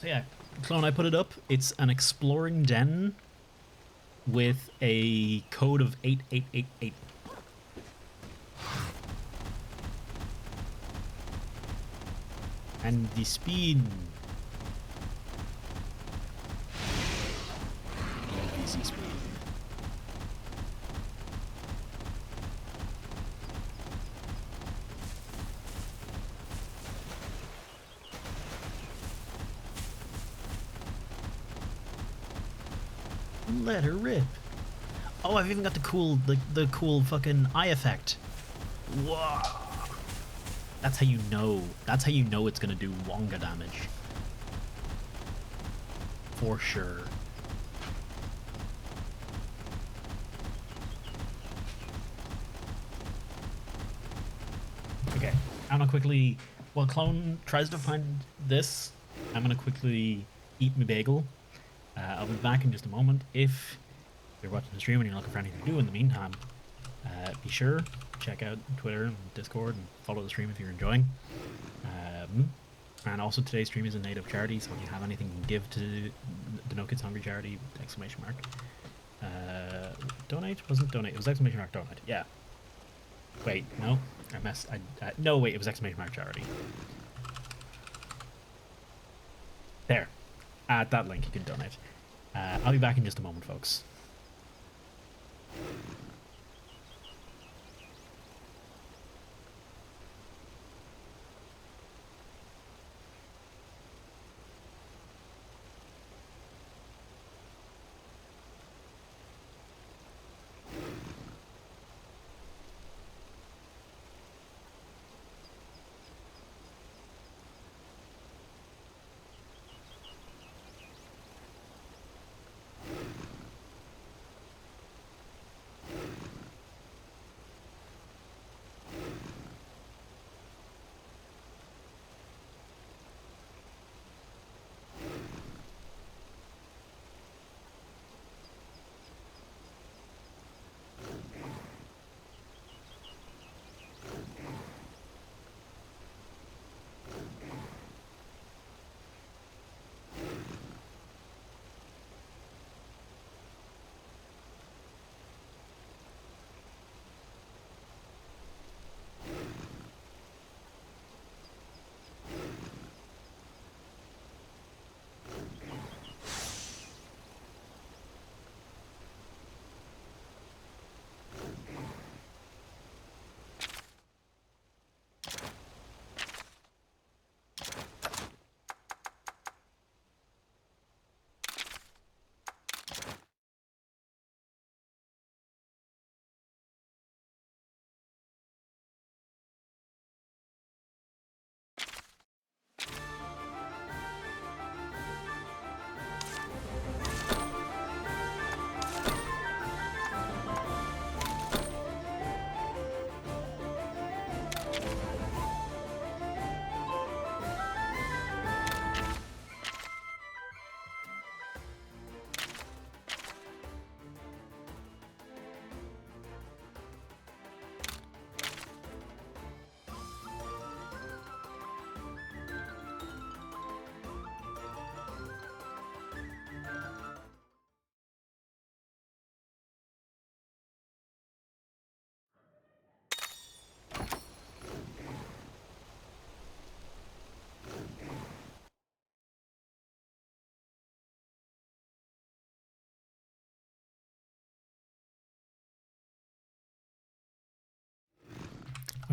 So yeah, Clone, I put it up. It's an exploring den with a code of 8888. And the speed. Easy speed. Let her rip. Oh, I've even got the cool fucking eye effect. Whoa. That's how you know. That's how you know it's gonna do Wonga damage. For sure. Okay, I'm gonna quickly, while Clone tries to find this, I'm gonna quickly eat my bagel. I'll be back in just a moment. If you're watching the stream and you're looking for anything to do in the meantime, be sure to check out Twitter and Discord and follow the stream if you're enjoying. And also today's stream is a native charity, so if you have anything to give to the No Kids Hungry charity, exclamation mark. Donate? Wasn't donate, it was exclamation mark donate, yeah. Wait, no, I messed, no wait, it was exclamation mark charity. There. At that link you can donate. I'll be back in just a moment, folks.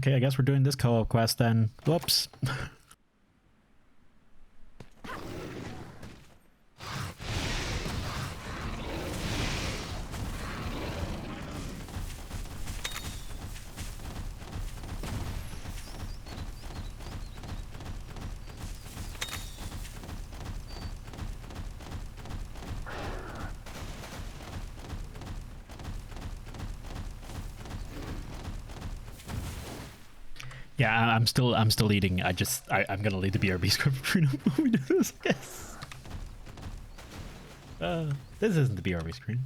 Okay, I guess we're doing this co-op quest then. Whoops. Yeah, I'm still eating. I'm gonna leave the BRB script for when we do this, I guess. This isn't the BRB screen.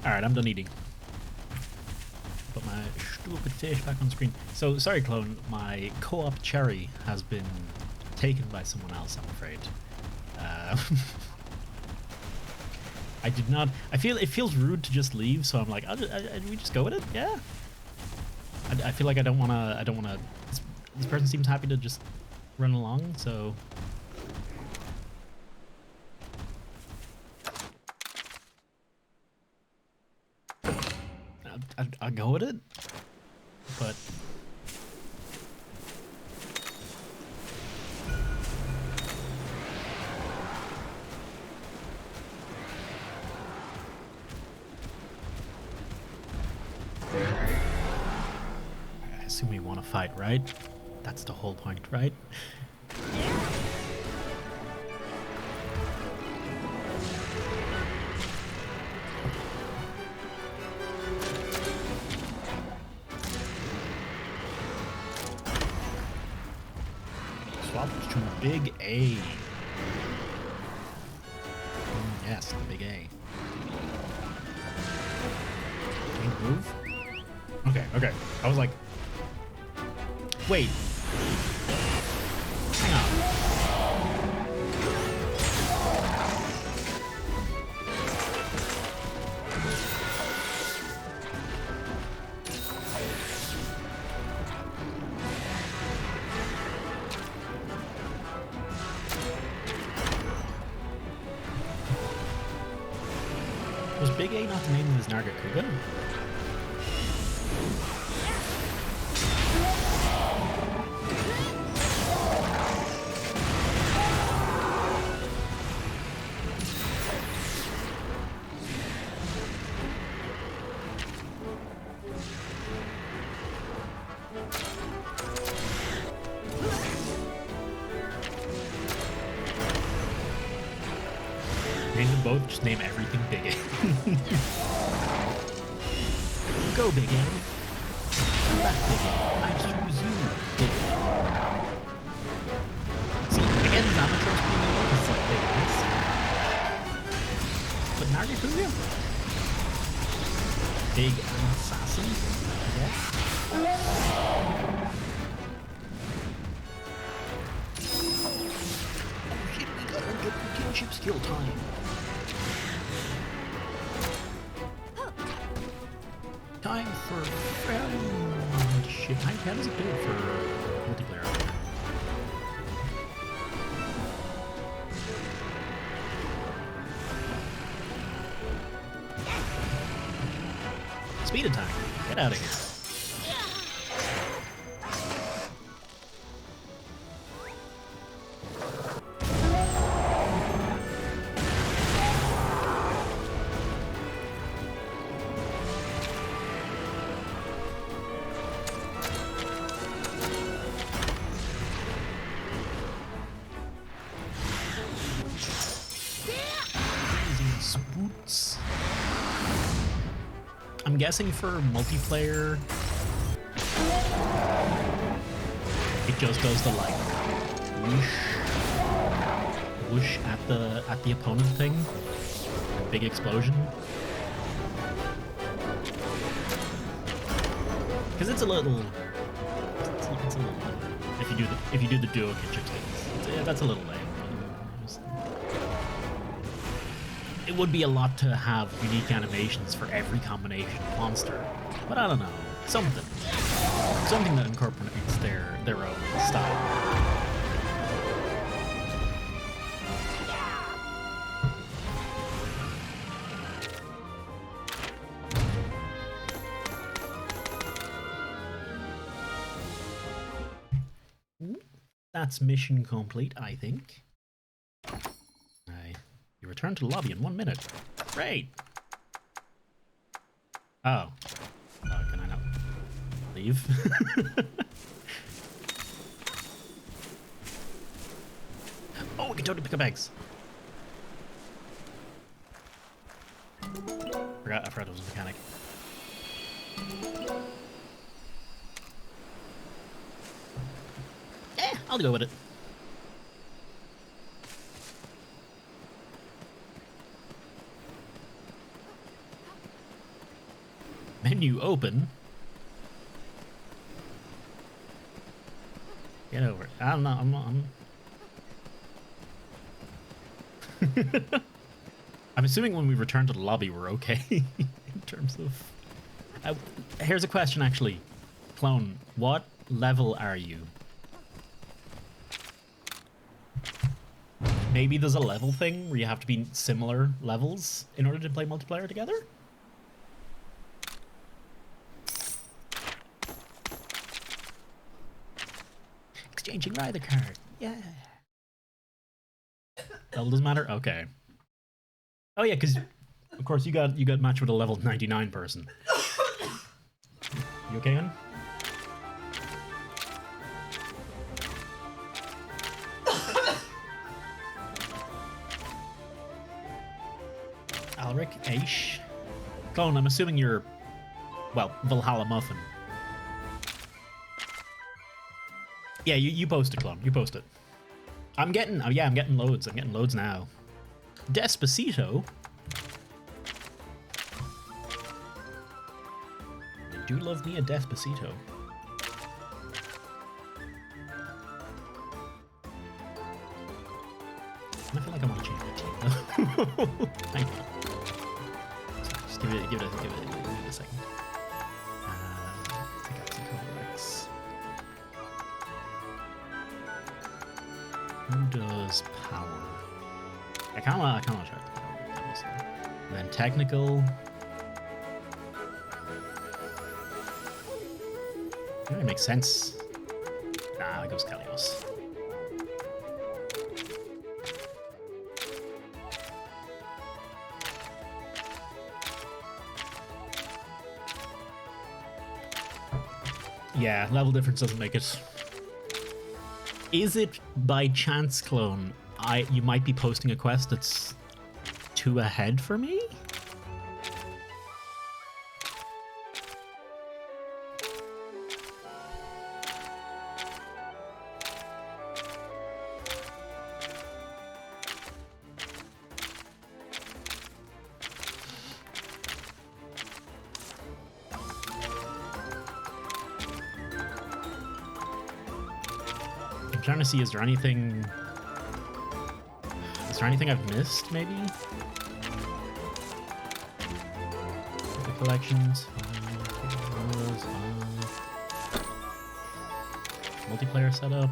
Alright, I'm done eating. Put my stupid fish back on screen. So, sorry clone, my co-op cherry has been taken by someone else, I'm afraid. I did not... it feels rude to just leave, so I'm like, we just go with it? Yeah. I feel like I don't wanna... This person seems happy to just run along, so... I'll go with it, but I assume we want to fight, right? That's the whole point, right? To big A. Yes, the big A. Can you move? Okay. I was like, wait. Hang on. Was Big A not the name of his Nargacuga? Name them both, just name everything Big A. Go, Big A. Come back, Big A. I choose you, Big A. See, again, Zamatro's being a little bit like Big A's. But Nargacuga? Big assassin? Yes. Oh shit, we got our good kinship skill time. Time for friendship. How does it do it for multiplayer? speed attack. Get out of here. Spoots. I'm guessing for multiplayer, it just does the like whoosh, whoosh at the opponent thing, big explosion. Because it's a little, if you do the duo Kinship, that's a little lame. It would be a lot to have unique animations for every combination of monster, but I don't know, something that incorporates their own style. That's mission complete, I think. You return to the lobby in 1 minute. Great! Oh. Can I not leave? Oh, we can totally pick up eggs! I forgot it was a mechanic. I'll go with it. Menu open. Get over it. I'm not. I'm assuming when we return to the lobby, we're okay in terms of. Here's a question, actually, Clone. What level are you? Maybe there's a level thing where you have to be similar levels in order to play multiplayer together? Exchanging Ryder card. Yeah. Level doesn't matter? Okay. Oh yeah, because of course you got matched with a level 99 person. You okay, Ian? Alric, Aish. Clone, I'm assuming you're, well, Valhalla Muffin. Yeah, you post it, Clone. You post it. I'm getting loads. I'm getting loads now. Despacito? I do love me a Despacito. I feel like I want to change my team though. Hang on. Just give it a second. Take out some Kovacs. Who does power? I kinda want to try the power. And then technical. It really makes sense. Nah, it goes Kalios. Yeah, level difference doesn't make it. Is it by chance, Clone, you might be posting a quest that's 2 ahead for me? Trying to see, is there anything I've missed, maybe? The collections, multiplayer setup.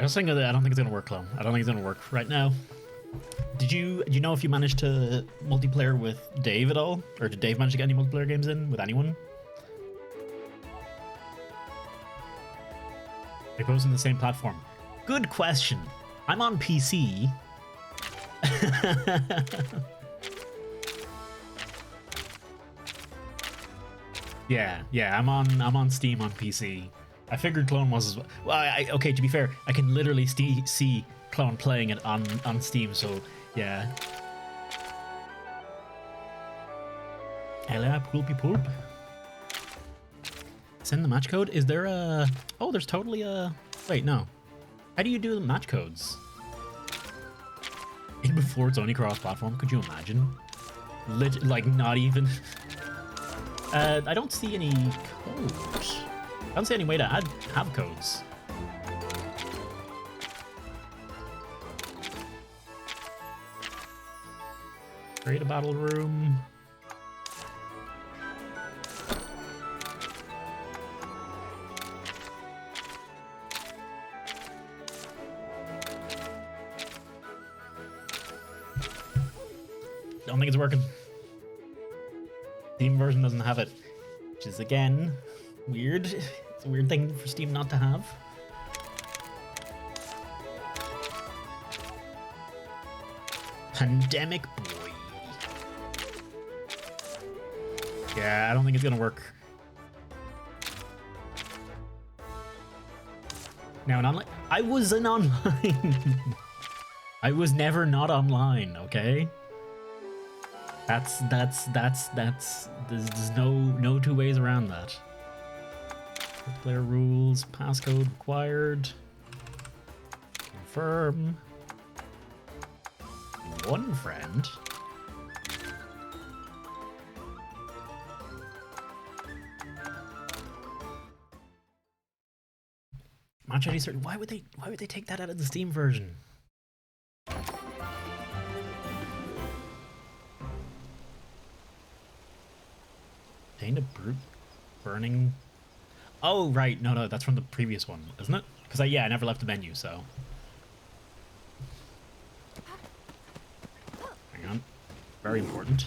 don't think it's gonna work, Clone. I don't think it's gonna work right now. Do you know if you managed to multiplayer with Dave at all, or did Dave manage to get any multiplayer games in with anyone? They both on the same platform. Good question. I'm on PC. Yeah, I'm on Steam on PC. I figured Clone was as well. Well, okay, to be fair, I can literally see Clone playing it on Steam, so yeah. Hello, poopy poop. Send the match code? Is there a... Oh, there's totally a... Wait, no. How do you do the match codes? Even before it's only cross-platform, could you imagine? Like, not even... I don't see any codes. I don't see any way to have codes. Create a battle room. Don't think it's working. Steam version doesn't have it, which is again weird. It's a weird thing for Steam not to have. Pandemic boy. Yeah, I don't think it's gonna work. Now an online. I was an online. I was never not online. Okay. That's there's no two ways around that. Player rules, passcode required. Confirm. One friend. Match ID certain. Why would they take that out of the Steam version? Obtained a brute burning. Oh right, no, that's from the previous one, isn't it? Because I never left the menu, so. Hang on, very important.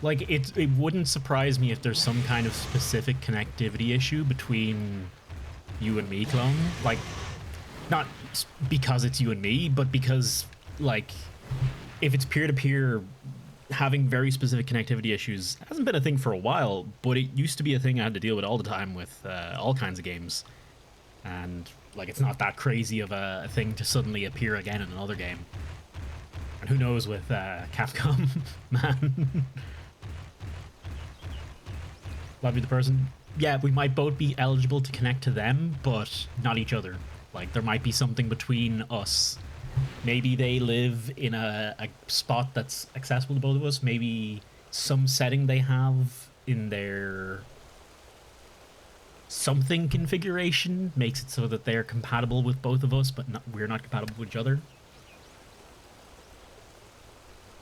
Like it wouldn't surprise me if there's some kind of specific connectivity issue between you and me, Clone. Like, not because it's you and me, but because, like, if it's peer-to-peer, having very specific connectivity issues hasn't been a thing for a while, but it used to be a thing I had to deal with all the time with all kinds of games. And, like, it's not that crazy of a thing to suddenly appear again in another game. And who knows with Capcom, man. Love you, the person. Yeah, we might both be eligible to connect to them, but not each other. Like, there might be something between us. Maybe they live in a spot that's accessible to both of us. Maybe some setting they have in their something configuration makes it so that they're compatible with both of us, but we're not compatible with each other.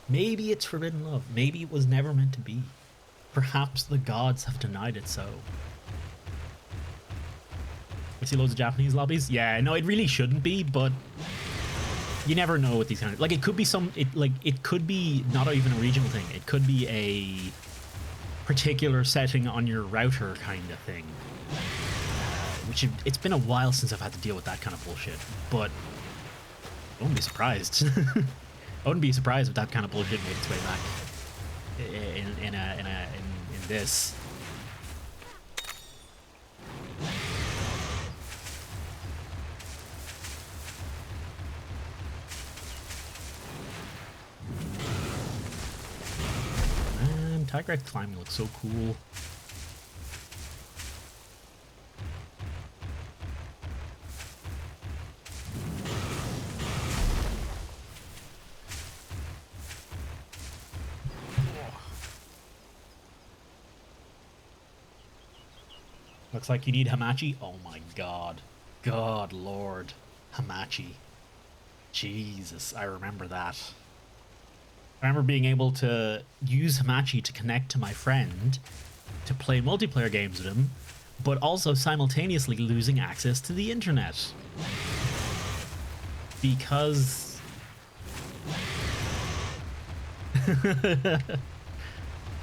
Maybe it's forbidden love. Maybe it was never meant to be. Perhaps the gods have denied it so. I see loads of Japanese lobbies. Yeah, no, it really shouldn't be, but you never know with these kind of, like, it could be it could be not even a regional thing. It could be a particular setting on your router kind of thing. Which it's been a while since I've had to deal with that kind of bullshit, but I wouldn't be surprised. I wouldn't be surprised if that kind of bullshit made its way back in this. Man, Tigrex climbing looks so cool. Looks like you need Hamachi. Oh my god. God lord. Hamachi. Jesus, I remember that. I remember being able to use Hamachi to connect to my friend to play multiplayer games with him, but also simultaneously losing access to the internet. Because...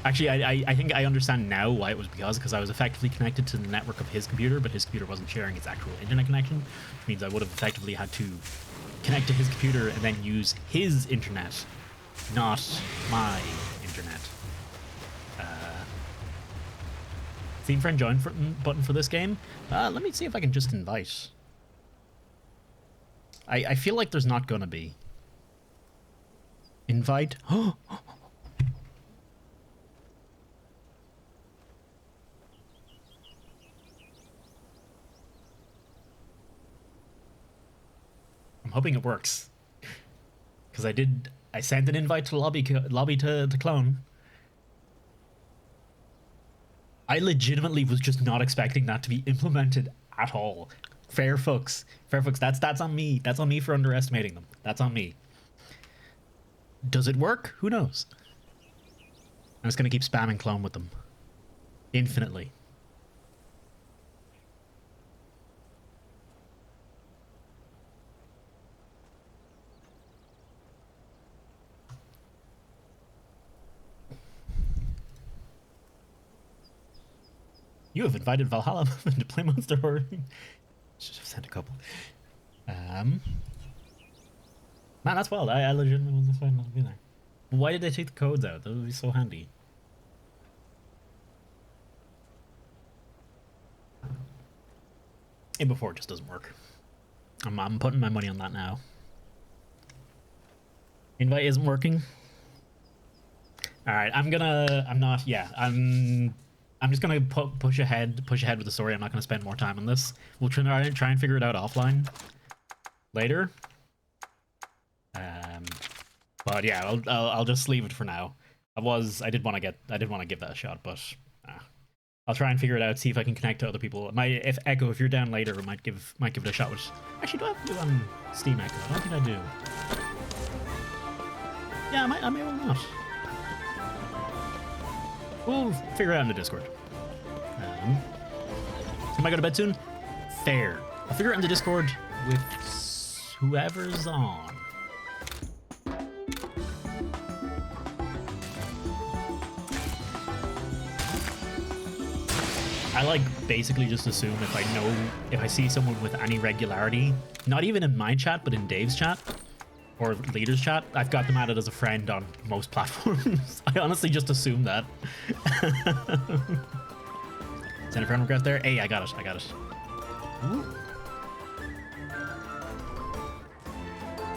Actually, I think I understand now why it was because I was effectively connected to the network of his computer, but his computer wasn't sharing its actual internet connection, which means I would have effectively had to connect to his computer and then use his internet, not my internet. Theme friend join button for this game? Let me see if I can just invite. I feel like there's not gonna be. Invite? I'm hoping it works. Because I sent an invite to lobby to clone. I legitimately was just not expecting that to be implemented at all. Fair folks, that's on me. That's on me for underestimating them. That's on me. Does it work? Who knows? I'm just gonna keep spamming clone with them. Infinitely. You have invited Valhalla to play Monster Horror. Should have sent a couple. Man, that's wild. I legitimately wasn't expecting that to be there. Why did they take the codes out? That would be so handy. And before it just doesn't work. I'm putting my money on that now. Invite isn't working. All right, I'm just gonna push ahead with the story. I'm not gonna spend more time on this. We'll try and figure it out offline later. But yeah, I'll just leave it for now. I did want to give that a shot, but I'll try and figure it out. See if I can connect to other people. If Echo, if you're down later, I might give it a shot. Which actually, do I have to do on Steam Echo? I don't think I do. Yeah, I may well not. We'll figure it out in the Discord. Am I going to bed soon? Fair. I'll figure it out in the Discord with whoever's on. I basically just assume if I see someone with any regularity, not even in my chat, but in Dave's chat or Leader's chat, I've got them added as a friend on most platforms. I honestly just assume that. Send a friend request there. Hey, I got it. Ooh.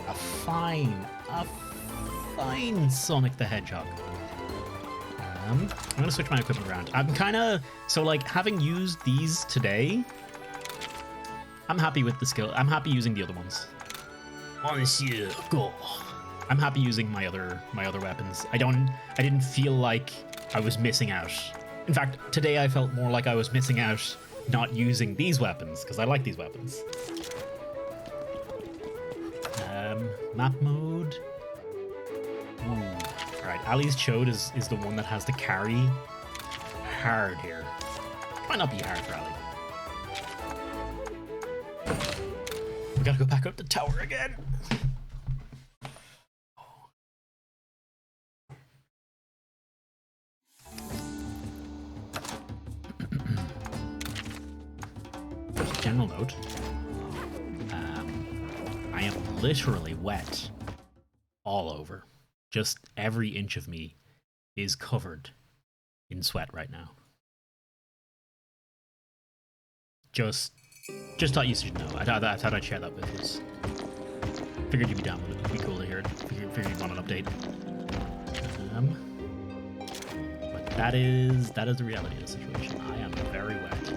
A fine Sonic the Hedgehog. I'm gonna switch my equipment around. I'm kind of having used these today. I'm happy with the skill. I'm happy using the other ones. Monsieur, go. I'm happy using my other weapons. I didn't feel like I was missing out. In fact, today I felt more like I was missing out not using these weapons because I like these weapons. Map mode. Ooh. Alright, Ali's Chode is the one that has to carry hard here. Might not be hard for Ali. We gotta go back up the tower again. General note. I am literally wet all over. Just every inch of me is covered in sweat right now. Just thought you should know. I thought I'd share that with us. Figured you'd be down with it. It'd be cool to hear it. Figured you'd want an update. But that is the reality of the situation. I am very wet.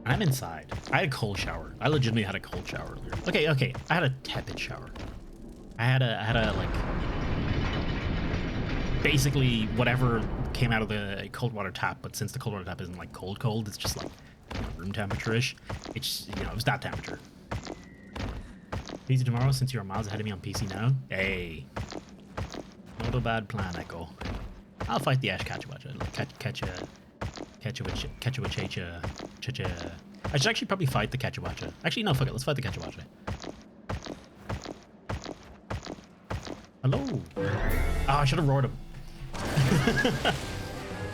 I'm inside. I had a cold shower. I legitimately had a cold shower earlier. Okay. I had a tepid shower. I had a basically whatever came out of the cold water tap, but since the cold water tap isn't cold, it's just room temperature-ish. It's it was that temperature. PC tomorrow since you're miles ahead of me on PC now. Hey. Not a bad plan, Echo. I'll fight the Ash Catchawacha. I should actually probably fight the Catchawacha. Actually, no, fuck it. Let's fight the Catchawacha. Hello. Oh, I should have roared him. I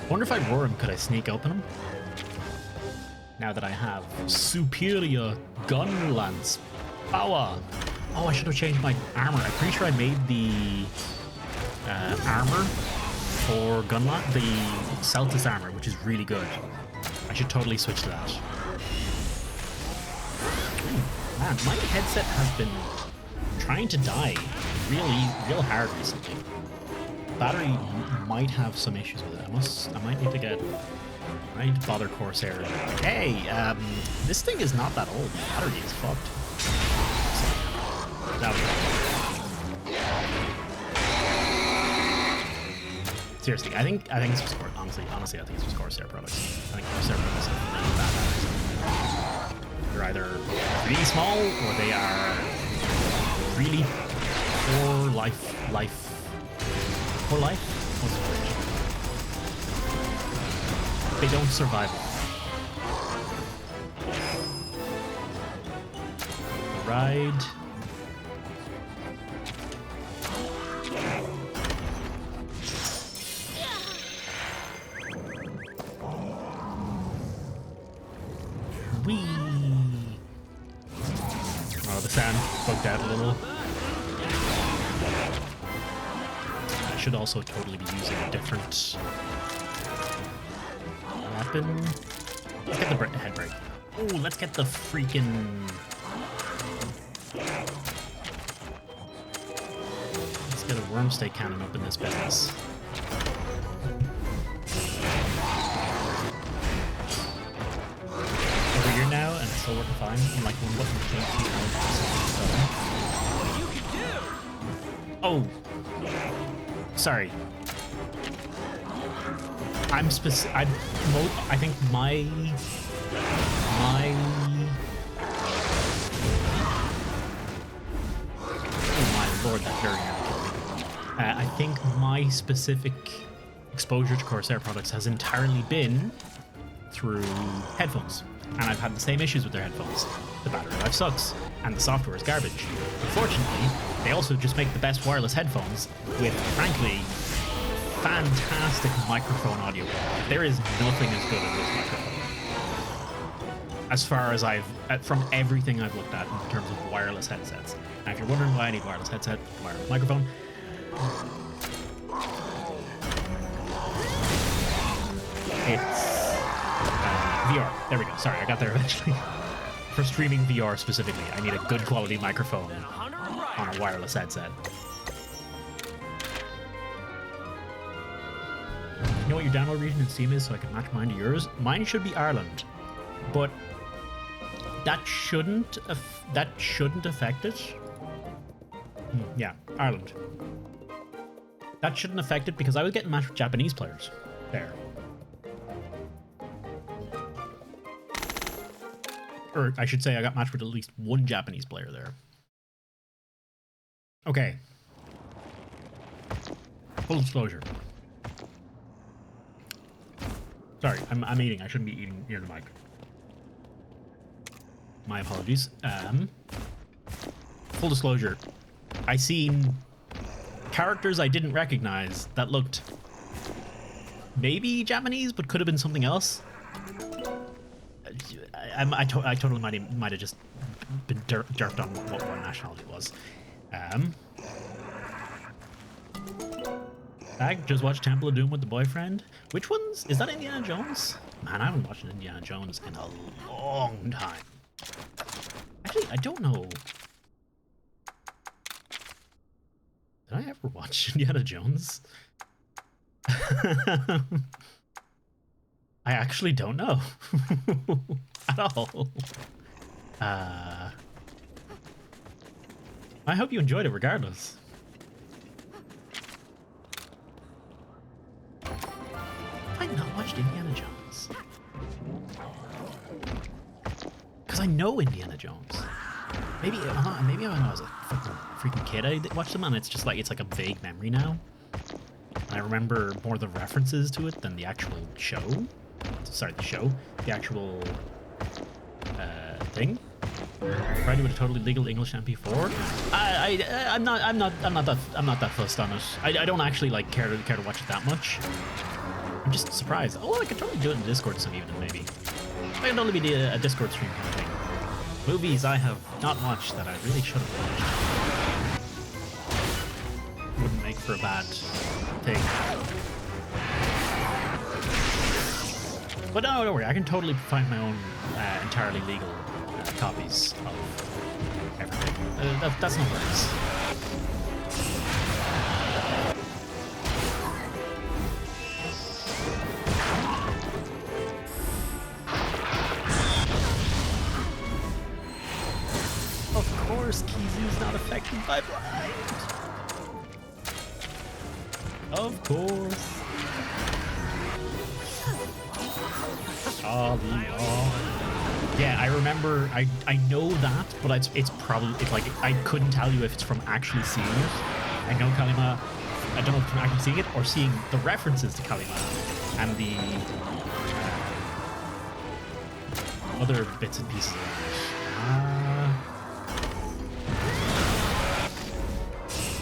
wonder if I roar him, could I sneak open him? Now that I have superior gun lance power. Oh, I should have changed my armor. I'm pretty sure I made the armor for Gunlock, the Celtis armor, which is really good. I should totally switch to that. Man, my headset has been trying to die real hard recently. Battery might have some issues with it. I might need to get. I need to bother Corsair. Hey, this thing is not that old. The battery is fucked. That was seriously, I think it's just honestly, I think it's just Corsair products. I think Corsair products have really bad batteries. They're either really small or they are really poor life. What's the word? They don't survive. The ride. Whee! Oh, the sound bugged out a little. I should also totally be using a different weapon. Let's get the head break. Oh, let's get the freaking. Let's get a Wormstake cannon up in this business. Over here now, and it's still working fine. I'm like, what you can do? Oh, sorry. I'm specific. I think my. Oh my lord, that very nearly killed me. I think my specific exposure to Corsair products has entirely been through headphones, and I've had the same issues with their headphones. The battery life sucks, and the software is garbage. Unfortunately, they also just make the best wireless headphones with, frankly, fantastic microphone audio. There is nothing as good as this microphone. As far as from everything I've looked at in terms of wireless headsets. Now, if you're wondering why I need wireless headset, wireless microphone, it's VR. There we go. Sorry, I got there eventually. For streaming VR specifically, I need a good quality microphone on a wireless headset. You know what your download region in Steam is, so I can match mine to yours? Mine should be Ireland, but that shouldn't affect it. Yeah, Ireland. That shouldn't affect it because I was getting matched with Japanese players there. Or I should say I got matched with at least one Japanese player there. Okay. Full disclosure. Sorry, I'm eating. I shouldn't be eating near the mic. My apologies. Full disclosure. I seen characters I didn't recognize that looked maybe Japanese, but could have been something else. I totally might have just been derped on what nationality it was. Bag just watched Temple of Doom with the boyfriend. Which ones? Is that Indiana Jones? Man, I haven't watched Indiana Jones in a long time. Actually, I don't know. Did I ever watch Indiana Jones? I actually don't know. At all. I hope you enjoyed it regardless. Have I not watched Indiana Jones? Because I know Indiana Jones. Maybe when I was a freaking kid I watched them, and it's like a vague memory now. I remember more the references to it than the actual show. Sorry, the actual thing. Friday with a totally legal English MP4. I'm not that fussed on it. I don't actually like care to watch it that much. I'm just surprised. Oh, I could totally do it in Discord some evening, maybe. I could only be a Discord stream kind of thing. Movies I have not watched that I really should have watched. Wouldn't make for a bad thing. But no, don't worry. I can totally find my own entirely legal copies of everything. That's no worries. Of course, Kizu's not affected by blind. Of course. Yeah, I remember. I know that, but it's probably like I couldn't tell you if it's from actually seeing it. I know Kalima. I don't know if from actually seeing it or seeing the references to Kalima and the other bits and pieces of it.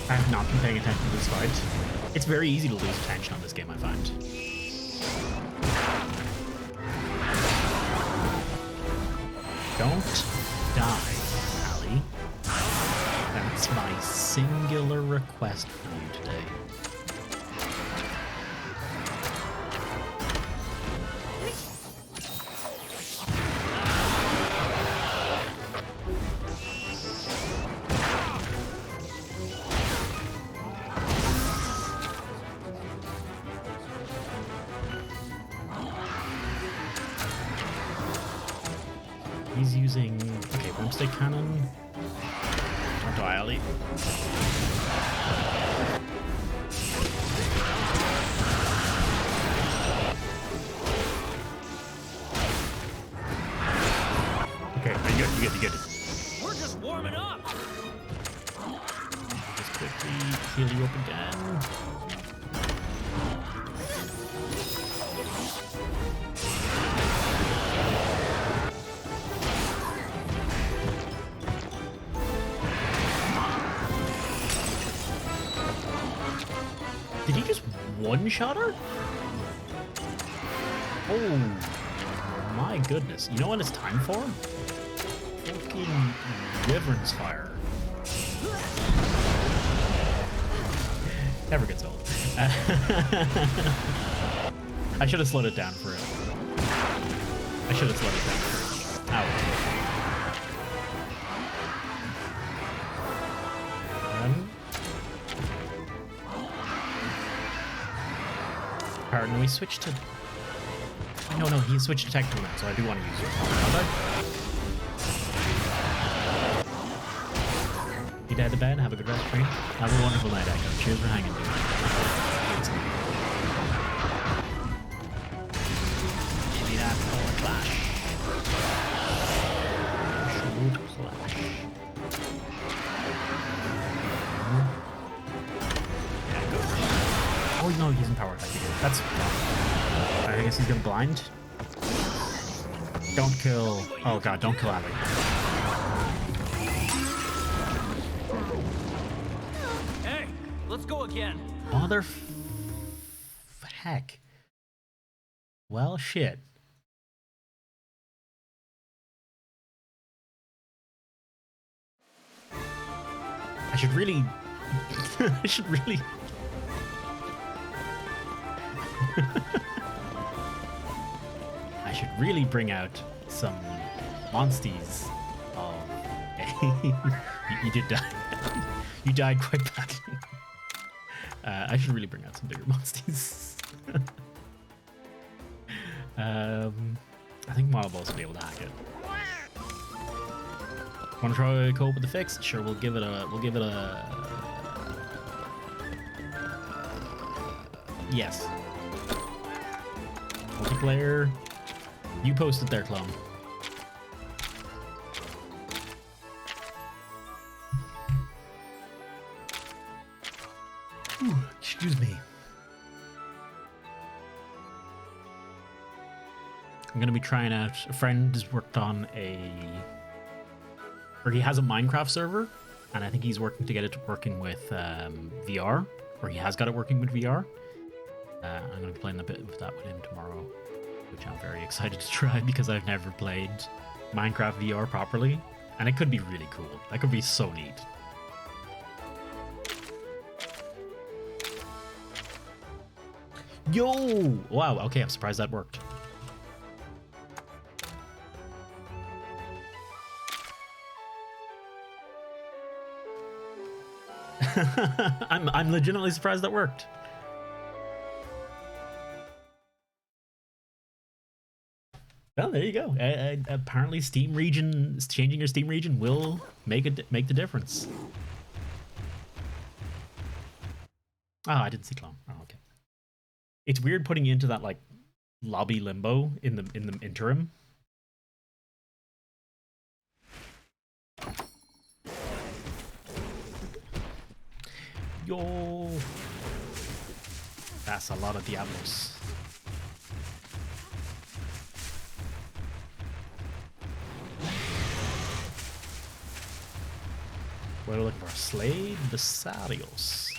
I have not been paying attention to this fight. It's very easy to lose attention on this game, I find. Don't die, Allie. That's my singular request for you today. He's using, okay, broomstick cannon. Don't die, Ellie. Okay, you good. We're just warming up. Just quickly heal you up again. Did he just one-shot her? Oh my goodness. You know what it's time for? Fucking Wyvern's Fire. Never gets old. I should have slowed it down for it. Ow. No, he switched to... No, he switched to technical now, so I do want to use it. You died to bed, have a good rest, friend. Have a wonderful night, Echo. Cheers for hanging, dude. Give me that power clash. Shoot clash. Yeah, go for it. Oh, no, he's in power attack. That's... I guess he's gonna blind. Don't kill... Oh god, don't kill Ali. Hey, let's go again. Mother... Heck. Well, shit. I should really... I should really bring out some monsties. Oh, you did die. You died quite badly. I should really bring out some bigger monsties. I think Mob will be able to hack it. Want to try to cope with the fix? Sure, we'll give it a. Yes. Multiplayer. You posted there, clone. Ooh, excuse me. I'm going to be trying out... A friend has worked on or he has a Minecraft server, and I think he's working to get it working with VR, or he has got it working with VR. I'm going to be playing a bit of that with him tomorrow, which I'm very excited to try because I've never played Minecraft VR properly, and it could be really cool. That could be so neat. Yo! Wow, okay, I'm surprised that worked. I'm legitimately surprised that worked. Well, there you go. Apparently, changing your Steam region will make the difference. Oh, I didn't see Clone. Oh, okay. It's weird putting you into that like lobby limbo in the interim. Yo, that's a lot of Diablos. We're looking for a Slade Besarios.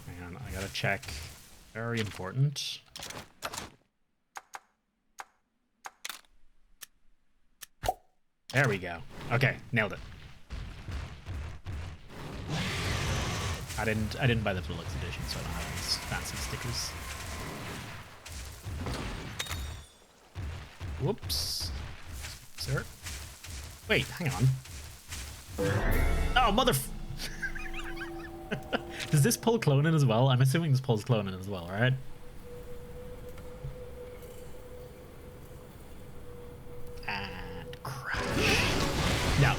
Hang on, I gotta check. Very important. There we go. Okay, nailed it. I didn't buy the deluxe edition, so I don't have these fancy stickers. Whoops. Sir. Wait, hang on. Oh, mother. Does this pull cloning as well? I'm assuming this pulls cloning as well, right? And crash. No.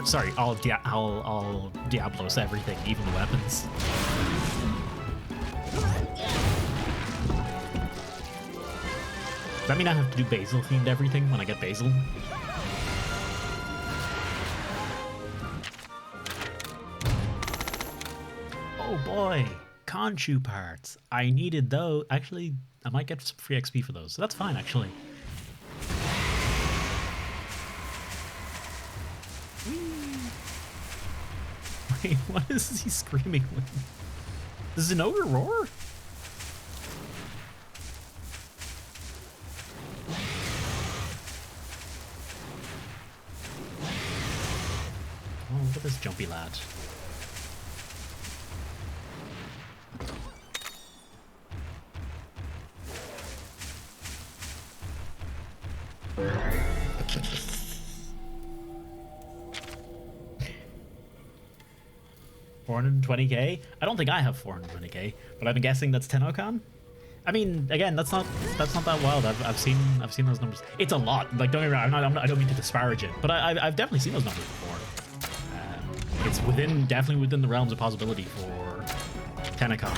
Sorry, I'll Diablos everything, even the weapons. Does that mean I have to do Basil themed everything when I get Basil? Oh boy, Khonshu parts. I needed those. Actually, I might get some free XP for those, so that's fine actually. Wait, what is he screaming with? Does an ogre roar? Oh, look at this jumpy lad. $420k? I don't think I have 420k, but I'm guessing that's Tennokan. I mean, again, that's not that wild. I've seen those numbers. It's a lot. Like, don't get me wrong. I don't mean to disparage it, but I've definitely seen those numbers before. It's definitely within the realms of possibility for Tennokan.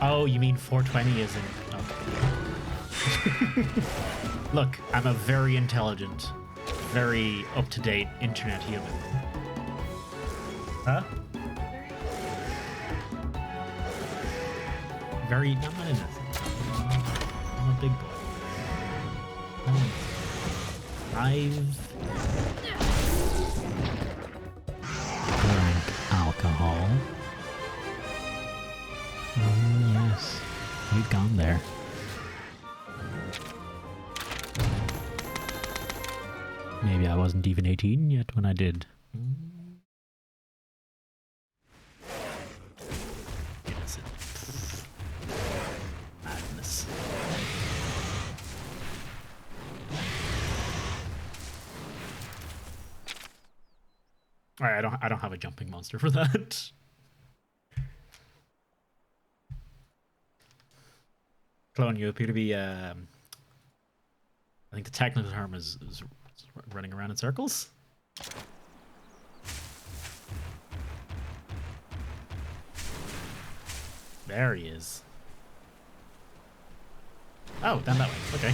Oh, you mean 420 isn't? Okay. Look, I'm a very intelligent, very up-to-date internet human. Huh? Very, I'm not innocent. I'm a big boy. I've drank alcohol. Oh, yes. You've gone there. Maybe I wasn't even 18 yet when I did. Innocent. Madness. Alright, I don't have a jumping monster for that. Clone, you appear to be I think the technical term is running around in circles. There he is. Oh, down that way. Okay.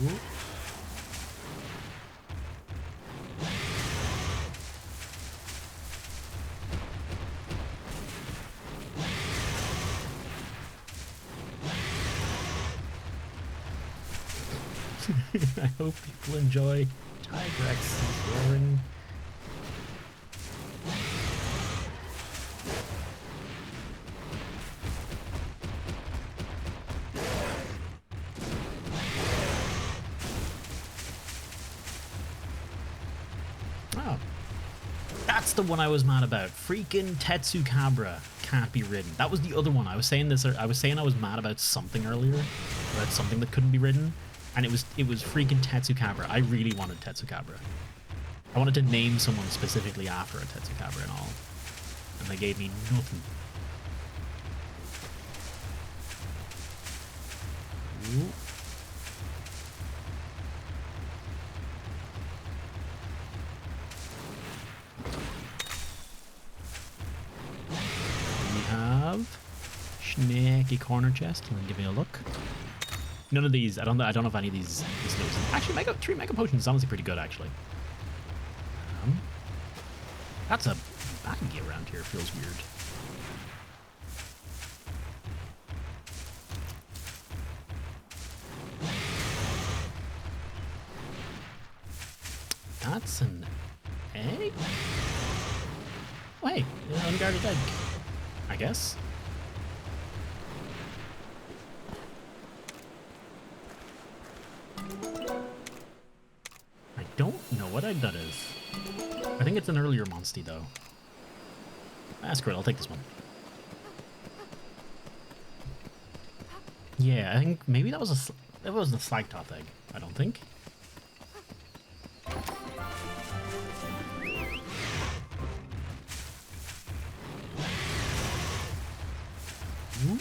Ooh. I hope people enjoy Tigrex roaring. Oh, that's the one I was mad about. Freaking Tetsukabra can't be ridden. That was the other one. I was saying I was mad about something earlier, about something that couldn't be ridden. And it was freaking Tetsukabra. I really wanted Tetsukabra. I wanted to name someone specifically after a Tetsukabra and all. And they gave me nothing. Ooh. We have Snaky corner chest. Let me give me a look. None of these. I don't know if any of these is losing. Actually, 3 mega potions is honestly pretty good. Actually, that's a baggy around here. Feels weird. That's an egg. Wait, an unguarded egg. I guess. Don't know what egg that is. I think it's an earlier Monstie though. Screw it, I'll take this one. Yeah, I think maybe that wasn't a Slagtoth egg. I don't think. Ooh.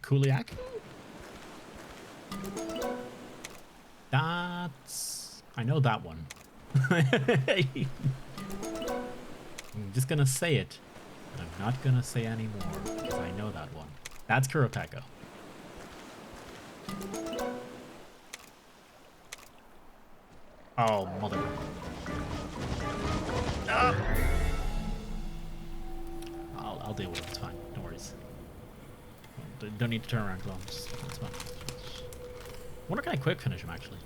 Kuliak? That's... I know that one. I'm just gonna say it. I'm not gonna say any more, because I know that one. That's Kurotako. Oh, mother. Ah! I'll deal with it, it's fine. No worries. Don't need to turn around clones. That's fine. I wonder, can I quick finish him actually?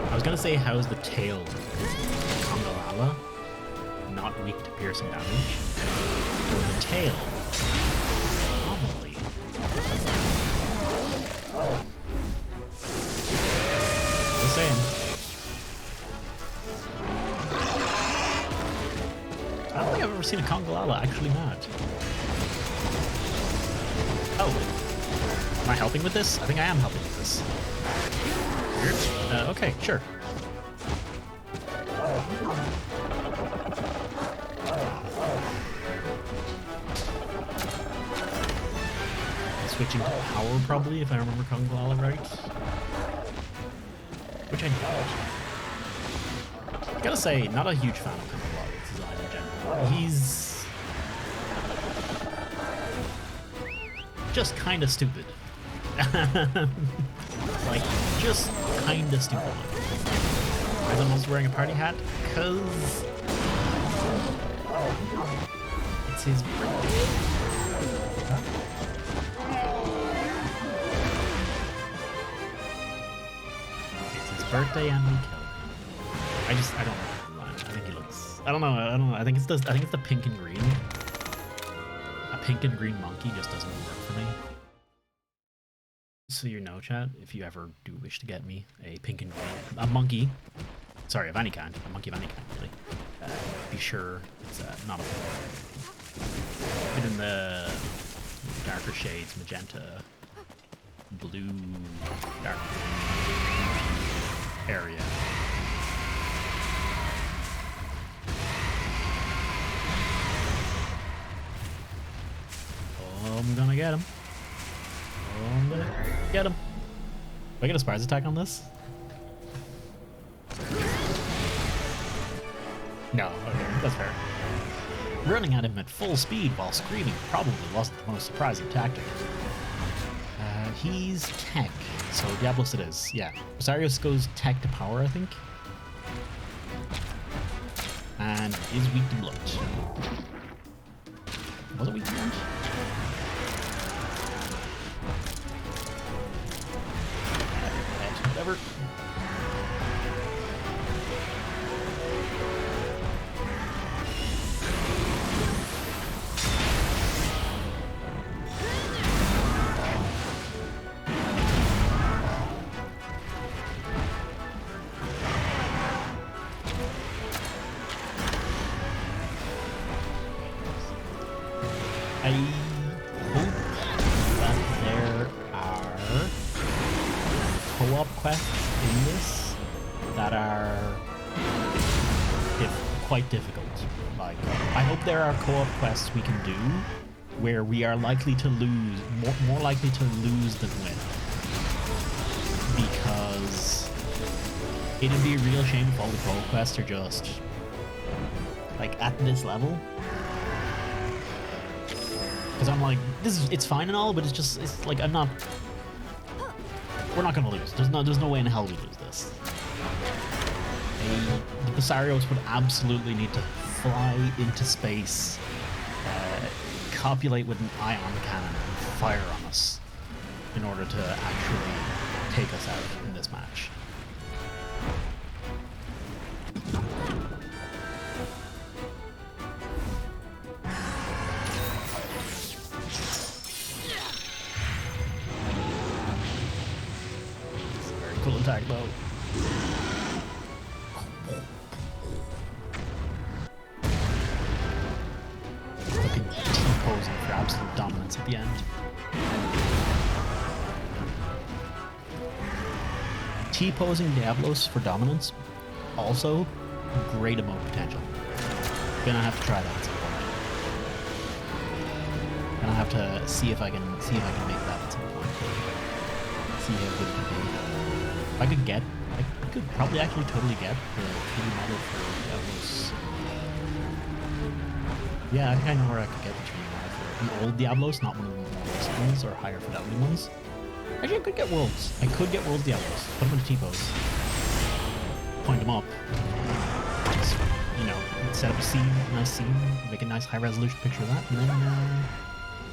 I was gonna say, how's the tail? Is Kongolala not weak to piercing damage? Or the tail? Probably. Just saying. I don't think I've ever seen a Kongolala actually mad. Oh. Am I helping with this? I think I am helping with this. Weird. Okay, sure. This switching to power, probably, if I remember Kungala right. Which I don't. Gotta say, not a huge fan of Kungala's design in general. He's just kind of stupid. Like, just kind of stupid. I'm also wearing a party hat, because it's his birthday. Huh? It's his birthday and we killed him. I don't know. I think he looks, I don't know. I think it's the pink and green. A pink and green monkey just doesn't work for me. So you know, chat, if you ever do wish to get me a pink and green, a monkey, sorry, of any kind, a monkey of any kind, really, be sure it's not a bit in the darker shades, magenta, blue, dark blue area. Oh, I'm gonna get him. Oh, I'm gonna get him. Do I get a surprise attack on this? No, okay, that's fair. Running at him at full speed while screaming probably wasn't the most surprising tactic. He's tech, so Diablos it is. Yeah, Rosarios goes tech to power, I think. And is weak to blunt. Was it weak to blunt? Whatever. I hope that there are co-op quests in this that are quite difficult. Like, I hope there are co-op quests we can do where we are likely to lose, more likely to lose than win. Because it'd be a real shame if all the co-op quests are just like at this level. Because I'm like, it's fine and all, but it's like, we're not gonna lose. There's no way in hell we lose this. The Basarios would absolutely need to fly into space, copulate with an ion cannon, and fire on us in order to actually take us out in this match. Cool attack though. Fucking T-posing for absolute dominance at the end. T-posing Diablos for dominance, also great emote potential. Gonna have to try that at some point. Gonna have to see if I can make that at some point. See how good it can be. I could probably actually totally get the 3D model for Diablos. Yeah, I think I know where I could get the 3D model for the old Diablos, not one of the more recent ones or higher fidelity ones. Actually, I could get Worlds. I could get Worlds Diablos. Put them in a T-pose. Point them up. Just, you know, set up a scene, a nice scene, make a nice high resolution picture of that, and then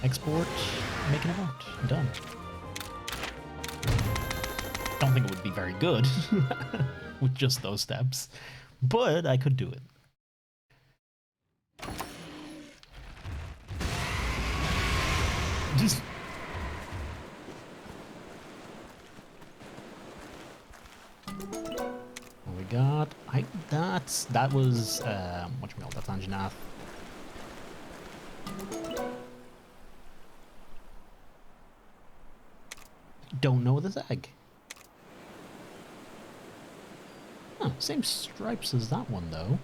export, make an emote. Done. Don't think it would be very good with just those steps, but I could do it. Just what we got? That was whatchamacallit, that's Anjanath. Don't know this egg. Huh, same stripes as that one, though.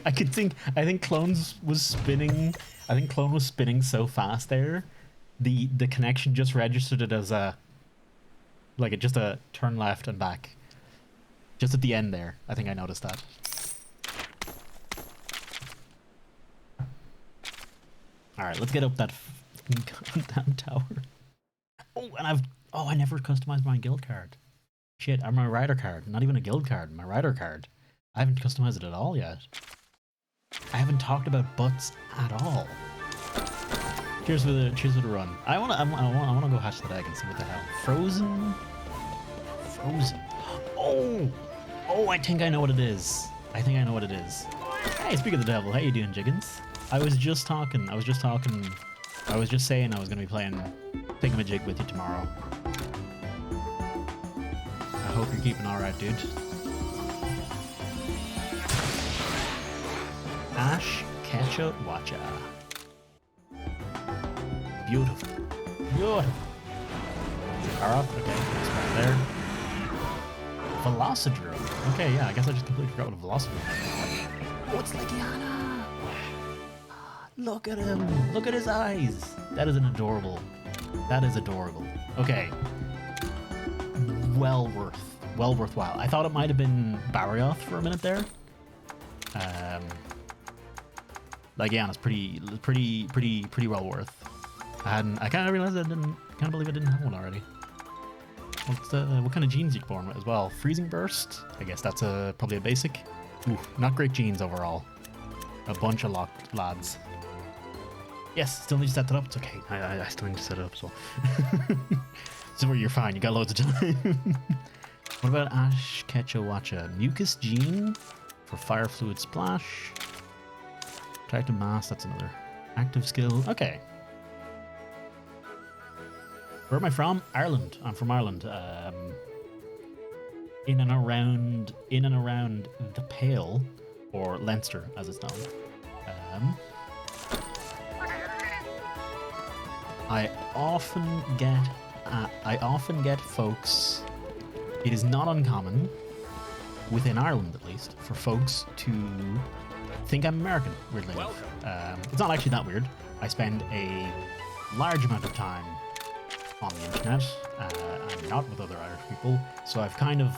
I think Clones was spinning. I think Clone was spinning so fast there, the connection just registered it as just a turn left and back. Just at the end there, I think I noticed that. All right, let's get up that goddamn tower. Oh, and I never customized my guild card. Shit, or my rider card. Not even a guild card, my rider card. I haven't customized it at all yet. I haven't talked about butts at all. Cheers for the run. I wanna go hatch that egg and see what the hell. Frozen. Oh, I think I know what it is. Hey, speak of the devil, how you doing, Jiggins? I was just saying I was gonna be playing Thingamajig with you tomorrow. I hope you're keeping alright, dude. Ash Ketchup Watcha. Beautiful. Alright, okay, that's right there. Velocidrome. Okay, yeah, I guess I just completely forgot what a Velocidrome is. Oh, it's Legiana! Look at him! Look at his eyes! That is adorable. Okay. Well worthwhile. I thought it might have been Barioth for a minute there. Legiana's pretty well worth. And I kind of realized can't believe I didn't have one already. What kind of genes you born with as well? Freezing Burst? I guess that's probably a basic. Ooh, not great genes overall. A bunch of locked lads. Yes, still need to set that up. It's okay. I still need to set it up, so. So you're fine. You got loads of time. What about Ash Ketchup Watcha? Mucus Gene for Fire Fluid Splash. Attractive Mass, that's another active skill. Okay. Where am I from? Ireland. I'm from Ireland. In and around the Pale, or Leinster as it's known. I often get folks. It is not uncommon, within Ireland at least, for folks to think I'm American, weirdly enough. It's not actually that weird. I spend a large amount of time on the internet, and not with other Irish people, so I've kind of,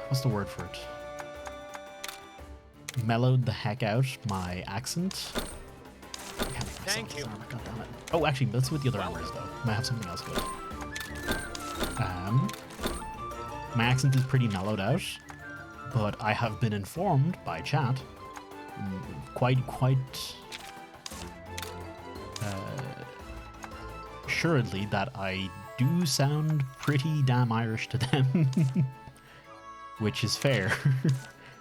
what's the word for it? Mellowed the heck out my accent. Thank you. God damn it. Oh, actually, let's see what the other armor is, though. Might have something else good. My accent is pretty mellowed out, but I have been informed by chat quite assuredly that I do sound pretty damn Irish to them, which is fair,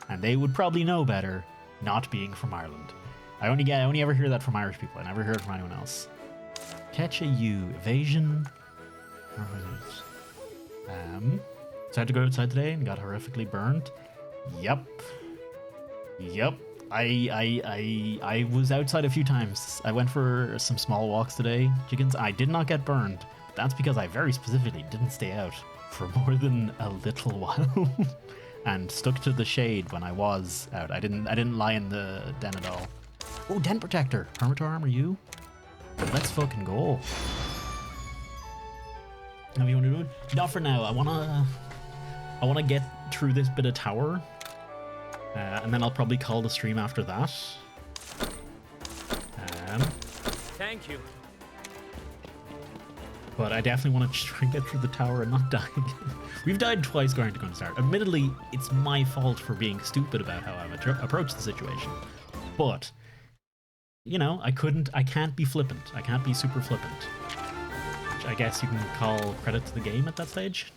and they would probably know better, not being from Ireland. I only ever hear that from Irish people. I never hear it from anyone else. Catch a U. Evasion. So I had to go outside today and got horrifically burned. Yep. I was outside a few times. I went for some small walks today, chickens. I did not get burned, but that's because I very specifically didn't stay out for more than a little while and stuck to the shade when I was out. I didn't lie in the den at all. Oh, Den Protector. Hermitor armor, you? Let's fucking go. Have you want to do it? Not for now. I wanna get through this bit of tower, and then I'll probably call the stream after that. Thank you. But I definitely want to try and get through the tower and not die again. We've died twice going to start. Admittedly, it's my fault for being stupid about how I've approached the situation. But, you know, I can't be flippant. I can't be super flippant. Which I guess you can call credit to the game at that stage.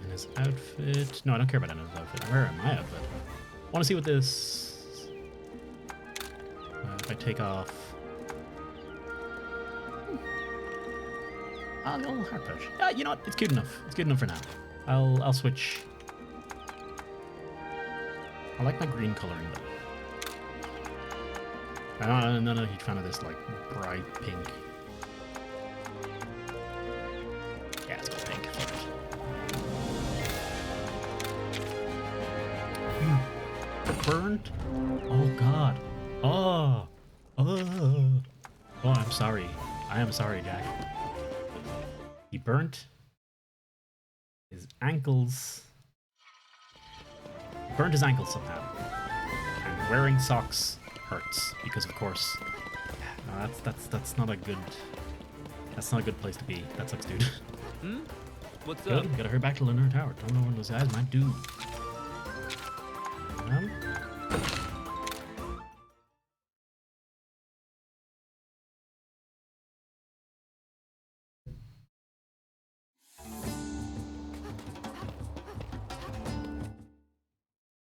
And his outfit... No, I don't care about Enna's outfit. I'm wearing my outfit. I want to see what this... if I take off... a little heart pouch. You know what? It's good enough. It's good enough for now. I'll switch. I like my green coloring though. I'm not a huge fan of this like bright pink. Yeah, it's got pink. burnt. Oh god. Oh. Oh. Oh, I'm sorry. I am sorry, Jack. He burnt his ankles. He burnt his ankles somehow. And wearing socks hurts because, of course, no, that's not a good. That's not a good place to be. That sucks, dude. Hmm? What's Good. up? Gotta hurry back to Lenore Tower. Don't know what those guys might do.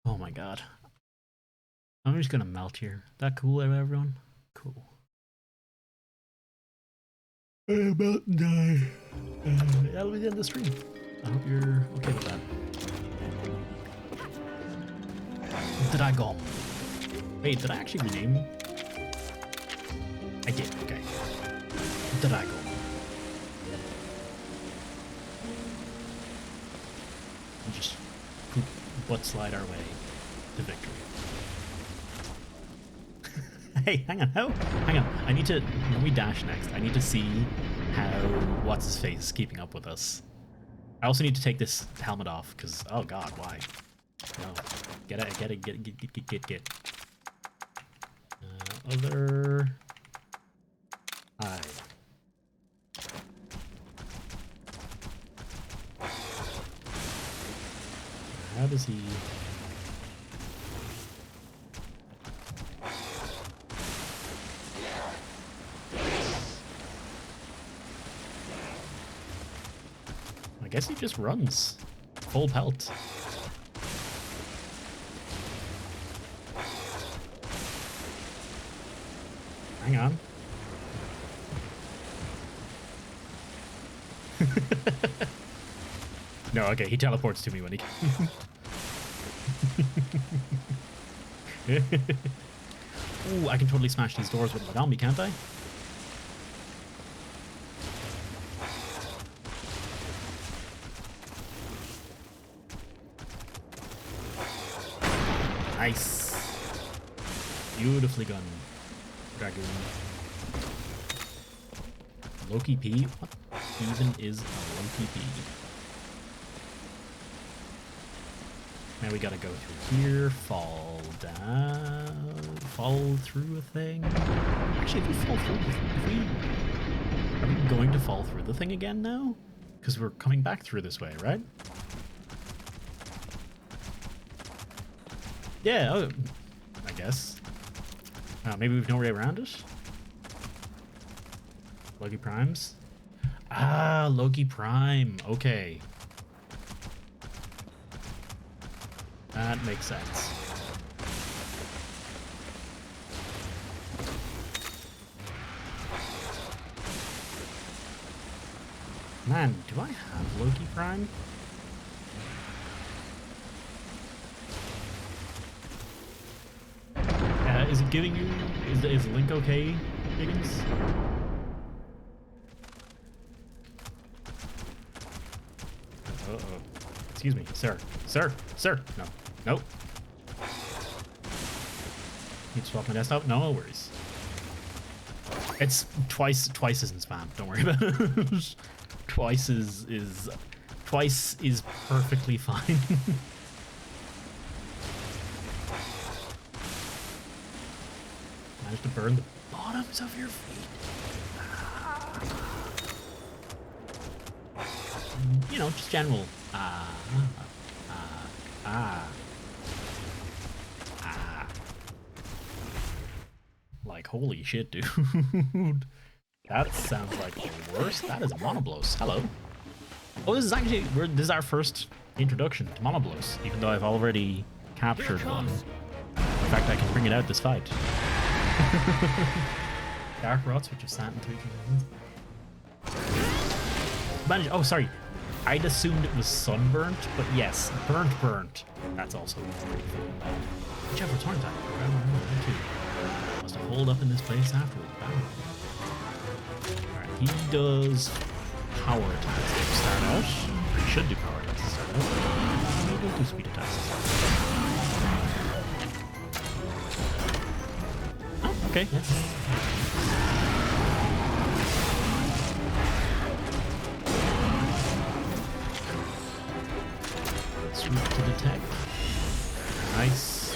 Oh my god. I'm just gonna melt here. That cool, everyone? Cool. Melt and die. That'll be the end of the stream. I hope you're okay with that. Dragon. Wait, did I actually rename? I did, okay. Dragon. And just butt slide our way to victory. Hey, hang on, hang on. I need to, when we dash next, I need to see how what's-his-face is keeping up with us. I also need to take this helmet off, because, oh god, why? No. Get it. Other... eye. How does he... I guess he just runs. Full pelt. Hang on. No, okay, he teleports to me when he... Ooh, I can totally smash these doors with Lagami, can't I? Nice. Beautifully done, Dragoon. Loki P? What even is a Loki P? Now we gotta go through here, fall down, fall through a thing. Actually, if we fall through, are we going to fall through the thing again now? Because we're coming back through this way, right? Yeah, oh, I guess. Maybe we've no way around it? Loki Primes? Ah, Loki Prime. Okay. That makes sense. Man, do I have Loki Prime? Is it giving you... Is Link okay, Higgins? Uh-oh. Excuse me, sir. Sir! No. Nope. Need to swap my desktop? No worries. It's twice isn't spam, don't worry about it. Twice is perfectly fine. Managed to burn the bottoms of your feet. You know, just general. Like, holy shit, dude. That sounds like the worst. That is a Monoblos. Hello. Oh, this is actually, this is our first introduction to Monoblos, even though I've already captured one. In fact, I can bring it out this fight. Dark Rots, which is Sand and Tweaking. Oh, sorry. I'd assumed it was sunburnt, but yes, burnt. That's also pretty fucking bad. Whichever return time. Must have holed up in this place afterwards. Alright, he does power attacks to start out. He should do power attacks to start out. Maybe he'll do speed attacks to start out. Okay. Yeah. Swoop to detect. Nice.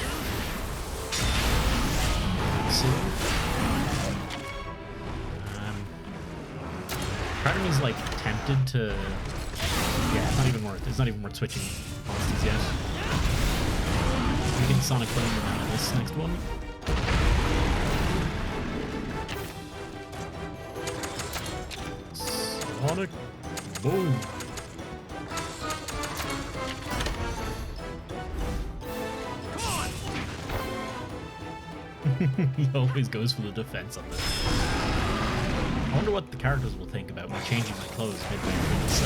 Part of me is like tempted to. Yeah, it's not even worth. It's not even worth switching monsters yet. We can Sonic Boom out of this next one. Sonic Boom. He always goes for the defense on this. I wonder what the characters will think about me changing my clothes midway through this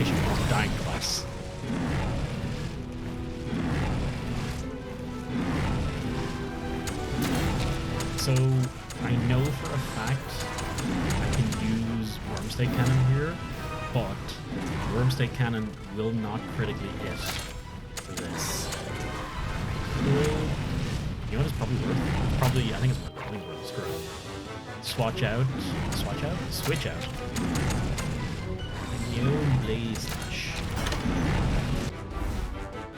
issue of dying twice. So I know for a fact I can use Wormstake Cannon here, but Wormstake Cannon will not critically hit for this. You know what it's probably worth? Probably, I think it's probably worth. Screw it. Switch out. Neon Blaze Slash.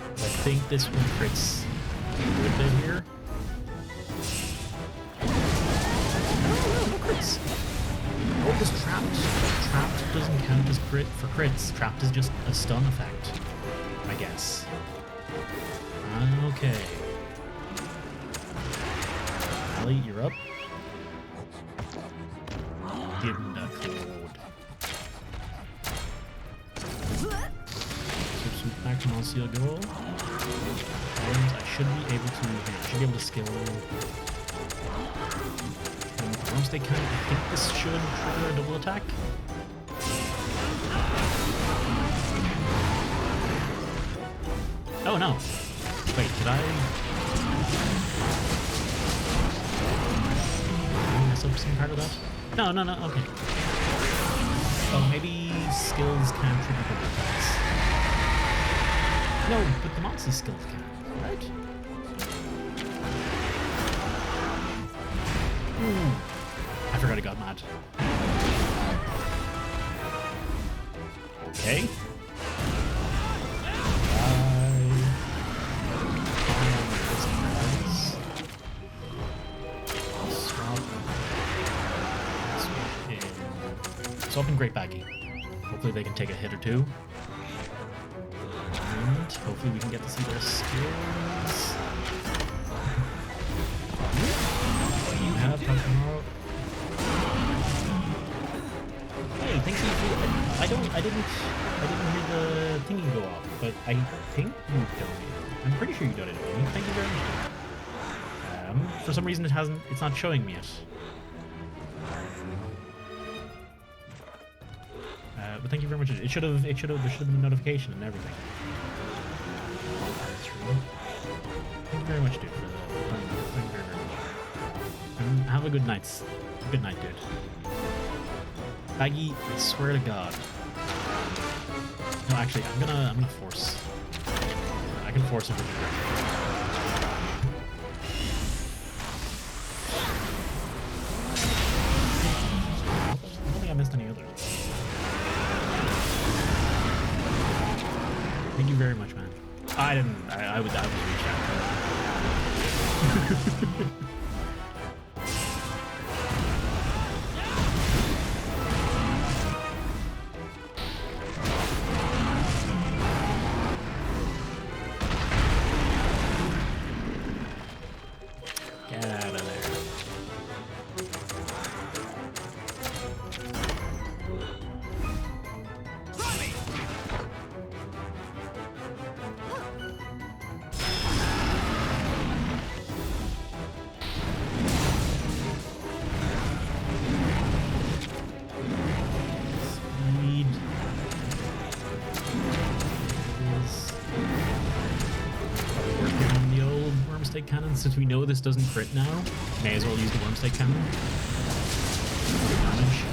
I think this one crits a good bit here. No crits. Oh, this trapped. Trapped doesn't count as crit for crits. Trapped is just a stun effect, I guess. Okay. Ali, you're up. Give him that code. Swoop back to Monsieur Goal. And I should be able to. I should be able to skill. Once they can, I think this should trigger a double attack. Oh no! Wait, did I mess up some part of that? No, okay. Oh, maybe skills can trigger double attacks. No, but the monster skills can, right? Ooh. I forgot I got mad. Okay. Swap in Great Baggy. Hopefully they can take a hit or two. And hopefully we can get to see their skills. You have tomorrow. Hey, thank you for I didn't hear the thingy go off, but I think you donated. I'm pretty sure you donated. Thank you very much. For some reason it's not showing me it. But thank you very much. There should have been a notification and everything. Thank you very much, dude, for that. Thank you very much. And have a good night. Good night, dude. Baggy, I swear to God. No, actually, I'm gonna force. I can force him to do that. I don't think I missed any others. Thank you very much, man. I was reached out to. Get out of there. Wormstake Cannon, since we know this doesn't crit now, may as well use the Wormstake Cannon. Damage.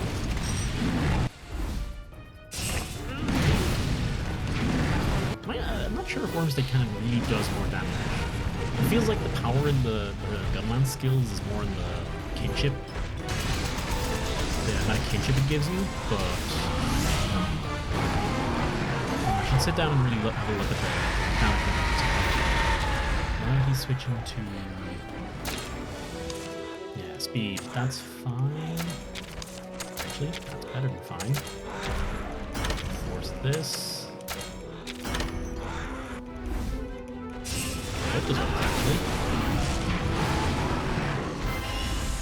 I'm not sure if Wormstake Cannon really does more damage. It feels like the power in the gunlance skills is more in the kinship. The amount of kinship it gives you, but I should sit down and really have a look at the damage. Now he's switching to speed. That's fine. Actually, that's better than fine. Force this. That does work, actually.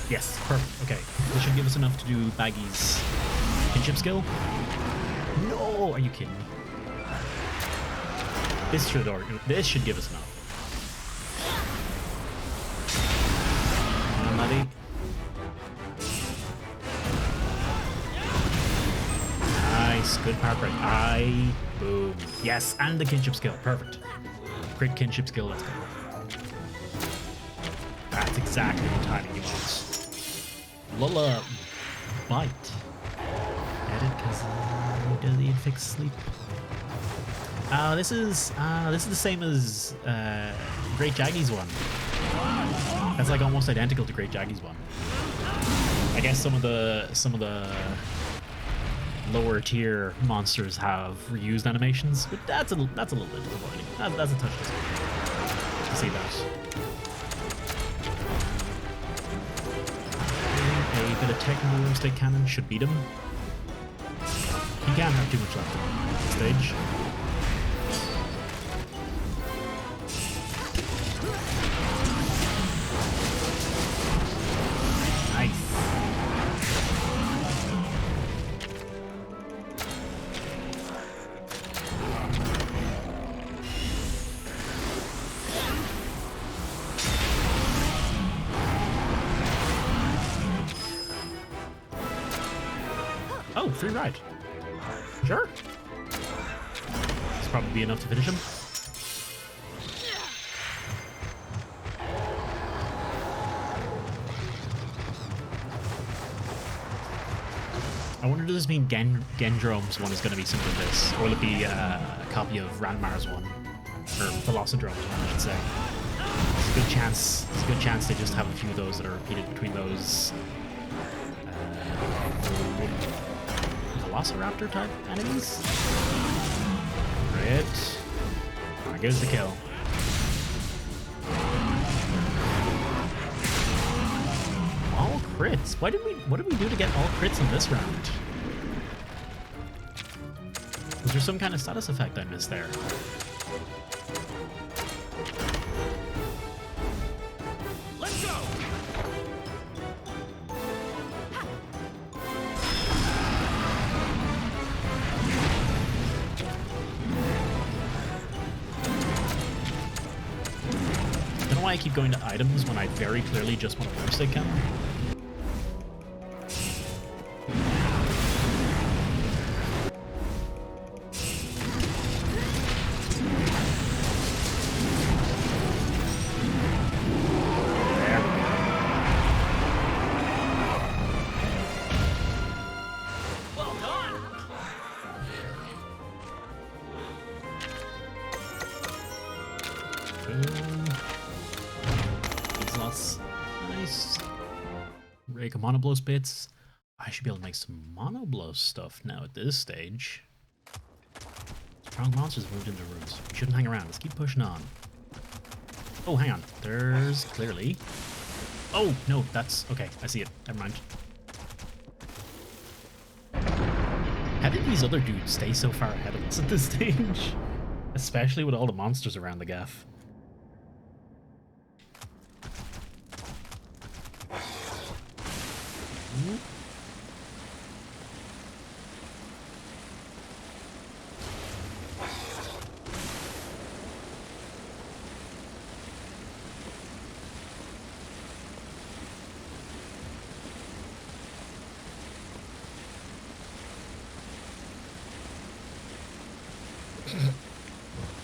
Yes, perfect. Okay, this should give us enough to do Baggy's kinship skill. No, are you kidding me? This should give us enough. Come on, buddy. Nice, good power break. Boom. Yes, and the kinship skill. Perfect. Crit kinship skill. Let's go. That's exactly the timing you want. Lulla bite. Edit because does the fix sleep. This is the same as Great Jaggy's one. That's like almost identical to Great Jaggy's one. I guess some of the lower tier monsters have reused animations, but that's a little bit disappointing. That's a touch disappointing to see that. A bit of technical stick cannon should beat him. He can't have too much left on the stage. Nice. Oh, free ride. Sure. This probably be enough to finish him. I wonder, does this mean Gendrome's one is going to be similar to this? Or will it be a copy of Ranmar's one? Or Velocidrome's one, I should say. It's a good chance. It's a good chance they just have a few of those that are repeated between those Velociraptor type enemies. Great. There goes the kill. All crits. What did we do to get all crits in this round? Was there some kind of status effect I missed there? Let's go! I don't know why I keep going to items when I very clearly just want a first aid counter. Nice. Rake of Monoblow bits. I should be able to make some Monoblow stuff now at this stage. Strong monsters have moved into rooms. We shouldn't hang around. Let's keep pushing on. Oh, hang on. There's clearly... Oh, no, that's... Okay, I see it. Never mind. How did these other dudes stay so far ahead of us at this stage? Especially with all the monsters around the gaff.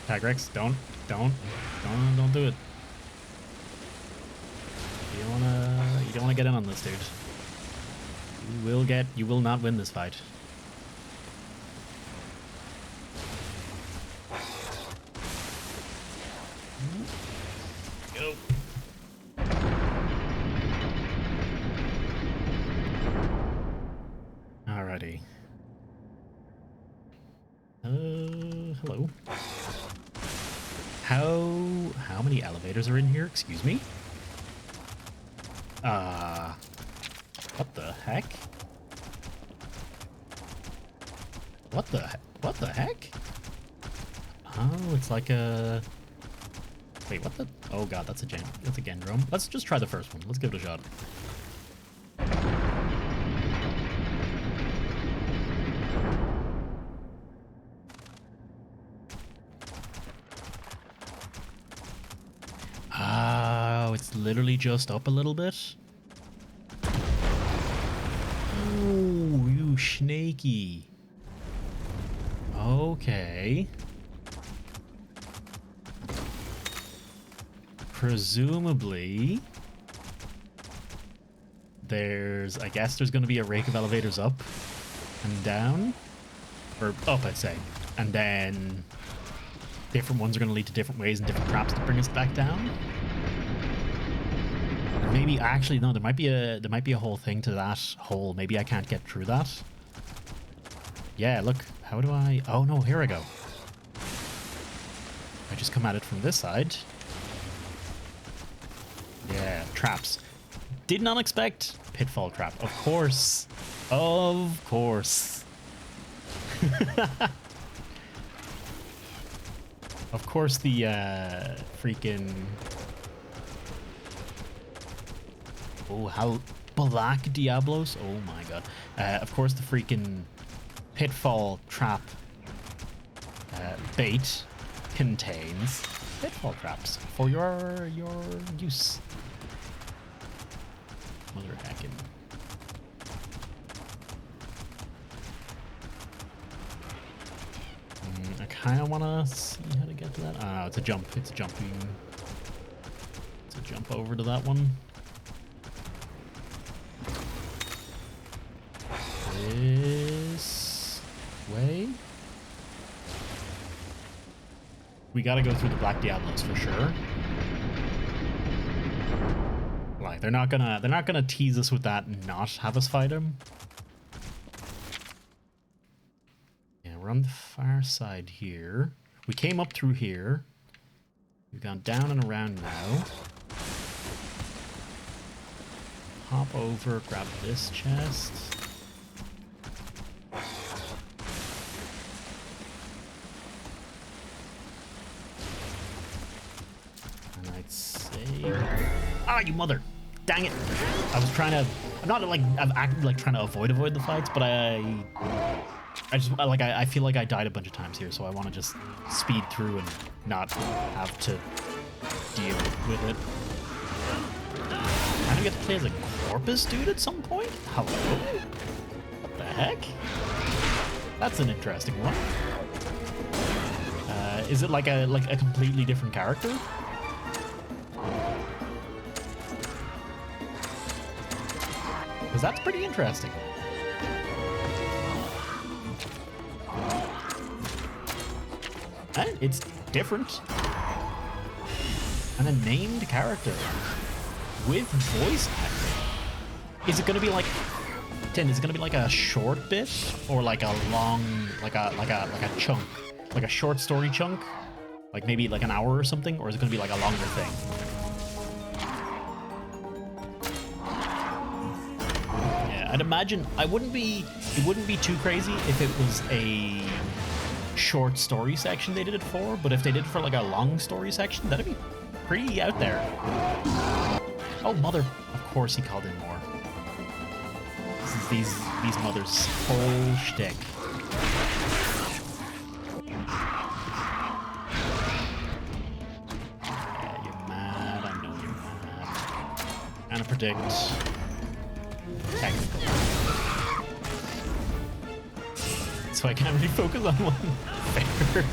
Tagrex, don't do it. You don't wanna get in on this, dude. You will not win this fight. Go. Alrighty. Hello. How many elevators are in here? Excuse me? What the heck? What the heck? Oh, it's like a... Wait, what the... Oh god, that's a Gendrome. Let's just try the first one. Let's give it a shot. Oh, it's literally just up a little bit. Oh, you snaky. Okay. Presumably, I guess there's going to be a rake of elevators up and down. Or up, I'd say. And then different ones are going to lead to different ways and different traps to bring us back down. Maybe, actually, no, there might be a whole thing to that hole. Maybe I can't get through that. Yeah, look. How do I... Oh, no, here I go. I just come at it from this side. Yeah, traps. Did not expect pitfall trap. Of course. Of course. Of course the freaking... Oh, how... Black Diablos? Oh my god. Of course the freaking pitfall trap bait contains pitfall traps for your use. Mother hacking. I kind of want to see how to get to that. Oh, it's a jump. It's a jumping. It's a jump over to that one. This way. We gotta go through the Black Diablos for sure. Like they're not gonna tease us with that and not have us fight him. Yeah, we're on the far side here. We came up through here. We've gone down and around now. Hop over, grab this chest. Ah, you mother! Dang it! I was trying to... I'm not like... I'm acting like trying to avoid the fights, but I feel like I died a bunch of times here, so I want to just speed through and not have to deal with it. Kind of get to play as a Corpus dude at some point? Hello? What the heck? That's an interesting one. Is it like a completely different character? Because that's pretty interesting. And it's different. And a named character with voice acting. Is it going to be like... Tin, is it going to be like a short bit or like a long, like a chunk, like a short story chunk, like maybe like an hour or something, or is it going to be like a longer thing? I'd imagine it wouldn't be too crazy if it was a short story section they did it for, but if they did it for like a long story section, that'd be pretty out there. Oh mother, of course he called in more. This is these mothers' whole shtick. Yeah, you're mad, I know you're mad. And I predict technical. So I can't really focus on one. Fair.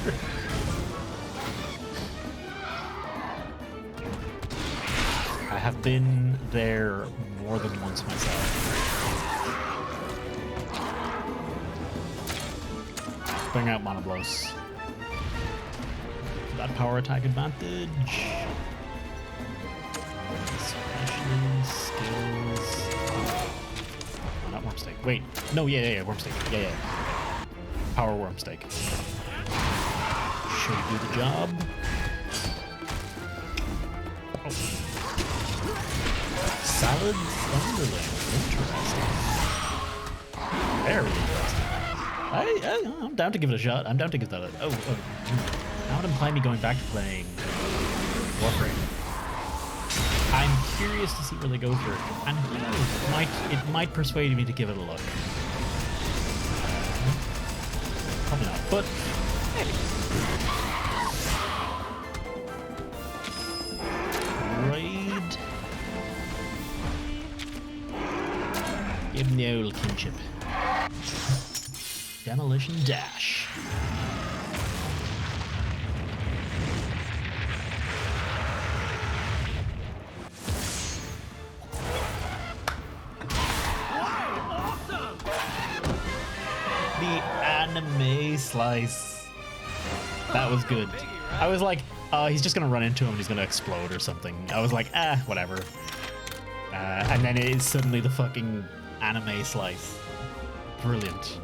I have been there more than once myself. Bring out Monoblos. That power attack advantage. Especially skills. Oh, not warp stick. Wait. No, yeah, worm steak. Yeah. Power worm steak. Should do the job. Oh. Salad Thunderling. Interesting. Very interesting. I'm down to give it a shot. I'm down to give that a... Oh. That would imply me going back to playing Warframe. I'm curious to see where they go for it. And who knows, it might persuade me to give it a look. Probably not, but maybe. Raid. Give him the old kinship. Demolition Dash. Anime slice. That was good. I was like, he's just gonna run into him and he's gonna explode or something. I was like, whatever. And then it is suddenly the fucking anime slice. Brilliant.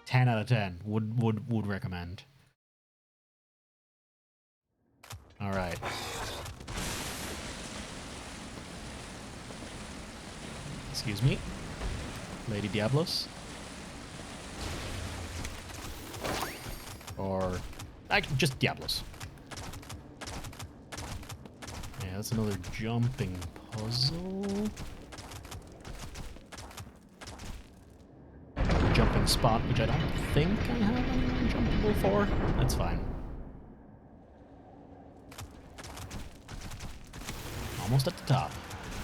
10 out of 10. Would recommend. All right. Excuse me, Lady Diablos. Or just Diablos. Yeah, that's another jumping puzzle. Jumping spot, which I don't think I have anyone jumpable for. That's fine. Almost at the top.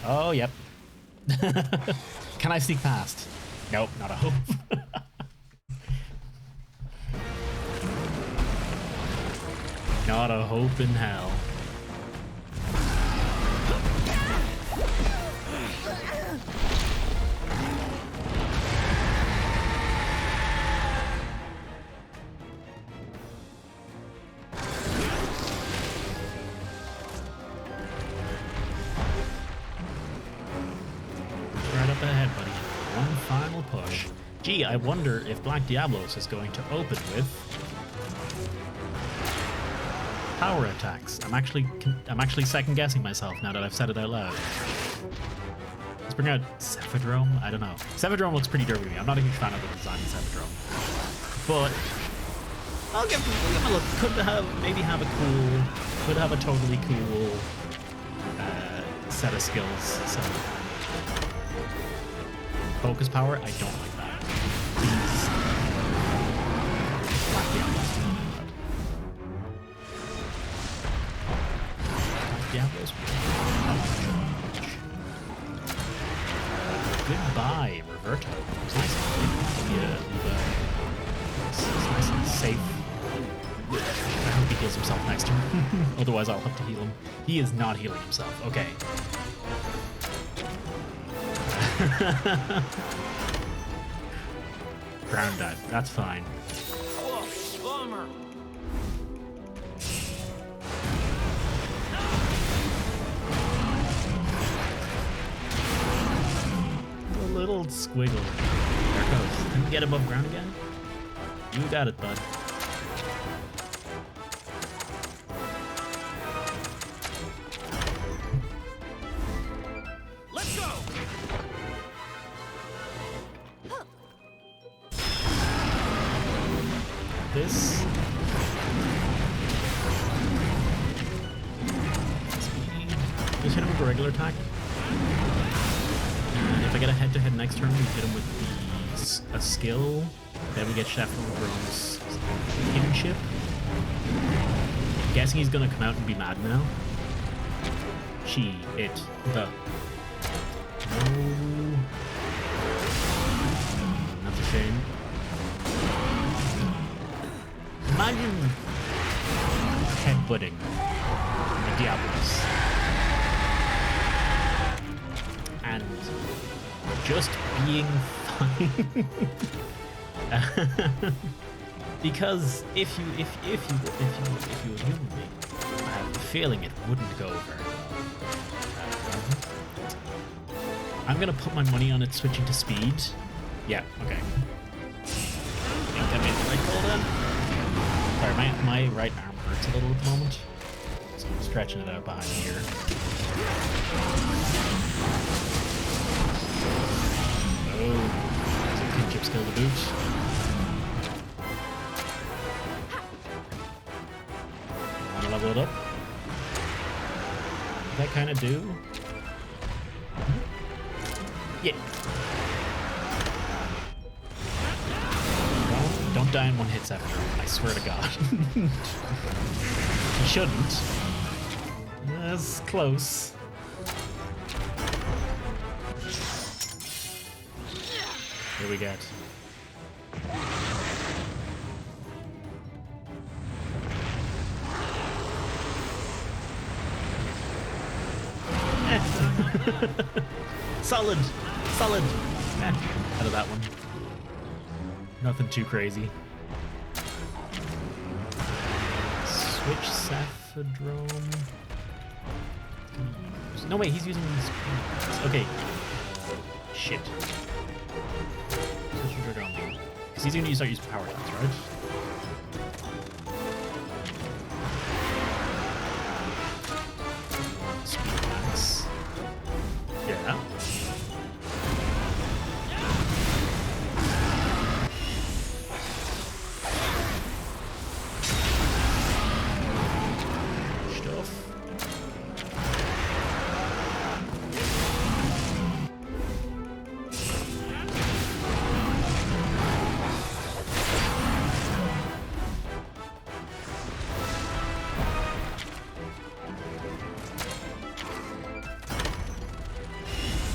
Oh, yep. Can I sneak past? Nope, not a hope. Not a hope in hell. Right up ahead, buddy. One final push. Gee, I wonder if Black Diablos is going to open with power attacks. I'm actually second guessing myself now that I've said it out loud. Let's bring out Cephadrome. I don't know. Cephadrome looks pretty derpy to me. I'm not a huge fan of the design of Cephadrome, but I'll give him a look. Could have a totally cool set of skills. So focus power, I don't like that. Black Diablos. Diablos. Goodbye, Roberto. It's nice and it's nice and safe. I hope he heals himself next turn. Otherwise, I'll have to heal him. He is not healing himself. Okay. Ground dive. That's fine. Whoa, bummer. Little squiggle. There it goes. Can we get above ground again? You got it, bud. Let's go. This. Just hit him with a regular attack. If I get a head-to-head next turn, we hit him with a skill. Then we get Cephadrome's kinship. I'm guessing he's gonna come out and be mad now. The. No. That's a shame. Imagine headbutting a Diablos. And just being fine. Because if you were human being, I have a feeling it wouldn't go very well. I'm gonna put my money on it switching to speed, Yeah, okay. I think I made the right call then. Sorry, my right arm hurts a little at the moment, so I'm stretching it out behind here. Oh, there's a kinship skill to boot. Want to level it up? Does that kind of do? Yeah. Don't die in one hit, Sephiroth. I swear to God. You shouldn't. That's close. Here we get. Solid! Solid! Out of that one. Nothing too crazy. Switch Saphadrome. No, wait, he's using these. Okay. Shit. Switch Saphadrome. Because he's gonna start using power attacks, right? Speed attacks. Yeah.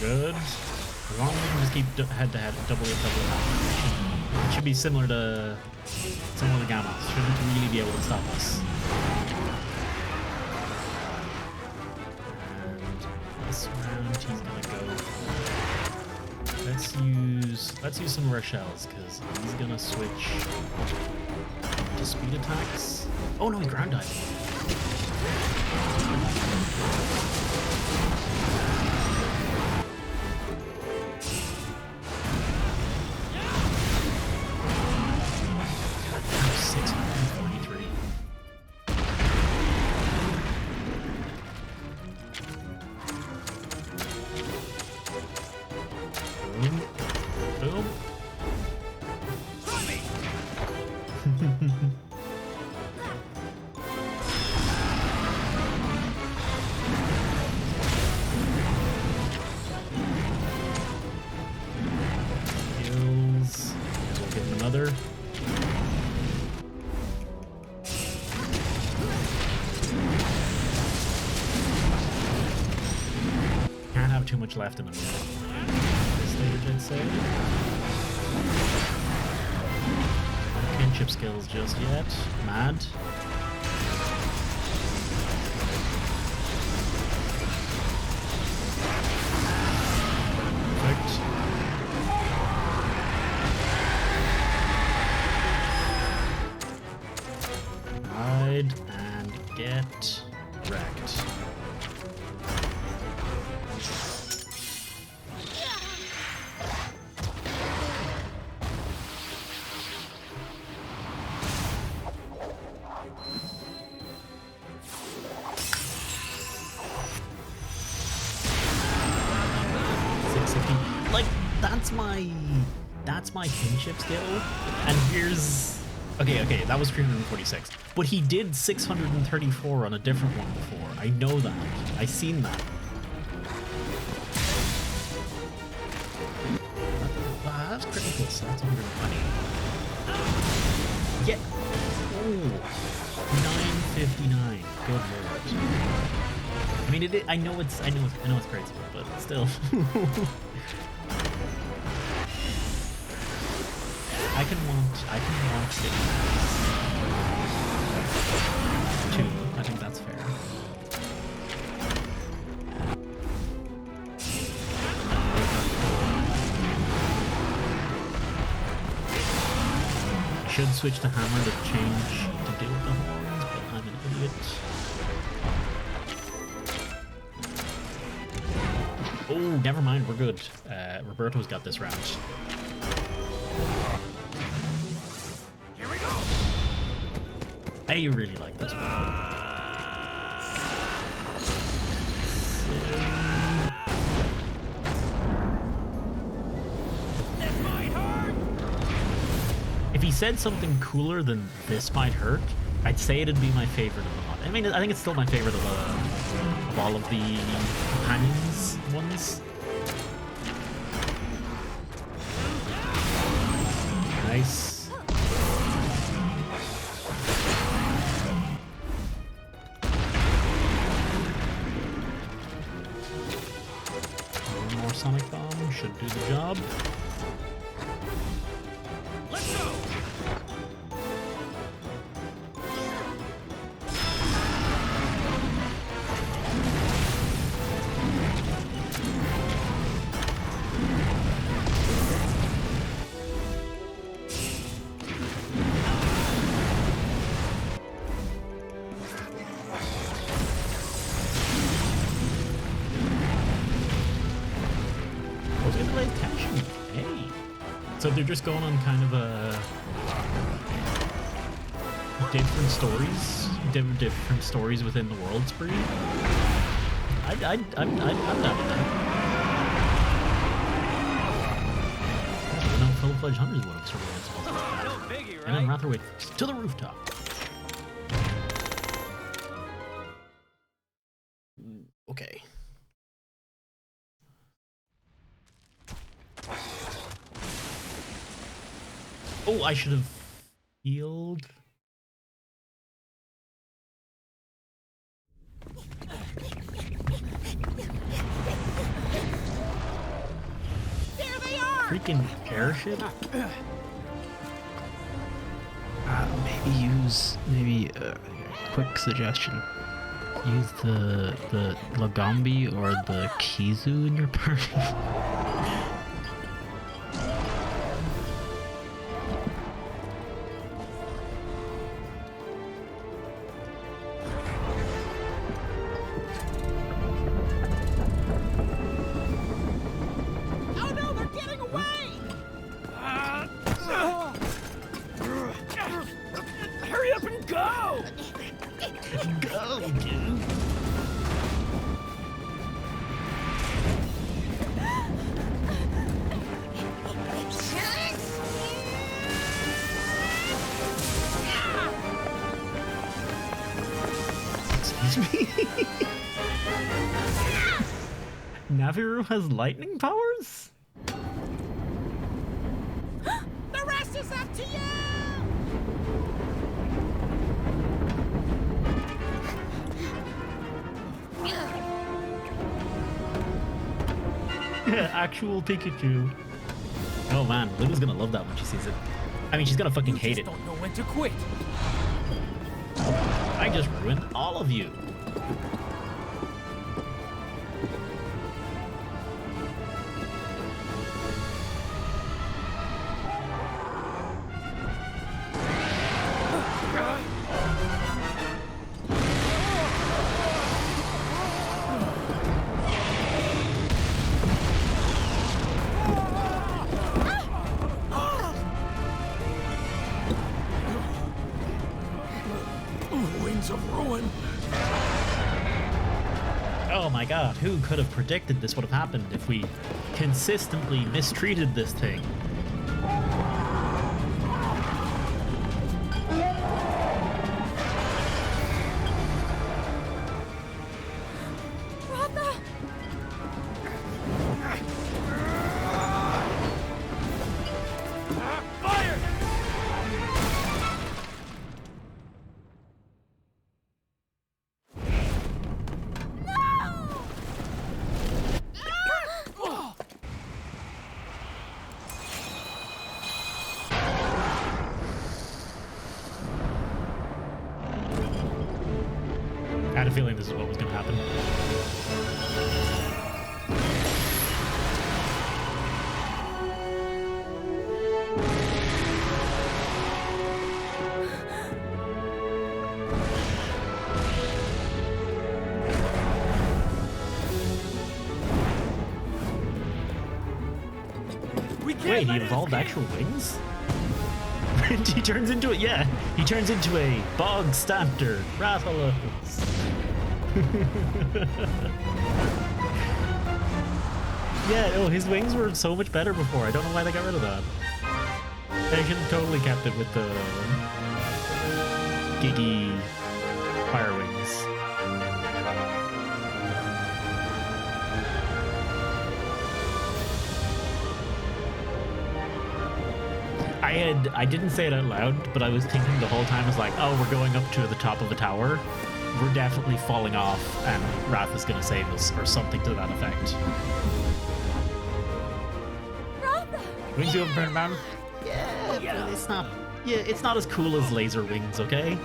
Good. As long as we can just keep head-to-head, double it. It should be similar to the Gamma. Shouldn't really be able to stop us. And this round he's gonna go. Let's use some of our shells, because he's gonna switch to speed attacks. Oh no, he ground died. Too much left in them yet. This stage, I'd say. No kinship skills just yet. Mad. Perfect. Hide and get wrecked. Like, that's my kinship skill. And here's... Okay, that was 346. But he did 634 on a different one before. I know that. I seen that. That's critical, so that's 120. Yeah. Ooh. 959. Good lord. I mean, I know it's crazy, but still. I can want 2. I think that's fair. I should switch to hammer to change to deal with the horns, but I'm an idiot. Oh, never mind, we're good. Roberto's got this round. Here we go. I really like this one. If he said something cooler than "this might hurt," I'd say it'd be my favorite of the lot. I mean, I think it's still my favorite of all of the companions ones. Nice. One more Sonic Bomb should do the job. Let's go. Hey. So they're just going on kind of a different stories within the world spree. I'm down with that. I don't know if Full-Fledged Hunters would have survived. And then Rather wait to the rooftop. Okay. Oh, I should have healed. There they are! Freaking airship. Maybe quick suggestion. Use the Lagombi or the Kizu in your party. Hurry up and go! Go, dude. Excuse me? Naviru has lightning powers? The rest is up to you! Actual Pikachu. Oh man, Luna's gonna love that when she sees it. I mean, she's gonna fucking hate it. Don't know when to quit. I just ruined all of you. Winds of ruin. Oh my god, who could have predicted this would have happened if we consistently mistreated this thing? Ratha! Fire! I had a feeling this is what was going to happen. We can't Wait, he let it evolved escape. actual wings? He turns into it, yeah. He turns into a bog stampter Rathalos. Yeah, oh, his wings were so much better before. I don't know why they got rid of that. They should have totally kept it with the giggy fire wings. I didn't say it out loud, but I was thinking the whole time, I was like, oh, we're going up to the top of a tower. We're definitely falling off, and Wrath is gonna save us, or something to that effect. Wings you open, man? Yeah, yeah. But it's not. Yeah, it's not as cool as laser wings, okay?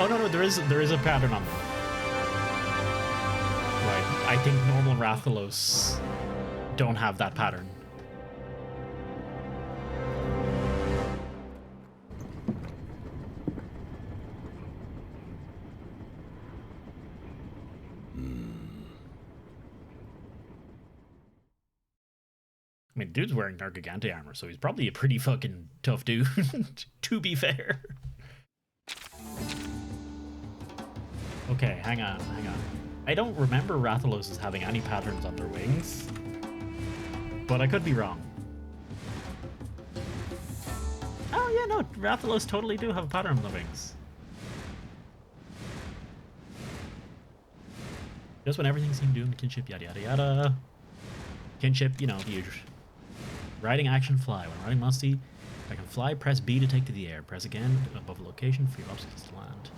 Oh no, there is a pattern on them. Right, I think normal Rathalos don't have that pattern. I mean, dude's wearing Nargigante armor, so he's probably a pretty fucking tough dude, to be fair. Okay, hang on. I don't remember Rathalos as having any patterns on their wings, but I could be wrong. Oh yeah, no, Rathalos totally do have a pattern on their wings. Just when everything seemed doomed, kinship, yada yada yada. Kinship, you know, the usual. Riding action fly. When riding Musty, I can fly, press B to take to the air. Press again above a location for your obstacles to land.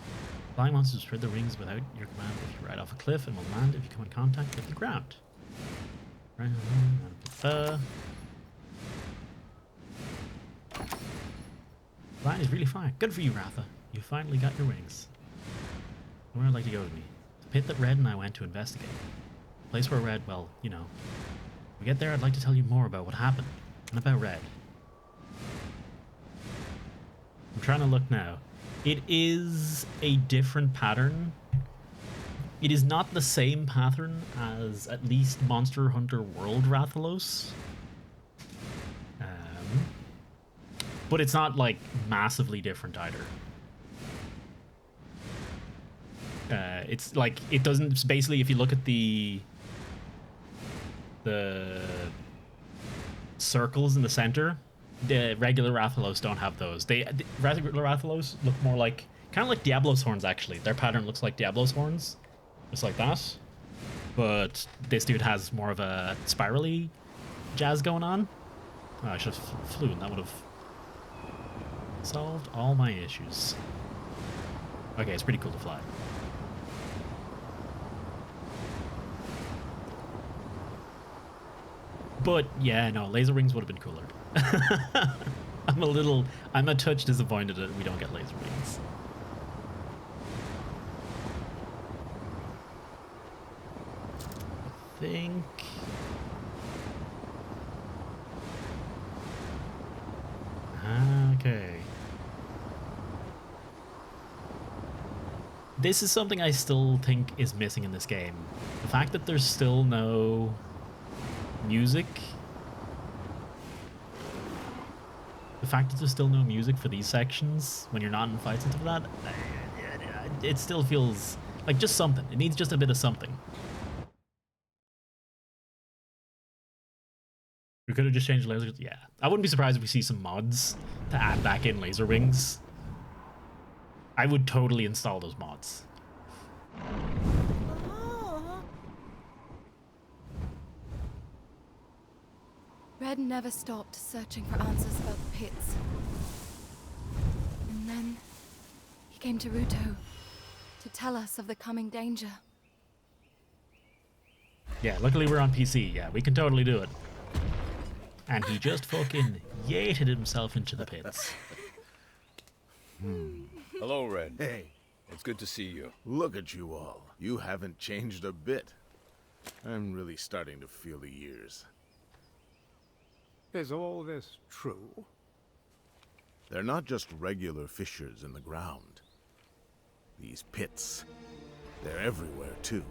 Flying monsters spread their wings without your command if you ride off a cliff and will land if you come in contact with the ground. Flying is really fine. Good for you, Ratha. You finally got your wings. Where would like to go with me? The pit that Red and I went to investigate. The place where Red, well, you know. When we get there, I'd like to tell you more about what happened and about Red. I'm trying to look now. It is a different pattern. It is not the same pattern as at least Monster Hunter World Rathalos. But it's not like massively different either. It's like, it doesn't, it's basically, if you look at the circles in the center, the regular Rathalos don't have those. The regular Rathalos look more like, kind of like Diablo's horns actually. Their pattern looks like Diablo's horns, just like that. But this dude has more of a spirally jazz going on. Oh, I should have flown. That would have solved all my issues. Okay, it's pretty cool to fly. But yeah, no, laser wings would have been cooler. I'm a touch disappointed that we don't get laser wings. I think... Okay. This is something I still think is missing in this game. The fact that there's still no music. The fact that there's still no music for these sections when you're not in fights and stuff like that, it still feels like just something. It needs just a bit of something. We could have just changed lasers. Yeah. I wouldn't be surprised if we see some mods to add back in laser wings. I would totally install those mods. Red never stopped searching for answers about the pits. And then he came to Ruto to tell us of the coming danger. Yeah, luckily we're on PC. Yeah, we can totally do it. And he just fucking yeeted himself into the pits. Hello, Red. Hey. It's good to see you. Look at you all. You haven't changed a bit. I'm really starting to feel the years. Is all this true? They're not just regular fissures in the ground. These pits, they're everywhere too.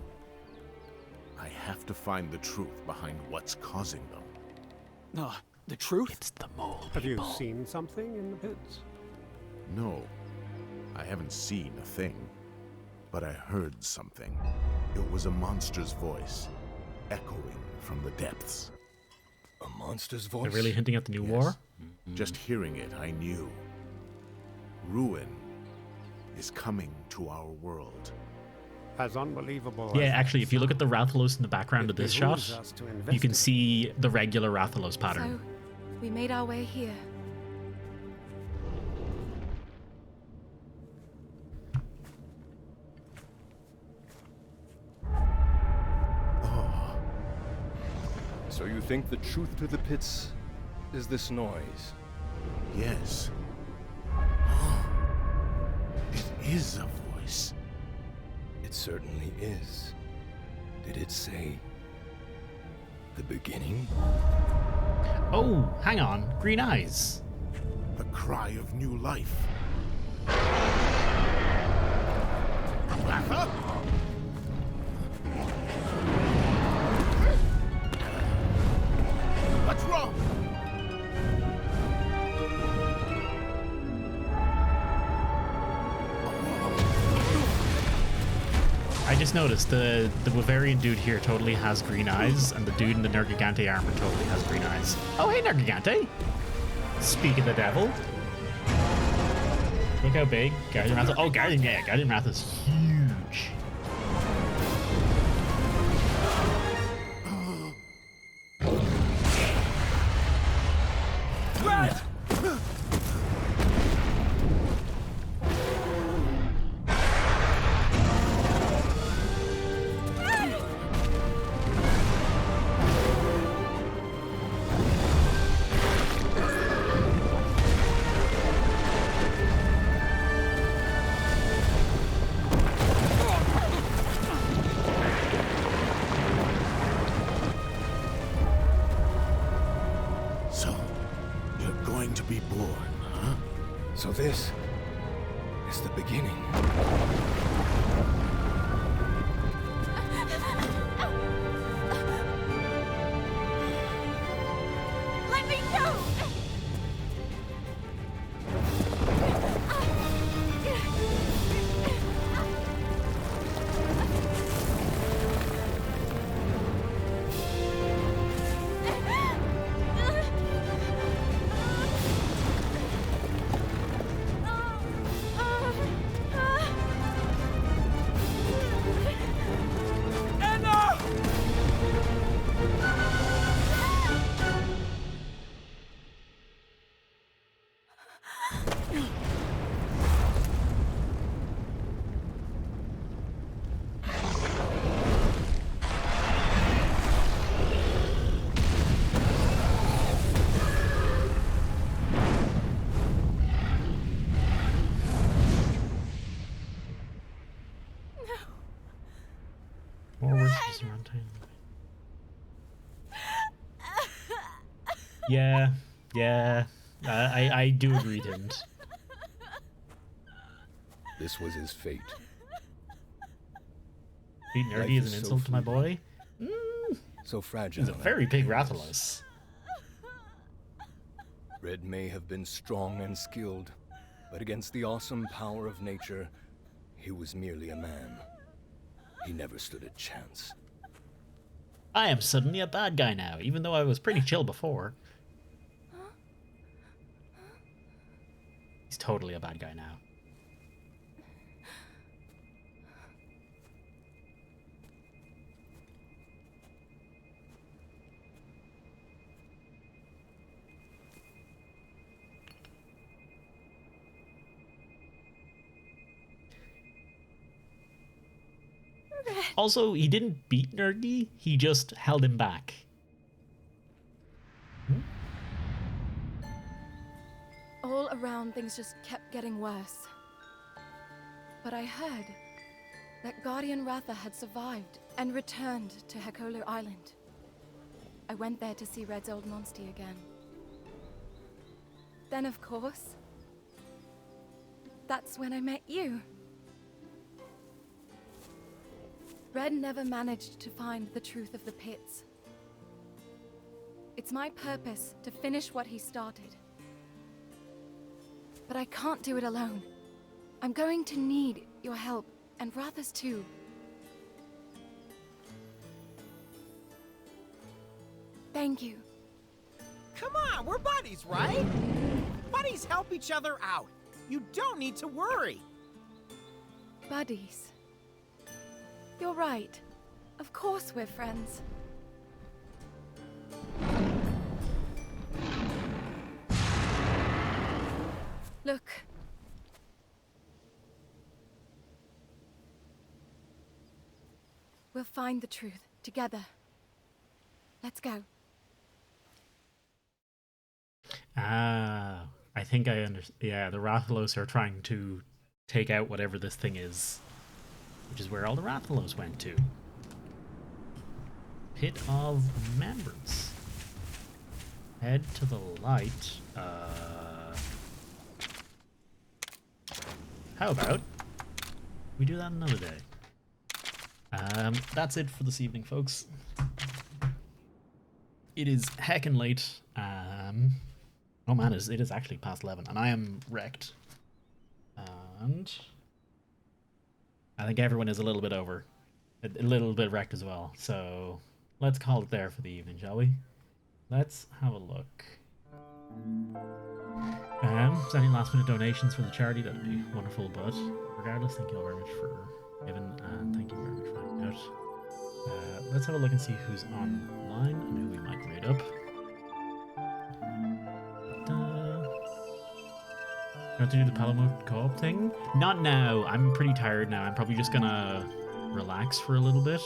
I have to find the truth behind what's causing them. The truth? It's the mole. Have you seen something in the pits? No, I haven't seen a thing, but I heard something. It was a monster's voice, echoing from the depths. A monster's They're voice? really hinting at the new war? Just hearing it, I knew. Ruin is coming to our world. As unbelievable Yeah, as actually, if you look at the Rathalos in the background It of this behooves shot, us to you can investigate. see the regular Rathalos pattern. So, we made our way here. So you think the truth to the pits is this noise? Yes. It is a voice. It certainly is. Did it say the beginning? Oh, hang on. Green eyes. The cry of new life. Ratha? What's wrong? I just noticed the Bavarian dude here totally has green eyes, and the dude in the Nergigante armor totally has green eyes. Oh, hey, Nergigante! Speak of the devil. Look how big Guardian Wrath. Oh, Guardian Wrath is huge. Red! So, you're going to be born, huh? So this is the beginning. Let me go! More whispers around town. Yeah. I do agree, Tim's. This was his fate. Being nerdy Life is is an so insult to my fleeting. boy. So fragile. He's a very big Rathalos. Red may have been strong and skilled, but against the awesome power of nature, he was merely a man. He never stood a chance. I am suddenly a bad guy now, even though I was pretty chill before. He's totally a bad guy now. Also, he didn't beat Nerdy, he just held him back. All around, things just kept getting worse. But I heard that Guardian Ratha had survived and returned to Hekolu Island. I went there to see Red's old Monstie again. Then, of course, that's when I met you. Red never managed to find the truth of the pits. It's my purpose to finish what he started. But I can't do it alone. I'm going to need your help, and Ratha's too. Thank you. Come on, we're buddies, right? Buddies help each other out. You don't need to worry. Buddies. You're right. Of course we're friends. Look. We'll find the truth together. Let's go. Ah, I think I understand. Yeah, the Rathalos are trying to take out whatever this thing is, which is where all the Rathalos went to. Pit of Remembrance. Head to the light. How about we do that another day? That's it for this evening, folks. It is heckin' late. Oh man, it is actually past 11, and I am wrecked. And I think everyone is a little bit over. A little bit wrecked as well. So let's call it there for the evening, shall we? Let's have a look. Is there any last minute donations for the charity? That'd be wonderful, but regardless, thank you all very much for giving, and thank you very much for hanging out. Let's have a look and see who's online and who we might raid up. Have to do the Palomode co-op thing? Not now. I'm pretty tired now. I'm probably just gonna relax for a little bit.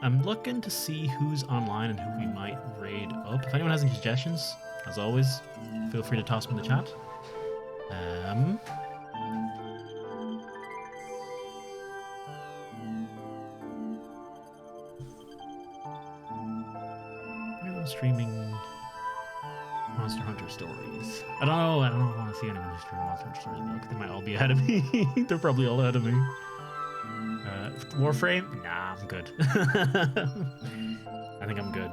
I'm looking to see who's online and who we might raid up. If anyone has any suggestions, as always, feel free to toss them in the chat. Anyone streaming Monster Hunter stories? I don't know if I want to see anyone stream Monster Hunter stories though, 'cause they might all be ahead of me. They're probably all ahead of me. Warframe? Nah, I'm good. I think I'm good.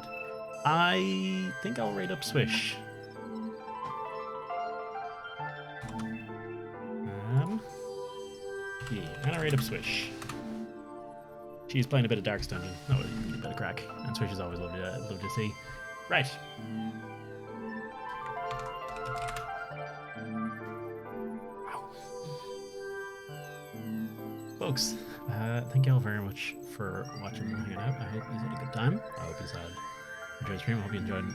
I think I'll raid up Swish. Yeah, I'm gonna raid up Swish. She's playing a bit of Darkest Dungeon. Oh, a bit of crack. And Swish is always lovely to see. Right. Folks, thank you all very much for watching and hanging out. I hope you had a good time. I hope you enjoyed the stream. I hope you enjoyed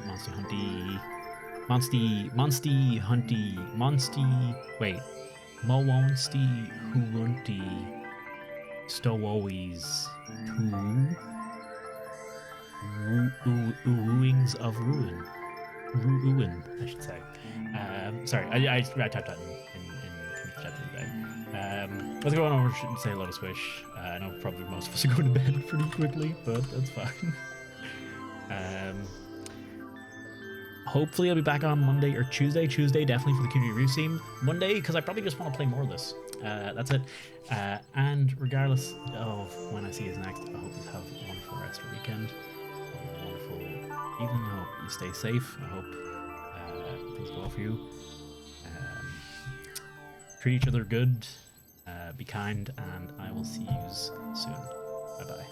Monsty Hunty Stowowies 2 Wooings of Ruin, I should say. Sorry, I typed that in chat the other day. Let's go on over and say hello to Swish. I know probably most of us are going to bed pretty quickly, but that's fine. Hopefully I'll be back on Monday or Tuesday. Tuesday definitely for the community review scene. Monday because I probably just want to play more of this. That's it. And regardless of when I see you next, I hope you have a wonderful rest of the weekend. A wonderful evening. I hope you stay safe. I hope things go well for you. Treat each other good. Be kind, and I will see you soon. Bye bye.